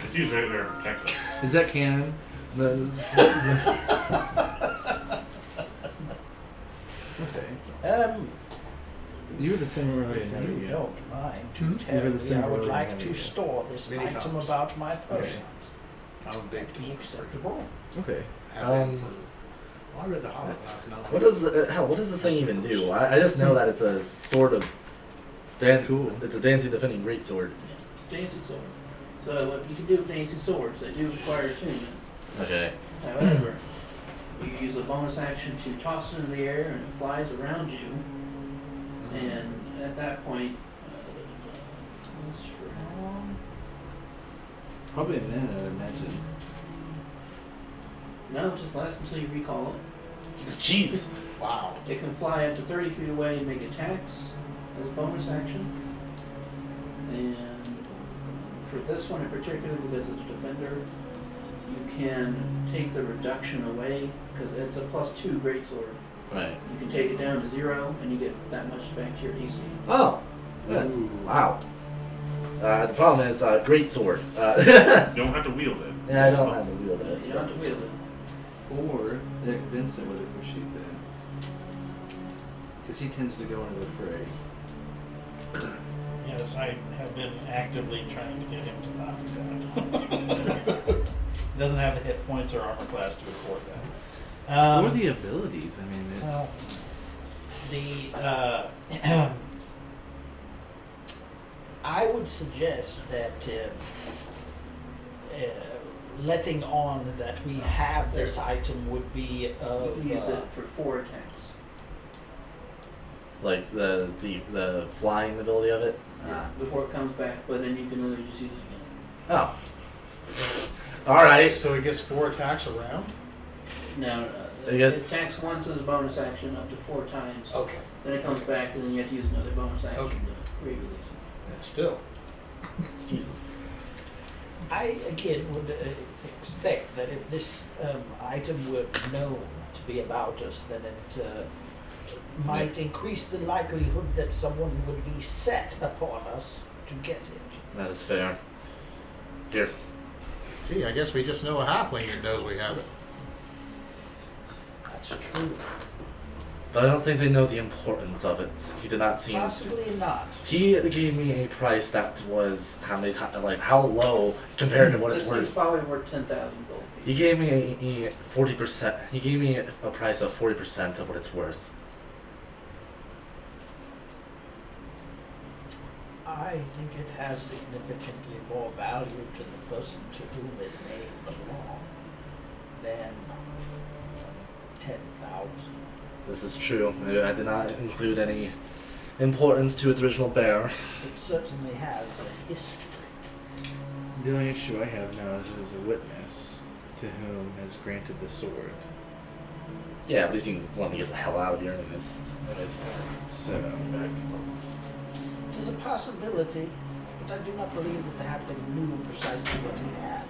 It's usually there to protect them. Is that canon? Okay. You were the Silmaril If I know you you. don't mind to Hmm? tell You're the me, I Silmaril would you like know to you. store this Many item times. about my person. I'm a big Be acceptable. Okay. Um, I read the Hobbit last night. What does what does this thing even do? I just know that it's a sort of Cool. It's a dancing defending greatsword. dancing sword. So what you can do with dancing swords, they do require attunement. Okay. However, you use a bonus action to toss it in the air and it flies around you. And at that point, lasts for how long? Probably a minute, I'd imagine. No, it just lasts until you recall it. Jeez. Wow. It can fly up to 30 feet away and make attacks as a bonus action. And for this one in particular, because it's a defender, you can take the reduction away because it's a +2 greatsword. Right. You can take it down to 0, and you get that much back to your AC. Oh. Good. Ooh. Wow. The problem is great sword. You don't have to wield it. Yeah, I don't have to wield it. You don't have to wield it. Or Vincent would appreciate that. Because he tends to go into the fray. Yes, I have been actively trying to get him to not do that. He doesn't have the hit points or armor class to afford that. or the abilities. I mean, Well, the I would suggest that letting on that we have this item would be You can use it for 4 attacks. Like the flying ability of it. Before it comes back, but then you can literally just use it again. Oh. All right. So he gets 4 attacks around? Now, You get- it attacks once as a bonus action up to 4 times. Okay. Then it comes back, and then you have to use another bonus action Okay. to re-release it. Still. Jesus. I again would expect that if this item were known to be about us, then it might increase the likelihood that someone would be set upon us to get it. That is fair. Here. Gee, I guess we just know a halfling that knows we have it. That's true. But I don't think they know the importance of it. He did not seem to. Possibly not. He gave me a price that was how low compared to what it's This thing's worth. probably worth 10,000 gold. He gave me a 40%. He gave me a price of 40% of what it's worth. I think it has significantly more value to the person to whom it may belong than 10,000. This is true. I did not include any importance to its original bearer. It certainly has a history. the only issue I have now is there's a witness to whom has granted the sword. Yeah, but he seems wanting to get the hell out of here in his So, It is a possibility, but I do not believe that the halfling knew precisely what he had.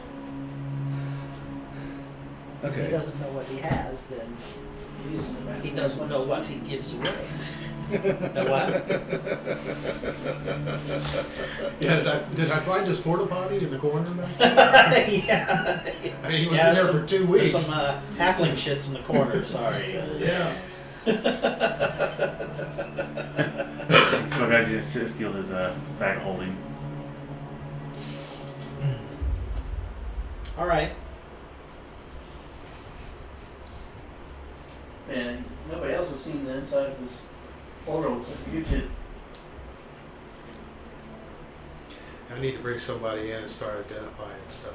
If he okay. doesn't know what he has, then he doesn't know what he gives away. The what? Yeah, did I find his porta potty in the corner now? Yeah. I mean, he was Yeah, in there some- for 2 There's weeks. some halfling shits in the corner, sorry. Yeah. So I gotta just steal his bag of holding. Alright. And nobody else has seen the inside of this portal except for you two. I need to bring somebody in and start identifying stuff.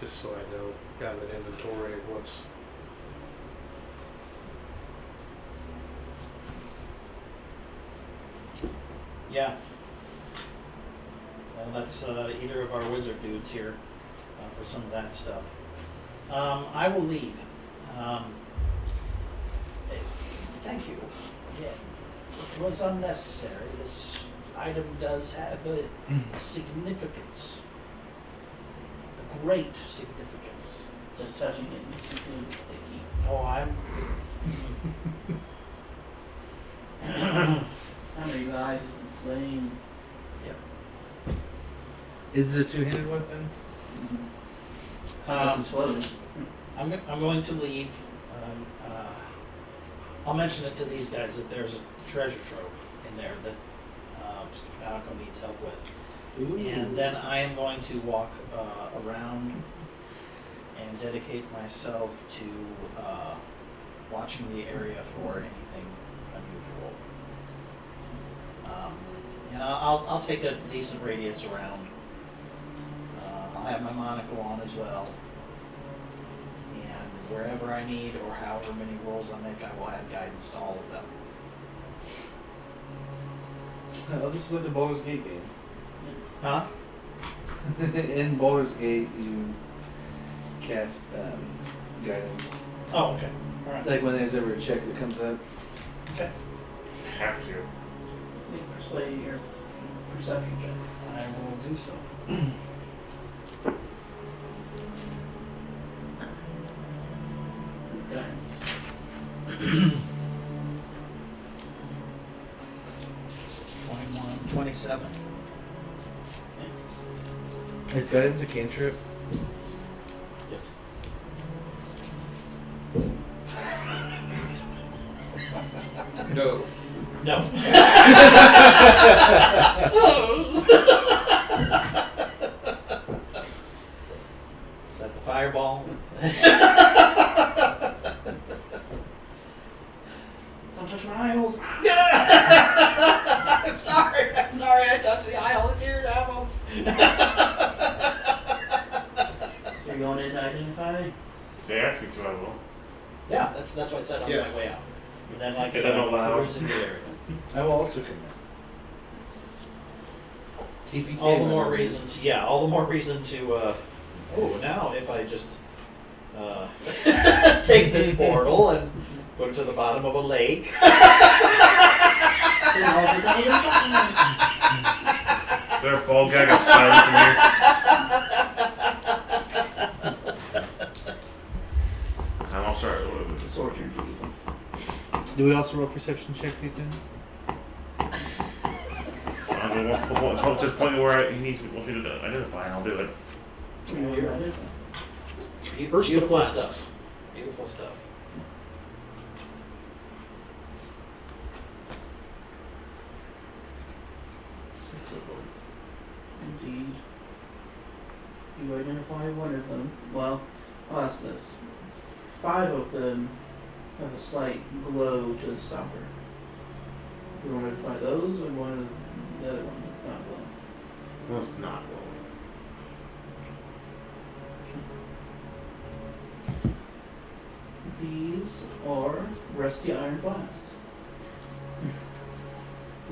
Just so I know, got an inventory of what's. Yeah. Well, that's either of our wizard dudes here for some of that stuff. I will leave. Thank you again. It was unnecessary. This item does have a significance. A great significance. Just touching it, you feel icky. Oh, I'm. How many lives have been slain? Is it a two-handed weapon? This is floating. I'm going to leave. I'll mention it to these guys that there's a treasure trove in there that Falco needs help with. And then I am going to walk around and dedicate myself to watching the area for anything unusual. And I'll take a decent radius around. I'll have my monocle on as well. And wherever I need or however many rolls I make, I will add guidance to all of them. Oh, this is like the Baldur's Gate game. Huh? In Baldur's Gate, you cast guidance. Oh, okay. All right. Like when there's ever a check that comes up. Okay. Have to. Make persuade or perception check. I will do so. Okay. 21, 27. Is guidance a cantrip? Yes. No. No. Is that the fireball? Don't touch my eye holes. I'm sorry, I touched the eye hole. It's here, Apple. So you're going in to identify? If they ask me to, I will. Yeah, that's what I said on Yes. my way out. And then like Is that not loud? cruising the area. I will also commit. TPK. All the more reason to, all the more reason to, now if I just take this portal and go to the bottom of a lake. Then I'll be done. Is there a ball gag of silence in here? I'm sorry. Sword your deed. Do we also roll perception checks, Ethan? I mean, what's the point? Up to this point where he wants me to identify, and I'll do it. First the Beautiful class. stuff. Beautiful stuff. Six of them. Indeed. You identify one of them. Well, I'll ask this. 5 of them have a slight glow to the stopper. You want to identify those or one of the other one that's not glowing? Well, it's not glowing. These are rusty iron flasks.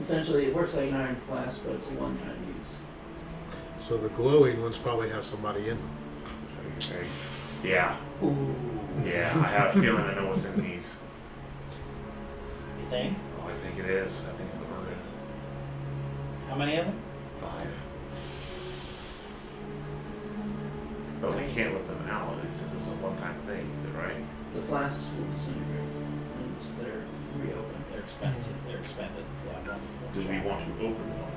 Essentially, it works like an iron flask, but it's a one-time use. So the glowing ones probably have somebody in them. Okay. Yeah. Yeah, I have a feeling I know what's in these. You think? Oh, I think it is. I think it's the Merkin. How many of them? 5. But we can't let them out. It says it's a one-time thing. Is it right? The flasks will disintegrate once they're reopened. They're expensive. They're expended. Yeah. Do we want to open one?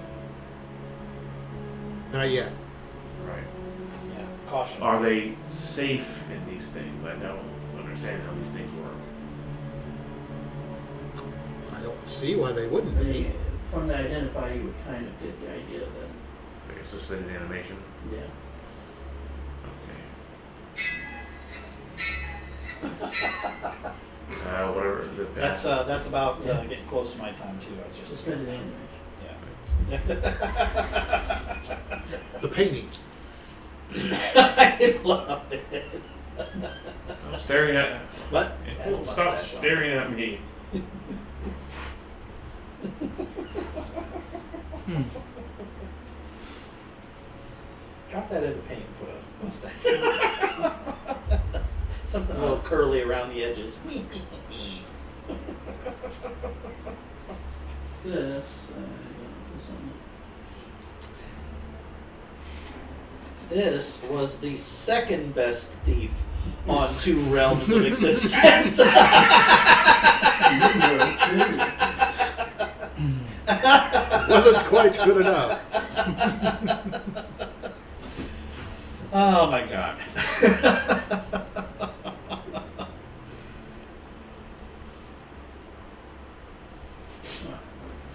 Not yet. Right. Yeah. Caution. Are they safe in these things? I don't understand how these things work. I don't see why they wouldn't be. From the identify, you would kind of get the idea that, Like a suspended animation. yeah. Okay. Whatever. That's about getting close to my time too. I was just Suspended animation. Yeah. The painting. I love it. Stop staring at. What? Stop staring at me. Drop that in the paint and put a mustache. Something a little curly around the edges. This, This was the second best thief on 2 realms of existence. Wasn't quite good enough. Oh my god.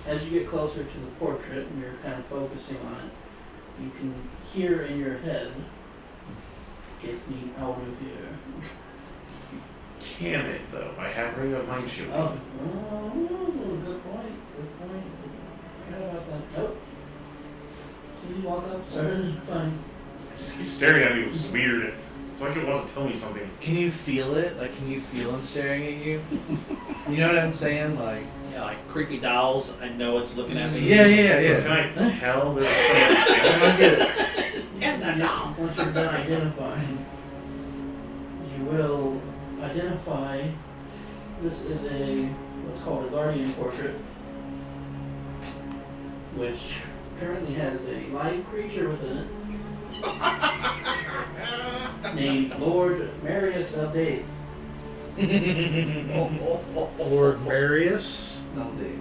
as you get closer to the portrait and you're kind of focusing on it, you can hear in your head, "Get me out of here." Can it though? I have radio mind shielding. Oh, good point. Good point. I forgot about that. Nope. So you walk up, sir. Fine. Just keep staring at me. It was weird. It's like it wants to tell me something. Can you feel it? Like, can you feel him staring at you? You know what I'm saying? Like, Yeah, like creepy dolls. I know it's looking at me. yeah. Can I tell that Once you're done identifying, you will identify this is what's called a guardian portrait, which currently has a live creature within it named Lord Marius Eldaith. Lord Marius. No, Dave.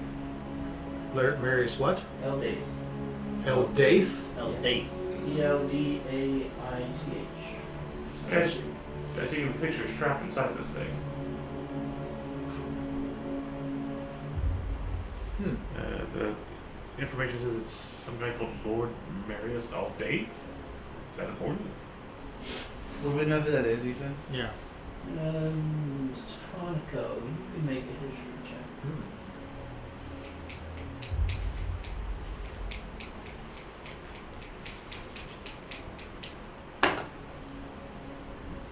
Marius what? Eldaith. Eldaith? Eldaith. Eldaith. This guy's, I think the picture's trapped inside this thing. The information says it's some guy called Lord Marius Aldaith. Is that important? Would we know who that is, Ethan? Yeah. Stefanico, you can make a history check.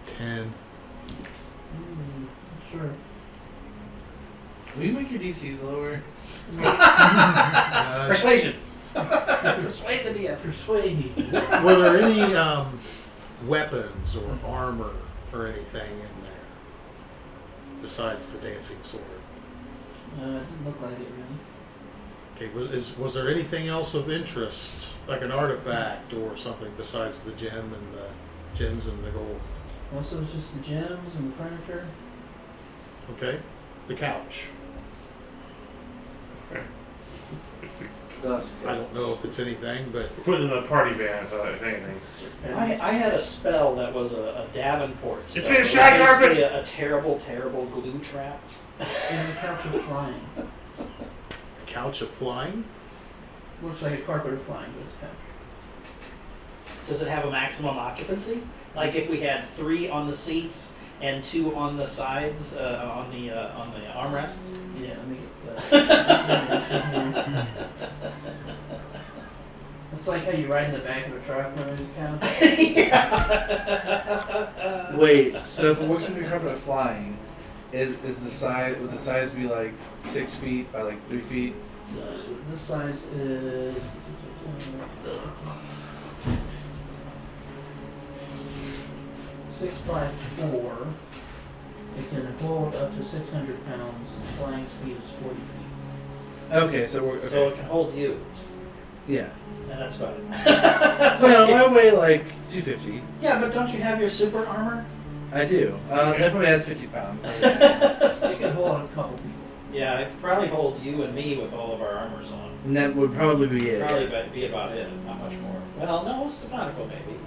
10. Sure. Will you make your DCs lower? Persuasion. Persuade the DM. Persuade. Were there any weapons or armor or anything in there besides the dancing sword? It didn't look like it really. Okay, was there anything else of interest, like an artifact or something besides the gems and the gold? Also, it's just the gems and the furniture. Okay, the couch. Okay. It's a, Thus, I don't know if it's anything, but we're putting it in a party van, if anything. I had a spell that was a Davenport spell. It's been a It was shag carpet! basically a terrible, terrible glue trap. There's a couch of flying. a couch of flying. Looks like a carpet of flying, but it's couch. Does it have a maximum occupancy? Like if we had 3 on the seats and 2 on the sides, on the armrests? Yeah, let me get that. It's like how you ride in the back of a truck when there's a couch. Wait, so if it works in your carpet of flying, is the size, would the size be like 6 feet by like 3 feet? This size is 6 by 4. It can hold up to 600 pounds. Its flying speed is 40 feet. Okay, so we're okay. So it can hold you, Yeah. and that's about it. Well, I weigh like 250. Yeah, but don't you have your super armor? I do. That probably has 50 pounds. It can hold a couple people. Yeah, it could probably hold you and me with all of our armors on. And that would probably be it. Probably be about it, not much more. Well, no, Stefanico maybe.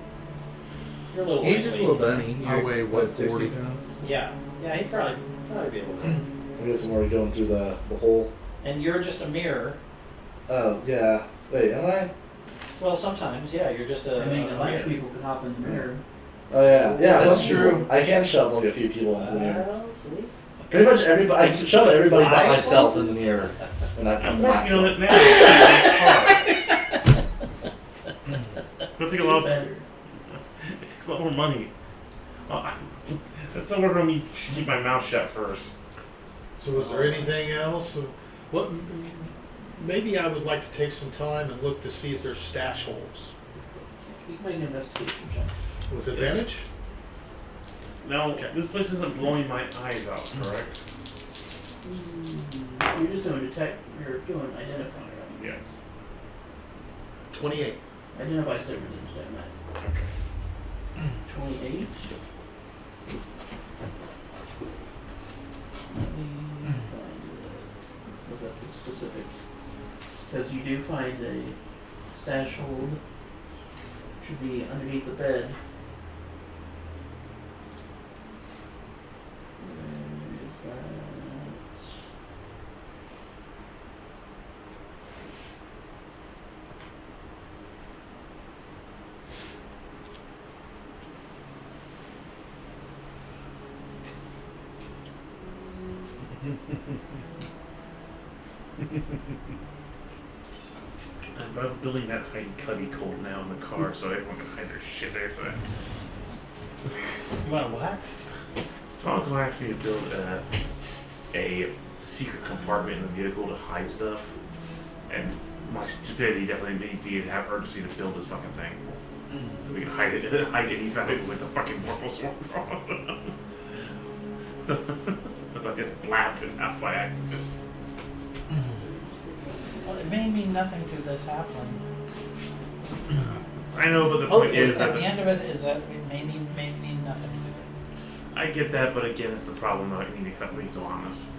You're a little. He's just a little bunny. I You're, weigh, what, what, 60 40? pounds? Yeah, he'd probably be able to. I guess we're going through the hole. And you're just a mirror. Oh, yeah. Wait, am I? Well, sometimes, yeah, you're just a. I mean, a a bunch of mirror. people can hop in the mirror. Oh, yeah. Yeah, That's most true. people. I can shove like a few people into the mirror. Well, see? Pretty much everybody. I can shove everybody but Five myself in the pulses? mirror. And that's I'm not working on fun. it now. It's gonna take a lot. Better. It takes a lot more money. Let's not work on me to keep my mouth shut first. So was there anything else? What? Maybe I would like to take some time and look to see if there's stash holes You can make an investigation check. with advantage. Now, Okay. this place isn't blowing my eyes out, correct? You're just doing you're doing identifying, right? Yes. 28. Identifies different than say that. Okay. 28. Let me find look up the specifics. Because you do find a stash hold. Should be underneath the bed. Where is that? I'm building that hidey cubby code now in the car so everyone can hide their shit there. So that's. You want what? Falco asked me to build a secret compartment in the vehicle to hide stuff, and my stupidity definitely made me have urgency to build this fucking thing, so we can hide it. Hide it. He found it was like the fucking purple sword from. Since I just blabbed it out by accident. Well, it may mean nothing to this halfling. I know, but the point Hopefully, is at that the end of it is that it may mean nothing to them. I get that, but again, it's the problem that I need to be so honest.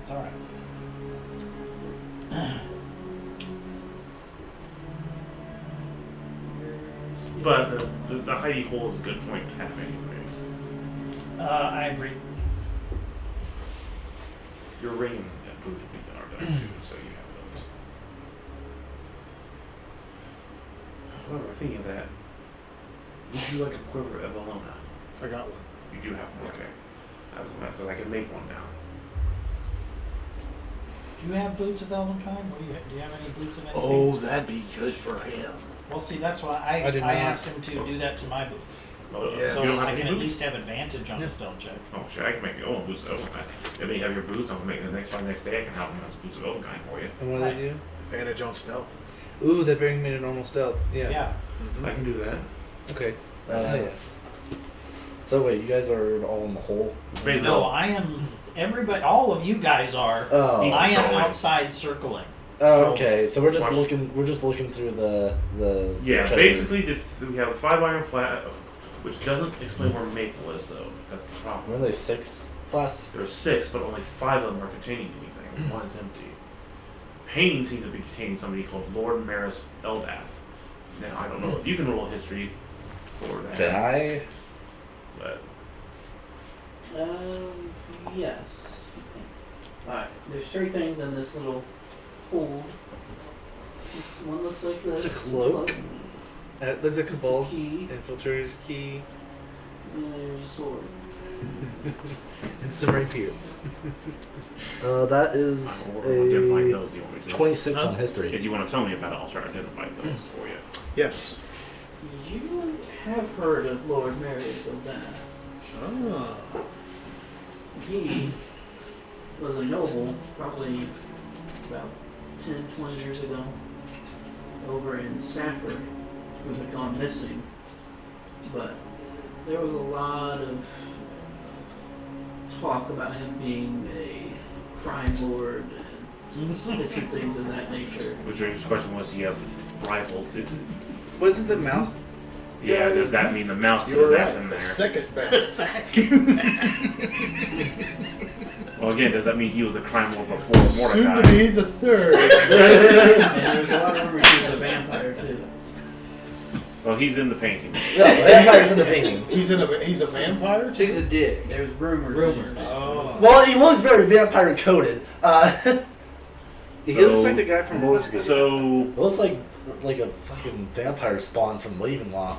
It's all right. But the hidey hole is a good point to have, anyways. I agree. Your ring and boots are done too, so you have those. However, thinking of that, would you like a quiver of Elona? I got one. You do have one, okay. Because I can make one now. Do you have boots of Elvenkind? Do you have any boots of anything? Oh, that'd be good for him. Well, see, that's why I did I not. asked him to do that to my boots. Oh, Yeah. So you don't have I any can at boots? least have advantage on the stone check. Oh, shit, I can make your own boots of Elvenkind. Let me have your boots, I'm gonna make the next day I can help them as boots of Elvenkind for you. And what do they do? Advantage on stealth. Ooh, they bring me to normal stealth. Yeah. Yeah. I can do that. Okay. Yeah. So wait, you guys are all in the hole? Maybe No, I am. Everybody, all of you guys are. Oh. I am Controlling. outside circling. Oh, okay. So we're just Watch. looking. We're just looking through the. Yeah, treasure. basically we have a 5 iron flat, which doesn't explain where Maple is, though. That's the problem. Were they 6 plus? There's 6, but only 5 of them are containing anything. 1 is empty. Painting seems to be containing somebody called Lord Maris Eldath. Now, I don't know if you can roll history for that. Can I? But Yes. Alright, there's 3 things in this little pool. One looks like this. It's a cloak? It looks like a ball's Key. infiltrator's key. And there's a sword. And some rapier. That is I'll identify a those. You want me to? 26 Huh? on history. If you want to tell me about it, I'll try to identify those for you. Yes. You have heard of Lord Marius of that. Ah. He was a noble, probably about 10, 20 years ago, over in Stafford, who had gone missing. But there was a lot of talk about him being a crime lord and different things of that nature. Which the question was, he have rival? Wasn't the mouse? Yeah, does that mean the mouse put You were his right. ass in there? Second best. Well, again, does that mean he was a crime lord before Soon Mordecai? to be the third. And there's a lot of rumors he was a vampire too. Well, he's in the painting. Yeah, the vampire's in the painting. He's a vampire. She's a dick. There's rumors. Rumors. Oh. Well, he looks very vampire coated. He So- looks like the guy from Baldur's Gate. So, It looks like a fucking vampire spawn from Ravenloft.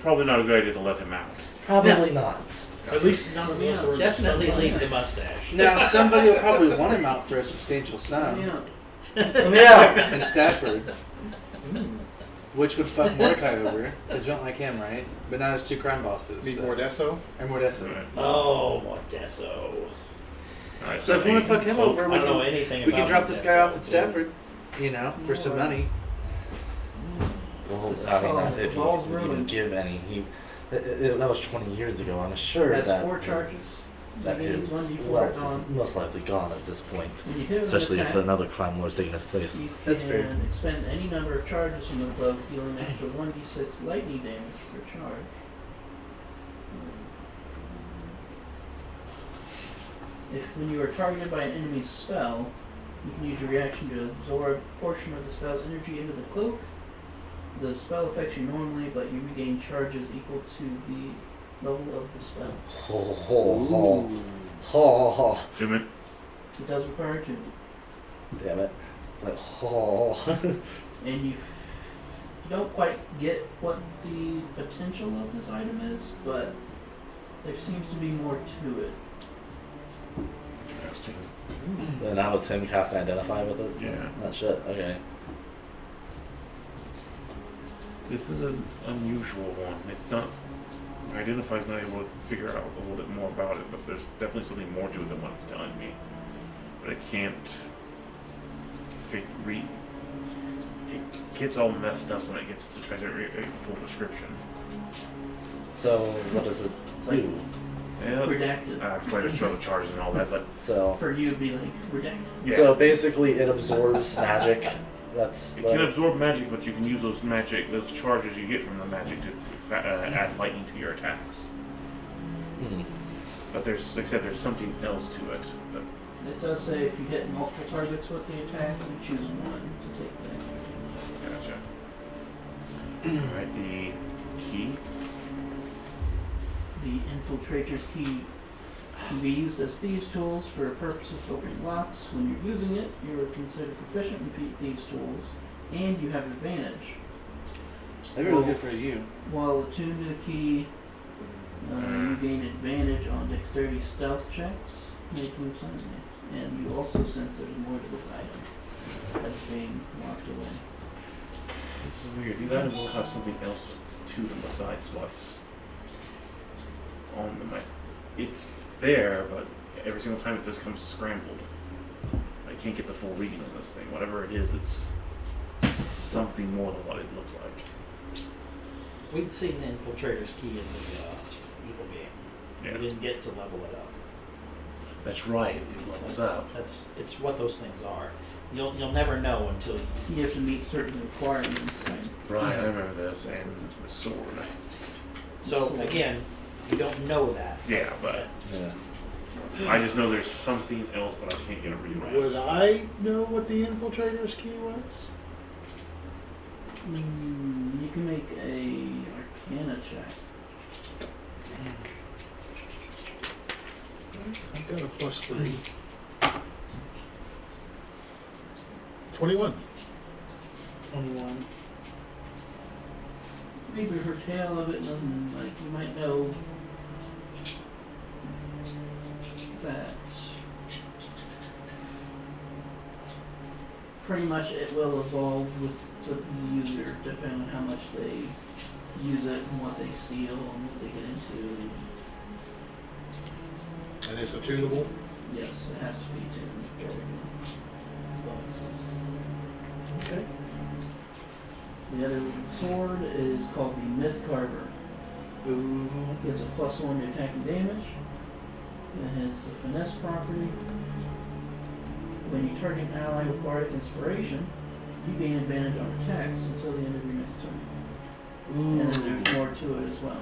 probably not a good idea to let him out. Probably not. At least none of us are. Definitely leave the mustache. Now somebody will probably want him out for a substantial sum Yeah. Yeah. in Stafford, which would fuck Mordecai over because we don't like him, right? But now there's 2 crime bosses. Need so- Mordesso. And Mordesso. Alright. Oh, Mordesso. Alright, So if we want to fuck him cloak. over, I we don't know can, anything we about can drop this guy Mordesso. off at Stafford, for some money. Well, I mean, if he Balls would even ruined. give any, that was 20 years ago. I'm sure Has that 4 charges. that He's his one you wealth worked is on. most likely gone at this point. When you hit him with Especially if attack, another crime lord's taking his place. you That's fair. can expend any number of charges from the cloak, dealing an extra 1d6 lightning damage per charge. When you are targeted by an enemy's spell, you can use your reaction to absorb a portion of the spell's energy into the cloak. The spell affects you normally, but you regain charges equal to the level of the spell. Ho ho ho. Ho ho. Zoom in. It does require a jump. Damn it. But ho. And you don't quite get what the potential of this item is, but there seems to be more to it. Interesting. And that was him casting Identify with it? Yeah. That shit? Okay. This is an unusual one. It's not. Identify's not able to figure out a little bit more about it, but there's definitely something more to it than what it's telling me. But I can't read. It gets all messed up when it gets to try to read a full description. So, what does it do? Yeah, Redacted. I explained to show the charges and all that, but So, For you, it'd be like redacted. yeah. so basically it absorbs magic That's. It can absorb magic, but you can use those charges you get from the magic to add lightning to your attacks. But there's, like I said, there's something else to it. But It does say if you hit multiple targets with the attack, you choose one to take the extra damage. gotcha. Alright, the key. The Infiltrator's Key can be used as thieves' tools for purposes of opening locks. When you're using it, you are considered proficient in thieves' tools, and you have advantage. Maybe it'll good for you. While attuned to the key, you gain advantage on dexterity stealth checks made from enemy, and you also sense there's more to this item that's being locked away. This is weird. These items will have something else to them besides what's on them. It's there, but every single time it just comes scrambled. I can't get the full reading on this thing. Whatever it is, it's something more than what it looks like. We'd seen the Infiltrator's Key in the Evil game. Yeah. We didn't get to level it up. That's right. It levels up. It's what those things are. You'll never know until You have to meet certain requirements. And Right, I remember this. And the sword. So again, we don't know that. Yeah, but Yeah. I just know there's something else, but I can't get a read on it. Would I know what the Infiltrator's Key was? you can make a Arcana check. I've got a +3. 21. 21. Maybe her tale of it, and like you might know that pretty much it will evolve with the user, depending on how much they use it and what they steal and what they get into. And it's attunable? Yes, it has to be tuned for bonuses. Okay. The other sword is called the Myth Carver. Gives a +1 to attack and damage. It has the finesse property. When you target an ally with bardic inspiration, you gain advantage on attacks until the end of your next turn. And then there's more to it as well.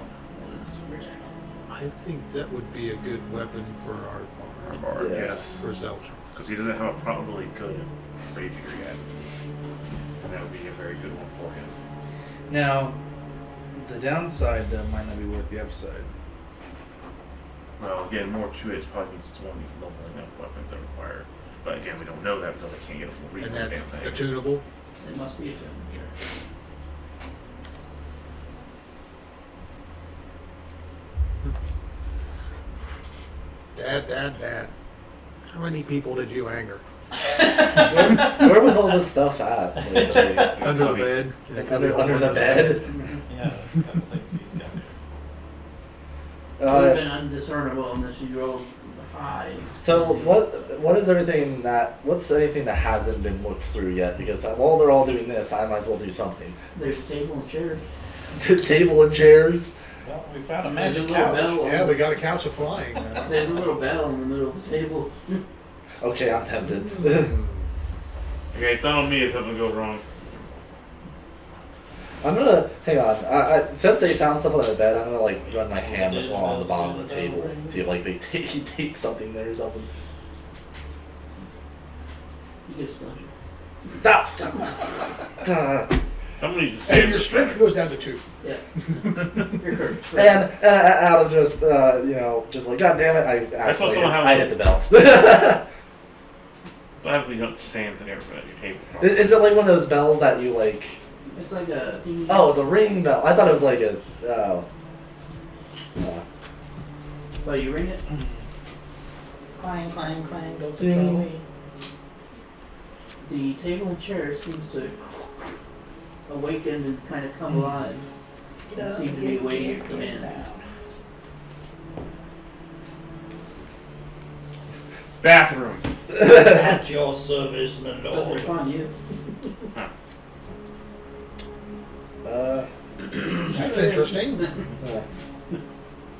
I think that would be a good weapon for our Bard, Yeah. yes. for Zeltron. Because he doesn't have a properly good rapier yet. And that would be a very good one for him. Now, the downside that might not be worth the upside. Well, again, more to it probably means it's one of these leveling up weapons that require. But again, we don't know that because I can't get a full read And on the that's damn thing. attunable? It must be a turn. Dad. How many people did you anger? Where was all this stuff at? Under the bed? Under the bed? Yeah, a couple things he's got there. It would have been undiscernible unless you drove high. So what's anything that hasn't been looked through yet? Because while they're all doing this, I might as well do something. There's a table and chairs. Table and chairs. Well, we found a There's magic little couch. bell. Yeah, we got a couch of flying. There's a little bell in the middle of the table. Okay, I'm tempted. Okay, it's not on me if something goes wrong. I'm gonna hang on. I since they found stuff under the bed, I'm gonna run my hand along the bottom of the table, see if they tape something there or something. You get a sponge. Someone needs to And save your this strength guy. goes down to 2. Yeah. You're correct. And out of just just like God damn it, I actually someone has- I hit the bell. So I have to dump sand and everything at your table. Is it like one of those bells that you like? It's like a. Oh, it's a ring bell. I thought it was like a. Oh. But you ring it. Clang, clang, clang, goes the Ding. trolley. The table and chair seems to awaken and kind of come alive. Get It up, seemed to be waiting your command. down. Bathroom. At your service, my Doesn't lord. respond to you. That's interesting.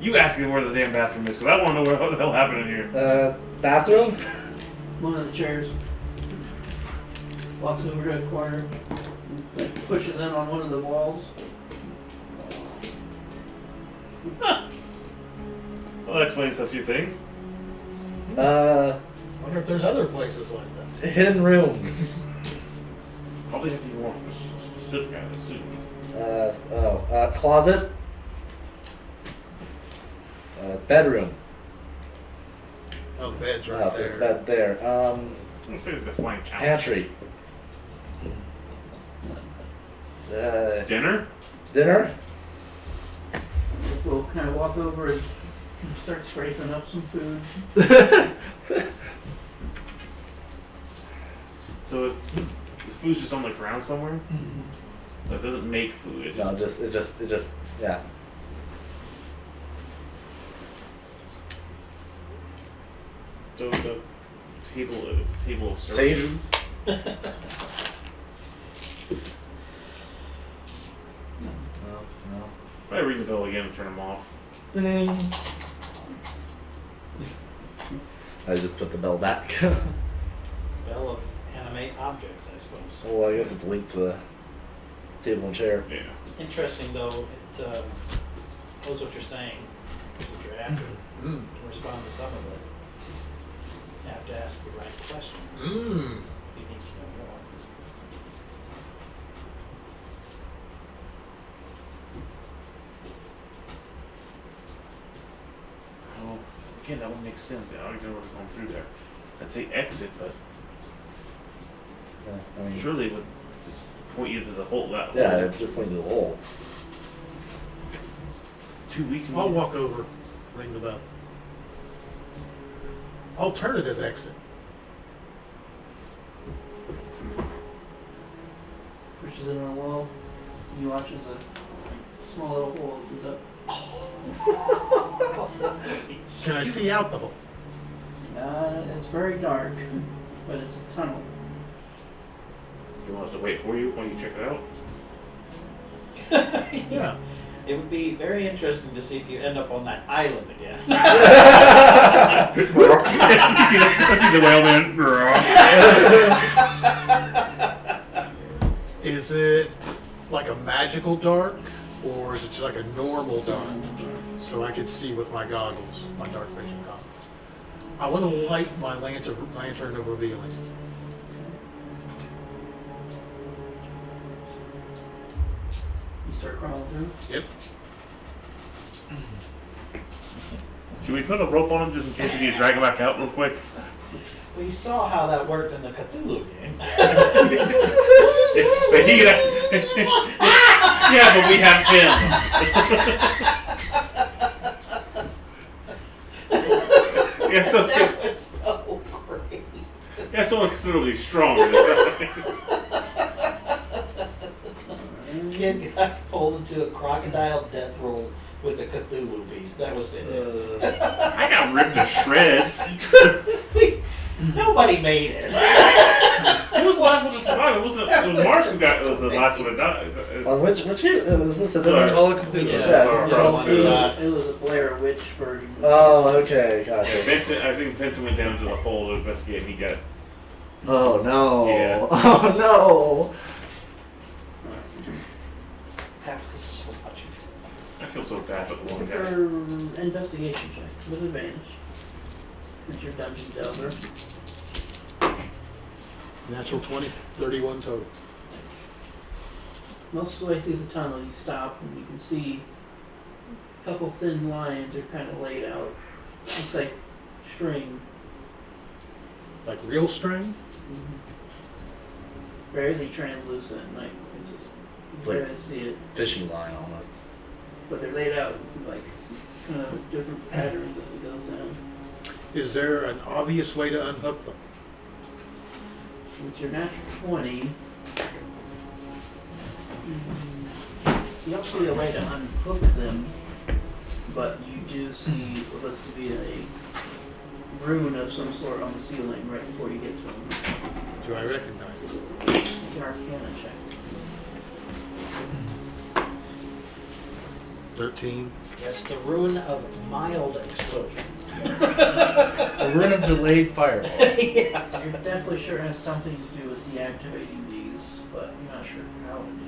You ask him where the damn bathroom is, because I want to know what the hell happened in here. Bathroom. One of the chairs walks over to a corner, like pushes in on one of the walls. Well, that explains a few things. Wonder if there's other places like that. Hidden rooms. Probably have to be more specific, I assume. Closet. Bedroom. Oh, the bed's right Oh, there. there's the bed there. I'm saying it's the blank couch. Pantry. Dinner? Dinner. We'll kind of walk over and start scraping up some food. So it's the food's just on the ground somewhere. So it doesn't make food. It just No, it just, yeah. so it's a table. It's a table of Safe. servitude. No. I ring the bell again and turn them off. Ding. I just put the bell back. Bell of animate objects, I suppose. Well, I guess it's linked to the table and chair. Yeah. Interesting, though. It knows what you're saying, knows what you're after. Mm. Can respond to some of it. You have to ask the right questions. Mm. You need to know more. Oh, again, that would make sense. I don't even know what's going through there. I'd say exit, but Yeah, I mean, surely it would just point you to the hole. That yeah, hole. it just pointed to the hole. 2 weeks. I'll walk over, ring the bell. Alternative exit. Pushes in on a wall. And you watch as a small little hole opens up. Can I see out the hole? It's very dark, but it's a tunnel. You want us to wait for you while you check it out? Yeah. It would be very interesting to see if you end up on that island again. You see the whaleman. Is it like a magical dark, or is it just like a normal dark? So I can see with my goggles, my dark vision goggles. I want to light my lantern to reveal it. You start crawling through. Yep. Should we put a rope on him just in case we need to drag him back out real quick? Well, you saw how that worked in the Cthulhu game. Yeah, but we have him. Yeah, so That was so great. yeah, someone considerably stronger. Kid got pulled into a crocodile death roll with a Cthulhu beast. That was fantastic. I got ripped to shreds. Nobody made it. Who was the last one to survive? It wasn't. It was Marsh who got. It was the last one to die. Which game? Is this a Sorry. different? Call of Cthulhu. It was a Blair Witch version. Oh, okay, gotcha. Vincent, I think Vincent went down to the hole to investigate. And he got. Oh no! Yeah. Oh no! That was so much fun. I feel so bad about the one guy. Or investigation check with advantage. It's your dungeon delver. Natural 20, 31 total. Most of the way through the tunnel, you stop and you can see a couple thin lines are kind of laid out. Looks like string. Like real string? Barely translucent, like it's just It's you like- barely see it. Fishing line almost. But they're laid out like kind of different patterns as it goes down. Is there an obvious way to unhook them? With your natural 20, you don't see a way to unhook them, but you do see what looks to be a rune of some sort on the ceiling right before you get to them. Do I recognize it? Make an Arcana check. 13. Yes, the rune of mild explosion. A rune of delayed fireball. Yeah. You're definitely sure it has something to do with deactivating these, but I'm not sure how to do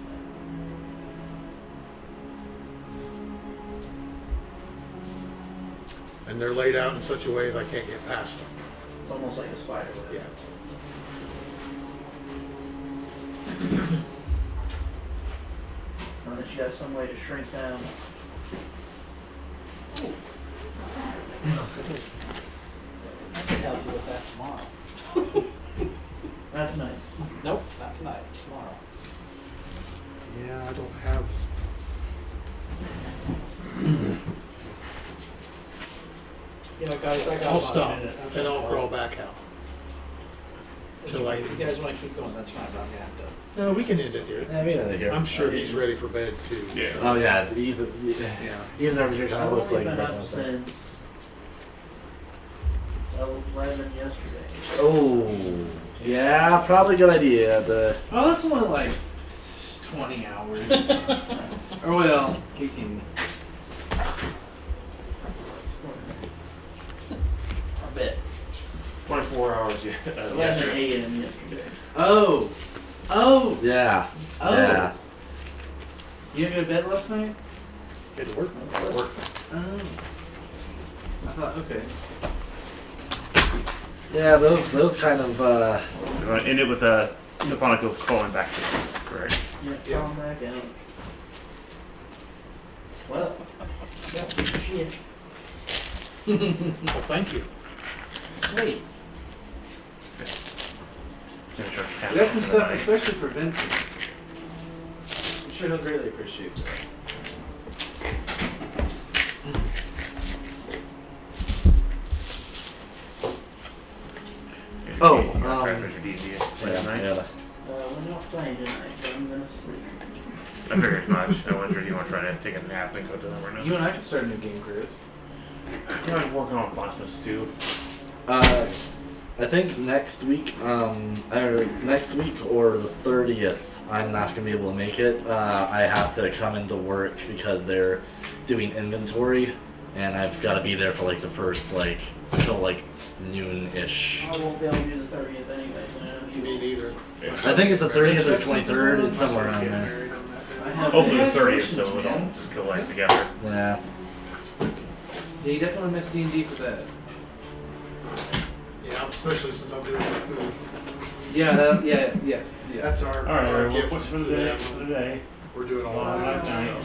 that. And they're laid out in such a way as I can't get past them. It's almost like a spider web. Yeah. Unless you have some way to shrink down. I can help you with that tomorrow. Not tonight. Nope, not tonight. Tomorrow. Yeah, I don't have. You know, guys, I got I'll about a stop minute. and I'll crawl back out. Till I If you guys want to keep going, that's fine, but I'm gonna have to. No, we can end it here. Yeah, we know here. I'm sure he's ready for bed too. Yeah. Oh yeah, even over here kind I've of looks only like been he's up about to say. since 11 yesterday. Oh, yeah, probably a good idea. Oh, that's only like 20 hours. Or well, 18. I bet. 24 hours. Yeah. 11 yesterday. a.m. yesterday. Oh. Oh. Yeah. Oh. Yeah. You didn't go to bed last night? It worked. Oh. I thought, okay. Yeah, those kind of You want to end it with Stefanica crawling back to us, correct? Yeah, calm back out. Well, got some shit. Well, thank you. Wait. Finish our We task got some for the stuff, night. especially for Vincent. I'm sure he'll greatly appreciate that. Oh, You gotta try to finish your D&D last night. yeah. We're not playing tonight, but I'm gonna sleep. I figured as much. I wasn't sure if you want to try to take a nap and go to them or not. You and I can start a new game, Chris. I'm working on Plasmas too. I think next week, or next week or the 30th, I'm not gonna be able to make it. I have to come into work because they're doing inventory, and I've got to be there for like the first until like noon-ish. I won't be able to do the 30th anyway, so Me neither. I think it's the 30th or 23rd. It's somewhere around there. I have Hopefully the 30th, congratulations, so we man. don't just go like together. Yeah. Yeah, you definitely miss D&D for that. Yeah, especially since I'm doing the food. Yeah, yeah. That's our All right, our well, gift what's for to the day? them. For the day? We're doing a Well, lot of night. that.